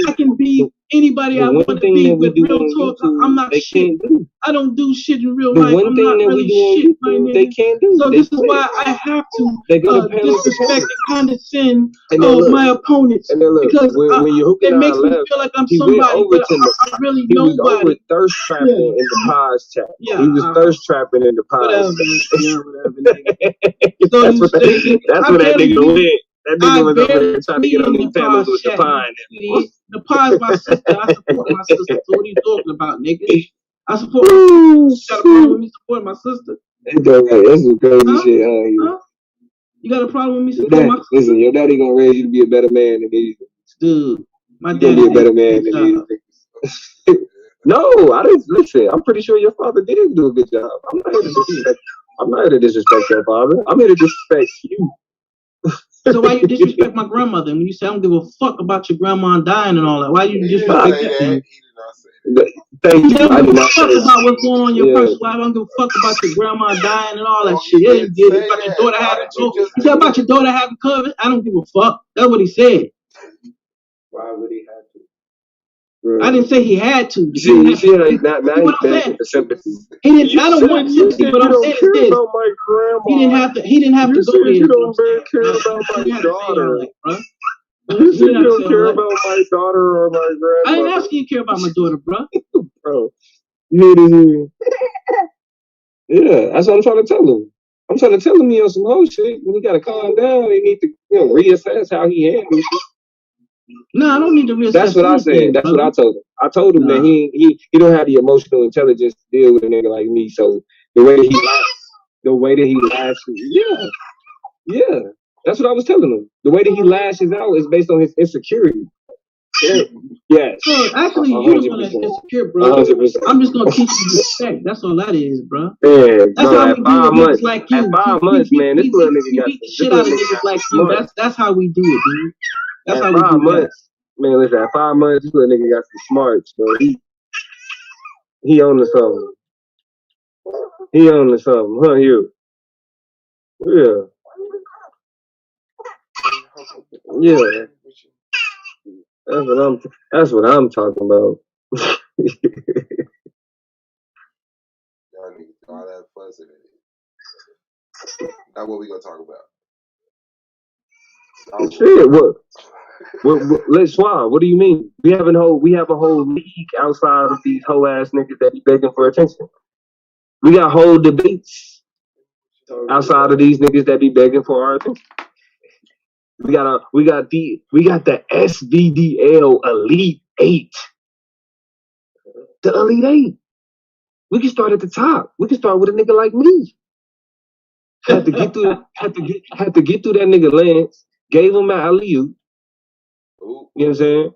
[SPEAKER 9] I can be anybody I want to be. But real talk, I'm not shit. I don't do shit in real life. I'm not really shit, my nigga.
[SPEAKER 11] They can't do.
[SPEAKER 9] So this is why I have to disrespect and condescend my opponents because it makes me feel like I'm somebody, but I'm really nobody.
[SPEAKER 11] He was over thirst trapping in the Paz chat. Yeah, he was thirst trapping in the Paz chat. Whatever. That's what that nigga went. That nigga was over there trying to get on these panels with the pine.
[SPEAKER 9] The Pine's my sister. I support my sister. So what are you talking about, nigga? I support my sister. You got a problem with me supporting my sister?
[SPEAKER 11] That's some crazy shit, huh?
[SPEAKER 9] You got a problem with me supporting my sister?
[SPEAKER 11] Listen, your daddy gonna raise you to be a better man than these.
[SPEAKER 9] Dude, my daddy
[SPEAKER 11] gonna be a better man than these. No, I didn't listen. I'm pretty sure your father did do a good job. I'm not here to disrespect your father. I'm here to disrespect you.
[SPEAKER 9] So why you disrespect my grandmother? And when you say I don't give a fuck about your grandma dying and all that, why you disrespect that?
[SPEAKER 11] Thank you.
[SPEAKER 9] I don't give a fuck about what's going on in your personal life. I don't give a fuck about your grandma dying and all that shit. You didn't get it about your daughter having COVID. He said about your daughter having COVID. I don't give a fuck. That's what he said.
[SPEAKER 11] Why would he have to?
[SPEAKER 9] I didn't say he had to.
[SPEAKER 11] You see how he's not begging for sympathy.
[SPEAKER 9] He didn't. I don't want sympathy, but I'm saying is this. He didn't have to go there.
[SPEAKER 11] You don't care about my daughter, bro. You said you don't care about my daughter or my grandmother.
[SPEAKER 9] I didn't ask you to care about my daughter, bro.
[SPEAKER 11] Bro, you need to yeah, that's what I'm trying to tell him. I'm trying to tell him he on some whole shit. When he gotta calm down, he need to reassess how he handles it.
[SPEAKER 9] No, I don't need to reassess.
[SPEAKER 11] That's what I said. That's what I told him. I told him that he don't have the emotional intelligence to deal with a nigga like me. So the way that he lashes, yeah. That's what I was telling him. The way that he lashes out is based on his insecurity. Yeah.
[SPEAKER 9] So actually, you're the one that's insecure, bro. 100%. I'm just gonna teach you respect. That's all that is, bro.
[SPEAKER 11] Yeah,
[SPEAKER 9] that's how we do it niggas like you.
[SPEAKER 11] At 5 months, man, this little nigga got
[SPEAKER 9] the shit out of niggas like you. That's how we do it, dude. That's how we do it.
[SPEAKER 11] Man, listen, at 5 months, this little nigga got some smarts, bro. He on to something. He on to something, huh? You? Yeah. Yeah. That's what I'm talking about.
[SPEAKER 3] Y'all need all that fuss in it. Not what we gonna talk about.
[SPEAKER 11] Shit, what? Let's swap. What do you mean? We have a whole league outside of these whole ass niggas that be begging for attention. We got whole debates outside of these niggas that be begging for our attention. We got the SVDL Elite 8. The Elite 8. We can start at the top. We can start with a nigga like me. Had to get through that nigga Lance. Gave him an alley-oop. You know what I'm saying?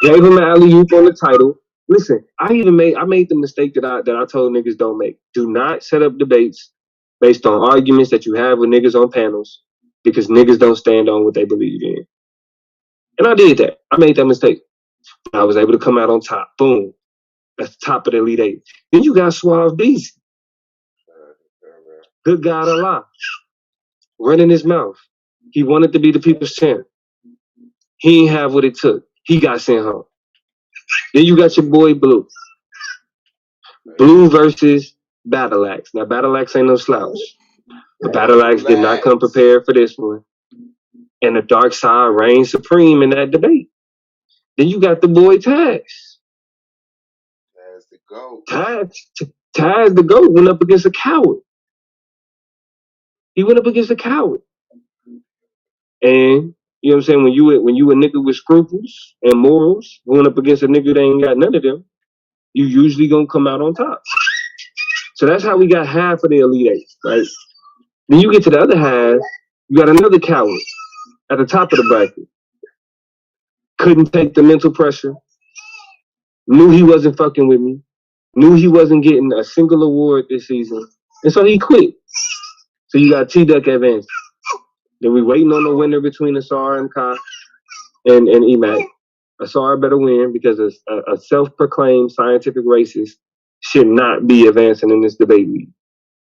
[SPEAKER 11] Gave him an alley-oop on the title. Listen, I made the mistake that I told niggas don't make. Do not set up debates based on arguments that you have with niggas on panels, because niggas don't stand on what they believe in. And I did that. I made that mistake. I was able to come out on top. Boom. That's the top of the Elite 8. Then you got Suave Beast. Good God Allah. Running his mouth. He wanted to be the people's champ. He ain't have what it took. He got sent home. Then you got your boy Blue. Blue versus Battle Axe. Now Battle Axe ain't no slouch. But Battle Axe did not come prepared for this one. And the dark side reigned supreme in that debate. Then you got the boy Taz.
[SPEAKER 3] Taz the GOAT.
[SPEAKER 11] Taz the GOAT went up against a coward. He went up against a coward. And you know what I'm saying? When you a nigga with scruples and morals going up against a nigga that ain't got none of them, you usually gonna come out on top. So that's how we got half of the Elite 8, right? Then you get to the other half, you got another coward at the top of the bracket. Couldn't take the mental pressure. Knew he wasn't fucking with me. Knew he wasn't getting a single award this season. And so he quit. So you got T-Duck advanced. Then we waiting on the winner between Asar and Kai and Emac. Asar better win because a self-proclaimed scientific racist should not be advancing in this debate league.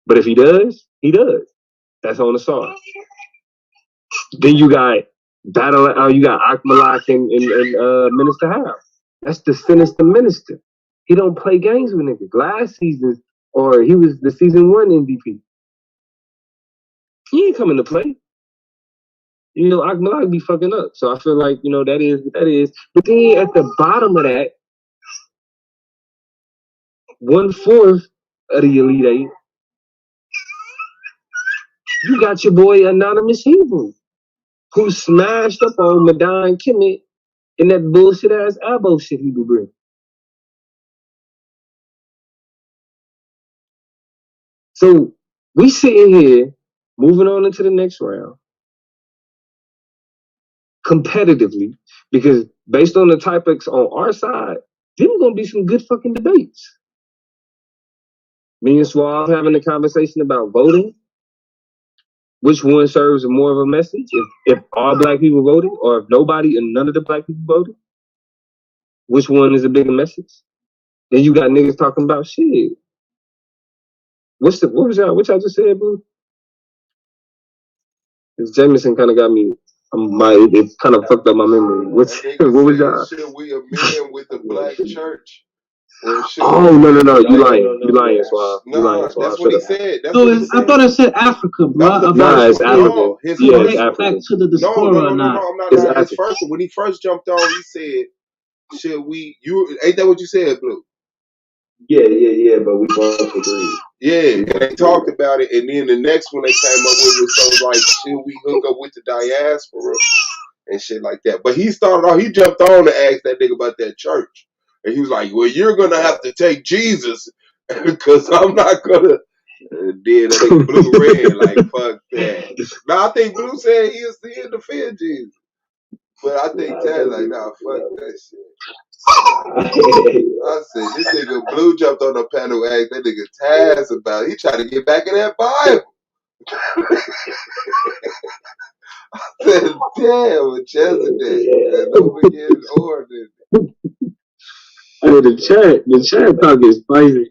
[SPEAKER 11] But if he does, he does. That's on Asar. Then you got you got Akmalak and Minister Howe.
[SPEAKER 10] That's the sinister minister. He don't play games with niggas. Last season, or he was the season 1 MVP. He ain't coming to play. You know, I'd be fucking up. So I feel like, you know, that is what that is. But then at the bottom of that, 1/4 of the Elite Eight, you got your boy Anonymous Hebrew, who smashed up on Madon Kimmett in that bullshit ass elbow shit he be bringing. So we sitting here, moving on into the next round, competitively, because based on the topics on our side, there's gonna be some good fucking debates. Me and Suave having a conversation about voting. Which one serves more of a message? If all black people voted, or if nobody and none of the black people voted, which one is a bigger message? Then you got niggas talking about shit. What y'all just said, boo? Because Jameson kind of got me. It kind of fucked up my memory. What was y'all?
[SPEAKER 3] Should we amend with the black church?
[SPEAKER 10] Oh no! You lying, Suave.
[SPEAKER 3] No, that's what he said.
[SPEAKER 9] I thought it said Africa, bro.
[SPEAKER 10] Nah, it's Africa. Yeah, it's
[SPEAKER 9] Africa. Back to the diaspora or not?
[SPEAKER 3] I'm not. His first, when he first jumped on, he said, "Should we? You ain't that what you said, Blue?"
[SPEAKER 11] Yeah. But we both agreed.
[SPEAKER 3] Yeah, and they talked about it, and then the next one they came up with was something like, "Should we hook up with the diaspora and shit like that?" But he started off. He jumped on to ask that nigga about that church. And he was like, "Well, you're gonna have to take Jesus, because I'm not gonna." Then that nigga Blue red like fuck that. Now I think Blue said he'll defend Jesus, but I think Taz like, nah, fuck that shit. I said this nigga Blue jumped on the panel, asked that nigga Taz about it. He tried to get back in that Bible. I said, damn, with Chesapeake, don't forget his order.
[SPEAKER 10] Hey, the chat talk is spicy.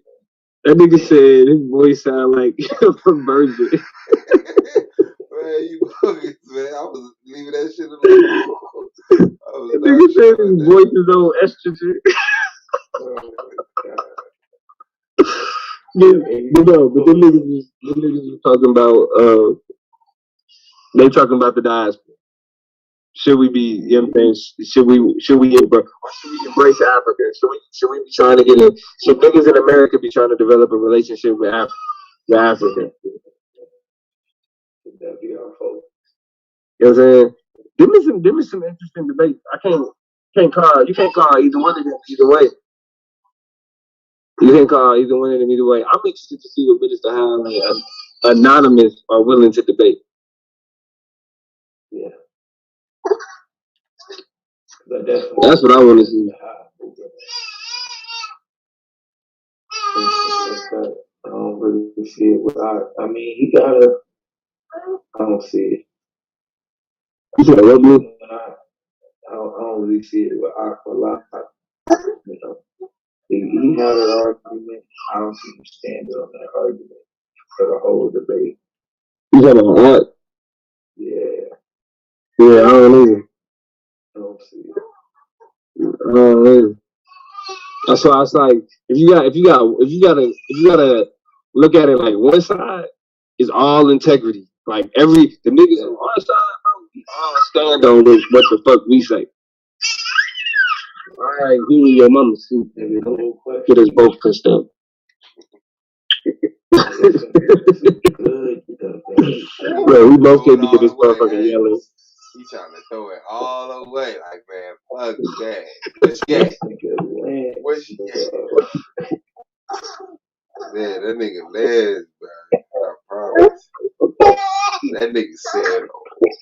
[SPEAKER 10] That nigga said his voice sound like a virgin.
[SPEAKER 3] Man, you bogus, man. I was leaving that shit alone.
[SPEAKER 10] That nigga said his voice is on estrogen. But them niggas was talking about they talking about the diaspora. Should we be, you know what I'm saying? Should we embrace Africa? Should we be trying to should niggas in America be trying to develop a relationship with Africa?
[SPEAKER 11] That'd be our focus.
[SPEAKER 10] You know what I'm saying? Give me some interesting debate. You can't call either one of them either way. You can't call either one of them either way. I'm interested to see what Minister Howard and Anonymous are willing to debate.
[SPEAKER 11] Yeah.
[SPEAKER 10] That's what I want to see.
[SPEAKER 11] I don't really see it with Art. I mean, he gotta. I don't see it.
[SPEAKER 10] You said what, Blue?
[SPEAKER 11] I don't really see it with Art a lot. You know, he had an argument. I don't see him standing on that argument for the whole debate.
[SPEAKER 10] You talking about Art?
[SPEAKER 11] Yeah.
[SPEAKER 10] Yeah, I don't either.
[SPEAKER 11] I don't see it.
[SPEAKER 10] I don't either. That's why it's like if you gotta look at it like one side is all integrity. Like the niggas on our side, we all stand on this, what the fuck we say. Alright, you and your mama suit, nigga. Get us both pissed up. Bro, we both can't be in this motherfucking yelling.
[SPEAKER 3] He's trying to throw it all away. Like, man, fuck that. Where's she at? Where's she at? Man, that nigga Les, bro. I promise. That nigga said,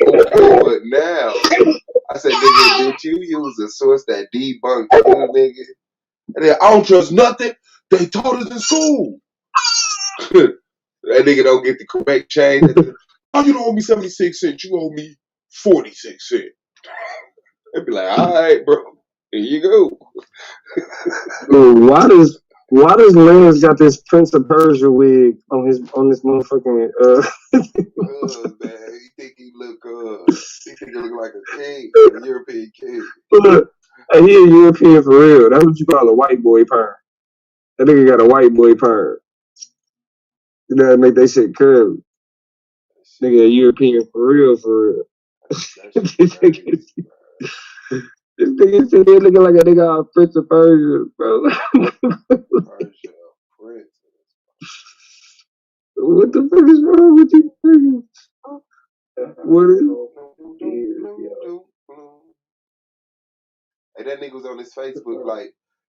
[SPEAKER 3] okay, but now. I said, nigga, did you use a source that debunked you, nigga? And then, I don't trust nothing. They taught us in school. That nigga don't get the correct change. Oh, you don't owe me 76 cents. You owe me 46 cents. They'd be like, all right, bro. Here you go.
[SPEAKER 10] Why does Lance got this Prince of Persia wig on this motherfucking
[SPEAKER 3] man, he think he look like a king, a European king.
[SPEAKER 10] Look,
[SPEAKER 11] Hey, he a European for real. That's what you call a white boy perm. That nigga got a white boy perm. You know, make that shit curly. Nigga a European for real, for real. This nigga said he looking like a nigga off Prince of Persia, bro. What the fuck is wrong with these niggas? What is
[SPEAKER 3] Hey, that nigga was on his Facebook like,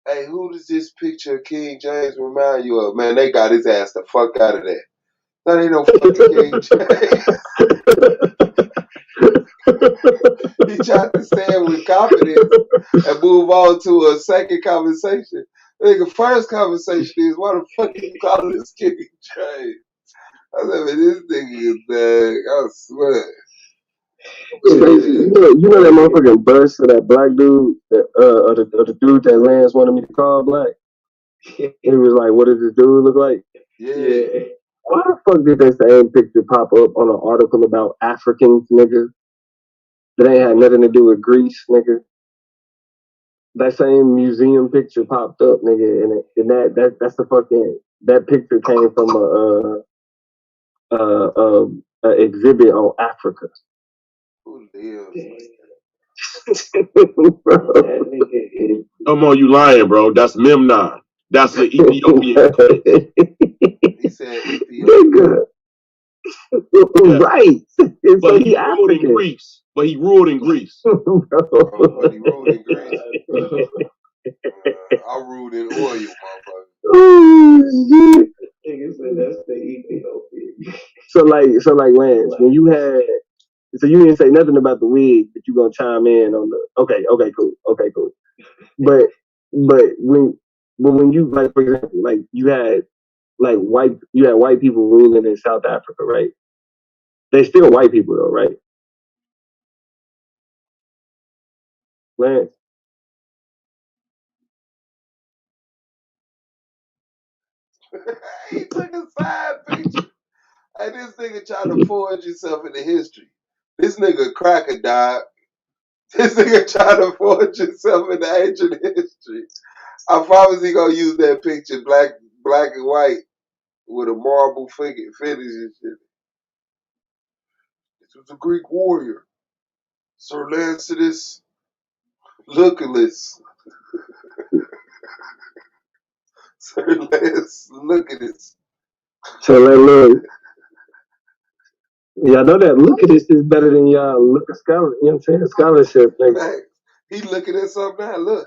[SPEAKER 3] hey, who does this picture of King James remind you of? Man, they got his ass the fuck out of there. That ain't no fucking King James. He tried to stand with confidence and move on to a second conversation. Nigga, first conversation is, why the fuck you call this King James? I said, man, this nigga is bad. I swear.
[SPEAKER 11] You know that motherfucking burst of that black dude, or the dude that Lance wanted me to call black? He was like, what does this dude look like?
[SPEAKER 3] Yeah.
[SPEAKER 11] Why the fuck did that same picture pop up on an article about Africans, nigga? That ain't had nothing to do with Greece, nigga. That same museum picture popped up, nigga, and that's the fucking, that picture came from a exhibit on Africa.
[SPEAKER 3] Who the hell
[SPEAKER 5] Come on, you lying, bro. That's Memnon. That's the Ethiopian.
[SPEAKER 3] He said Ethiopia.
[SPEAKER 5] Yeah.
[SPEAKER 11] Right.
[SPEAKER 5] But he ruled in Greece. But he ruled in Greece.
[SPEAKER 3] But he ruled in Greece. I ruled in oil, motherfucker.
[SPEAKER 11] Oh, shit. Nigga said that's the Ethiopian. So like Lance, when you had, so you didn't say nothing about the wig, but you gonna chime in on the, okay, cool. But when you, like, for example, like you had white people ruling in South Africa, right? They still white people though, right? Lance.
[SPEAKER 3] He took a side picture. Hey, this nigga trying to forge himself into history. This nigga cracker died. This nigga trying to forge himself into ancient history. I promise he gonna use that picture, black and white, with a marble finish and shit. This was a Greek warrior, Sir Lancelot Lucullus. Sir Lance Lucullus.
[SPEAKER 11] So look. Yeah, I know that look at this is better than y'all look at scholar. You know what I'm saying? Scholarship thing.
[SPEAKER 3] He looking at something now. Look.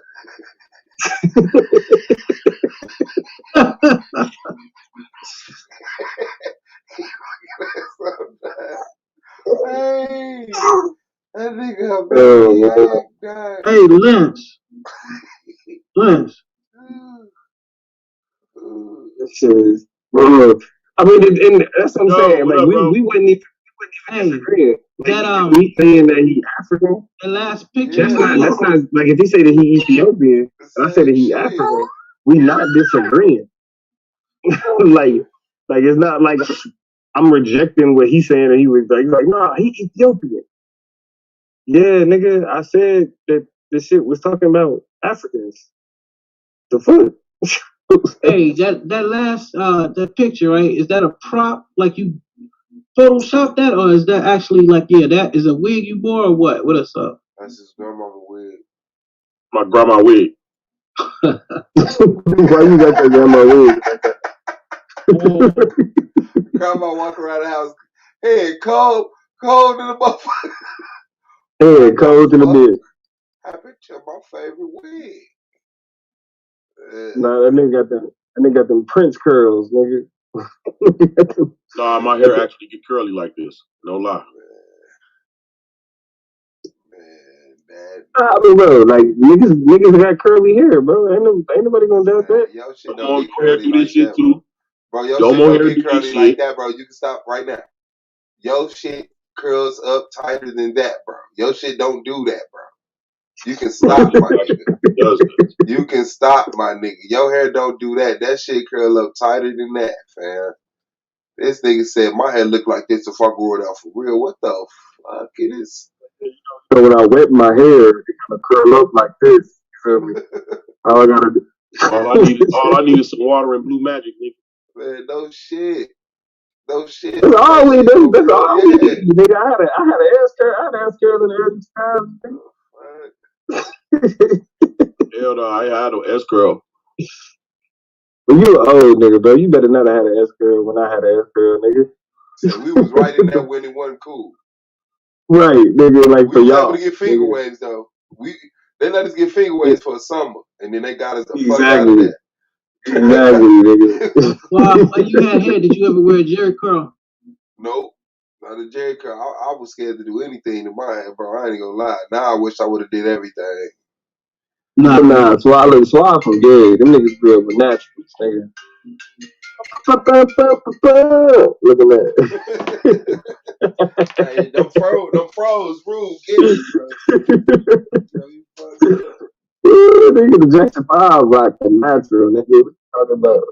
[SPEAKER 3] Hey, that nigga died.
[SPEAKER 9] Hey, Lynch.
[SPEAKER 11] This shit is, I mean, and that's what I'm saying. Like, we wouldn't even disagreeing.
[SPEAKER 9] That
[SPEAKER 11] we saying that he African.
[SPEAKER 9] The last picture.
[SPEAKER 11] That's not like if he say that he Ethiopian, and I say that he African. We not disagreeing. like it's not like I'm rejecting what he's saying that he was like. He's like, nah, he Ethiopian. Yeah, nigga, I said that this shit was talking about Africans. The fuck?
[SPEAKER 9] Hey, that last that picture, right? Is that a prop? Like you Photoshop that, or is that actually like, yeah, that is a wig you wore, or what? What is up?
[SPEAKER 3] That's his grandma's wig.
[SPEAKER 5] My grandma wig.
[SPEAKER 11] Why you got that grandma wig?
[SPEAKER 3] Grandma walk around the house. Hey, cold in the motherfucker.
[SPEAKER 11] Hey, cold in the bed.
[SPEAKER 3] I picture my favorite wig.
[SPEAKER 11] Nah, that nigga got them Prince curls, nigga.
[SPEAKER 5] Nah, my hair actually get curly like this. No lie.
[SPEAKER 11] I mean, bro, like niggas got curly hair, bro. Ain't nobody gonna doubt that.
[SPEAKER 3] Yo, shit don't get curly like that,
[SPEAKER 5] too.
[SPEAKER 3] Bro, your shit don't get curly like that, bro. You can stop right now. Your shit curls up tighter than that, bro. Your shit don't do that, bro. You can stop, my nigga. You can stop, my nigga. Your hair don't do that. That shit curl up tighter than that, fam. This nigga said my hair look like this if I grew it out for real. What the fuck it is?
[SPEAKER 11] So when I wet my hair, it gonna curl up like this. You feel me? All I gotta do.
[SPEAKER 5] All I need is some water and blue magic, nigga.
[SPEAKER 3] Man, no shit. No shit.
[SPEAKER 11] That's all we do. That's all we do. Nigga, I had an ass curl in the early times.
[SPEAKER 5] Hell no, I had no S curl.
[SPEAKER 11] Well, you an old nigga, bro. You better not have had an S curl when I had an S curl, nigga.
[SPEAKER 3] So we was right in there when it wasn't cool.
[SPEAKER 11] Right, nigga, like for
[SPEAKER 3] we
[SPEAKER 11] y'all.
[SPEAKER 3] We able to get finger waves though. They let us get finger waves for a summer, and then they got us the fuck out of there.
[SPEAKER 11] Exactly, nigga.
[SPEAKER 9] Well, when you had hair, did you ever wear a Jerry curl?
[SPEAKER 3] Nope. Not a Jerry curl. I was scared to do anything to my hair, bro. I ain't gonna lie. Now I wish I would have did everything.
[SPEAKER 11] Nah, swallow from dead. Them niggas grew up with naturals, nigga. Look at that.
[SPEAKER 3] Hey, them froze rude. Get it, bro.
[SPEAKER 11] Nigga, the Jackson 5 rock the natural, nigga. What you talking about?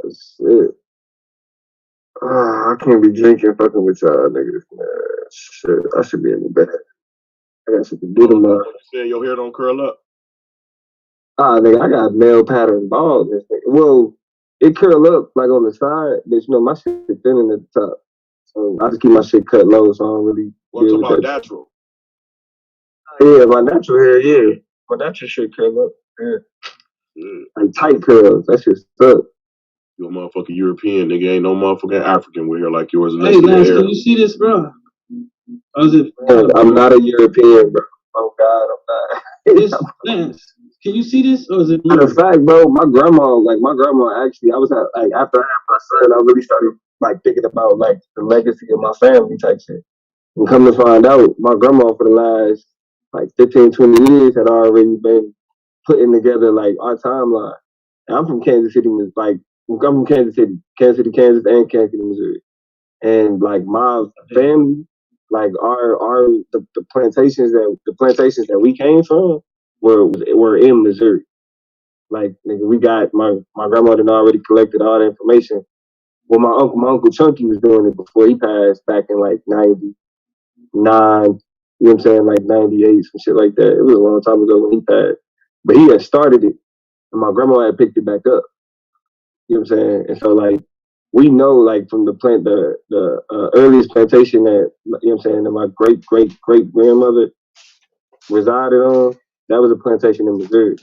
[SPEAKER 11] Shit. I can't be drinking fucking with y'all niggas, man. Shit, I should be in the bed. I got shit to do tomorrow.
[SPEAKER 5] You said your hair don't curl up.
[SPEAKER 11] Nigga, I got male pattern baldness. Well, it curl up like on the side, but you know my shit is thinning at the top. So I just keep my shit cut low, so I don't really.
[SPEAKER 5] What about natural?
[SPEAKER 11] Yeah, my natural hair, yeah. My natural shit curl up. Yeah. Like tight curls. That shit suck.
[SPEAKER 5] You a motherfucking European nigga. Ain't no motherfucking African with hair like yours.
[SPEAKER 9] Hey, Lance, can you see this, bro? Or is it?
[SPEAKER 11] I'm not a European, bro. Oh God, I'm not.
[SPEAKER 9] This, Lance, can you see this, or is it?
[SPEAKER 11] Matter of fact, bro, my grandma actually, I was after I had my son, I really started like thinking about like the legacy of my family type shit. And come to find out, my grandma for the last like 15, 20 years had already been putting together like our timeline. And I'm from Kansas City, I'm from Kansas City, Kansas, and Kansas City, Missouri. And like my family, like the plantations that we came from were in Missouri. Like nigga, we got my grandmother had already collected all the information. Well, my uncle Chunky was doing it before he passed back in like 99, you know what I'm saying, like 98, some shit like that. It was a long time ago when he passed. But he had started it and my grandma had picked it back up. You know what I'm saying? And so like we know like from the earliest plantation that, you know what I'm saying, that my great grandmother resided on, that was a plantation in Missouri.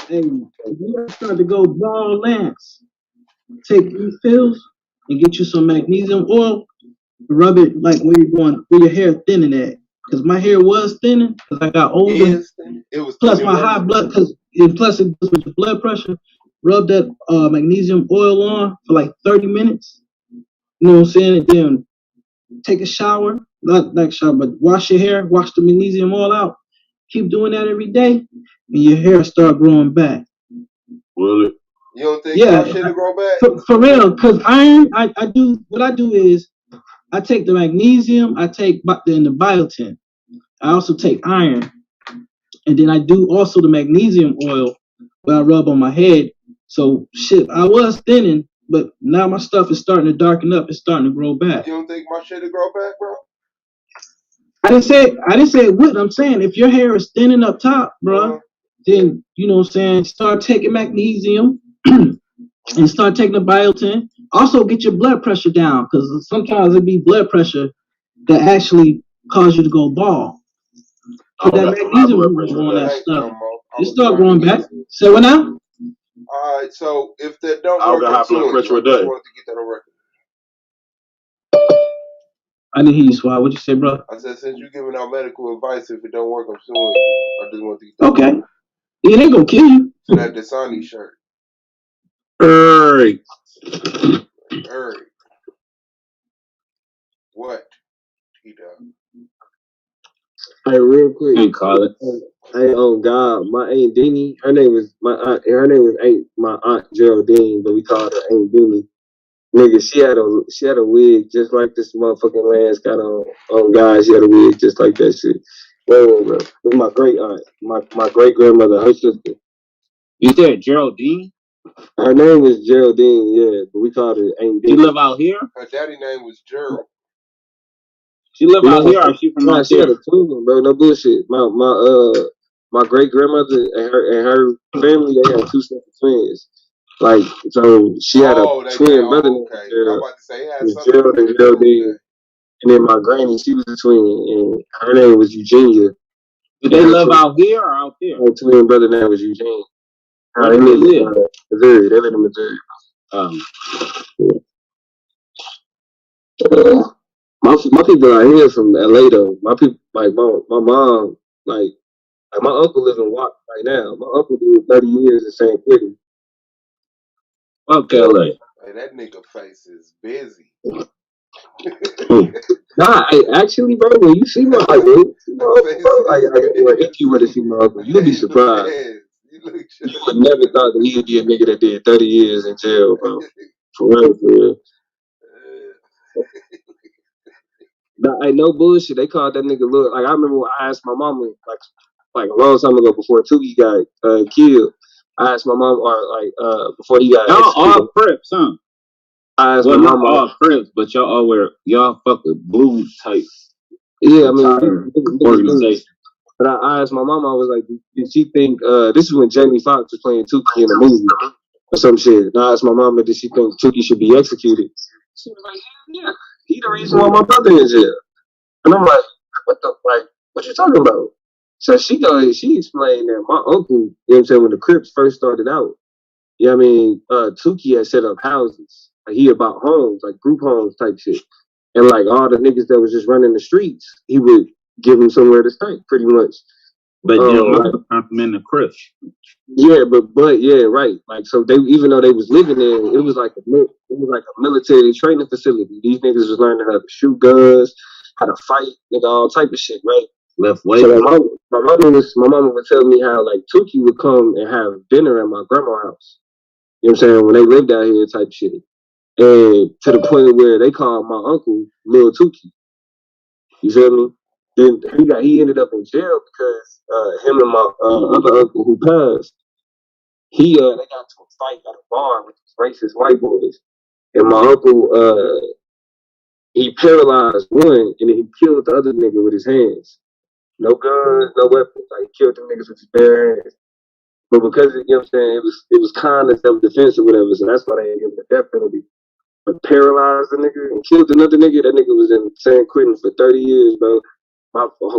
[SPEAKER 9] Hey, if you ever start to go bald, Lance, take refills and get you some magnesium oil, rub it like where your hair thinning at. Because my hair was thinning because I got older.
[SPEAKER 3] It was
[SPEAKER 9] plus my high blood, plus it goes with your blood pressure. Rub that magnesium oil on for like 30 minutes. You know what I'm saying? And then take a shower, not shower, but wash your hair, wash the magnesium oil out. Keep doing that every day, and your hair start growing back.
[SPEAKER 5] Will it?
[SPEAKER 3] You don't think my shit will grow back?
[SPEAKER 9] For real, because iron, I do, what I do is, I take the magnesium, I take the biotin. I also take iron. And then I do also the magnesium oil where I rub on my head. So shit, I was thinning, but now my stuff is starting to darken up. It's starting to grow back.
[SPEAKER 3] You don't think my shit will grow back, bro?
[SPEAKER 9] I didn't say it would. I'm saying if your hair is thinning up top, bro, then you know what I'm saying, start taking magnesium and start taking the biotin. Also get your blood pressure down, because sometimes it be blood pressure that actually cause you to go bald. So that magnesium on that stuff, it start growing back. Say what now?
[SPEAKER 3] All right, so if that don't
[SPEAKER 5] I'll
[SPEAKER 3] work,
[SPEAKER 5] got high blood pressure a day.
[SPEAKER 3] I want to get that on record.
[SPEAKER 9] I didn't hear you, Swag. What'd you say, bro?
[SPEAKER 3] I said, since you're giving out medical advice, if it don't work, I'm suing you. I just want to get that.
[SPEAKER 9] Okay. It ain't gonna kill you.
[SPEAKER 3] That Dasani shirt.
[SPEAKER 5] Hey.
[SPEAKER 3] What? He done.
[SPEAKER 11] Hey, real quick.
[SPEAKER 8] Can't call it.
[SPEAKER 11] Hey, oh God, my Aunt Deanie, her name was my Aunt Geraldine, but we called her Aunt Deanie. Nigga, she had a wig just like this motherfucking Lance got on. Oh God, she had a wig just like that shit. Whoa, bro. It was my great aunt, my great grandmother, her sister.
[SPEAKER 8] You said Geraldine?
[SPEAKER 11] Her name was Geraldine, yeah, but we called her Aunt Deanie.
[SPEAKER 8] You live out here?
[SPEAKER 3] Her daddy name was Gerald.
[SPEAKER 10] She live out here, or she from out
[SPEAKER 11] She
[SPEAKER 10] there?
[SPEAKER 11] had a twin, bro. No bullshit. My great grandmother and her family, they had 2 sets of twins. Like, so she had a twin brother named
[SPEAKER 3] okay. I'm
[SPEAKER 11] Gerald.
[SPEAKER 3] about to say it
[SPEAKER 11] It
[SPEAKER 3] had
[SPEAKER 11] was
[SPEAKER 3] something
[SPEAKER 11] Gerald
[SPEAKER 3] to
[SPEAKER 11] and
[SPEAKER 3] do with
[SPEAKER 11] Geraldine. And then my granny, she was a twin, and her name was Eugenia.
[SPEAKER 10] Do they live out here or out there?
[SPEAKER 11] Her twin brother name was Eugene.
[SPEAKER 10] Where do they live?
[SPEAKER 11] Missouri. They live in Missouri. My people out here from LA though. My people, like my mom, like my uncle live in Watt right now. My uncle did 30 years in San Quentin.
[SPEAKER 10] Fuck LA.
[SPEAKER 3] Hey, that nigga face is busy.
[SPEAKER 11] Nah, actually, bro, when you see my like, or if you were to see my uncle, you'd be surprised. You would never thought that he'd be a nigga that did 30 years in jail, bro. For real, for real. Nah, ain't no bullshit. They called that nigga look. Like I remember when I asked my mama, like a long time ago before Tuki got killed. I asked my mom, before he got
[SPEAKER 10] y'all
[SPEAKER 11] executed.
[SPEAKER 10] all Crips, huh?
[SPEAKER 11] I asked
[SPEAKER 10] well,
[SPEAKER 11] my
[SPEAKER 10] not
[SPEAKER 11] mama,
[SPEAKER 10] all Crips, but y'all fuck with blues type.
[SPEAKER 11] Yeah, I mean,
[SPEAKER 10] organization.
[SPEAKER 11] But I asked my mama, I was like, did she think this is when Jamie Foxx was playing Tuki in the movie or some shit? And I asked my mama, did she think Tuki should be executed? She was like, yeah, he the reason why my brother in jail. And I'm like, what you talking about? So she explained that my uncle, you know what I'm saying, when the Crips first started out, you know what I mean, Tuki had set up houses. Like he about homes, like group homes type shit. And like all the niggas that was just running the streets, he would give them somewhere to stay, pretty much.
[SPEAKER 10] But turned them into Crips.
[SPEAKER 11] Yeah, but yeah, right. Like so, they even though they was living there, it was like a military training facility. These niggas was learning how to shoot guns, how to fight, nigga, all type of shit, right?
[SPEAKER 10] Left way.
[SPEAKER 11] So my mama would tell me how like Tuki would come and have dinner at my grandma's house. You know what I'm saying? When they lived out here, type shit. And to the point where they called my uncle Lil Tuki. You feel me? Then he ended up in jail because him and my other uncle who passed, they got into a fight at a bar with these racist white boys. And my uncle he paralyzed one and then he killed the other nigga with his hands. No guns, no weapons. Like he killed them niggas with his bare hands. But because you know what I'm saying, it was kind of self-defense or whatever, so that's why they didn't give him the death penalty. But paralyzed the nigga and killed another nigga. That nigga was in San Quentin for 30 years, bro.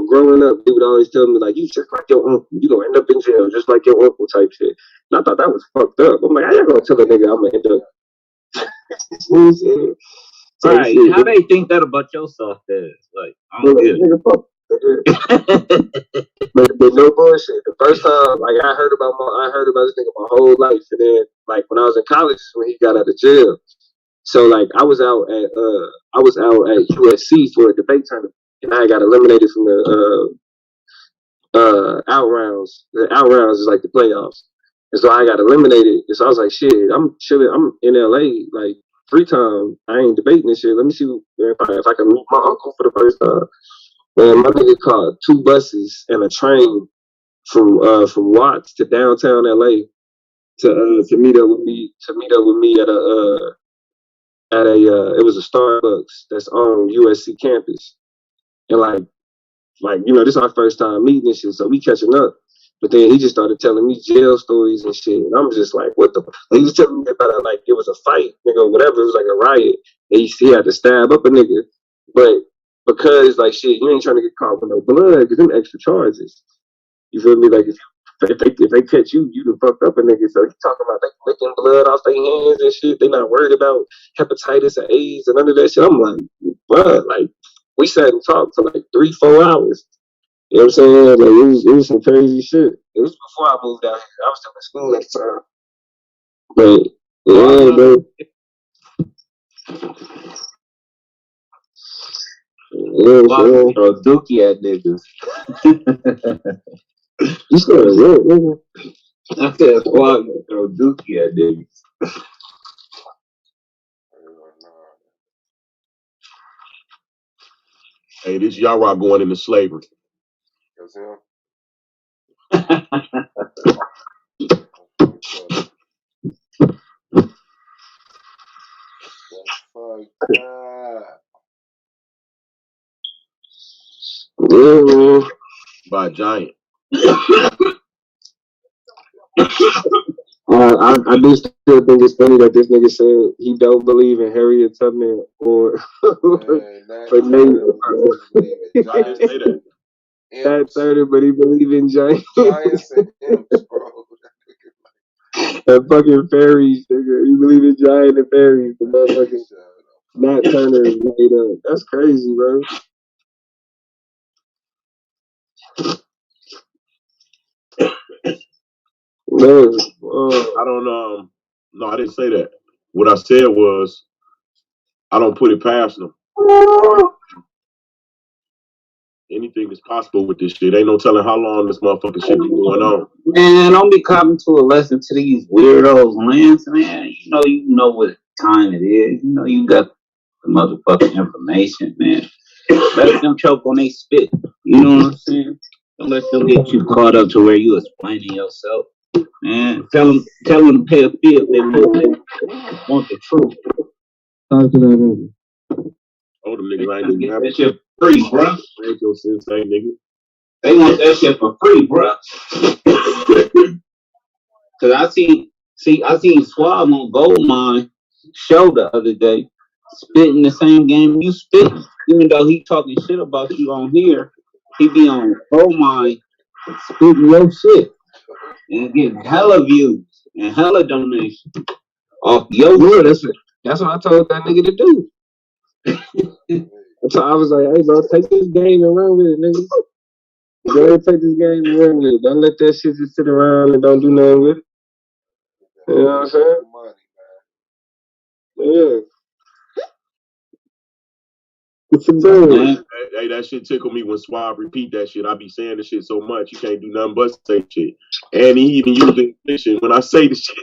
[SPEAKER 11] Growing up, they would always tell me, like, you just like your uncle. You gonna end up in jail just like your uncle type shit. And I thought that was fucked up. I'm like, how you gonna tell a nigga I'm gonna end up? You know what I'm saying?
[SPEAKER 10] Right. How they think that about your soft ass? Like, I don't get it.
[SPEAKER 11] But no bullshit. The first time, like, I heard about this nigga my whole life. And then, like, when I was in college, when he got out of jail. So like I was out at USC for a debate tournament, and I got eliminated from the out rounds. The out rounds is like the playoffs, and so I got eliminated. And so I was like, shit, I'm chilling. I'm in LA, like free time. I ain't debating this shit. Let me see if I can meet my uncle for the first time. Man, my nigga caught 2 buses and a train from Watts to downtown LA to meet up with me at it was a Starbucks that's on USC campus. And like, you know, this is our first time meeting and shit, so we catching up. But then he just started telling me jail stories and shit. And I'm just like, what the? He was telling me about it like it was a fight, nigga, whatever. It was like a riot. And he had to stab up a nigga. But because, like, shit, you ain't trying to get caught with no blood because them extra charges. You feel me? Like, if they catch you, you done fucked up a nigga. So he talking about they licking blood off their hands and shit. They not worried about hepatitis or AIDS and none of that shit. I'm like, bruh, like, we sat and talked for like 3-4 hours. You know what I'm saying? Like, it was some crazy shit. It was before I moved out here. I was still in school at the time. But, yeah, bro. Yeah,
[SPEAKER 10] throw dookie at niggas.
[SPEAKER 11] You still a real nigga.
[SPEAKER 10] I said, squad throw dookie at niggas.
[SPEAKER 5] Hey, this Yara going into slavery.
[SPEAKER 3] That's him.
[SPEAKER 5] By a giant.
[SPEAKER 10] I do still think it's funny that this nigga said he don't believe in Harriet Tubman or Nate.
[SPEAKER 5] I didn't say that.
[SPEAKER 10] That's 30, but he believe in giants.
[SPEAKER 3] Giants and imps, bro.
[SPEAKER 10] And fucking fairies, nigga. You believe in giant and fairies, the motherfucking Nat Turner is made up. That's crazy, bro. Man,
[SPEAKER 5] I don't no, I didn't say that. What I said was I don't put it past them. Anything is possible with this shit. Ain't no telling how long this motherfucking shit be going on.
[SPEAKER 2] Man, don't be coming to a lesson to these weirdos, Lance, man. You know what time it is. You got the motherfucking information, man. Let them choke on they spit. You know what I'm saying? Don't let them get you caught up to where you explaining yourself. Man, tell them to pay a fee if they want the truth.
[SPEAKER 10] talk to that nigga.
[SPEAKER 5] Oh, them niggas ain't
[SPEAKER 2] Get that shit free, bro.
[SPEAKER 5] Ain't your sensei, nigga.
[SPEAKER 2] They want that shit for free, bro. Cause I seen Swab on Goldmine show the other day, spitting the same game you spitting. Even though he talking shit about you on here, he be on Goldmine spitting your shit and getting hella views and hella donations off your
[SPEAKER 10] shit. That's what I told that nigga to do. So I was like, hey, bro, take this game and run with it, nigga. Go ahead and take this game and run with it. Don't let that shit just sit around and don't do nothing with it. You know what I'm saying? Yeah. What you doing?
[SPEAKER 5] Hey, that shit tickle me when Swab repeat that shit. I be saying the shit so much, you can't do nothing but say shit. And he even used English when I say the shit.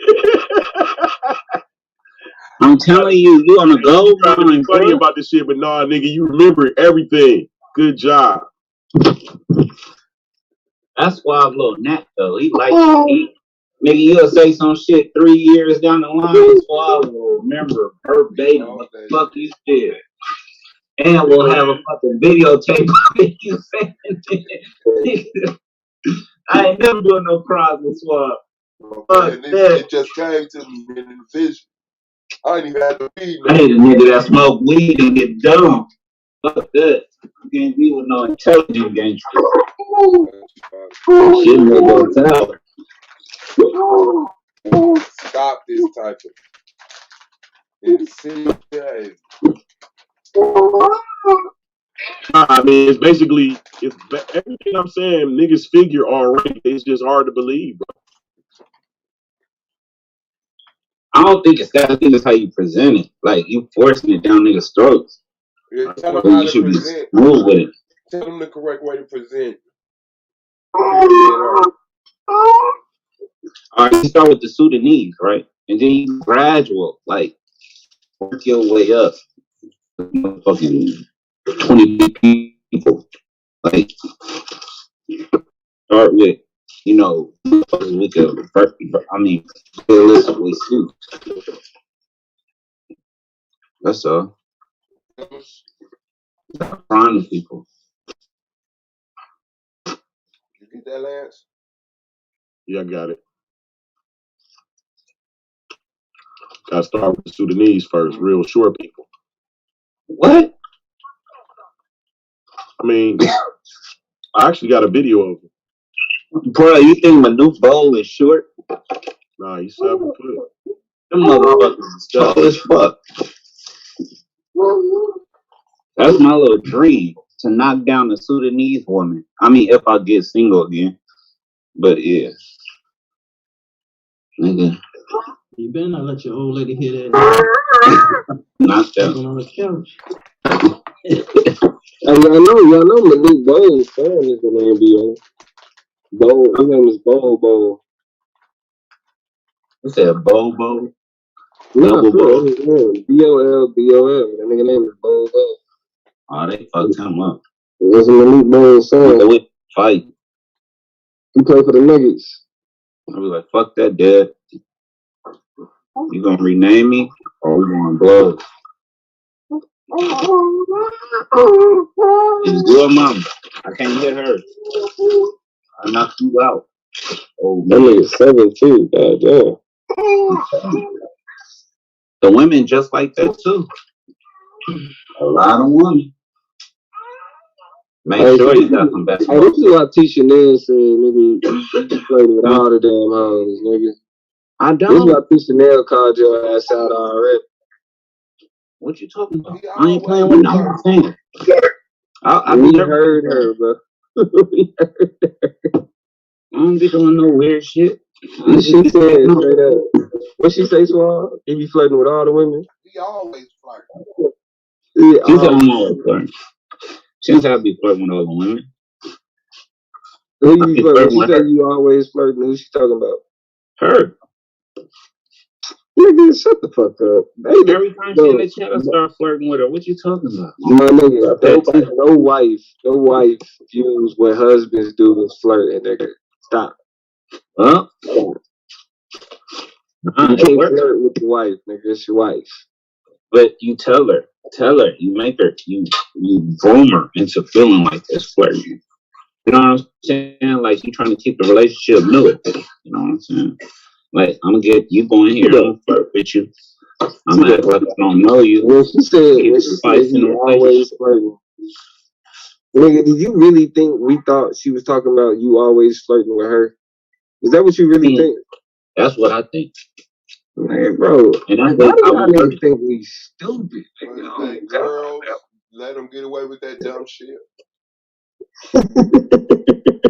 [SPEAKER 2] I'm telling you, you on the gold line.
[SPEAKER 5] Funny about this shit, but nah, nigga, you remember everything. Good job.
[SPEAKER 2] That's why I'm a little nat though. He like nigga, you'll say some shit 3 years down the line, so I will remember verbatim what the fuck you said. And we'll have a fucking videotape of you saying it. I ain't never doing no pros with Swab.
[SPEAKER 3] It just came to me in the vision. I ain't even have to feed
[SPEAKER 2] I hate a nigga that smoke weed and get dumb. Fuck that. You can't be with no intelligent gangster. Shit may go sour.
[SPEAKER 3] Stop this type of insanity.
[SPEAKER 5] I mean, it's basically everything I'm saying. Niggas figure already. It's just hard to believe, bro.
[SPEAKER 2] I don't think it's that. I think it's how you present it. Like you forcing it down niggas' throats.
[SPEAKER 3] Yeah, tell them how
[SPEAKER 2] you
[SPEAKER 3] to
[SPEAKER 2] should
[SPEAKER 3] present.
[SPEAKER 2] be smooth with it.
[SPEAKER 3] Tell them the correct way to present.
[SPEAKER 2] All right, you start with the Sudanese, right? And then you gradual, like work your way up. Fucking 20 people. Like start with, we could. I mean, realistically see. That's all. Prime people.
[SPEAKER 3] You get that, Lance?
[SPEAKER 5] Yeah, I got it. Gotta start with the Sudanese first, real short people.
[SPEAKER 2] What?
[SPEAKER 5] I mean, I actually got a video of him.
[SPEAKER 2] Bro, you think Manute Bol is short?
[SPEAKER 5] Nah, he's 7 foot.
[SPEAKER 2] Them motherfuckers is tall as fuck. That's my little dream, to knock down a Sudanese woman. I mean, if I get single again. But yeah. Nigga.
[SPEAKER 9] You better not let your old lady hear that.
[SPEAKER 2] Not that.
[SPEAKER 9] On the couch.
[SPEAKER 10] Y'all know Manute Bol's son is in the NBA. Bol, his name is Bol.
[SPEAKER 2] You said Bobo?
[SPEAKER 10] No, Bol. B-O-L-B-O-L. That nigga name is Bol.
[SPEAKER 2] Oh, they fucked him up.
[SPEAKER 10] That's Manute Bol's son.
[SPEAKER 2] They would fight.
[SPEAKER 10] He played for the Nuggets.
[SPEAKER 2] I was like, fuck that, dad. You gonna rename me or we gonna blow? It's your mama. I can't hit her. I knock you out. Oh,
[SPEAKER 11] That nigga 17. Goddamn.
[SPEAKER 2] the women just like that too. A lot of women. Make sure you got some basketball.
[SPEAKER 10] This is what Tisha Nail said, nigga. You flirting with all the damn hoes, nigga.
[SPEAKER 2] I
[SPEAKER 10] This is
[SPEAKER 2] don't.
[SPEAKER 10] what Tisha Nail called your ass out already.
[SPEAKER 2] What you talking about? I ain't playing with nothing.
[SPEAKER 10] We heard her, bro.
[SPEAKER 2] I don't be doing no weird shit.
[SPEAKER 10] She said straight up. What she say, Swan? He be flirting with all the women?
[SPEAKER 3] He always flirting.
[SPEAKER 10] Yeah,
[SPEAKER 2] She said I'm always flirting. She didn't say I be flirting with all the women.
[SPEAKER 10] who you be flirting? She said you always flirting. Who she talking about?
[SPEAKER 2] Her.
[SPEAKER 10] Nigga, shut the fuck up.
[SPEAKER 2] Every time she in the chat, I start flirting with her. What you talking about?
[SPEAKER 10] My nigga, no wife views what husbands do is flirting, nigga. Stop.
[SPEAKER 2] Huh?
[SPEAKER 10] You can't flirt with your wife, nigga. It's your wife.
[SPEAKER 2] But you tell her, you make her, you groom her into feeling like it's flirting. You know what I'm saying? Like you trying to keep the relationship new. You know what I'm saying? Like I'm gonna get you going here, I'm gonna flirt with you. I'm gonna act like I don't know you.
[SPEAKER 10] When she said you always flirting. Nigga, did you really think we thought she was talking about you always flirting with her? Is that what you really think?
[SPEAKER 2] That's what I think.
[SPEAKER 10] Man, bro.
[SPEAKER 2] And
[SPEAKER 10] I don't think we stupid.
[SPEAKER 3] Like, girls, let them get away with that dumb shit.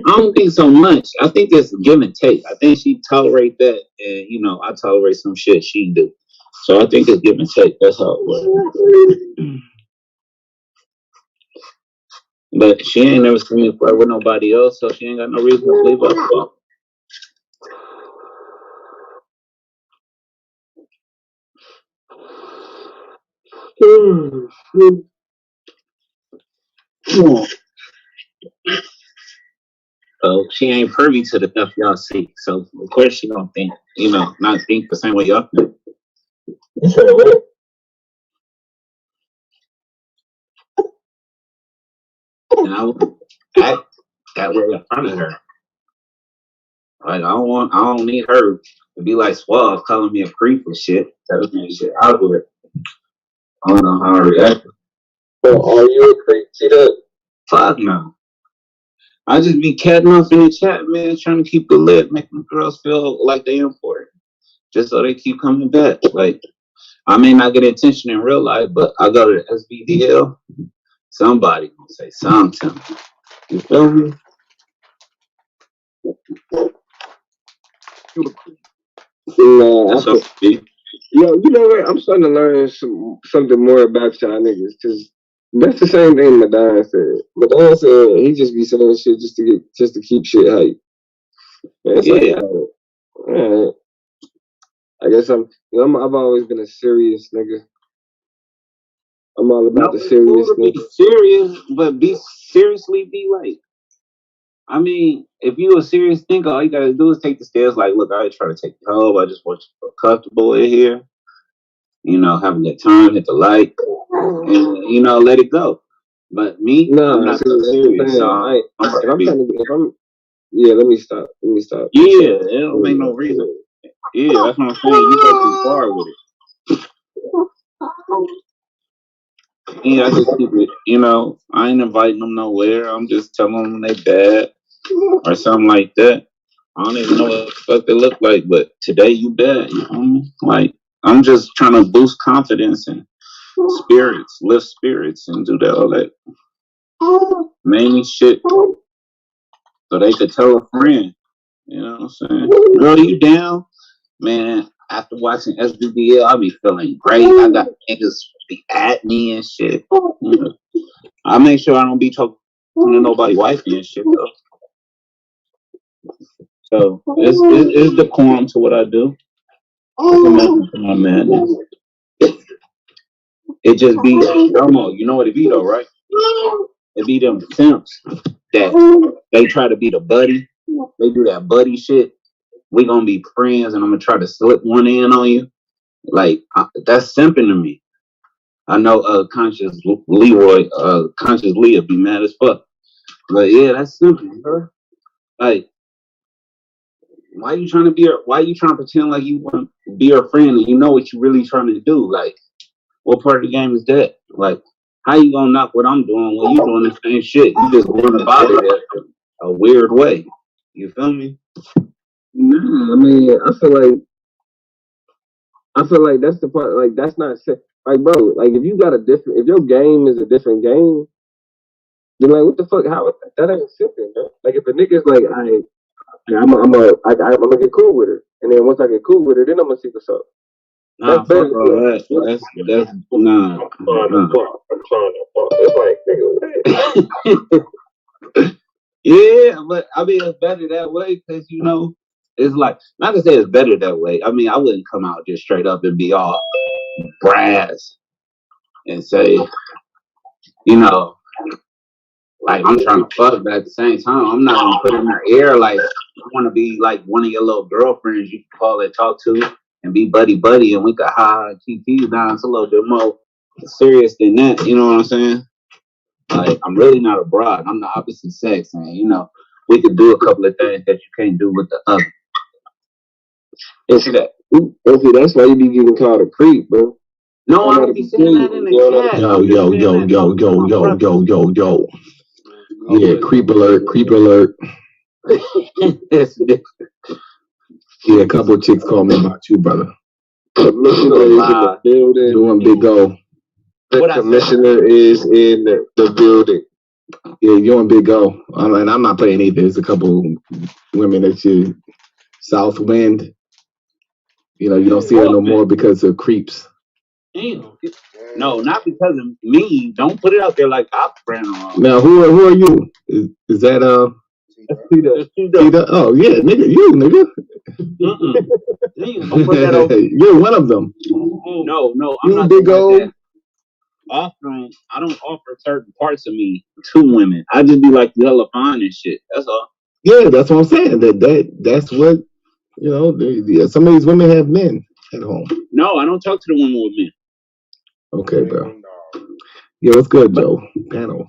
[SPEAKER 2] I don't think so much. I think it's give and take. I think she tolerate that, and you know, I tolerate some shit she do. So I think it's give and take. That's how it works. But she ain't never seen me flirt with nobody else, so she ain't got no reason to believe us. So she ain't privy to the stuff y'all see. So of course she don't think, you know, not think the same way y'all think. And I would act that way in front of her. Like I don't need her to be like Suave calling me a creep and shit. Telling me shit out of it. I don't know how I react.
[SPEAKER 10] So are you a creep? See that?
[SPEAKER 2] Fuck no. I just be catting off in the chat, man, trying to keep the lit, making girls feel like they important. Just so they keep coming back. Like I may not get attention in real life, but I go to the SBDL, somebody gonna say something to me. You feel me?
[SPEAKER 10] Yo, you know what? I'm starting to learn something more about y'all niggas, because that's the same thing Madonna said. Madonna said he just be saying shit just to keep shit hype. Yeah. All right. I guess I've always been a serious nigga. I'm all about the serious nigga.
[SPEAKER 2] Be serious, but seriously be like. I mean, if you a serious thinker, all you gotta do is take the stairs. Like, look, I ain't trying to take you home. I just want you to feel comfortable in here. You know, have a good time, hit the light, and you know, let it go. But me, I'm not so serious.
[SPEAKER 10] Let me stop.
[SPEAKER 2] Yeah, it don't make no reason. Yeah, that's what I'm saying. You go too far with it. Yeah, I just keep it, you know, I ain't inviting them nowhere. I'm just telling them they bad or something like that. I don't even know what the fuck they look like, but today you bad, you know what I mean? Like, I'm just trying to boost confidence and spirits, lift spirits and do that all that mainly shit so they could tell a friend, you know what I'm saying? Girl, you down? Man, after watching SBDL, I be feeling great. I got niggas be at me and shit. You know, I make sure I don't be talking to nobody wifey and shit though. So it's decorum to what I do. It's my madness. It just be normal. You know what it be though, right? It be them simps that they try to be the buddy. They do that buddy shit. We gonna be friends, and I'm gonna try to slip one in on you. Like that's simping to me. I know Conscious Leroy, Conscious Leah be mad as fuck. But yeah, that's simple, bro. Like, why you trying to pretend like you want to be her friend and you know what you really trying to do? Like, what part of the game is that? Like, how you gonna knock what I'm doing when you doing the same shit? You just going about it a weird way. You feel me?
[SPEAKER 10] Nah, I mean, I feel like that's the part. Like, that's not like, bro. Like, if your game is a different game, then like, what the fuck? How that ain't simple, bro? Like, if a nigga's like, I'm gonna get cool with her, and then once I get cool with her, then I'm gonna see what's up.
[SPEAKER 2] Nah, fuck all that. That's nah.
[SPEAKER 10] I'm trying to fuck. It's like, nigga,
[SPEAKER 2] Yeah, but I mean, it's better that way because it's like, not to say it's better that way. I mean, I wouldn't come out just straight up and be all brass and say, like I'm trying to fuck, but at the same time, I'm not gonna put in her ear like I want to be like one of your little girlfriends you can call and talk to and be buddy buddy, and we could kiki down. It's a little bit more serious than that. You know what I'm saying? Like, I'm really not a broad. I'm the opposite sex, and we could do a couple of things that you can't do with the other.
[SPEAKER 10] and see, that's why you be getting called a creep, bro.
[SPEAKER 2] No, I don't be saying that in the chat.
[SPEAKER 4] Yo. Yeah, creep alert. Yeah, a couple of chicks called me about you, brother. Doing big go.
[SPEAKER 10] The commissioner is in the building.
[SPEAKER 4] Yeah, you and Big O. And I'm not playing either. There's a couple women that you Southwind. You don't see her no more because of creeps.
[SPEAKER 2] Damn. No, not because of me. Don't put it out there like I'm friend wrong.
[SPEAKER 4] Now, who are you? Is that Tita? Oh yeah, nigga, you nigga.
[SPEAKER 2] Damn, don't put that over.
[SPEAKER 4] You're one of them.
[SPEAKER 2] No, I'm
[SPEAKER 4] you
[SPEAKER 2] not
[SPEAKER 4] Big O.
[SPEAKER 2] Like I don't offer certain parts of me to women. I just be like hella fine and shit. That's all.
[SPEAKER 4] Yeah, that's what I'm saying. That's what some of these women have men at home.
[SPEAKER 2] No, I don't talk to the women with men.
[SPEAKER 4] Okay, bro. Yeah, what's good, Joe? Panel.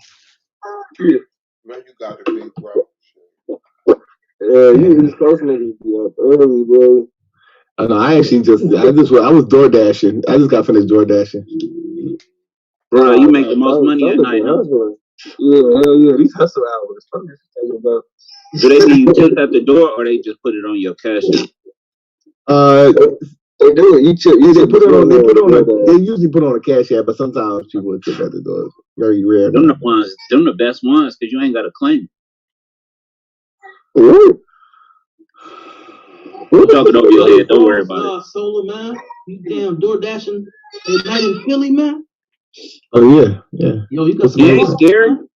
[SPEAKER 3] Man, you got a big bro.
[SPEAKER 10] You supposed to be up early, bro.
[SPEAKER 4] I was door dashing. I just got finished door dashing.
[SPEAKER 2] Bro, you make the most money at night, huh?
[SPEAKER 10] Yeah, hell yeah. These hustle hours.
[SPEAKER 2] Do they leave tips at the door or they just put it on your cash app?
[SPEAKER 10] They do it.
[SPEAKER 4] They usually put on a cash app, but sometimes people will tip at the door. Very rare.
[SPEAKER 2] Them the best ones because you ain't got to claim it.
[SPEAKER 10] What?
[SPEAKER 2] I'm talking over your head. Don't worry about it.
[SPEAKER 9] Solar, man. You damn door dashing at night in Philly, man.
[SPEAKER 4] Oh yeah.
[SPEAKER 9] Yo, you got some.
[SPEAKER 2] You ain't scared?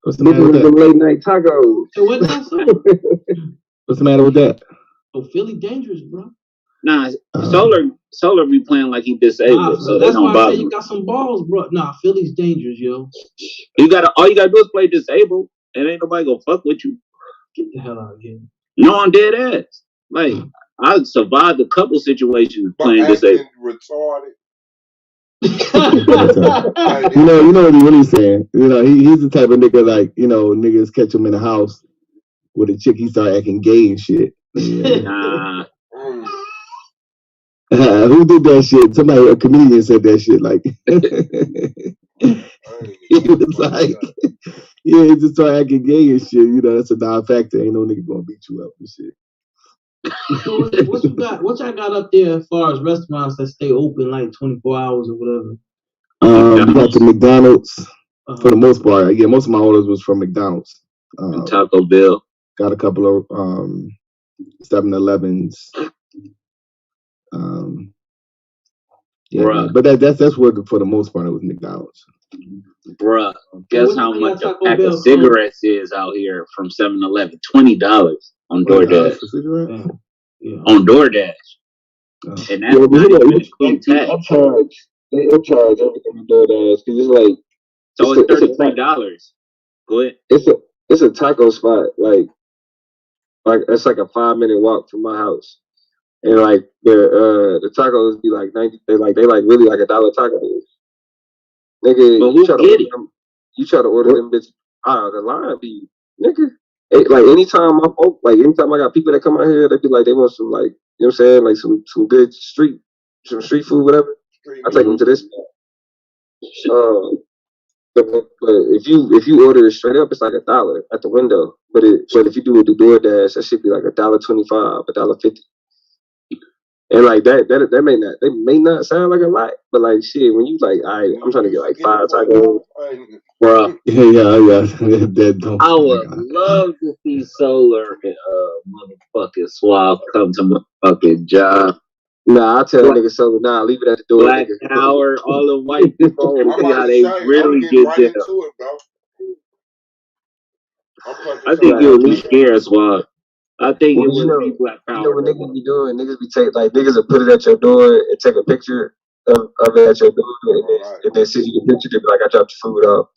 [SPEAKER 4] What's the matter with that?
[SPEAKER 10] Late night tacos.
[SPEAKER 4] What's the matter with that?
[SPEAKER 9] Oh, Philly dangerous, bro.
[SPEAKER 2] Nah, Solar be playing like he disabled, so
[SPEAKER 9] that's
[SPEAKER 2] they don't
[SPEAKER 9] why I
[SPEAKER 2] bother.
[SPEAKER 9] say you got some balls, bro. Nah, Philly's dangerous, yo.
[SPEAKER 2] All you gotta do is play disabled, and ain't nobody gonna fuck with you.
[SPEAKER 9] Get the hell out of here.
[SPEAKER 2] No, I'm dead ass. Like I survived a couple situations playing disabled.
[SPEAKER 3] Retarded.
[SPEAKER 4] You know what he's really saying. He's the type of nigga like niggas catch him in the house with a chick, he start acting gay and shit.
[SPEAKER 2] Nah.
[SPEAKER 4] Who did that shit? A comedian said that shit. Like he was like, yeah, he just started acting gay and shit. That's a non-factor. Ain't no nigga gonna beat you up and shit.
[SPEAKER 9] So what you got? What y'all got up there as far as restaurants that stay open like 24 hours or whatever?
[SPEAKER 4] You got the McDonald's for the most part. Yeah, most of my orders was from McDonald's.
[SPEAKER 2] Taco Bell.
[SPEAKER 4] Got a couple of 7-Elevens. Yeah, but that's what for the most part it was McDonald's.
[SPEAKER 2] Bruh, guess how much a pack of cigarettes is out here from 7-Eleven? $20 on DoorDash.
[SPEAKER 9] Yeah.
[SPEAKER 2] On DoorDash. And that's not tax.
[SPEAKER 10] They charge everything on DoorDash because it's like.
[SPEAKER 2] So it's $33. Go ahead.
[SPEAKER 10] It's a taco spot like it's like a 5-minute walk from my house. And like the tacos be like 90. They like really like $1 tacos. Nigga,
[SPEAKER 8] But who get it?
[SPEAKER 10] You try to order them bitches. The line be nigga. Like anytime I got people that come out here, they be like they want some like you know what I'm saying, like some good street food, whatever. I take them to this spot. But if you order it straight up, it's like $1 at the window. But if you do it through DoorDash, that should be like $1.25, $1.50. And like that may not sound like a lot, but like shit, when you like, all right, I'm trying to get like 5 tacos, bro.
[SPEAKER 6] Yeah.
[SPEAKER 8] I would love to see Solar and motherfucking Suave come to my fucking job.
[SPEAKER 10] Nah, I tell niggas so. Nah, leave it at the door.
[SPEAKER 8] Black Power, all the white people, and see how they really get
[SPEAKER 3] right
[SPEAKER 8] down.
[SPEAKER 3] into it, bro.
[SPEAKER 8] I think it would be scary, Suave. I think it would be Black Power.
[SPEAKER 10] You know what niggas be doing? Niggas be niggas will put it at your door and take a picture of it at your door, and then send you the picture. They be like, I dropped your food off.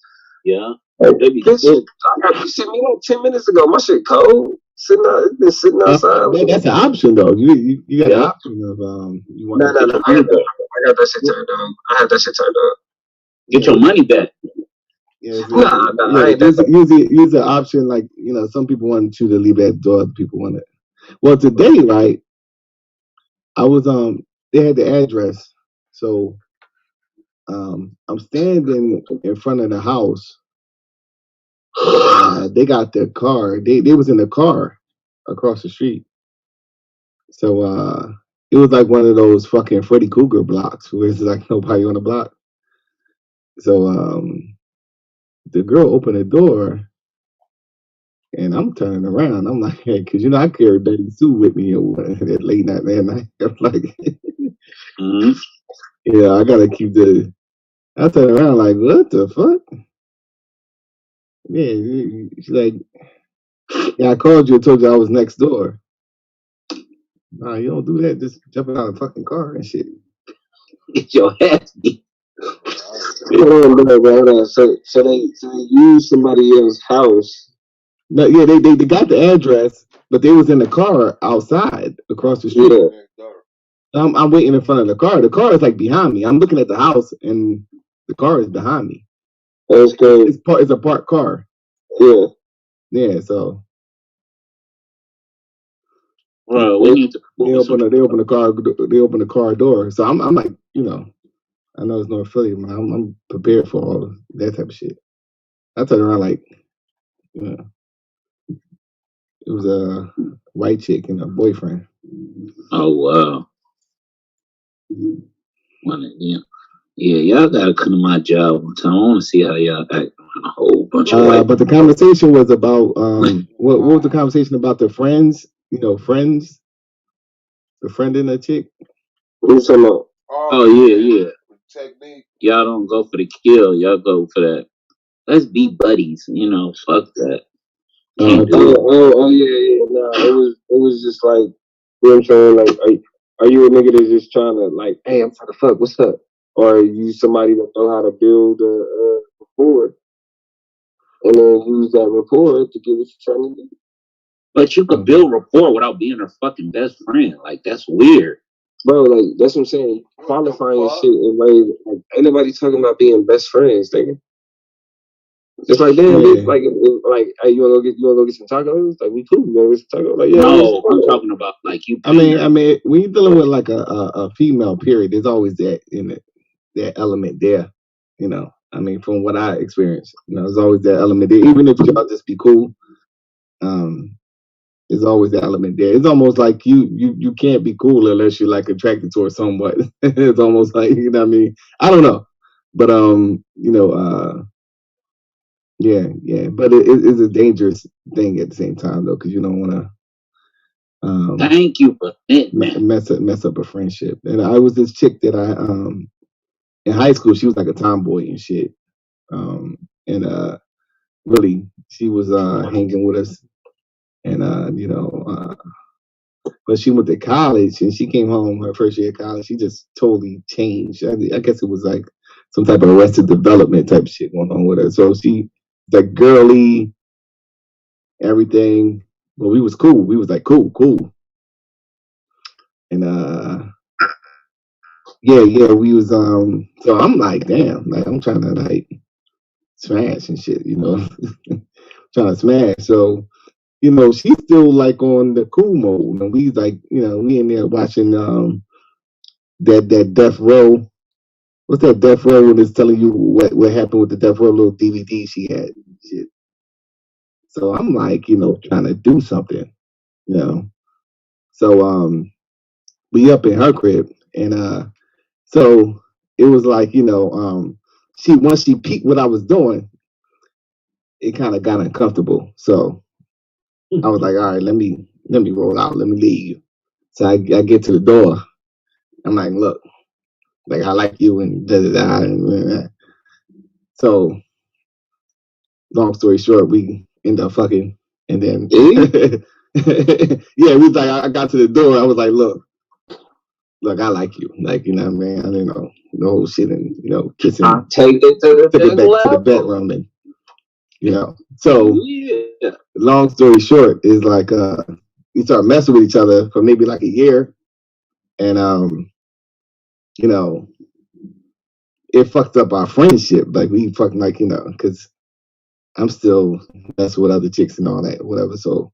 [SPEAKER 8] Yeah.
[SPEAKER 10] Like, bitch, you sent me like 10 minutes ago. My shit cold. It's been sitting outside.
[SPEAKER 6] That's an option though. You got an option of you want.
[SPEAKER 10] No. I got that shit turned on. I had that shit turned on.
[SPEAKER 8] Get your money back.
[SPEAKER 6] Yeah, use the option like some people want you to leave at the door, other people want it. Well, today, right? I was they had the address, so I'm standing in front of the house. They got their car. They was in the car across the street. So it was like one of those fucking Freddy Krueger blocks where it's like nobody on the block. So the girl opened the door, and I'm turning around. I'm like, hey, because I carry Betty Sue with me at late night, man. I'm like, yeah, I gotta keep the. I turn around like, what the fuck? Yeah, she's like, yeah, I called you and told you I was next door. Nah, you don't do that. Just jumping out of the fucking car and shit.
[SPEAKER 8] Get your ass beat.
[SPEAKER 10] So they use somebody else's house.
[SPEAKER 6] No, yeah, they got the address, but they was in the car outside across the street.
[SPEAKER 10] Yeah.
[SPEAKER 6] I'm waiting in front of the car. The car is like behind me. I'm looking at the house, and the car is behind me.
[SPEAKER 10] That's good.
[SPEAKER 6] It's a parked car.
[SPEAKER 10] Yeah.
[SPEAKER 6] Yeah. So.
[SPEAKER 8] Well, we need to.
[SPEAKER 6] They open the car door. So I'm like, I know it's North Philly, man. I'm prepared for all that type of shit. I turned around like, it was a white chick and a boyfriend.
[SPEAKER 8] Oh wow. Yeah, y'all gotta come to my job one time. I want to see how y'all act around a whole bunch of white.
[SPEAKER 6] But the conversation was about what was the conversation about? The friends, friends, the friend and the chick.
[SPEAKER 10] What you talking about?
[SPEAKER 8] Oh yeah.
[SPEAKER 3] Technique.
[SPEAKER 8] Y'all don't go for the kill. Y'all go for that. Let's be buddies. Fuck that.
[SPEAKER 10] Yeah. Nah, it was just like, you know what I'm saying? Like, are you a nigga that's just trying to like, hey, I'm trying to fuck. What's up? Or are you somebody that know how to build a rapport and then use that rapport to get what you're trying to do?
[SPEAKER 8] But you could build rapport without being her fucking best friend. Like, that's weird.
[SPEAKER 10] Bro, like, that's what I'm saying. Qualifying shit in ways, like, ain't nobody talking about being best friends, nigga. It's like, damn, bitch, like, hey, you wanna go get some tacos? Like, we cool. You wanna get some tacos? Like, yeah.
[SPEAKER 8] No, I'm talking about like you.
[SPEAKER 6] I mean, when you're dealing with like a female, period, there's always that in it, that element there. I mean, from what I experienced, there's always that element there. Even if y'all just be cool, there's always that element there. It's almost like you can't be cool unless you're like attracted to her somewhat. It's almost like, what I mean? I don't know, but yeah. But it is a dangerous thing at the same time though, because you don't want to.
[SPEAKER 8] Thank you for that,
[SPEAKER 6] mess up a friendship. And I was this chick that I in high school. She was like a tomboy and shit. And really, she was hanging with us. And but she went to college and she came home her first year of college. She just totally changed. I guess it was like some type of Arrested Development type of shit going on with her. So she, like, girly, everything. But we was cool. We was like cool. And yeah, we was so I'm like, damn, like I'm trying to like smash and shit, you know. Trying to smash. So, you know, she's still like on the cool mode. And we like, you know, we in there watching that Death Row. What's that Death Row when it's telling you what happened with the Death Row little DVD she had? Shit. So I'm like, you know, trying to do something, you know. So we up in her crib and so it was like, you know, once she peeked what I was doing, it kind of got uncomfortable. So I was like, all right, let me roll out, let me leave. So I get to the door. I'm like, look, like I like you and da da da. And so long story short, we end up fucking, and then yeah, we like I got to the door. I was like, look, I like you, like you know what I mean. I don't know the whole shit and you know kissing.
[SPEAKER 2] I take it to the
[SPEAKER 6] Took it back
[SPEAKER 2] level.
[SPEAKER 6] to the bedroom and you know. So
[SPEAKER 2] Yeah.
[SPEAKER 6] long story short is like we started messing with each other for maybe like a year, and you know, it fucked up our friendship. Like we fucking like you know because I'm still messing with other chicks and all that, whatever. So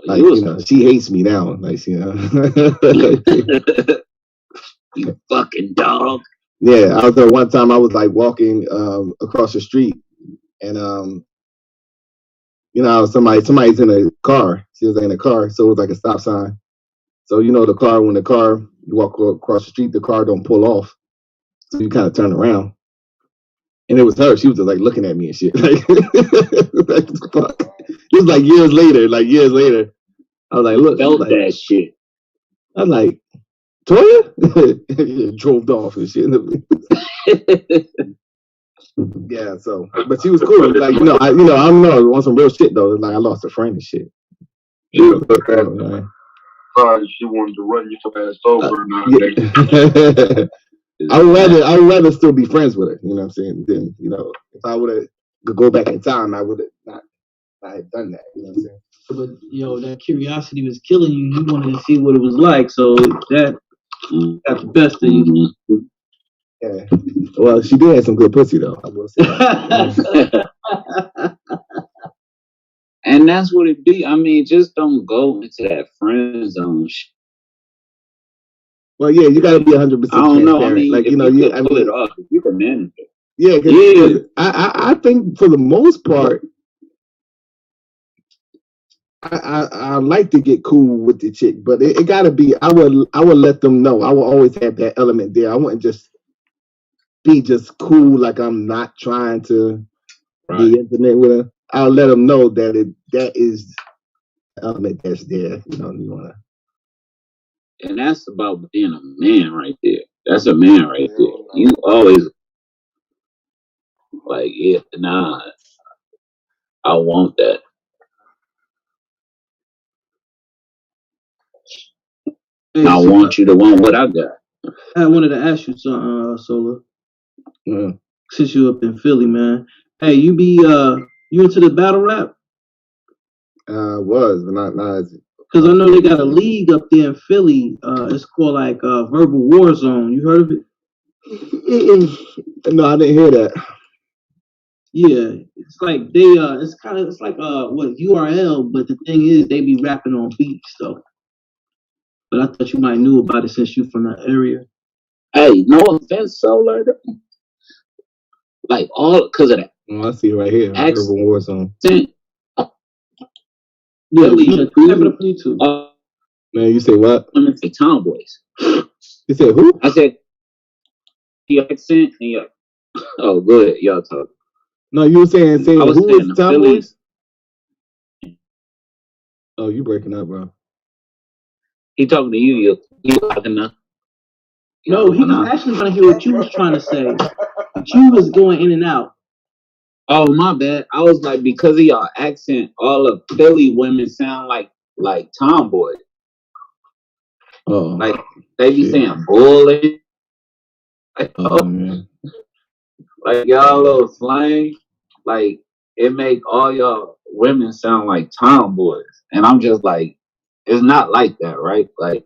[SPEAKER 6] like you know, she hates me now. Like you know,
[SPEAKER 2] you fucking dog.
[SPEAKER 6] Yeah, I was there one time. I was like walking across the street, and you know, somebody's in a car. She was in a car, so it was like a stop sign. So you know, when the car you walk across the street, the car don't pull off, so you kind of turn around. And it was her. She was just like looking at me and shit. Like, like fuck. It was like years later. I was like, look,
[SPEAKER 2] felt
[SPEAKER 6] like,
[SPEAKER 2] that shit.
[SPEAKER 6] I was like, Toya drove off and shit. Yeah, so but she was cool. Like, you know, I don't know, on some real shit though. Like I lost a friend and shit.
[SPEAKER 7] Yeah, sorry, she wanted to run your ass over nowadays.
[SPEAKER 6] I would rather still be friends with her, you know what I'm saying? Then, you know, if I would have go back in time, I would have not have done that, you know what I'm saying?
[SPEAKER 9] But yo, that curiosity was killing you. You wanted to see what it was like, so that got the best of you.
[SPEAKER 6] Yeah. Well, she did have some good pussy though, I will say that.
[SPEAKER 2] And that's what it be. I mean, just don't go into that friend zone shit.
[SPEAKER 6] Well, yeah, you gotta be 100% transparent.
[SPEAKER 2] I don't know. I mean,
[SPEAKER 6] like
[SPEAKER 2] you know, you pull it off. You can manage it.
[SPEAKER 6] Yeah,
[SPEAKER 2] yeah.
[SPEAKER 6] I think for the most part, I like to get cool with the chick, but it gotta be. I would let them know. I will always have that element there. I wouldn't just be just cool, like I'm not trying to be intimate with her. I'll let them know that that is the element that's there. You know, you wanna.
[SPEAKER 2] And that's about being a man right there. That's a man right there. You always like, yeah, nah, I want that.
[SPEAKER 9] Hey,
[SPEAKER 2] I want you to want what I got.
[SPEAKER 9] I wanted to ask you something, Sola. Since you up in Philly, man. Hey, you into the battle rap?
[SPEAKER 6] Was, but not as.
[SPEAKER 9] Because I know they got a league up there in Philly. It's called like Verbal War Zone. You heard of it?
[SPEAKER 6] No, I didn't hear that.
[SPEAKER 9] Yeah, it's like they it's like what URL, but the thing is they be rapping on beats though. But I thought you might knew about it since you from that area.
[SPEAKER 2] Hey, no offense, Solar. Like all because of that.
[SPEAKER 6] I see it right here. Verbal War Zone.
[SPEAKER 9] Yeah, type it up on YouTube.
[SPEAKER 6] Man, you say what?
[SPEAKER 2] I'm gonna say tomboys.
[SPEAKER 6] You said who?
[SPEAKER 2] I said your accent and your. Oh, good, y'all talk.
[SPEAKER 6] No, you were saying
[SPEAKER 2] I was
[SPEAKER 6] who
[SPEAKER 2] saying
[SPEAKER 6] is tomboys? Oh, you breaking up, bro.
[SPEAKER 2] He talking to you. You talking to?
[SPEAKER 9] No, he was actually trying to hear what you was trying to say. But you was going in and out.
[SPEAKER 2] Oh, my bad. I was like, because of y'all accent, all of Philly women sound like tomboys.
[SPEAKER 6] Oh,
[SPEAKER 2] like they be saying bullet.
[SPEAKER 6] Man.
[SPEAKER 2] Like y'all little slang, like it make all y'all women sound like tomboys, and I'm just like, it's not like that, right? Like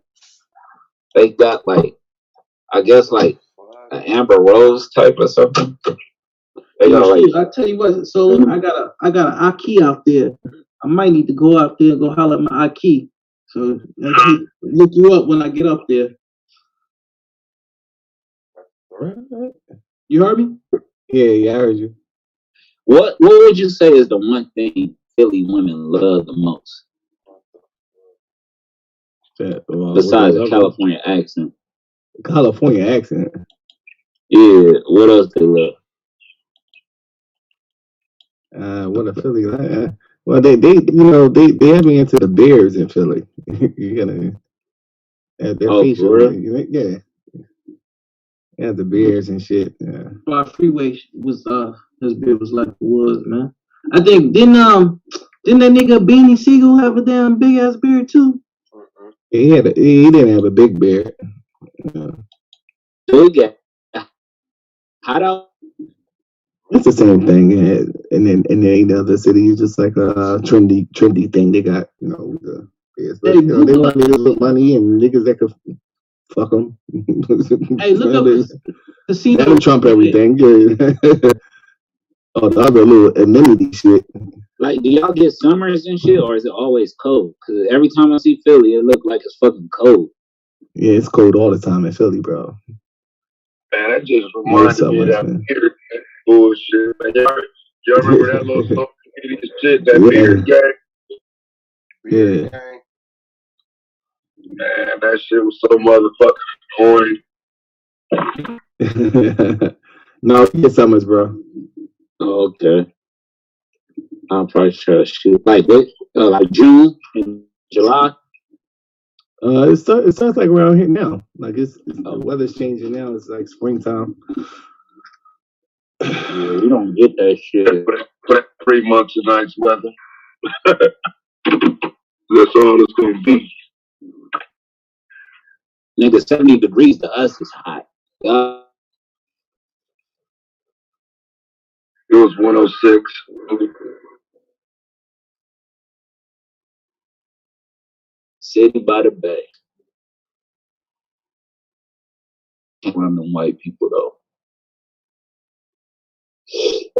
[SPEAKER 2] They got like, I guess like an Amber Rose type or something. They got like.
[SPEAKER 9] I tell you what. So I got an Aki out there. I might need to go out there and go holler at my Aki. So I can look you up when I get up there. You heard me?
[SPEAKER 6] Yeah, I heard you.
[SPEAKER 2] What would you say is the one thing Philly women love the most? Besides the California accent.
[SPEAKER 6] California accent.
[SPEAKER 2] Yeah, what else they love?
[SPEAKER 6] What a Philly like. Well, they have me into the bears in Philly. You gotta their facial, yeah. Yeah, the beers and shit. Yeah.
[SPEAKER 9] Our freeway was his beard was like it was, man. I think didn't that nigga Beanie Siegel have a damn big ass beard too?
[SPEAKER 6] He didn't have a big beard.
[SPEAKER 2] So we get hot out.
[SPEAKER 6] It's the same thing, and then the other city is just like a trendy thing. They got the beers, but they want niggas with money and niggas that could fuck them.
[SPEAKER 9] Hey, look up casino.
[SPEAKER 6] That'll trump everything. Oh, the other little amenity shit.
[SPEAKER 2] Like, do y'all get summers and shit, or is it always cold? Because every time I see Philly, it look like it's fucking cold.
[SPEAKER 6] Yeah, it's cold all the time in Philly, bro.
[SPEAKER 7] Man, that just reminded me of that beard bullshit. Man, y'all remember that little social media shit, that beard gang?
[SPEAKER 6] Yeah.
[SPEAKER 7] Man, that shit was so motherfucking corny.
[SPEAKER 6] No, get summers, bro.
[SPEAKER 2] Okay. I'll probably try to shoot like June and July.
[SPEAKER 6] It starts like around here now. Like the weather's changing now. It's like springtime.
[SPEAKER 2] Yeah, you don't get that shit.
[SPEAKER 7] Put 3 months of nice weather. That's all it's gonna be.
[SPEAKER 2] Nigga, 70 degrees to us is hot.
[SPEAKER 7] It was 106.
[SPEAKER 2] City by the bay. One of them white people though.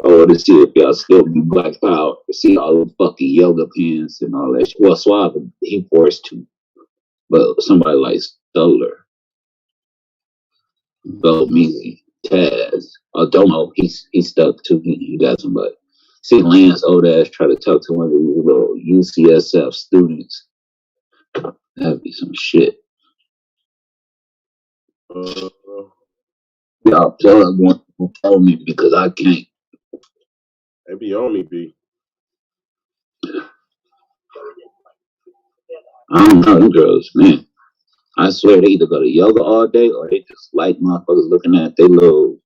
[SPEAKER 2] I want to see if y'all still be Black Power. See all the fucking yoga pants and all that shit. Well, Suave, he forced to. But somebody like Stoller, Measy, Taz, Domo, he's stuck too. He got somebody. See Lance old ass try to talk to one of these little UCSF students. That'd be some shit. Y'all plug one to tell me because I can't.
[SPEAKER 5] They be on me, B.
[SPEAKER 2] I don't know, them girls, man. I swear they either go to yoga all day or they just like motherfuckers looking at they little.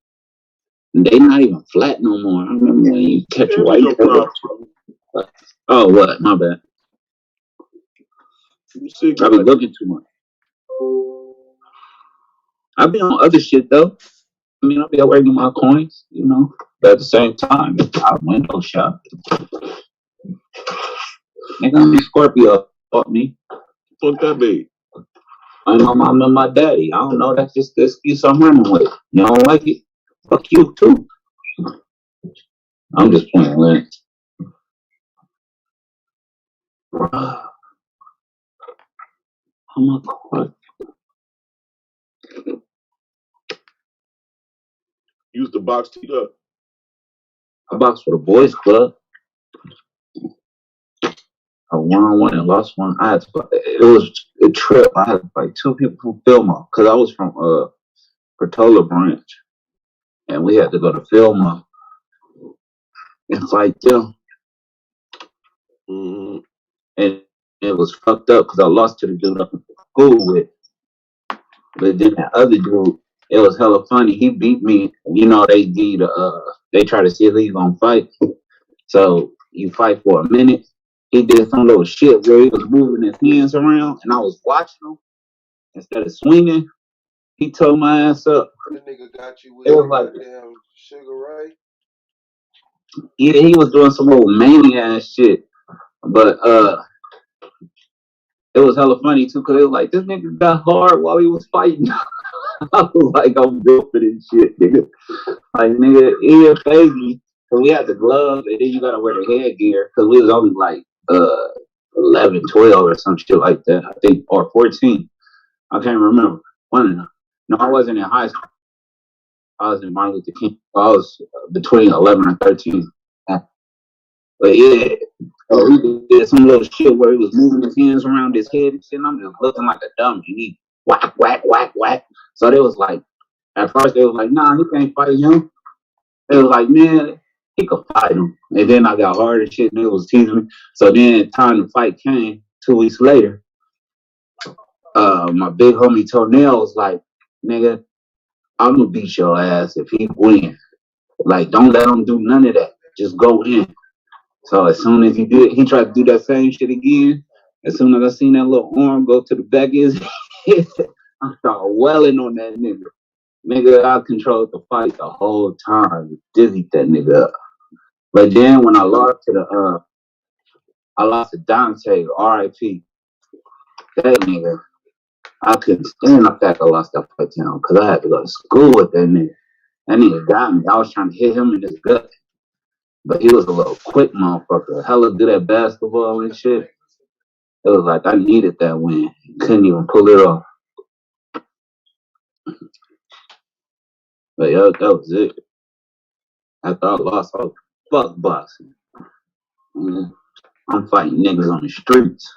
[SPEAKER 2] They not even flat no more. I remember when you catch a white girl. Oh, what? My bad. I be looking too much. I be on other shit though. I mean, I be working my coins, but at the same time, I window shop. Nigga, I'm a Scorpio. Fuck me.
[SPEAKER 5] Fuck that be.
[SPEAKER 2] I'm my mom and my daddy. I don't know. That's just the excuse I'm running with. You don't like it? Fuck you too. I'm just playing Lance. Oh my God.
[SPEAKER 5] Use the box teed up.
[SPEAKER 2] I boxed for the boys club. I won and lost one. It was a trip. I had like 2 people from Philma because I was from Portola branch, and we had to go to Philma and fight them.
[SPEAKER 5] Mm-hmm.
[SPEAKER 2] And it was fucked up because I lost to the dude up in school with. But then that other dude, it was hella funny. He beat me. They try to see if he's gonna fight. So you fight for a minute. He did some little shit where he was moving his hands around, and I was watching him instead of swinging. He tore my ass up.
[SPEAKER 3] That nigga got you with
[SPEAKER 2] it was like
[SPEAKER 3] damn Sugar Ray.
[SPEAKER 2] Yeah, he was doing some old mania ass shit. But it was hella funny too, cause it was like this nigga got hard while he was fighting. I was like, I'm built for this shit, nigga. Like, nigga, it didn't phase me. Cause we had the gloves, and then you gotta wear the headgear, cause we was only like 11, 12 or some shit like that, I think, or 14. I can't remember. One of them. No, I wasn't in high school. I was in Martin Luther King. I was between 11 and 13. But yeah, he did some little shit where he was moving his hands around his head and shit. And I'm just looking like a dummy. He whack, whack, whack, whack. So they was like, at first they was like, nah, he can't fight him. They was like, man, he could fight him. And then I got hard and shit, and they was teasing me. So then time to fight came 2 weeks later. My big homie Tonell was like, nigga, I'm gonna beat your ass if he wins. Like, don't let him do none of that. Just go in. So as soon as he tried to do that same shit again. As soon as I seen that little arm go to the back of his head, I started welling on that nigga. Nigga, I controlled the fight the whole time. Dizzied that nigga up. But then when I lost to Dante, R.I.P. That nigga, I couldn't stand the fact I lost that fight to him because I had to go to school with that nigga. That nigga got me. I was trying to hit him in his gut. But he was a little quick motherfucker. Hella good at basketball and shit. It was like I needed that win. Couldn't even pull it off. But yeah, that was it. After I lost, I was fuck boxing. I'm fighting niggas on the streets.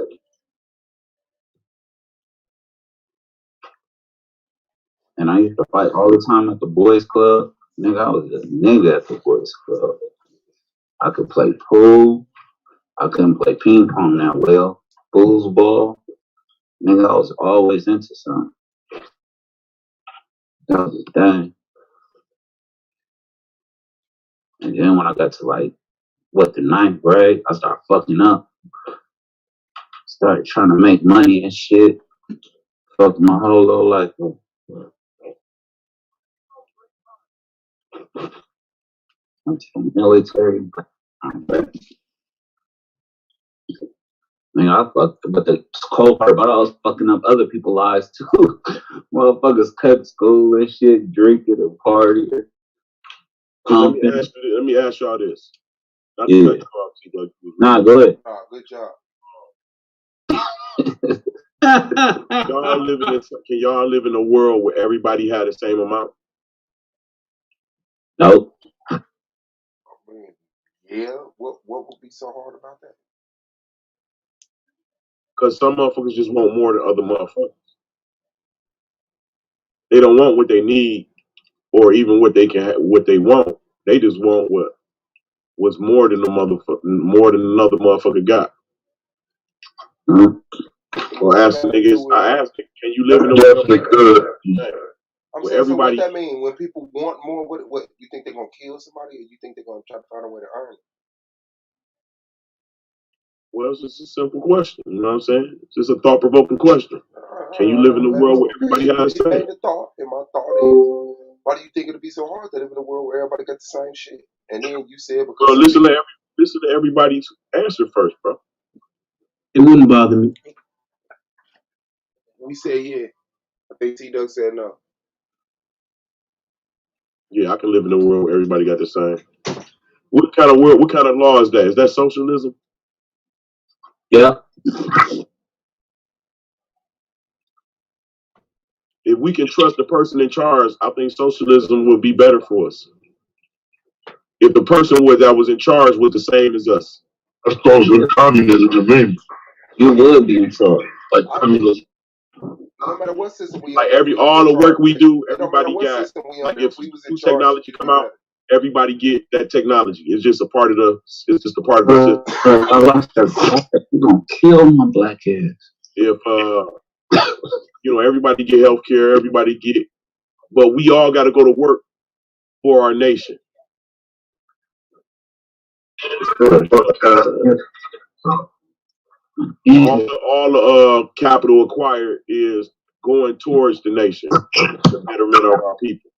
[SPEAKER 2] And I used to fight all the time at the boys club. Nigga, I was a nigga at the boys club. I could play pool. I couldn't play ping pong that well. Foosball. Nigga, I was always into something. That was a thing. And then when I got to like, the 9th grade, I started fucking up. Started trying to make money and shit. Fucked my whole little life up. Went to the military. I'm back. Man, I fucked, but the cold part about it, I was fucking up other people's lives too. Motherfuckers cut school and shit, drinking and partying.
[SPEAKER 5] Let me ask y'all this. Not
[SPEAKER 2] Yeah.
[SPEAKER 5] to cut you off, but
[SPEAKER 2] Nah, go ahead.
[SPEAKER 3] Good job.
[SPEAKER 5] Can y'all live in a world where everybody had the same amount?
[SPEAKER 2] Nope.
[SPEAKER 3] Yeah. What would be so hard about that?
[SPEAKER 5] Because some motherfuckers just want more than other motherfuckers. They don't want what they need, or even what they what they want. They just want what's more than another motherfucker got.
[SPEAKER 2] Mm-hmm.
[SPEAKER 5] Well, I asked, can you live in a world where good?
[SPEAKER 3] I'm saying, everybody. So what that mean? When people want more, what you think they're gonna kill somebody, or you think they're gonna try to find a way to earn it?
[SPEAKER 5] Well, it's just a simple question. You know what I'm saying? It's just a thought-provoking question. Can you live in a world where everybody has the same?
[SPEAKER 3] And my thought is, why do you think it'll be so hard to live in a world where everybody got the same shit? And then you said because.
[SPEAKER 5] Well, listen to everybody's answer first, bro.
[SPEAKER 9] It wouldn't bother me.
[SPEAKER 3] We said yeah. I think T-Duck said no.
[SPEAKER 5] Yeah, I can live in a world where everybody got the same. What kind of world? What kind of law is that? Is that socialism?
[SPEAKER 2] Yeah.
[SPEAKER 5] If we can trust the person in charge, I think socialism would be better for us. If the person that was in charge was the same as us.
[SPEAKER 7] That's closer to communism to me.
[SPEAKER 2] You would be in charge. Like communism.
[SPEAKER 3] No matter what system we
[SPEAKER 5] like all the work we do, everybody got. Like if new technology come out, everybody get that technology. It's just a part of the. It's just a part of the system.
[SPEAKER 2] I lost that. You're gonna kill my black ass.
[SPEAKER 5] If everybody get health care, everybody get, but we all got to go to work for our nation. All the capital acquired is going towards the nation, the betterment of our people.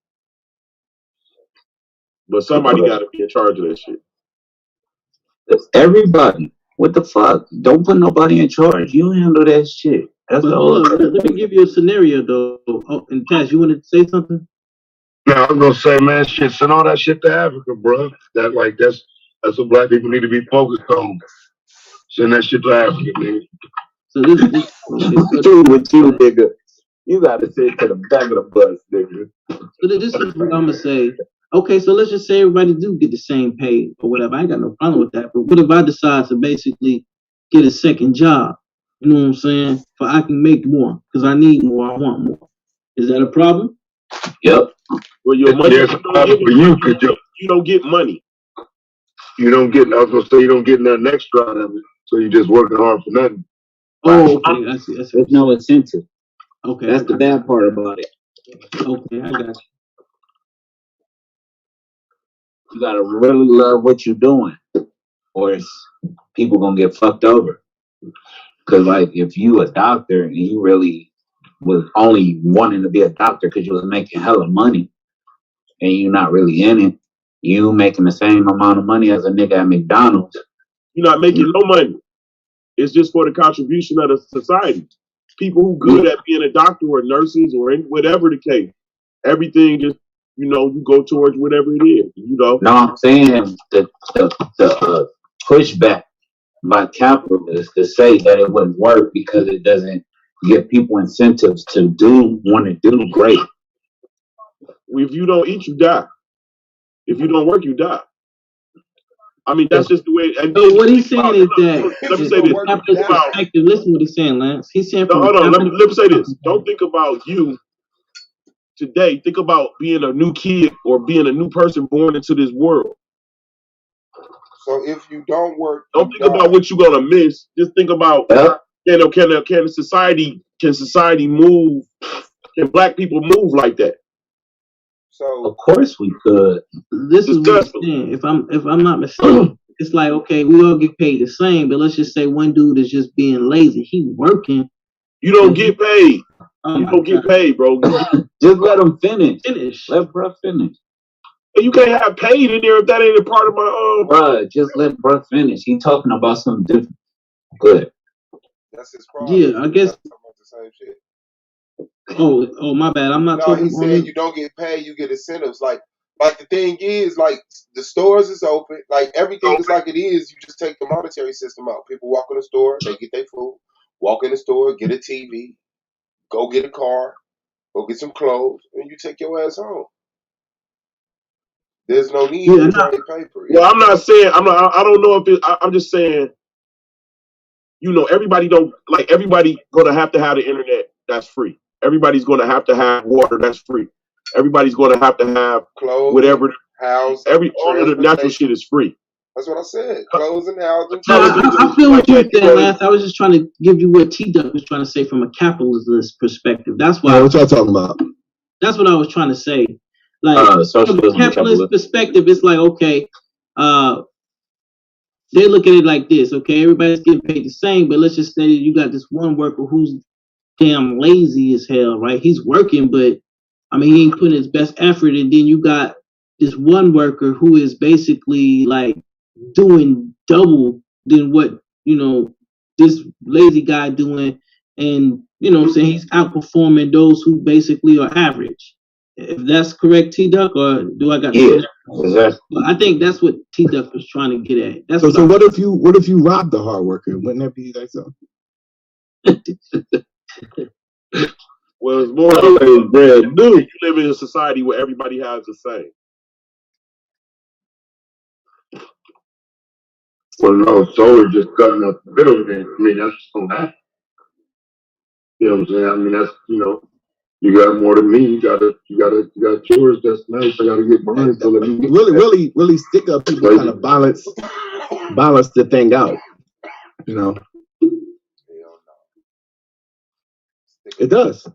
[SPEAKER 5] But somebody got to be in charge of that shit.
[SPEAKER 2] Everybody What the fuck? Don't put nobody in charge. You handle that shit. That's
[SPEAKER 9] But
[SPEAKER 2] all.
[SPEAKER 9] hold on, let me give you a scenario though. Oh, and Taz, you wanted to say something?
[SPEAKER 7] Now I'm gonna say, man, shit, send all that shit to Africa, bro. That's what black people need to be focused on. Send that shit to Africa, man.
[SPEAKER 9] So this okay.
[SPEAKER 2] Dude, with you, nigga. You gotta sit to the back of the bus, nigga.
[SPEAKER 9] So this is what I'm gonna say. Okay, so let's just say everybody do get the same pay or whatever. I ain't got no problem with that. But what if I decide to basically get a second job? You know what I'm saying? For I can make more because I need more. I want more. Is that a problem?
[SPEAKER 2] Yep.
[SPEAKER 5] Well, your money
[SPEAKER 7] There's a problem for you because
[SPEAKER 5] you don't get money.
[SPEAKER 7] you don't get. I was gonna say you don't get nothing extra out of it, so you're just working hard for nothing.
[SPEAKER 9] Oh, okay. I see.
[SPEAKER 2] There's no incentive.
[SPEAKER 9] Okay.
[SPEAKER 2] That's the bad part about it.
[SPEAKER 9] Okay, I got you.
[SPEAKER 2] You gotta really love what you're doing, or it's people gonna get fucked over. Cause like if you a doctor and you really was only wanting to be a doctor because you was making hella money and you're not really in it, you making the same amount of money as a nigga at McDonald's.
[SPEAKER 5] You're not making no money. It's just for the contribution of the society. People who good at being a doctor or nurses or whatever the case, everything just you go towards whatever it is.
[SPEAKER 2] No, I'm saying the pushback by capitalists to say that it wouldn't work because it doesn't give people incentives to want to do great.
[SPEAKER 5] If you don't eat, you die. If you don't work, you die. I mean, that's just the way. And
[SPEAKER 9] so what he's saying is that
[SPEAKER 5] let me say this.
[SPEAKER 9] Listen to what he's saying, Lance. He's saying.
[SPEAKER 5] No, hold on. Let me say this. Don't think about you today. Think about being a new kid or being a new person born into this world.
[SPEAKER 3] So if you don't work,
[SPEAKER 5] don't think about what you're gonna miss. Just think about can society move? Can black people move like that?
[SPEAKER 3] So
[SPEAKER 2] of course we could.
[SPEAKER 9] This is what I'm saying. If I'm not mistaken, it's like okay, we all get paid the same, but let's just say one dude is just being lazy. He working.
[SPEAKER 5] You don't get paid. You don't get paid, bro.
[SPEAKER 2] Just let him finish. Let bruh finish.
[SPEAKER 5] You can't have paid in there if that ain't a part of my
[SPEAKER 2] Bruh, just let bruh finish. He talking about something different. Good.
[SPEAKER 3] That's his problem.
[SPEAKER 9] Yeah, I guess.
[SPEAKER 3] Talking about the same shit.
[SPEAKER 9] Oh, my bad. I'm not talking.
[SPEAKER 3] He said you don't get paid, you get incentives. Like the thing is, like the stores is open, like everything is like it is. You just take the monetary system out. People walk in the store, they get their food. Walk in the store, get a TV, go get a car, go get some clothes, and you take your ass home. There's no need to trade paper.
[SPEAKER 5] Well, I'm not saying I don't know if I'm just saying. Everybody gonna have to have the internet that's free. Everybody's gonna have to have water that's free. Everybody's gonna have to have
[SPEAKER 3] clothes,
[SPEAKER 5] whatever.
[SPEAKER 3] House,
[SPEAKER 5] all of the natural shit is free.
[SPEAKER 3] That's what I said. Clothes and housing.
[SPEAKER 9] I feel what you're saying, Lance. I was just trying to give you what T-Duck was trying to say from a capitalist perspective. That's why.
[SPEAKER 6] What y'all talking about?
[SPEAKER 9] That's what I was trying to say. Like from a capitalist perspective, it's like okay, they look at it like this. Okay, everybody's getting paid the same, but let's just say you got this one worker who's damn lazy as hell, right? He's working, but I mean he ain't putting his best effort, and then you got this one worker who is basically like doing double than what this lazy guy doing, and what I'm saying, he's outperforming those who basically are average. If that's correct, T-Duck, or do I got
[SPEAKER 2] exactly.
[SPEAKER 9] I think that's what T-Duck was trying to get at. That's
[SPEAKER 6] so what if you rob the hard worker? Wouldn't that be like so?
[SPEAKER 5] Well, it's more you live in a society where everybody has the same.
[SPEAKER 7] Well, no, solar just cutting up the middle then. I mean, that's just gonna happen. You know what I'm saying? I mean, that's you got more than me. You got yours. That's nice. I gotta get mine. So let me
[SPEAKER 6] really stick up people kind of balance the thing out. It does.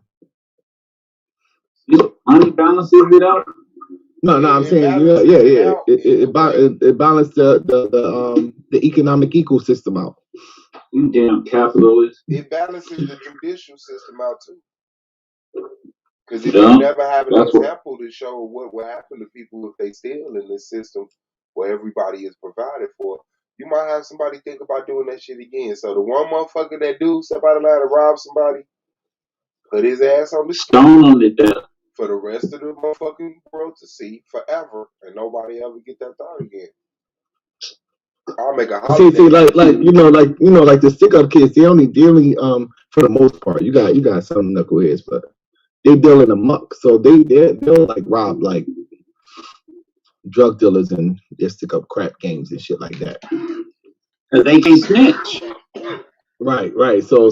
[SPEAKER 2] Money balances it out.
[SPEAKER 6] No, I'm saying it balanced the economic ecosystem out.
[SPEAKER 2] You damn capitalist.
[SPEAKER 3] It balances the judicial system out too. Because if you never have an example to show what will happen to people if they steal in this system where everybody is provided for, you might have somebody think about doing that shit again. So the one motherfucker that do step out of line to rob somebody, put his ass on the
[SPEAKER 8] stone on the death
[SPEAKER 3] for the rest of the motherfucking world to see forever, and nobody ever get that thought again. I'll make a holiday.
[SPEAKER 6] See, like the stick up kids, they only dealing for the most part. You got some knuckleheads, but they dealing amok. So they'll like rob like drug dealers and they stick up crap games and shit like that.
[SPEAKER 8] Cause they can snitch.
[SPEAKER 6] Right. So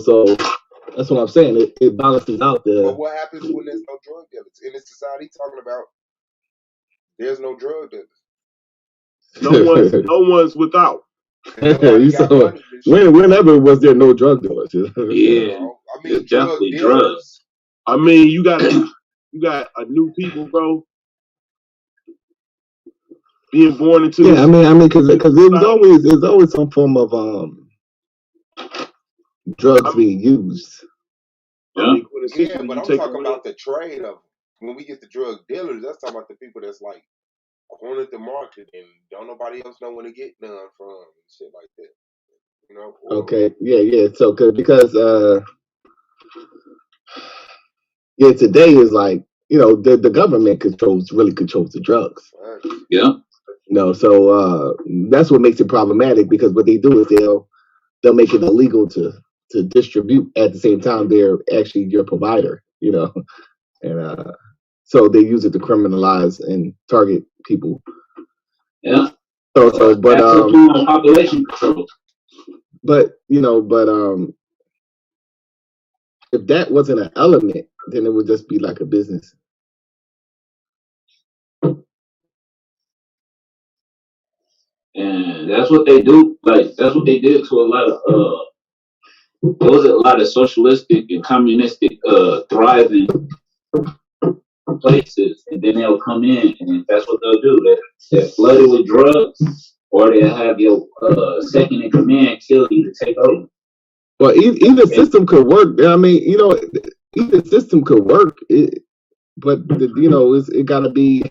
[SPEAKER 6] that's what I'm saying. It balances out the.
[SPEAKER 3] But what happens when there's no drug dealers in this society? Talking about there's no drug dealers.
[SPEAKER 5] No one's without.
[SPEAKER 6] Whenever was there no drug dealers?
[SPEAKER 8] Yeah,
[SPEAKER 3] I mean,
[SPEAKER 8] it's definitely drugs.
[SPEAKER 5] I mean, you got a new people, bro, being born into.
[SPEAKER 6] Yeah, I mean, because there's always some form of drugs being used.
[SPEAKER 8] Yeah,
[SPEAKER 3] but I'm talking about the trade of when we get the drug dealers. That's talking about the people that's like cornered the market and don't nobody else know when to get none from and shit like that. You know?
[SPEAKER 6] Okay. Yeah. So because today is like the government really controls the drugs.
[SPEAKER 8] Yeah.
[SPEAKER 6] So that's what makes it problematic because what they do is they'll make it illegal to distribute at the same time they're actually your provider. And so they use it to criminalize and target people.
[SPEAKER 8] Yeah.
[SPEAKER 6] So but
[SPEAKER 8] population control.
[SPEAKER 6] But if that wasn't an element, then it would just be like a business.
[SPEAKER 8] And that's what they do. Like that's what they did to a lot of there was a lot of socialistic and communistic thriving places, and then they'll come in and that's what they'll do. They're flooded with drugs, or they'll have your second in command kill you to take over.
[SPEAKER 6] Well, either system could work. I mean, either system could work, but it gotta be,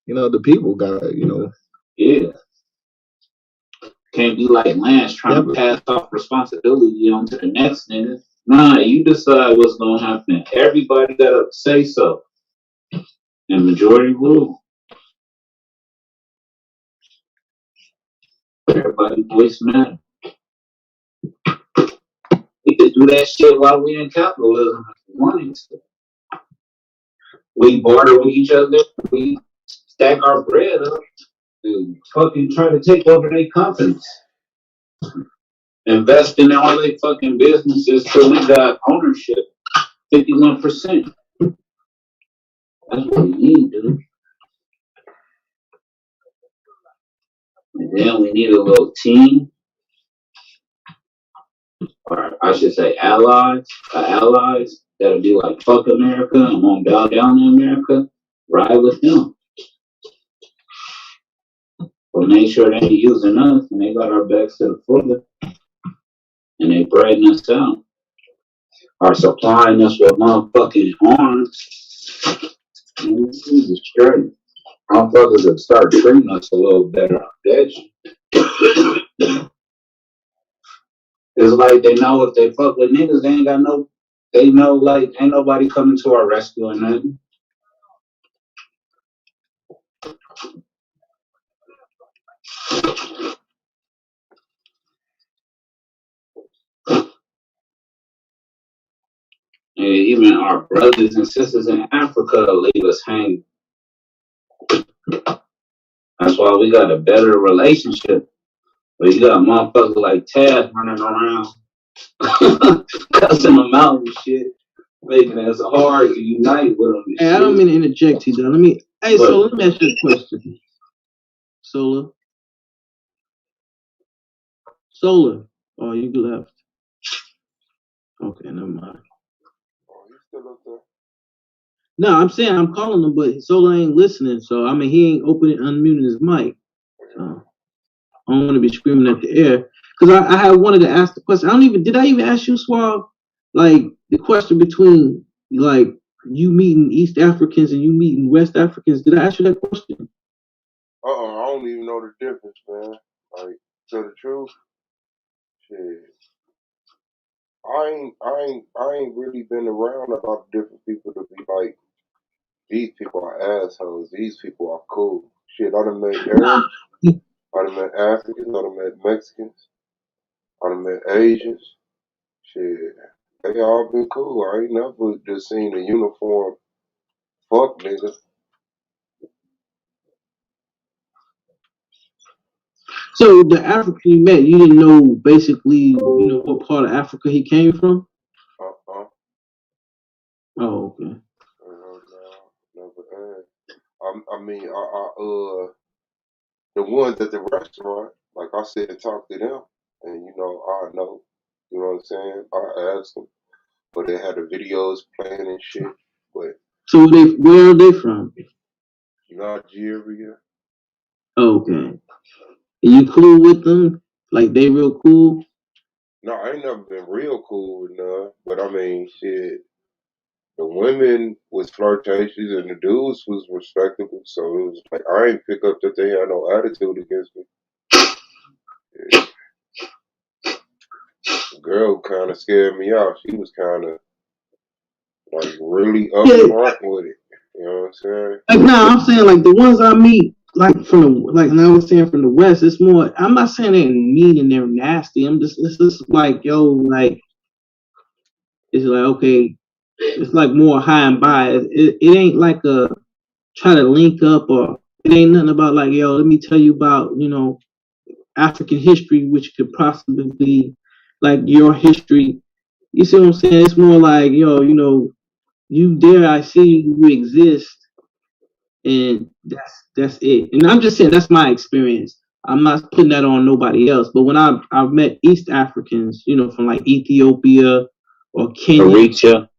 [SPEAKER 6] the people gotta,
[SPEAKER 8] Yeah. Can't be like Lance trying to pass off responsibility onto the next nigga. Nah, you decide what's gonna happen. Everybody gotta say so. And majority rule. Everybody's voice matters. We could do that shit while we in capitalism if we wanted to. We barter with each other. We stack our bread up. And fucking try to take over their companies. Invest in all their fucking businesses till we got ownership. 51%. That's what we need, dude. And then we need a little team. Or I should say allies that'll be like fuck America and won't bow down to America. Ride with them. But make sure they ain't using us and they got our backs to the fullest. And they breading us out. Or supplying us with motherfucking arms. This is straight. Motherfuckers will start treating us a little better on that shit. It's like they know if they fuck with niggas, they ain't got no. They know like ain't nobody coming to our rescue or nothing. And even our brothers and sisters in Africa leave us hanging. That's why we got a better relationship. But you got motherfuckers like Tab running around, cussing them out and shit, making it hard to unite with them.
[SPEAKER 9] Hey, I don't mean to interject you, though. Let me ask you a question. Solar. Oh, you left. Okay, never mind.
[SPEAKER 3] Oh, he's still up there.
[SPEAKER 9] No, I'm saying I'm calling him, but Solar ain't listening. So, I mean, he ain't unmuting his mic. So, I don't want to be screaming at the air. Because I had wanted to ask the question. Did I even ask you, Swab? Like, the question between, like, you meeting East Africans and you meeting West Africans. Did I ask you that question?
[SPEAKER 3] I don't even know the difference, man. Like, tell the truth, shit. I ain't really been around a lot of different people to be like, these people are assholes, these people are cool. Shit, I done met Arabs, I done met Africans, I done met Mexicans, I done met Asians. Shit, they all been cool. I ain't never just seen a uniform fuck nigga.
[SPEAKER 9] So the African you met, you didn't know basically, what part of Africa he came from? Oh, okay.
[SPEAKER 3] Never the ones at the restaurant, like I said, and talk to them, and I know, you know what I'm saying. I asked them, but they had the videos playing and shit. But
[SPEAKER 9] so where are they from?
[SPEAKER 3] Nigeria.
[SPEAKER 9] Okay. You cool with them? Like they real cool?
[SPEAKER 3] No, I ain't never been real cool with none. But I mean, shit. The women was flirtatious and the dudes was respectable. So it was like I ain't pick up that they had no attitude against me. Yeah. The girl kind of scared me off. She was kind of like really upfront with it. You know what I'm saying?
[SPEAKER 9] Like I'm saying like the ones I meet, like I was saying from the West, it's more. I'm not saying they're mean and they're nasty. It's just like like it's like okay, it's like more high and by. It ain't like a try to link up or it ain't nothing about like let me tell you about African history, which could possibly be like your history. You see what I'm saying? It's more like you there. I see you exist. And that's it. And I'm just saying that's my experience. I'm not putting that on nobody else. But when I've met East Africans, from like Ethiopia or Kenya,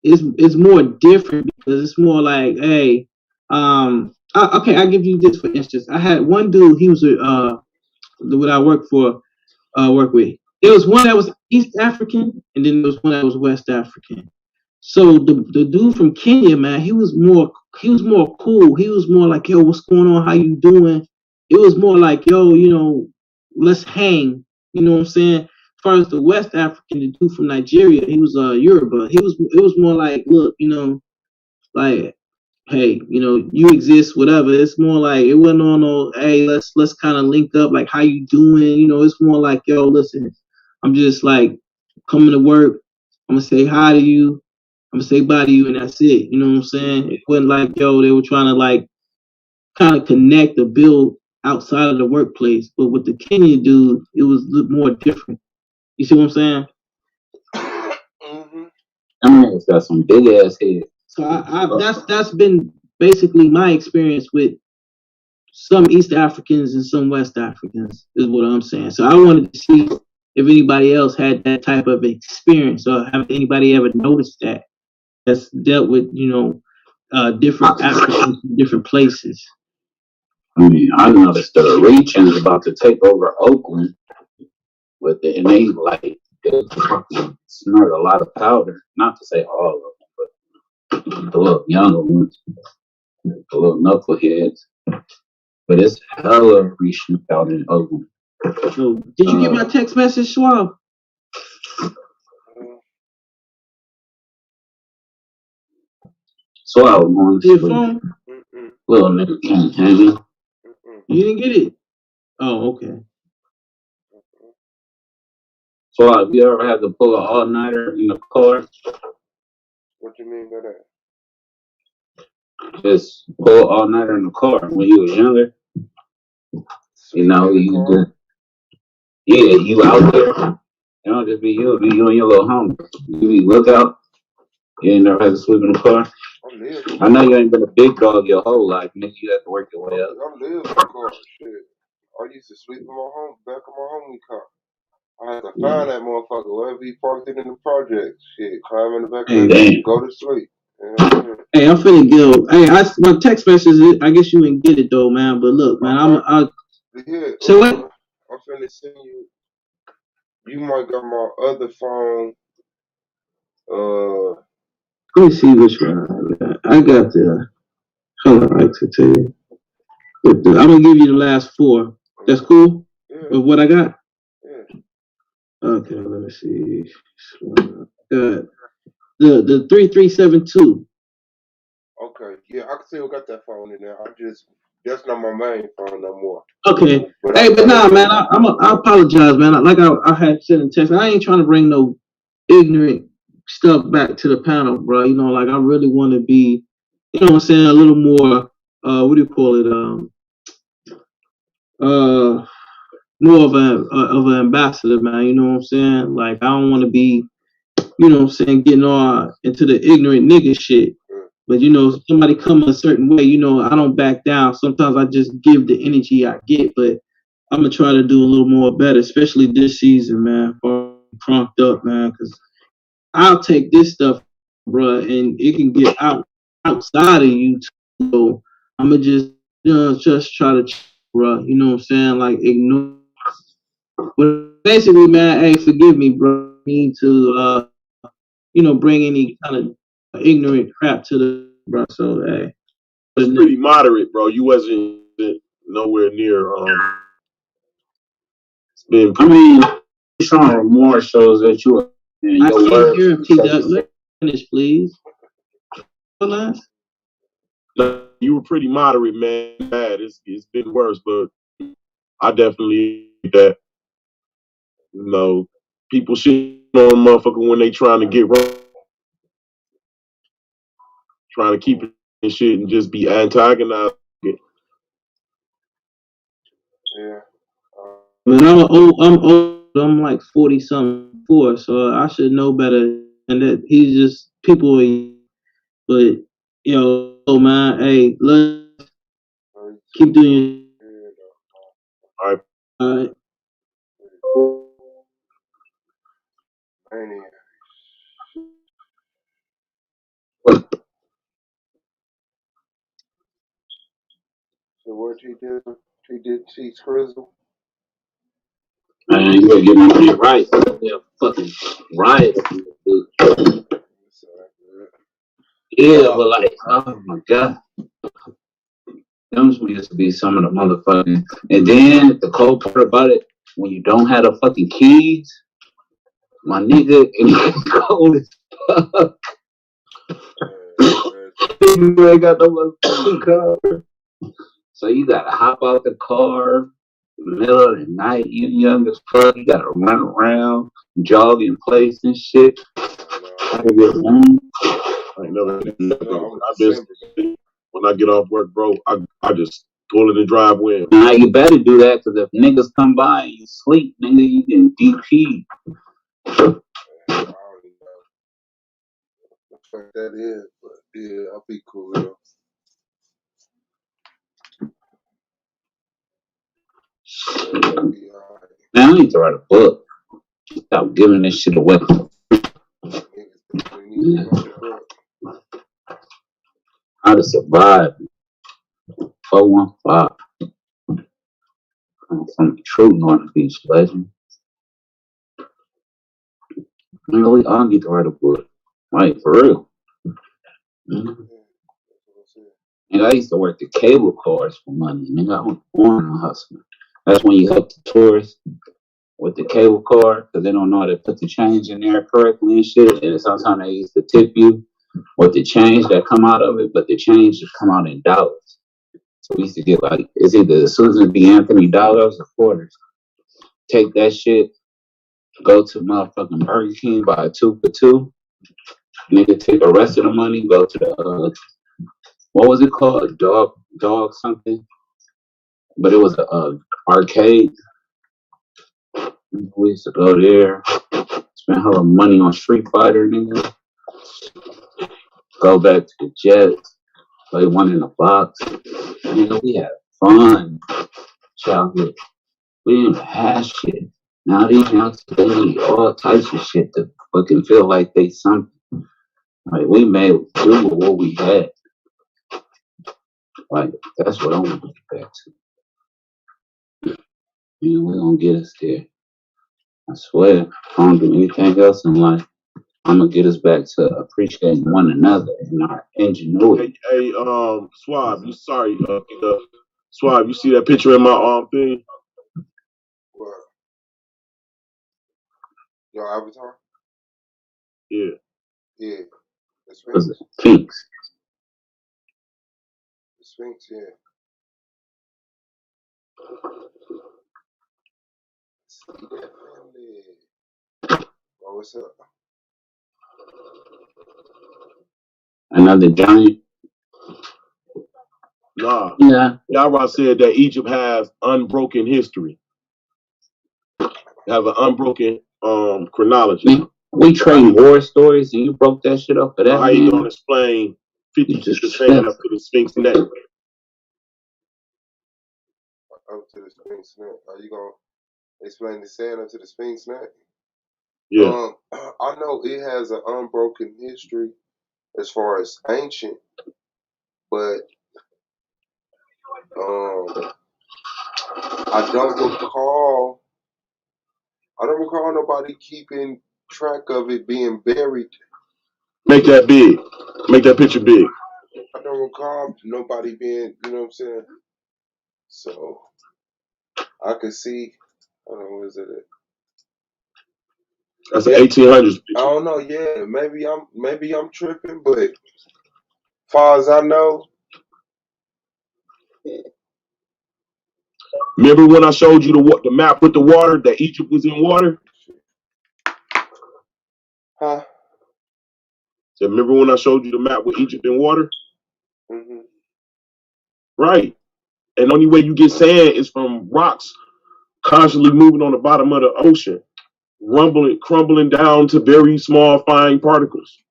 [SPEAKER 9] it's more different because it's more like, hey, okay, I'll give you this for instance. I had one dude. He was what I work with. There was one that was East African, and then there was one that was West African. So the dude from Kenya, man, he was more cool. He was more like, yo, what's going on? How you doing? It was more like, yo, let's hang. You know what I'm saying? As far as the West African, the dude from Nigeria, he was Yoruba. It was more like, look, like, hey, you exist, whatever. It's more like it wasn't on no, hey, let's kind of link up, like how you doing? It's more like, yo, listen, I'm just like coming to work. I'm gonna say hi to you. I'm gonna say bye to you, and that's it. You know what I'm saying? It wasn't like, yo, they were trying to like kind of connect or build outside of the workplace. But with the Kenya dude, it was a little more different. You see what I'm saying?
[SPEAKER 8] Mm-hmm. I mean, it's got some big ass head.
[SPEAKER 9] So that's been basically my experience with some East Africans and some West Africans, is what I'm saying. So I wanted to see if anybody else had that type of experience, or have anybody ever noticed that's dealt with, different Africans from different places.
[SPEAKER 8] I mean, I noticed the region is about to take over Oakland and they like they fucking snort a lot of powder. Not to say all of them, but the little younger ones, the little knuckleheads. But it's hella reaching out in Oakland.
[SPEAKER 9] So, did you get my text message, Schwab?
[SPEAKER 8] So I was going to sleep. Little nigga can't hang.
[SPEAKER 9] You didn't get it? Oh, okay.
[SPEAKER 8] So have you ever had to pull an all-nighter in the car?
[SPEAKER 3] What you mean by that?
[SPEAKER 8] Just pull all-nighter in the car when you was younger. You just, you out there. It don't just be you and your little homie. You be lookout. You ain't never had to sleep in the car. I know you ain't been a big dog your whole life, nigga. You have to work your way up.
[SPEAKER 3] I live in the car. Shit. I used to sleep in back of my homie car. I had to find that motherfucker wherever he parked it in the project. Shit, climb in the back of the go to sleep.
[SPEAKER 9] Hey, I'm finna go. Hey, my text message. I guess you didn't get it though, man. But look, man, So what?
[SPEAKER 3] I'm finna send you. You might got my other phone.
[SPEAKER 9] Let me see which one I got the. Hold on, I like to tell you. I'm gonna give you the last four. That's cool. of what I got?
[SPEAKER 3] Yeah.
[SPEAKER 9] Okay, let me see. The 3372.
[SPEAKER 3] Okay. Yeah, I still got that phone in there. That's not my main phone no more.
[SPEAKER 9] Okay. But nah, man, I apologize, man. Like I had said in text, I ain't trying to bring no ignorant stuff back to the panel, bro. You know, like I really want to be, you know what I'm saying, a little more, what do you call it? More of an ambassador, man. You know what I'm saying? Like I don't want to be, you know what I'm saying, getting all into the ignorant nigga shit. But you know, somebody come a certain way, you know, I don't back down. Sometimes I just give the energy I get, but I'm gonna try to do a little more better, especially this season, man. Crunked up, man, because I'll take this stuff, bro, and it can get outside of you. So I'm gonna just try to, bro. You know what I'm saying? Like ignore. But basically, man, hey, forgive me, bro. I need to, you know, bring any kind of ignorant crap to the bro. So hey,
[SPEAKER 5] it's pretty moderate, bro. You wasn't nowhere near. It's been.
[SPEAKER 8] I mean, showing more shows that you.
[SPEAKER 9] I can't hear him. Let me finish, please.
[SPEAKER 5] You were pretty moderate, man. Bad. It's been worse, but I definitely that. You know, people shit on a motherfucker when they trying to get wrong, trying to keep it and shit and just be antagonized.
[SPEAKER 3] Yeah.
[SPEAKER 9] Man, I'm old. I'm like 40 something, so I should know better. And that he's just people. But yo, man, hey, let's keep doing.
[SPEAKER 5] All right.
[SPEAKER 9] All right.
[SPEAKER 3] So what he did? He did see Crizzle.
[SPEAKER 8] Man, you gotta get my money right. Yeah, fucking right. Yeah, but like, oh my god, them used to be some of the motherfucking. And then the cold part about it, when you don't have the fucking keys, my nigga, it's cold as fuck. You ain't got no motherfucking car, so you gotta hop out the car. Middle of the night, you young as fuck, you gotta run around, jog in place and shit.
[SPEAKER 5] I never do that, bro. When I get off work, bro, I just pull in the driveway.
[SPEAKER 8] Now you better do that, because if niggas come by and you sleep, nigga, you get DP.
[SPEAKER 3] That is, but yeah, I'll be cool though.
[SPEAKER 8] Man, I need to write a book. Stop giving this shit away. How to survive 415. I'm from the true North Beach legend. You know, we all need to write a book. Right, for real. Mm-hmm. And I used to work the cable cars for money. Nigga, I was born a hustler. That's when you help the tourists with the cable car, because they don't know how to put the change in there correctly and shit. And sometimes they used to tip you with the change that come out of it, but the change just come out in dollars. So we used to get like, it's either Susan B. Anthony dollars or quarters. Take that shit, go to motherfucking Burger King, buy a 2 for $2. Nigga, take the rest of the money, go to the, what was it called? Dog something. But it was a arcade. We used to go there, spend hella money on Street Fighter, nigga. Go back to the Jets, play one in the box. Nigga, we had fun childhood. We didn't have shit. Now these youngsters, they need all types of shit to fucking feel like they something. Like, we made do with what we had. Like, that's what I want to get back to. You know, we're gonna get us there. I swear, I don't do anything else in life. I'm gonna get us back to appreciating one another and our ingenuity.
[SPEAKER 5] Hey, Swab, you sorry, Swab, you see that picture in my thing?
[SPEAKER 3] Your Avatar?
[SPEAKER 5] Yeah.
[SPEAKER 3] Yeah. The Sphinx.
[SPEAKER 2] Sphinx.
[SPEAKER 3] The Sphinx, yeah. See that family. Oh, what's up?
[SPEAKER 2] Another giant.
[SPEAKER 5] Nah.
[SPEAKER 2] Yeah.
[SPEAKER 5] Yara said that Egypt has unbroken history. Have an unbroken chronology.
[SPEAKER 2] Man, we trade war stories and you broke that shit up for that.
[SPEAKER 5] How you gonna explain 50 feet of sand up to the Sphinx neck?
[SPEAKER 3] Up to the Sphinx neck. Are you gonna explain the sand up to the Sphinx neck?
[SPEAKER 5] Yeah.
[SPEAKER 3] I know it has an unbroken history as far as ancient, but I don't recall nobody keeping track of it being buried.
[SPEAKER 5] Make that big. Make that picture big.
[SPEAKER 3] I don't recall nobody being, you know what I'm saying? So I could see, I don't know, what is it?
[SPEAKER 5] That's an 1800s picture.
[SPEAKER 3] I don't know, yeah. Maybe I'm tripping, but far as I know.
[SPEAKER 5] Remember when I showed you the map with the water, that Egypt was in water?
[SPEAKER 3] Huh?
[SPEAKER 5] So remember when I showed you the map with Egypt in water?
[SPEAKER 3] Mm-hmm.
[SPEAKER 5] Right. And the only way you get sand is from rocks constantly moving on the bottom of the ocean, crumbling down to very small, fine particles.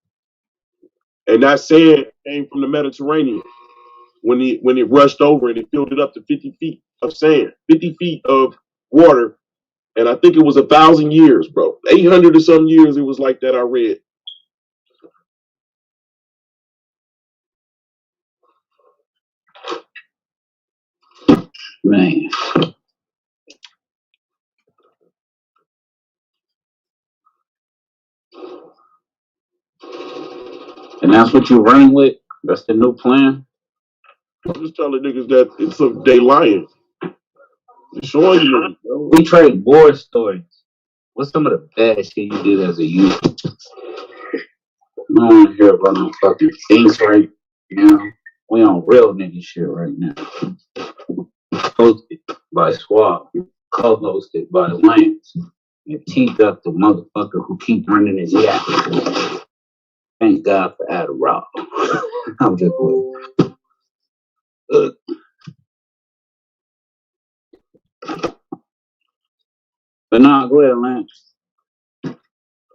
[SPEAKER 5] And that sand came from the Mediterranean when it rushed over and it filled it up to 50 feet of sand, 50 feet of water. And I think it was 1,000 years, bro. 800 or some years it was like that, I read.
[SPEAKER 2] Man. And that's what you're running with? That's the new plan?
[SPEAKER 5] I'm just telling niggas that they lying. They're showing you niggas, bro.
[SPEAKER 2] We trade war stories. What's some of the bad shit you did as a youth? I don't want to hear about no fucking things right now. We on real nigga shit right now. Hosted by Swab. Co-hosted by Lance. And T-Duck, the motherfucker who keep running his yap. Thank God for Adderall. I'm just playing. But nah, go ahead, Lance.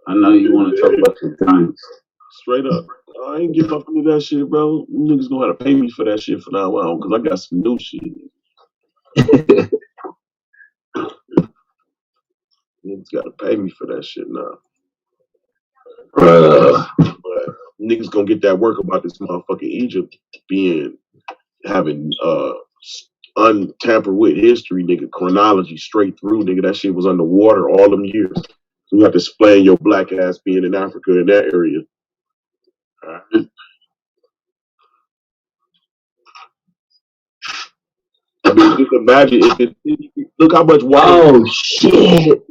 [SPEAKER 2] I know you want to talk about the Giants.
[SPEAKER 5] Straight up. I ain't give up into that shit, bro. You niggas gonna have to pay me for that shit from now on, because I got some new shit. Niggas gotta pay me for that shit now. But niggas gonna get that work about this motherfucking Egypt having untampered with history, nigga, chronology straight through, nigga. That shit was underwater all them years. So you have to explain your black ass being in Africa in that area. Right. I mean, just imagine look how much water.
[SPEAKER 2] Oh shit,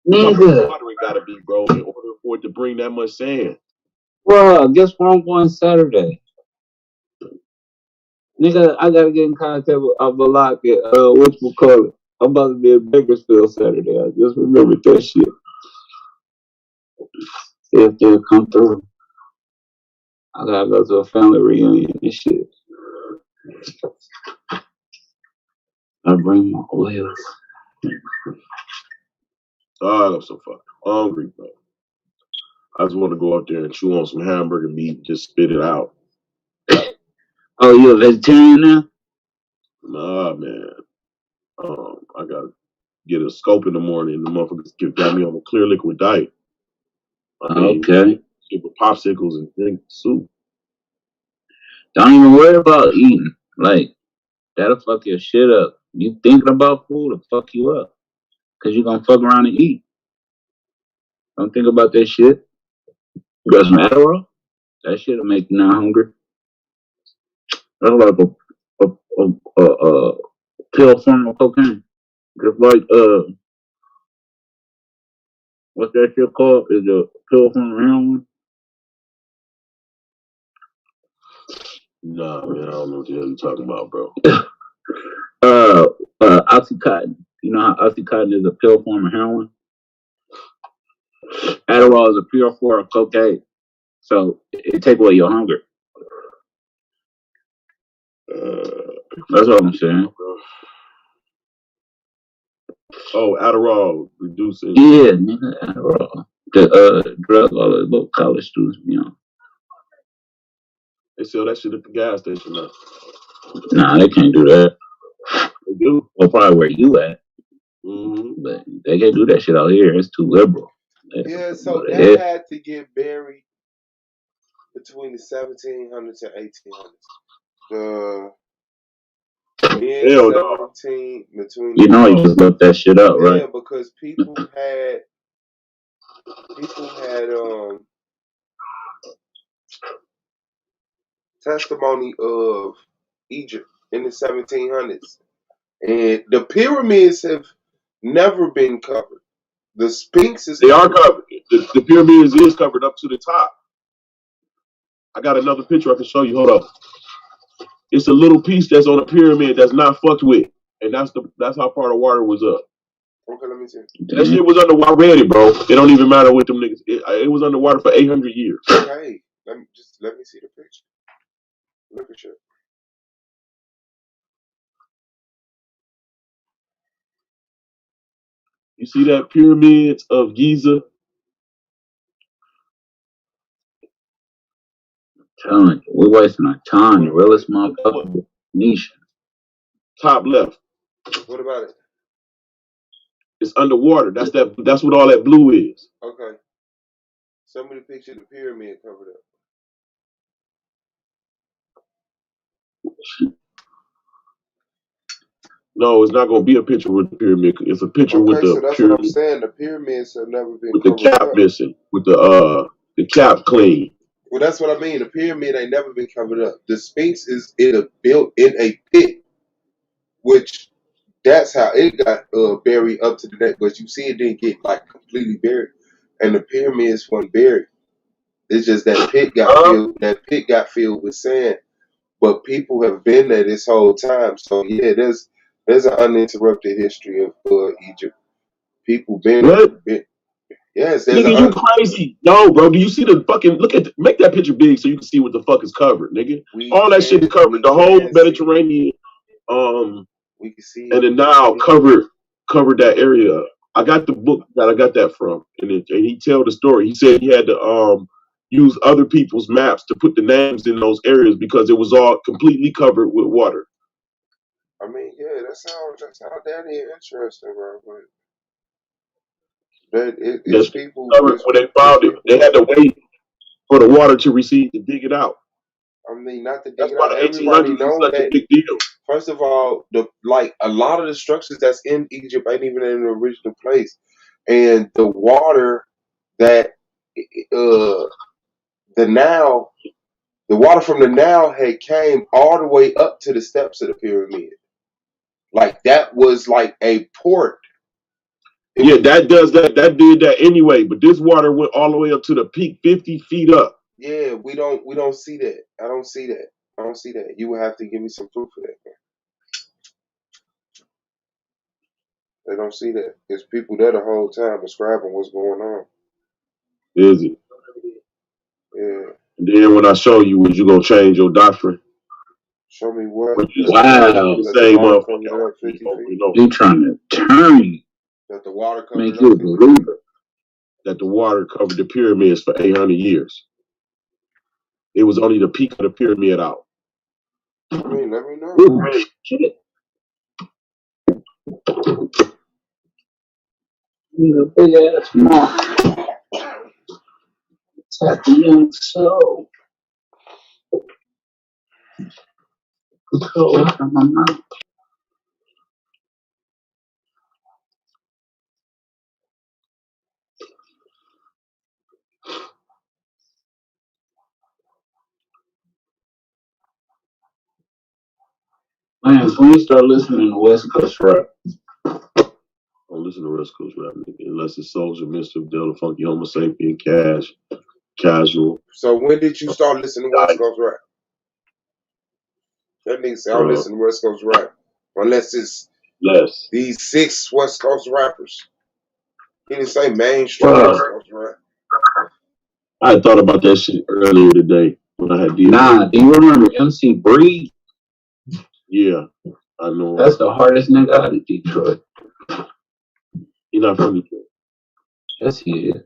[SPEAKER 2] nigga.
[SPEAKER 5] Water it gotta be, bro, in order for it to bring that much sand.
[SPEAKER 2] Bro, guess where I'm going Saturday? Nigga, I gotta get in contact with Abdullah. Whatchamacallit? I'm about to be in Bakersfield Saturday. I just remembered that shit. See if they'll come through. I gotta go to a family reunion and shit. I bring my oils.
[SPEAKER 5] God, I'm so fucking hungry, bro. I just want to go up there and chew on some hamburger meat and just spit it out.
[SPEAKER 2] Oh, you a vegetarian now?
[SPEAKER 5] Nah, man. I gotta get a scope in the morning. The motherfuckers got me on a clear liquid diet.
[SPEAKER 2] Okay.
[SPEAKER 5] Get with popsicles and drink soup.
[SPEAKER 2] Don't even worry about eating. Like, that'll fuck your shit up. You thinking about food will fuck you up. Cause you gonna fuck around and eat. Don't think about that shit. You got some Adderall? That shit'll make you not hungry. That's like a pill form of cocaine. Just like What's that shit called? Is a pill from heroin?
[SPEAKER 5] Nah, man, I don't know what the hell you talking about, bro.
[SPEAKER 2] Oxycontin. You know how Oxycontin is a pill form of heroin? Adderall is a pure form of cocaine. So it take away your hunger. That's what I'm saying.
[SPEAKER 5] Oh, Adderall reducing.
[SPEAKER 2] Yeah, nigga, Adderall. The drug all the little college students be on.
[SPEAKER 5] They sell that shit at the gas station now.
[SPEAKER 2] Nah, they can't do that.
[SPEAKER 5] They do.
[SPEAKER 2] Well, probably where you at.
[SPEAKER 5] Mm-hmm.
[SPEAKER 2] But they can't do that shit out here. It's too liberal.
[SPEAKER 3] Yeah, so that had to get buried between the 1700s and 1800s. The mid-17 between.
[SPEAKER 2] You know, you just look that shit up, right?
[SPEAKER 3] Yeah, because people had testimony of Egypt in the 1700s, and the pyramids have never been covered. The Sphinx is.
[SPEAKER 5] They are covered. The pyramids is covered up to the top. I got another picture I can show you. Hold up. It's a little piece that's on a pyramid that's not fucked with, and that's how far the water was up.
[SPEAKER 3] Okay, let me see.
[SPEAKER 5] That shit was underwater. I read it, bro. It don't even matter what them niggas. It was underwater for 800 years.
[SPEAKER 3] Okay, let me see the picture. Look at you.
[SPEAKER 5] You see that pyramids of Giza?
[SPEAKER 2] Telling you, we're wasting our time. The realest motherfucker nation.
[SPEAKER 5] Top left.
[SPEAKER 3] What about it?
[SPEAKER 5] It's underwater. That's what all that blue is.
[SPEAKER 3] Okay. Somebody picture the pyramid covered up.
[SPEAKER 5] No, it's not going to be a picture with the pyramid. It's a picture with the
[SPEAKER 3] so that's
[SPEAKER 5] pyramid.
[SPEAKER 3] what I'm saying. The pyramids have never been
[SPEAKER 5] with the cap
[SPEAKER 3] up.
[SPEAKER 5] missing. With the cap clean.
[SPEAKER 3] Well, that's what I mean. The pyramid ain't never been covered up. The Sphinx is built in a pit, which that's how it got buried up to the neck. But you see, it didn't get like completely buried, and the pyramids weren't buried. It's just that pit got filled. That pit got filled with sand. But people have been there this whole time. So yeah, there's an uninterrupted history of Egypt. People been. Yes, there's
[SPEAKER 5] nigga, you crazy. No, bro. Do you see the fucking make that picture big so you can see what the fuck is covered, nigga? All that shit is covered. The whole Mediterranean,
[SPEAKER 3] we can see
[SPEAKER 5] and the Nile covered that area. I got the book that I got that from, and he tell the story. He said he had to use other people's maps to put the names in those areas because it was all completely covered with water.
[SPEAKER 3] I mean, yeah, that sounds damn interesting, bro. But it's people.
[SPEAKER 5] When they found it, they had to wait for the water to recede to dig it out.
[SPEAKER 3] I mean, not to dig
[SPEAKER 5] That's
[SPEAKER 3] it
[SPEAKER 5] why
[SPEAKER 3] out.
[SPEAKER 5] the
[SPEAKER 3] Everybody
[SPEAKER 5] 1800s
[SPEAKER 3] knows
[SPEAKER 5] is such
[SPEAKER 3] that.
[SPEAKER 5] a big deal.
[SPEAKER 3] First of all, a lot of the structures that's in Egypt ain't even in the original place, and the water that the water from the Nile had came all the way up to the steps of the pyramid. Like that was like a port.
[SPEAKER 5] That did that anyway. But this water went all the way up to the peak, 50 feet up.
[SPEAKER 3] Yeah, we don't see that. I don't see that. You would have to give me some proof of that, man. They don't see that. There's people there the whole time describing what's going on.
[SPEAKER 5] Is it?
[SPEAKER 3] Yeah.
[SPEAKER 5] And then when I show you, would you gonna change your doctrine?
[SPEAKER 3] Show me what?
[SPEAKER 2] Wow.
[SPEAKER 5] Same motherfucker.
[SPEAKER 2] You trying to turn
[SPEAKER 3] that the water covered
[SPEAKER 2] make you a believer.
[SPEAKER 5] That the water covered the pyramids for 800 years. It was only the peak of the pyramid out.
[SPEAKER 3] I mean, let me know.
[SPEAKER 2] Ooh, shit. You a big ass mouth. Tap the young soul. Control from my mouth. Man, when you start listening to West Coast rap?
[SPEAKER 5] don't listen to West Coast rap, nigga, unless it's Soulja, Mr. Delta, Funky Homo Sapien, Cash, Casual.
[SPEAKER 3] So when did you start listening to West Coast rap? That nigga say I don't listen to West Coast rap unless it's these 6 West Coast rappers. He didn't say mainstream West Coast rap.
[SPEAKER 5] I thought about that shit earlier today when I had D.
[SPEAKER 2] Nah, do you remember MC Breed?
[SPEAKER 5] Yeah, I know.
[SPEAKER 2] That's the hardest nigga out of Detroit.
[SPEAKER 5] He's not from Detroit.
[SPEAKER 2] Yes, he is.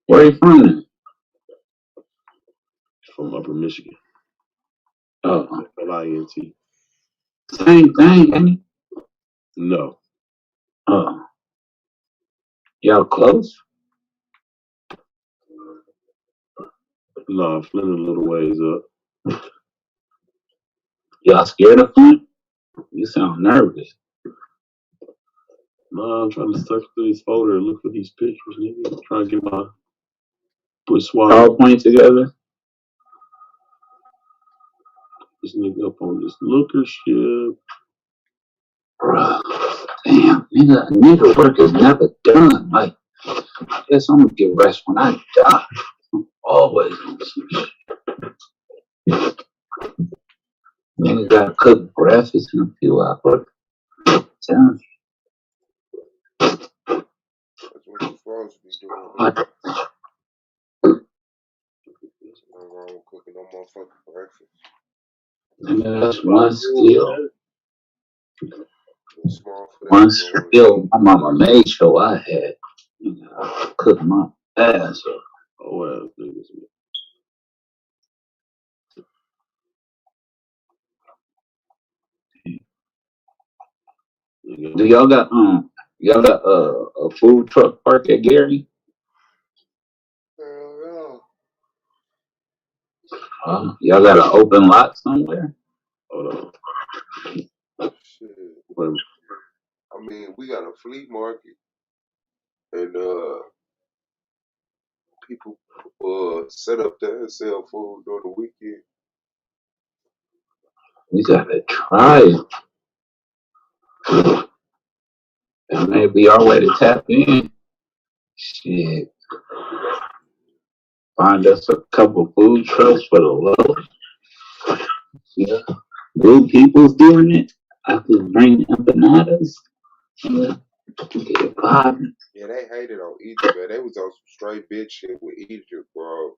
[SPEAKER 2] Where you from then?
[SPEAKER 5] From Upper Michigan.
[SPEAKER 2] Oh.
[SPEAKER 5] L-I-N-T.
[SPEAKER 2] Same thing, ain't he?
[SPEAKER 5] No.
[SPEAKER 2] Oh. Y'all close?
[SPEAKER 5] No, Flint a little ways up.
[SPEAKER 2] Y'all scared of Flint? You sound nervous.
[SPEAKER 5] No, I'm trying to search through this folder and look for these pictures, nigga. I'm trying to get my put swap.
[SPEAKER 2] PowerPoint together.
[SPEAKER 5] This nigga up on this looker shit.
[SPEAKER 2] Bruh. Damn, nigga work is never done. Like, I guess I'm gonna get rest when I die. I'm always on some shit. Nigga gotta cook breakfast in a few hours. Tell me.
[SPEAKER 3] That's what you're supposed to be doing. Nothing wrong with cooking no motherfucking breakfast.
[SPEAKER 2] Nigga, that's one skill.
[SPEAKER 3] Small for that.
[SPEAKER 2] One skill my mama made sure I had. Nigga, I could cook my ass off.
[SPEAKER 5] Oh, well, niggas.
[SPEAKER 2] Do y'all got a food truck park at Gary?
[SPEAKER 3] Hell
[SPEAKER 2] Y'all got an open lot somewhere?
[SPEAKER 5] Hold
[SPEAKER 3] on. Shit. I mean, we got a flea market, and people set up there and sell food during the weekend.
[SPEAKER 2] We gotta try it. That may be our way to tap in. Shit. Find us a couple food trucks for the low. Yeah. Blue people's doing it. I could bring empanadas. Yeah. Get it popping.
[SPEAKER 3] Yeah, they hated on Egypt, man. They was on some straight bitch shit with Egypt, bro.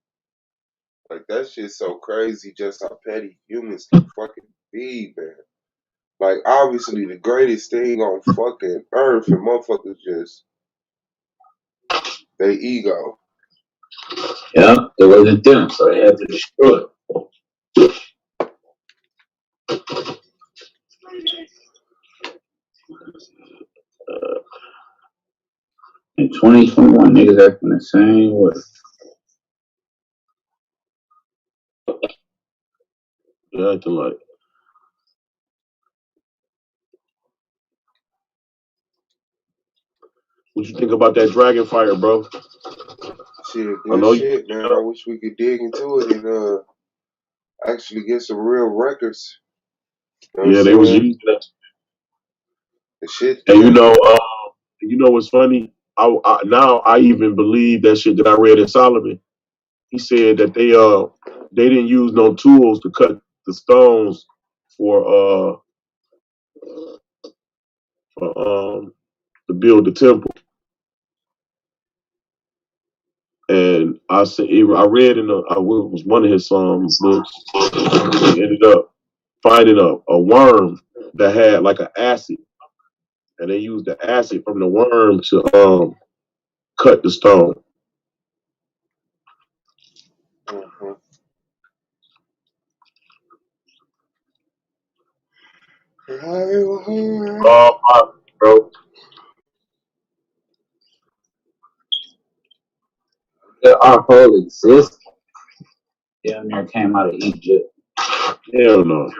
[SPEAKER 3] Like, that shit's so crazy just how petty humans can fucking be, man. Like, obviously, the greatest thing on fucking earth, and motherfuckers just, they ego.
[SPEAKER 2] Yeah, it wasn't them, so they had to destroy it. In 2021, niggas acting the same way.
[SPEAKER 5] Yeah, acting like. What you think about that Dragon Fire, bro?
[SPEAKER 3] Shit, good shit, man. I wish we could dig into it and actually get some real records. You know
[SPEAKER 5] yeah, they was using that.
[SPEAKER 3] The shit.
[SPEAKER 5] And you know what's funny? Now I even believe that shit that I read in Solomon. He said that they didn't use no tools to cut the stones for to build the temple. And I read in was one of his books. He ended up finding a worm that had like an acid, and they used the acid from the worm to cut the stone.
[SPEAKER 3] Mm-hmm.
[SPEAKER 5] Oh, bro.
[SPEAKER 2] Our whole existence down there came out of Egypt.
[SPEAKER 5] Hell no.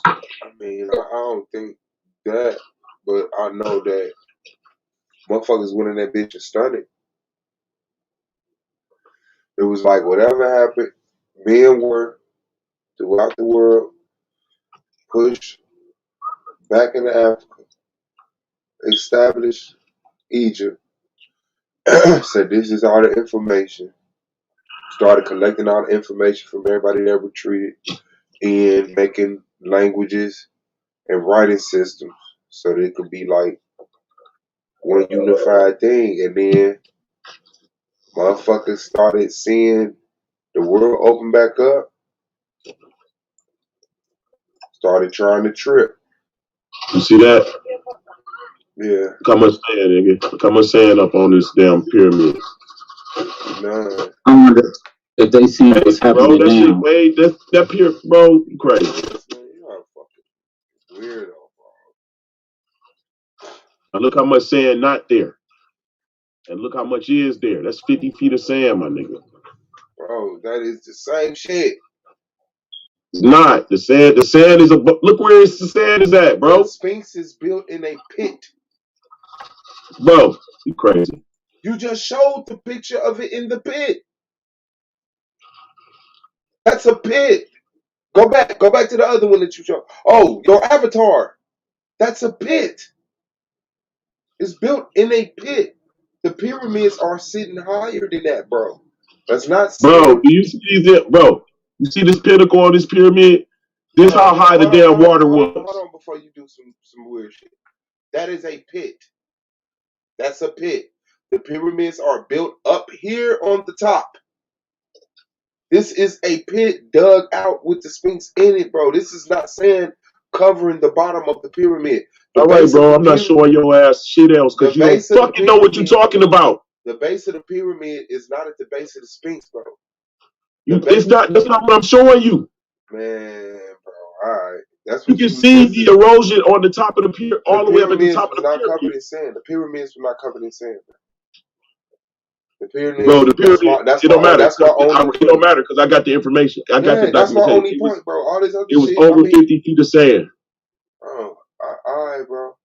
[SPEAKER 3] I mean, I don't think that, but I know that motherfuckers went in that bitch and studied. It was like whatever happened, men were throughout the world pushed back into Africa. established Egypt. Said this is all the information. Started collecting all the information from everybody that retreated and making languages and writing systems so that it could be like one unified thing. And then motherfuckers started seeing the world open back up, started trying to trip.
[SPEAKER 5] You see that?
[SPEAKER 3] Yeah.
[SPEAKER 5] Look how much sand, nigga. Look how much sand up on this damn pyramid.
[SPEAKER 3] None.
[SPEAKER 8] I wonder if they see what's happening
[SPEAKER 5] bro, that
[SPEAKER 8] now.
[SPEAKER 5] shit way that pyramid, bro, you crazy.
[SPEAKER 3] You are fucking weirdo, bro.
[SPEAKER 5] Now look how much sand not there. And look how much is there. That's 50 feet of sand, my nigga.
[SPEAKER 3] Bro, that is the same shit.
[SPEAKER 5] It's not. The sand is look where the sand is at, bro.
[SPEAKER 3] The Sphinx is built in a pit.
[SPEAKER 5] Bro, you crazy.
[SPEAKER 3] You just showed the picture of it in the pit. That's a pit. Go back to the other one that you showed. Oh, your avatar. That's a pit. It's built in a pit. The pyramids are sitting higher than that, bro. That's not
[SPEAKER 5] bro. Do you see these? Bro, you see this pinnacle on this pyramid? This how high the damn water was.
[SPEAKER 3] Hold on before you do some weird shit. That is a pit. That's a pit. The pyramids are built up here on the top. This is a pit dug out with the Sphinx in it, bro. This is not sand covering the bottom of the pyramid.
[SPEAKER 5] All right, bro. I'm not showing your ass shit else because you don't fucking know what you're talking about.
[SPEAKER 3] The base of the pyramid is not at the base of the Sphinx, bro.
[SPEAKER 5] It's not. That's not what I'm showing you.
[SPEAKER 3] Man, bro. All right. That's
[SPEAKER 5] what you can see the erosion on the top of the pyramid, all the way up at the top of the pyramid.
[SPEAKER 3] Covered in sand. The pyramids were not covered in sand, bro. The pyramid.
[SPEAKER 5] Bro, the pyramid. It don't matter.
[SPEAKER 3] It
[SPEAKER 5] don't matter because I got the information. I got the documentation.
[SPEAKER 3] That's my only point, bro. All this other shit.
[SPEAKER 5] It was over 50 feet of sand.
[SPEAKER 3] Oh, all right, bro.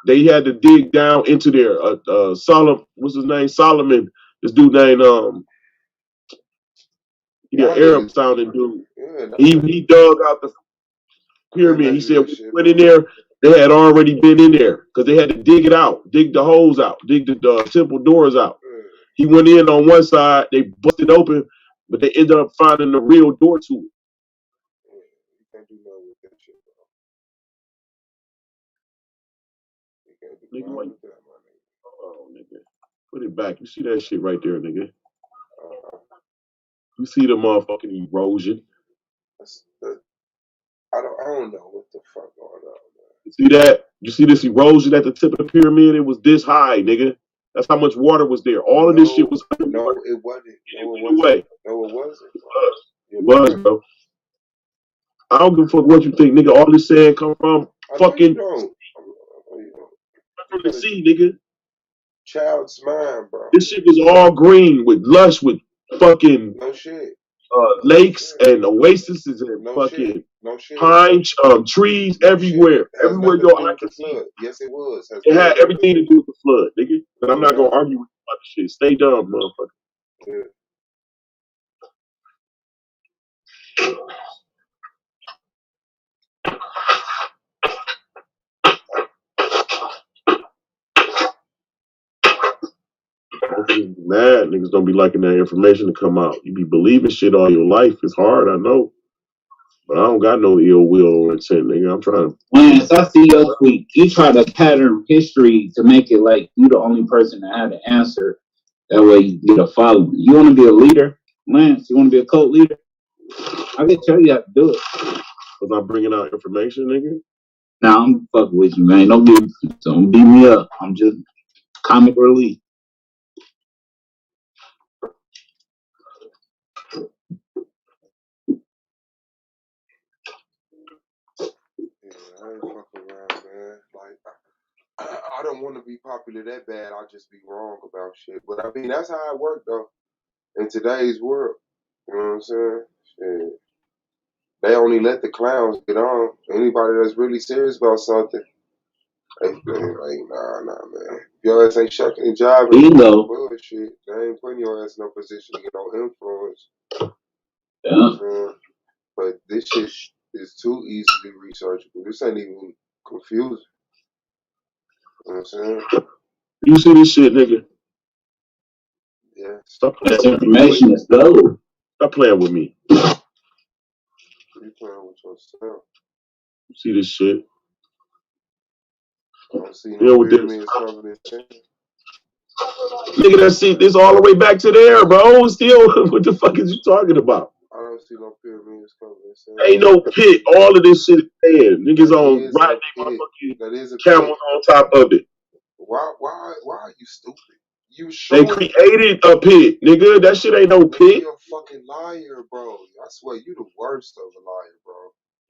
[SPEAKER 5] They had to dig down into there. Solomon, what's his name? Solomon. This dude named Arab sounding dude. Yeah, he dug out the pyramid. He said we went in there. They had already been in there because they had to dig it out, dig the holes out, dig the temple doors out. He went in on one side. They busted open, but they ended up finding the real door to it.
[SPEAKER 3] You can't do nothing with that shit, bro. You can't do nothing with that, my nigga.
[SPEAKER 5] Oh, nigga. Put it back. You see that shit right there, nigga. You see the motherfucking erosion.
[SPEAKER 3] I don't know what the fuck going on, man.
[SPEAKER 5] You see that? You see this erosion at the tip of the pyramid? It was this high, nigga. That's how much water was there. All of this shit was
[SPEAKER 3] No, it wasn't. No, it wasn't. No, it wasn't.
[SPEAKER 5] It was, bro. I don't give a fuck what you think, nigga. All this sand come from fucking from the sea, nigga.
[SPEAKER 3] Child's mind, bro.
[SPEAKER 5] This shit was all green with lush with fucking
[SPEAKER 3] no shit.
[SPEAKER 5] Lakes and oases and fucking pine trees everywhere. Everywhere your eye can see.
[SPEAKER 3] Yes, it was.
[SPEAKER 5] It had everything to do with the flood, nigga. But I'm not gonna argue with you about the shit. Stay dumb, motherfucker.
[SPEAKER 3] Yeah.
[SPEAKER 5] Mad niggas don't be liking that information to come out. You be believing shit all your life. It's hard, I know. But I don't got no ill will or intent, nigga. I'm trying to.
[SPEAKER 8] Lance, I see your tweet. You try to pattern history to make it like you the only person that had the answer. That way you get a following. You want to be a leader, Lance? You want to be a cult leader? I can tell you how to do it.
[SPEAKER 5] Because I'm bringing out information, nigga?
[SPEAKER 8] Nah, I'm fucking with you, man. Don't beat me up. I'm just comic relief.
[SPEAKER 3] I ain't fucking around, man. Like, I don't want to be popular that bad. I'll just be wrong about shit. But I mean, that's how it works, though, in today's world. You know what I'm saying? Shit. They only let the clowns get on. Anybody that's really serious about something, they like, nah, man. If your ass ain't shucking and jiving, bullshit. They ain't putting your ass in no position to get no influence.
[SPEAKER 8] Yeah.
[SPEAKER 3] But this shit is too easily researchable. This ain't even confusing. You know what I'm saying?
[SPEAKER 5] You see this shit, nigga?
[SPEAKER 3] Yeah.
[SPEAKER 5] Stop playing.
[SPEAKER 8] This information is gold.
[SPEAKER 5] Stop playing with me.
[SPEAKER 3] You playing with yourself.
[SPEAKER 5] You see this shit?
[SPEAKER 3] I don't see
[SPEAKER 5] Yeah,
[SPEAKER 3] no
[SPEAKER 5] with this.
[SPEAKER 3] pyramids covered in sand.
[SPEAKER 5] Nigga, that shit, this all the way back to there, bro. Still, what the fuck is you talking about?
[SPEAKER 3] I don't see no pyramids covered in sand.
[SPEAKER 5] Ain't no pit. All of this shit is sand. Niggas
[SPEAKER 3] That
[SPEAKER 5] on
[SPEAKER 3] is
[SPEAKER 5] riding
[SPEAKER 3] a
[SPEAKER 5] their
[SPEAKER 3] pit.
[SPEAKER 5] motherfucking
[SPEAKER 3] That is a
[SPEAKER 5] camels
[SPEAKER 3] pit.
[SPEAKER 5] on top of it.
[SPEAKER 3] Why are you stupid? You
[SPEAKER 5] They
[SPEAKER 3] showing
[SPEAKER 5] created a pit, nigga. That shit ain't no pit.
[SPEAKER 3] You're a fucking liar, bro. I swear, you the worst of a liar, bro.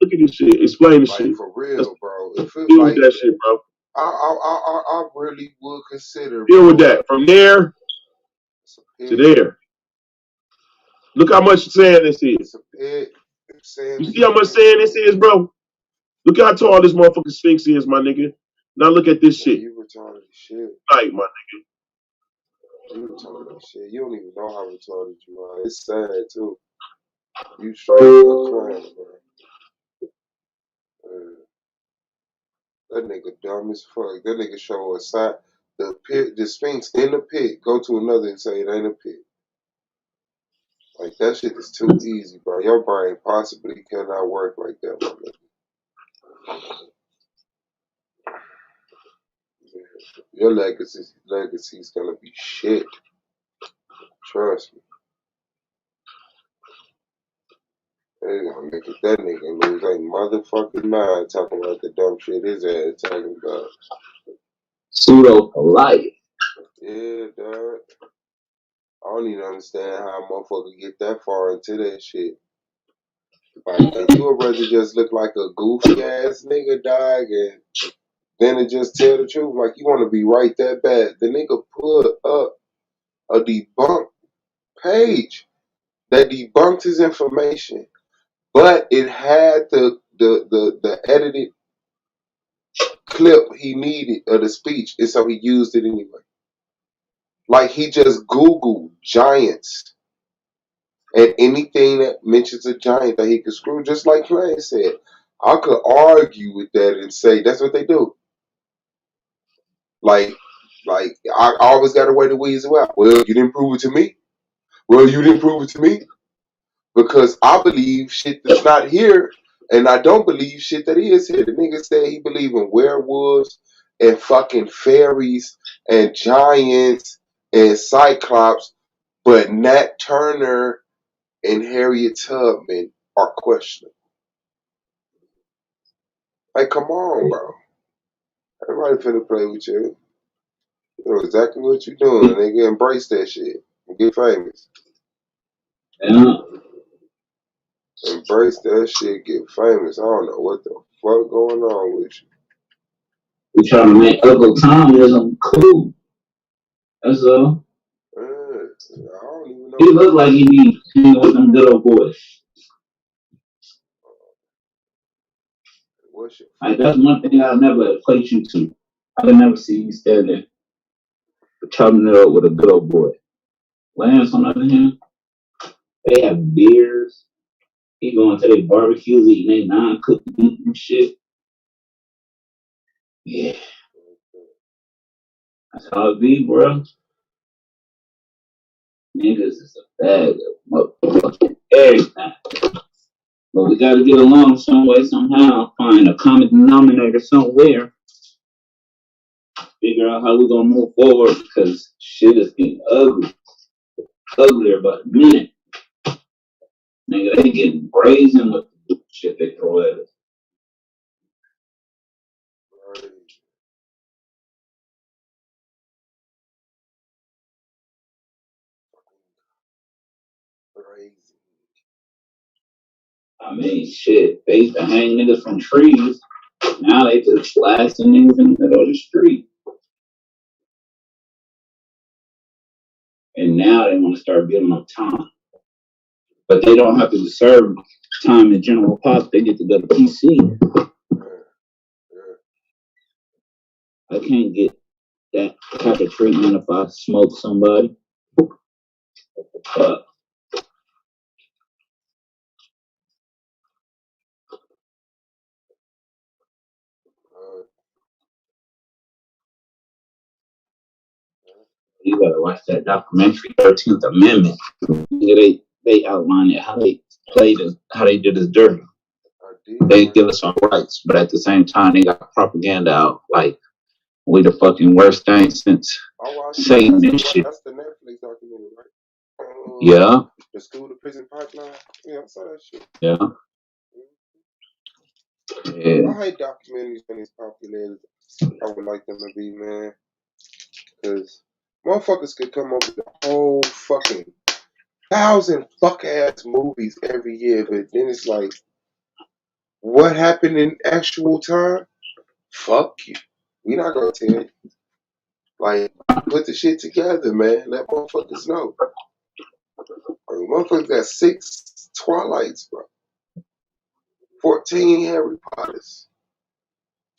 [SPEAKER 5] Look at this shit. Explain this
[SPEAKER 3] Like
[SPEAKER 5] shit.
[SPEAKER 3] for
[SPEAKER 5] Let's
[SPEAKER 3] real, bro. If it
[SPEAKER 5] deal
[SPEAKER 3] like
[SPEAKER 5] with that shit, bro.
[SPEAKER 3] I really would consider,
[SPEAKER 5] Deal
[SPEAKER 3] bro.
[SPEAKER 5] with that. From there
[SPEAKER 3] It's a
[SPEAKER 5] to
[SPEAKER 3] pit.
[SPEAKER 5] there. Look how much sand this is.
[SPEAKER 3] It's a pit.
[SPEAKER 5] You see how much sand this is, bro? Look how tall this motherfucking Sphinx is, my nigga. Now look at this shit.
[SPEAKER 3] You retarded shit.
[SPEAKER 5] Like, my nigga.
[SPEAKER 3] You retarded shit. You don't even know how retarded you are. It's sad too. You straight a clown, bro. That nigga dumb as fuck. That nigga show a side the pit, the Sphinx in the pit. Go to another and say it ain't a pit. Like that shit is too easy, bro. Your brain possibly cannot work like that, my nigga. Your legacy's gonna be shit. Trust me. They gonna make it that nigga lose like motherfucking mind talking about the dumb shit his ass talking about.
[SPEAKER 8] Pseudo polite.
[SPEAKER 3] Yeah, dog. I don't even understand how a motherfucker get that far into that shit. Like, and you would rather just look like a goofy ass nigga, dog, and then to just tell the truth. Like, you want to be right that bad. The nigga put up a debunked page that debunked his information, but it had the edited clip he needed of the speech, and so he used it anyway. Like, he just Googled giants. And anything that mentions a giant that he could screw, just like Clay said, I could argue with that and say that's what they do. Like I always got a way to weasel out. Well, you didn't prove it to me. Well, you didn't prove it to me because I believe shit that's not here, and I don't believe shit that is here. The nigga said he believe in werewolves and fucking fairies and giants and cyclops, but Nat Turner and Harriet Tubman are questionable. Like, come on, bro. Everybody finna play with you. You know exactly what you're doing, and nigga, embrace that shit and get famous.
[SPEAKER 8] Yeah.
[SPEAKER 3] Embrace that shit, get famous. I don't know what the fuck going on with you.
[SPEAKER 8] We trying to make Uncle Tom look cool. That's all.
[SPEAKER 3] I don't even know.
[SPEAKER 8] He look like he be hanging with them good old boys.
[SPEAKER 3] What's your
[SPEAKER 8] Like, that's one thing I'll never equate you to. I can never see you standing chopping it up with a good old boy. Lance, on the other hand, they have beers. He going to their barbecues, eating their non-cooked meat and shit. Yeah, that's how it be, bro. Niggas is a bag of motherfucking everything. But we gotta get along some way, somehow. Find a common denominator somewhere. Figure out how we gonna move forward because shit is getting ugly. Uglier by the minute. Nigga, they getting brazen with the shit they throw at us.
[SPEAKER 3] crazy?
[SPEAKER 8] I mean, shit. They used to hang niggas from trees. Now they just blasting niggas in the middle of the street. And now they want to start giving them time. But they don't have to serve time in general pop. They get to go to PC. I can't get that type of treatment if I smoke somebody. But
[SPEAKER 2] You gotta watch that documentary, 13th Amendment. They outline it, how they played it, how they did us dirty. They give us our rights, but at the same time, they got propaganda out like we the fucking worst thing since Satan and shit.
[SPEAKER 3] That's the Netflix documentary, right?
[SPEAKER 2] Yeah.
[SPEAKER 3] The School to Prison Pipeline. Yeah, I saw that shit.
[SPEAKER 2] Yeah.
[SPEAKER 3] I hate documentaries when it's popular. I would like them to be, man. Because motherfuckers could come up with a whole fucking 1,000 fuck ass movies every year, but then it's like, what happened in actual time? Fuck you. We not gonna tell you. Like, put the shit together, man. Let motherfuckers know. I mean, motherfuckers got 6 Twilights, bro. 14 Harry Potters.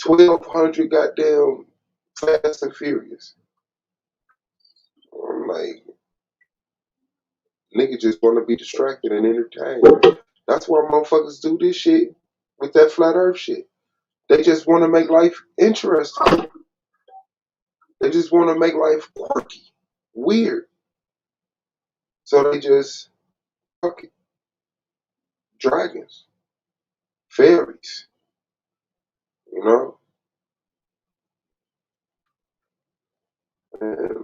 [SPEAKER 3] 1,200 goddamn Fast and Furious. I'm like, niggas just want to be distracted and entertained. That's why motherfuckers do this shit with that flat earth shit. They just want to make life interesting. They just want to make life quirky, weird. So they just, fuck it. Dragons, fairies, you know? And,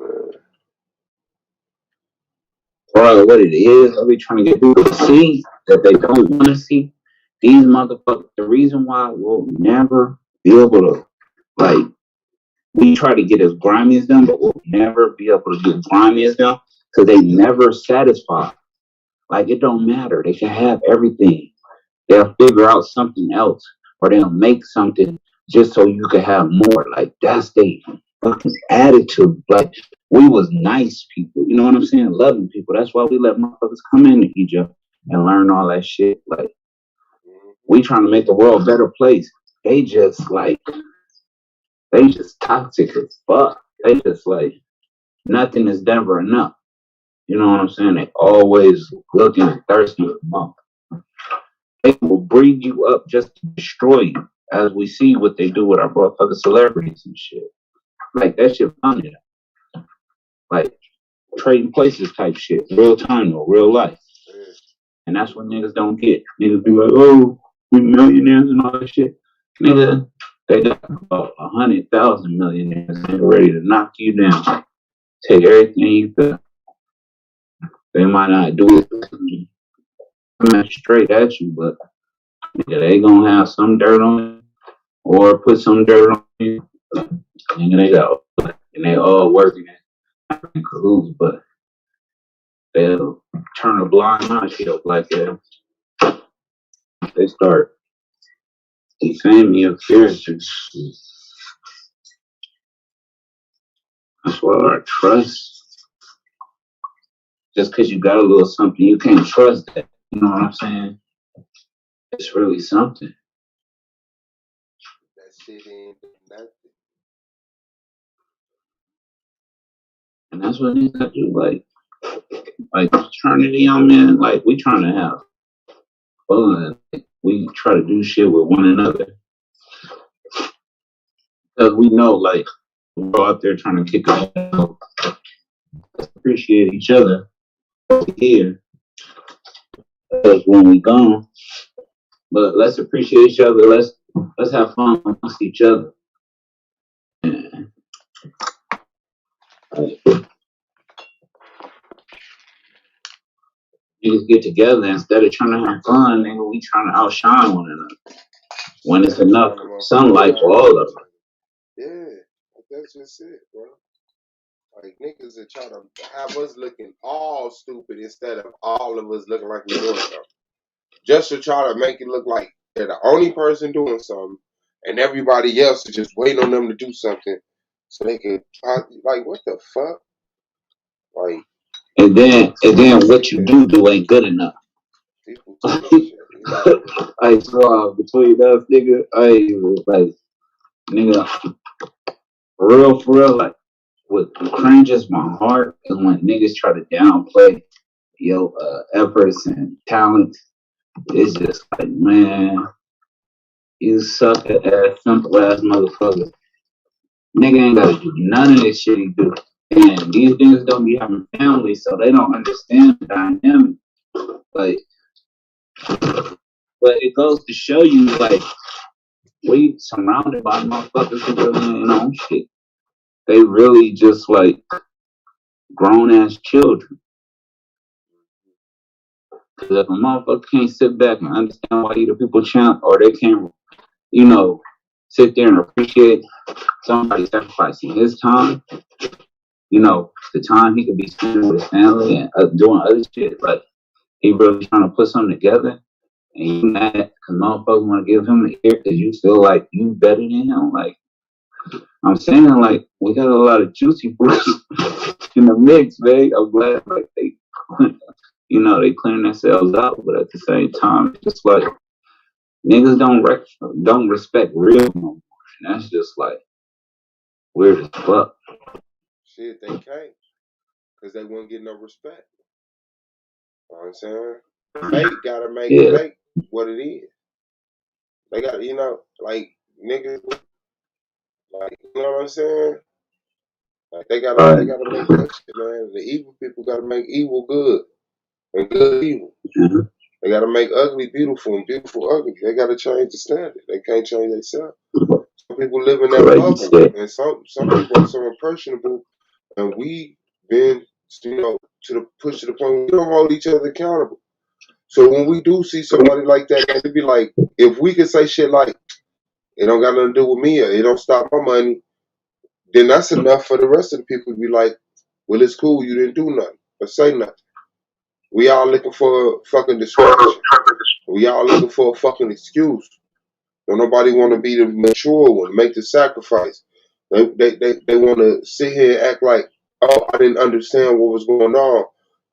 [SPEAKER 2] Bro, what it is, I be trying to get people to see that they don't want to see. These motherfuckers, the reason why we'll never be able to, like, we try to get as grimy as them, but we'll never be able to get grimy as them because they never satisfy. Like, it don't matter. They can have everything. They'll figure out something else or they'll make something just so you can have more. Like, that's their fucking attitude. Like, we was nice people. You know what I'm saying? Loving people. That's why we let motherfuckers come into Egypt and learn all that shit. Like, we trying to make the world a better place. They just toxic as fuck. They just like, nothing is never enough. You know what I'm saying? They always looking and thirsty for more. They will breed you up just to destroy you, as we see what they do with our motherfucking celebrities and shit. Like, that shit funny. Like, trading places type shit. Real time though, real life. And that's what niggas don't get. Niggas be like, oh, we millionaires and all that shit. Nigga, they got about 100,000 millionaires and they're ready to knock you down. Take everything you got. They might not do it come straight at you, but nigga, they gonna have some dirt on you or put some dirt on you. And they got, and they all working in cahoots, but they'll turn a blind eye to your black ass. They start defaming your character. That's why our trust, just because you got a little something, you can't trust that. You know what I'm saying? It's really something.
[SPEAKER 3] that shit ain't nothing.
[SPEAKER 2] And that's what niggas got to do. Like fraternity, man, like, we trying to have fun. Like, we try to do shit with one another. Because we know, like, we're out there trying to kick our ass. Appreciate each other here. Because when we gone, but let's appreciate each other. Let's have fun amongst each other. And, like, you just get together instead of trying to have fun, nigga, we trying to outshine one another. When it's enough sunlight for all of us.
[SPEAKER 3] Yeah, that's just it, bro. Like, niggas that try to have us looking all stupid instead of all of us looking like we're doing something. Just to try to make it look like they're the only person doing something and everybody else is just waiting on them to do something so they can, like, what the fuck? Like,
[SPEAKER 2] and then what you do ain't good enough. I swear, between us, nigga, nigga, for real, like, what cringes my heart is when niggas try to downplay your efforts and talent. It's just like, man, you suck at ass, simple ass motherfucker. Nigga ain't gotta do none of this shit he do. And these niggas don't be having families, so they don't understand the dynamic. Like, but it goes to show you, like, we surrounded by motherfuckers who really ain't on shit. They really just like grown ass children. Cause if a motherfucker can't sit back and understand why either people chant or they can't, you know, sit there and appreciate somebody sacrificing his time, you know, the time he could be spending with his family and doing other shit, like he really trying to put something together, and you mad because motherfuckers want to give him the ear because you feel like you better than him. Like, I'm saying, like, we got a lot of juicy fruits in the mix, man. I'm glad, like, they, you know, they clearing themselves out, but at the same time, it's just like niggas don't respect real no more. And that's just like weird as fuck.
[SPEAKER 3] Shit, they can't, because they won't get no respect. You know what I'm saying? Fake gotta make fake what it is. They got, you know, like niggas, like, you know what I'm saying? Like they gotta make that shit, man. The evil people gotta make evil good and good evil.
[SPEAKER 2] Mm-hmm.
[SPEAKER 3] They gotta make ugly beautiful and beautiful ugly. They gotta change the standard. They can't change themselves. Some people live in that bubble, and some people are so impressionable, and we been, you know, push to the point where we don't hold each other accountable. So when we do see somebody like that, it'd be like, if we could say shit like, it don't got nothing to do with me, or it don't stop my money, then that's enough for the rest of the people to be like, well, it's cool, you didn't do nothing, or say nothing. We all looking for a fucking distraction. We all looking for a fucking excuse. Don't nobody want to be the mature one, make the sacrifice. They want to sit here and act like, oh, I didn't understand what was going on.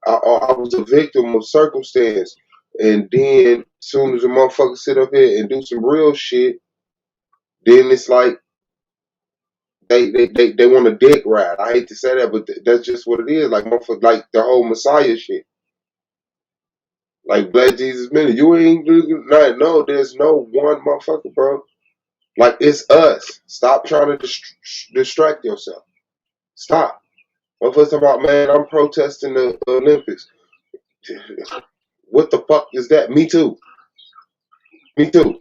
[SPEAKER 3] I was a victim of circumstance. And then, as soon as a motherfucker sit up here and do some real shit, then it's like they want a dick ride. I hate to say that, but that's just what it is. Like motherfucker, like the whole Messiah shit. Like Black Jesus Minute, you ain't doing nothing. No, there's no one motherfucker, bro. Like, it's us. Stop trying to distract yourself. Stop. Motherfuckers talking about, man, I'm protesting the Olympics. What the fuck is that? Me too. Me too.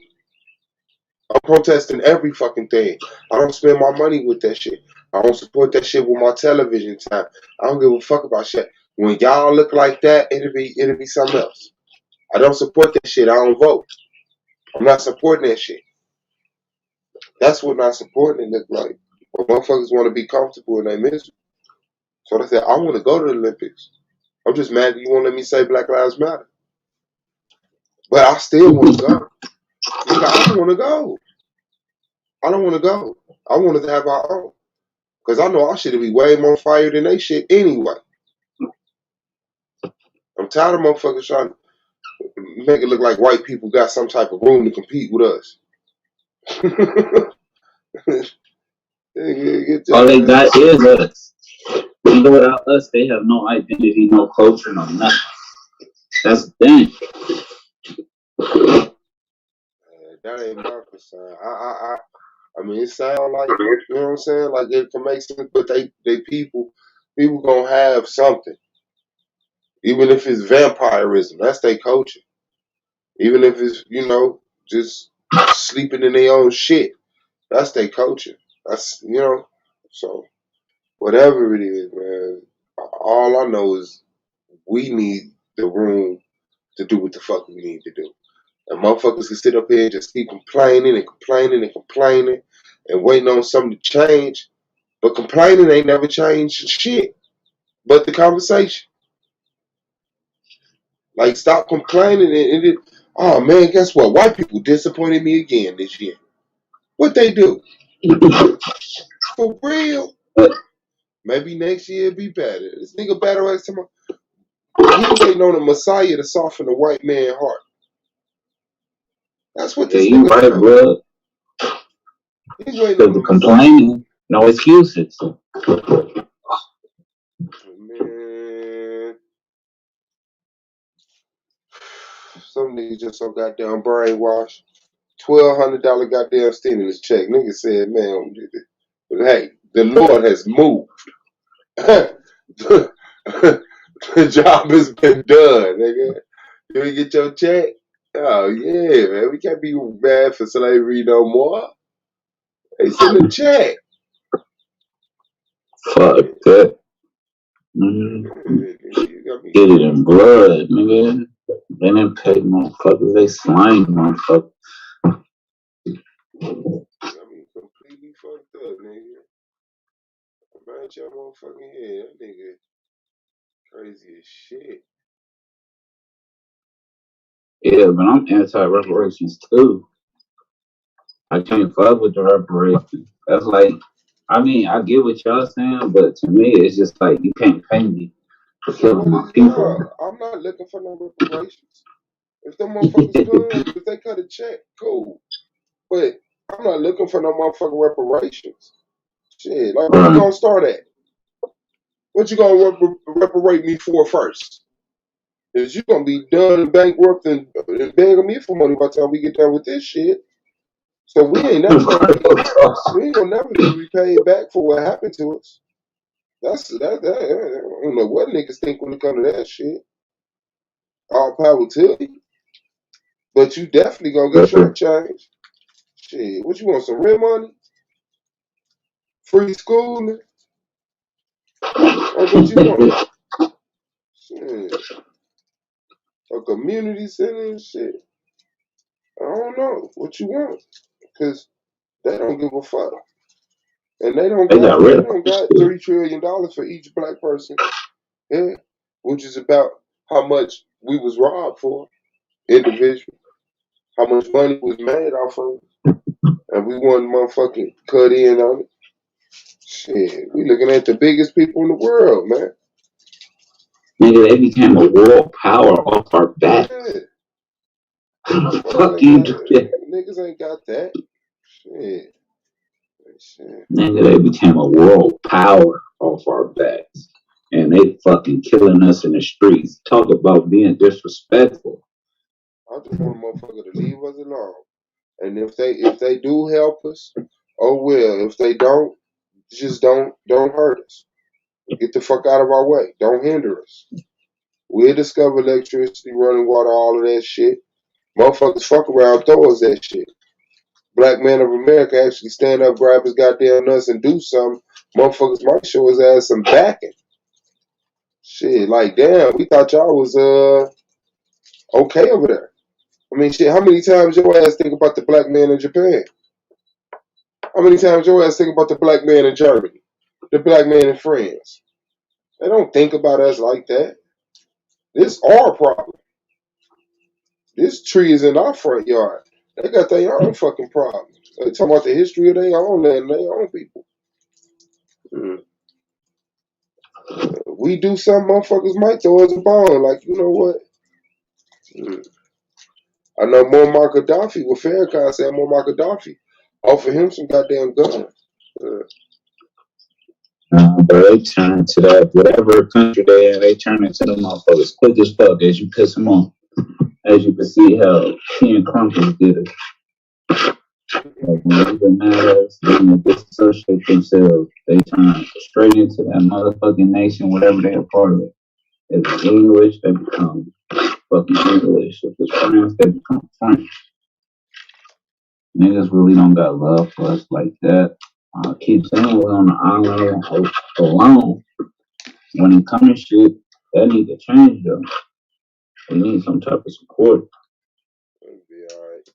[SPEAKER 3] I'm protesting every fucking thing. I don't spend my money with that shit. I don't support that shit with my television time. I don't give a fuck about shit. When y'all look like that, it'll be something else. I don't support that shit. I don't vote. I'm not supporting that shit. That's what not supporting it look like. But motherfuckers want to be comfortable in their misery. So they said, I want to go to the Olympics. I'm just mad that you won't let me say Black Lives Matter. But I still want to go. I don't want to go. I don't want to go. I wanted to have our own. Because I know our shit will be way more fire than they shit anyway. I'm tired of motherfuckers trying to make it look like white people got some type of room to compete with us.
[SPEAKER 2] All they got is us. Even without us, they have no identity, no culture, no nothing. That's the thing.
[SPEAKER 3] That ain't my concern. I mean, it sounds like, you know what I'm saying? Like it can make sense, but they people gonna have something. Even if it's vampirism, that's their culture. Even if it's, you know, just sleeping in their own shit, that's their culture. That's, you know, so whatever it is, man, all I know is we need the room to do what the fuck we need to do. And motherfuckers can sit up here and just keep complaining and complaining and complaining and waiting on something to change. But complaining ain't never changed shit but the conversation. Like, stop complaining and oh man, guess what? White people disappointed me again this year. What they do? For real? Maybe next year it'll be better. This nigga battle ass tomorrow. He waiting on a Messiah to soften the white man's heart. That's what this nigga
[SPEAKER 2] right, bro.
[SPEAKER 3] He's waiting on the
[SPEAKER 2] complaining. No excuses.
[SPEAKER 3] Man. Some niggas just so goddamn brainwashed. $1,200 goddamn stimulus check. Nigga said, man, but hey, the Lord has moved. The job has been done, nigga. You get your check? Oh yeah, man. We can't be mad for slavery no more. They send a check.
[SPEAKER 2] Fuck that. Get it in blood, nigga. They didn't pay motherfuckers. They slain motherfuckers.
[SPEAKER 3] Completely fucked up, nigga. Man, your motherfucking head. That nigga crazy as shit.
[SPEAKER 2] Yeah, but I'm anti-reparations too. I can't fuck with the reparations. That's like, I mean, I get what y'all saying, but to me, it's just like you can't pay me for killing my people.
[SPEAKER 3] I'm not looking for no reparations. If them motherfuckers come, if they cut a check, cool. But I'm not looking for no motherfucking reparations. Shit, like where you gonna start at? What you gonna reparate me for first? Is you gonna be done and bankrupt and begging me for money by the time we get done with this shit? So we ain't never gonna never be repaid back for what happened to us. That I don't know what niggas think when it comes to that shit. All power to you. But you definitely gonna get shortchanged. Shit, what you want, some rent money? Free schooling? Like what you want? Shit. A community center and shit. I don't know what you want. Because they don't give a fuck. And they don't got $3 trillion for each black person. Yeah. Which is about how much we was robbed for individual. How much money was made off of it. And we want motherfucking cut in on it. Shit, we looking at the biggest people in the world, man.
[SPEAKER 2] Nigga, they became a world power off our back.
[SPEAKER 3] Yeah.
[SPEAKER 2] Fuck you do that.
[SPEAKER 3] Niggas ain't got that. Shit.
[SPEAKER 2] Nigga, they became a world power off our backs. And they fucking killing us in the streets. Talk about being disrespectful.
[SPEAKER 3] I just want a motherfucker to leave us alone. And if they do help us, oh well. If they don't, just don't hurt us. Get the fuck out of our way. Don't hinder us. We'll discover electricity, running water, all of that shit. Motherfuckers fuck around, throw us that shit. Black man of America actually stand up, grab his goddamn nuts and do something. Motherfuckers might show his ass some backing. Shit, like damn, we thought y'all was okay over there. I mean, shit, how many times your ass think about the black man in Japan? How many times your ass think about the black man in Germany? The black man in France? They don't think about us like that. This our problem. This tree is in our front yard. They got their own fucking problems. They talking about the history of their own land and their own people. We do something, motherfuckers might throw us a bone. Like, you know what? I know Muammar Gaddafi, what Farrakhan said, Muammar Gaddafi, offer him some goddamn guns.
[SPEAKER 2] But they turn to that, whatever country they in, they turn into the motherfuckers quick as fuck as you piss them off. As you can see how T and Crumpers did it. Like when they get mad at us, they gonna disassociate themselves. They turn straight into that motherfucking nation, whatever they're a part of. If it's English, they become fucking English. If it's French, they become French. Niggas really don't got love for us like that. I keep saying we're on the island alone. When it comes to shit, that need to change though. We need some type of support.
[SPEAKER 3] It'll be alright.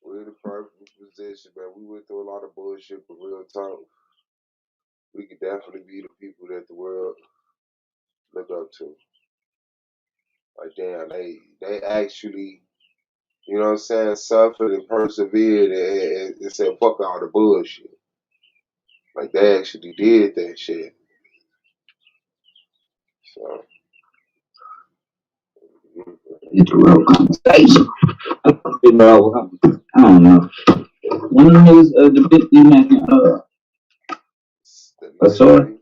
[SPEAKER 3] We're in the perfect position, man. We went through a lot of bullshit, but real talk, we could definitely be the people that the world look up to. Like damn, they actually, you know what I'm saying, suffered and persevered and said fuck all the bullshit. Like they actually did that shit. So
[SPEAKER 2] It's a real conversation. I don't know. When is the big thing making a sword?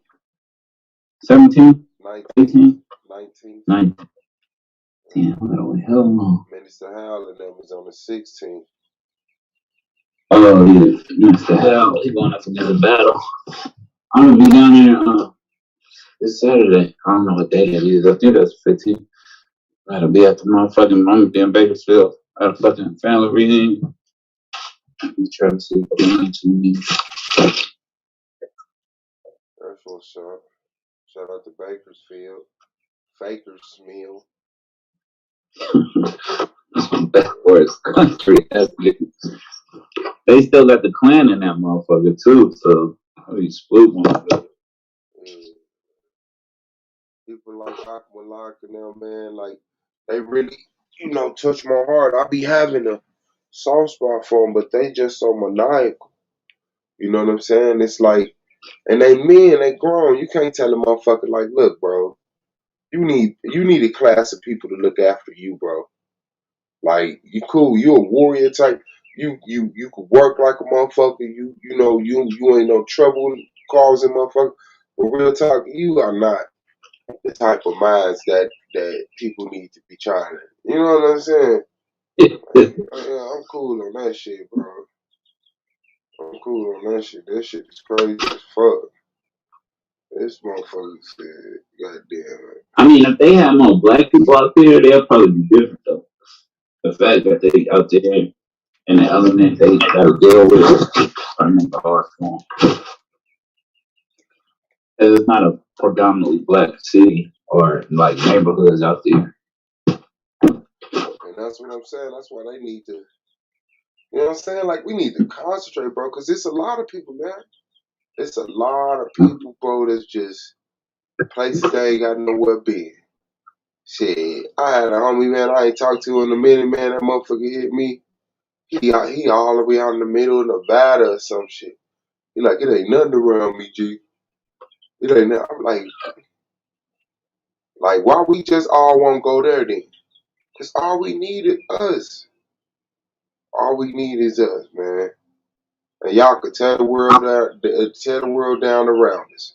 [SPEAKER 2] 17? 18? 19. Damn, I don't hell no.
[SPEAKER 3] Minister Howland that was on the 16th.
[SPEAKER 2] Oh, yeah. Mr. Hell, he going up against a battle. I'm gonna be down there this Saturday. I don't know what day it is. I think that's 15th. Gotta be at the motherfucking. I'm gonna be in Bakersfield at a fucking family reunion. I'm trying to see if me.
[SPEAKER 3] That's what's up. Shout out to Bakersfield. Faker's Mill.
[SPEAKER 2] Backwards country. They still got the Klan in that motherfucker too. So we split one.
[SPEAKER 3] People like Aqualak and them, man, like they really, touch my heart. I be having a soft spot for them, but they just so maniacal. You know what I'm saying? It's like, and they men, they grown. You can't tell a motherfucker like, look, bro, you need a class of people to look after you, bro. Like, you cool, you a warrior type. You could work like a motherfucker. You ain't no trouble causing motherfucker. But real talk, you are not the type of minds that people need to be trying to. You know what I'm saying? Yeah, I'm cool on that shit, bro. I'm cool on that shit. That shit is crazy as fuck. This motherfucker said, goddamn it.
[SPEAKER 2] I mean, if they had more black people out there, they'll probably be different though. The fact that they out there in the element they gotta deal with it, I make it hard for them. It's not a predominantly black city or like neighborhoods out there.
[SPEAKER 3] And that's what I'm saying. That's why they need to, you know what I'm saying? Like, we need to concentrate, bro, because it's a lot of people, man. It's a lot of people, bro, that's just places they ain't got nowhere been. Shit, I had a homie, man, I ain't talked to in a minute, man. That motherfucker hit me. He all the way out in the middle of Nevada or some shit. He like, it ain't nothing around me, G. It ain't nothing. I'm like, why we just all won't go there then? Because all we need is us. All we need is us, man. And y'all could tear the world down around us.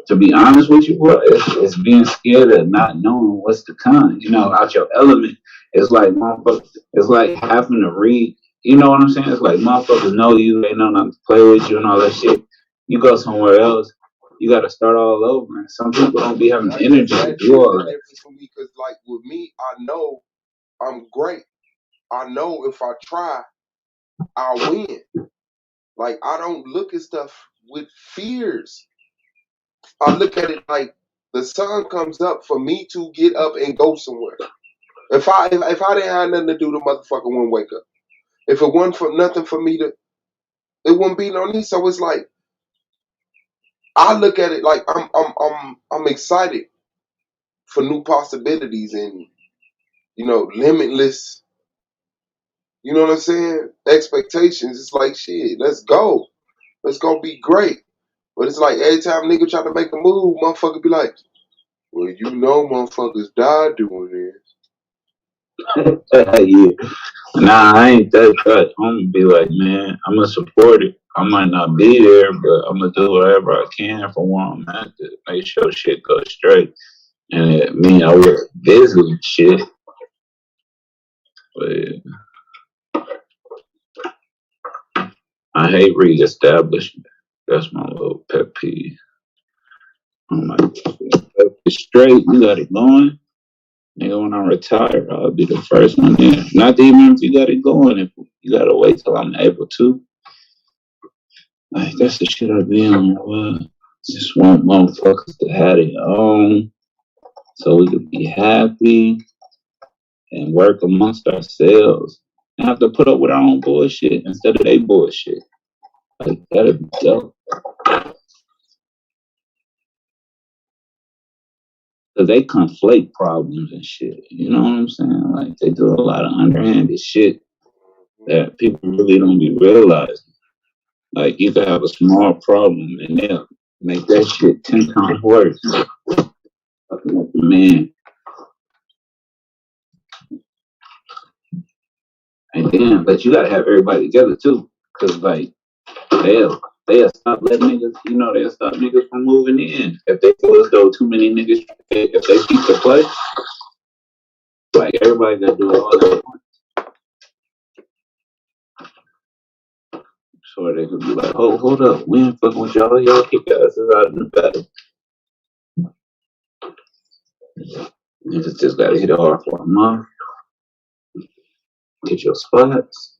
[SPEAKER 2] To be honest with you, bro, it's being scared of not knowing what's to come. You know, out your element. It's like motherfuckers. It's like having to read. You know what I'm saying? It's like motherfuckers know you. They know not to play with you and all that shit. You go somewhere else, you got to start all over. And some people don't be having the energy to do all that.
[SPEAKER 3] For me, because like with me, I know I'm great. I know if I try, I'll win. Like, I don't look at stuff with fears. I look at it like the sun comes up for me to get up and go somewhere. If I didn't have nothing to do, the motherfucker wouldn't wake up. If it wasn't for nothing for me to, it wouldn't be no need. So it's like, I look at it like I'm excited for new possibilities and, limitless, you know what I'm saying? Expectations. It's like, shit, let's go. Let's go be great. But it's like every time nigga try to make a move, motherfucker be like, well, motherfuckers died doing this.
[SPEAKER 2] Yeah. Nah, I ain't that cut. I'm gonna be like, man, I'm gonna support it. I might not be there, but I'm gonna do whatever I can for where I'm at to make sure shit goes straight. And it mean I work busy and shit. But yeah. I hate reestablishment. That's my little pet peeve. I'm like, straight, you got it going. Nigga, when I retire, I'll be the first one there. Not even if you got it going, if you gotta wait till I'm able to. Like, that's the shit I be on. What? Just want motherfuckers to have it on so we could be happy and work amongst ourselves and have to put up with our own bullshit instead of their bullshit. Like, that'd be dope. Because they conflate problems and shit. You know what I'm saying? Like, they do a lot of underhanded shit that people really don't be realizing. Like, you could have a small problem and they'll make that shit 10 times worse. Fucking up the man. And then, but you gotta have everybody together too. Cause like, they'll stop letting niggas, they'll stop niggas from moving in. If they feel as though too many niggas, if they keep the play, like everybody gotta do all that. So they could be like, hold up, we ain't fucking with y'all. Y'all kick us out of the battle. Niggas just gotta hit it hard for a month. Get your spots.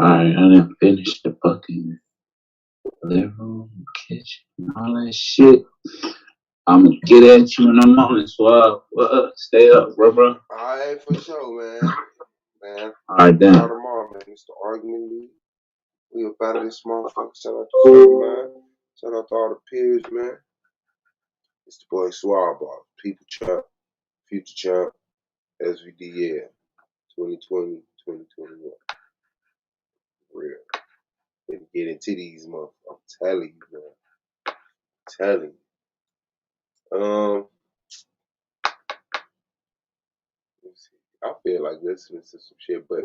[SPEAKER 2] Alright, I didn't finish the fucking living room, kitchen, all that shit. I'ma get at you in the morning, Swab. Stay up, bro.
[SPEAKER 3] Alright, for sure, man.
[SPEAKER 2] Alright, then.
[SPEAKER 3] Tomorrow, man. It's the argument league. We up out of this motherfucker. Shout out to Shorty, man. Shout out to all the peers, man. It's the boy Swab, People Champ, Future Champ, SVDL, 2020, 2021. Real. Didn't get into these motherfuckers. I'm telling you, man. Telling you. I feel like listening to some shit, but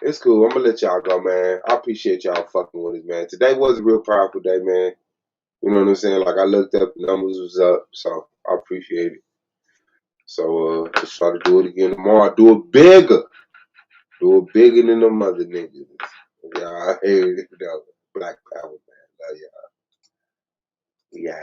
[SPEAKER 3] it's cool. I'm gonna let y'all go, man. I appreciate y'all fucking with us, man. Today was a real powerful day, man. You know what I'm saying? Like I looked up, the numbers was up, so I appreciate it. So just try to do it again tomorrow. Do it bigger. Do it bigger than them other niggas. Y'all hear it, Black Power, man. Love y'all. Yeah.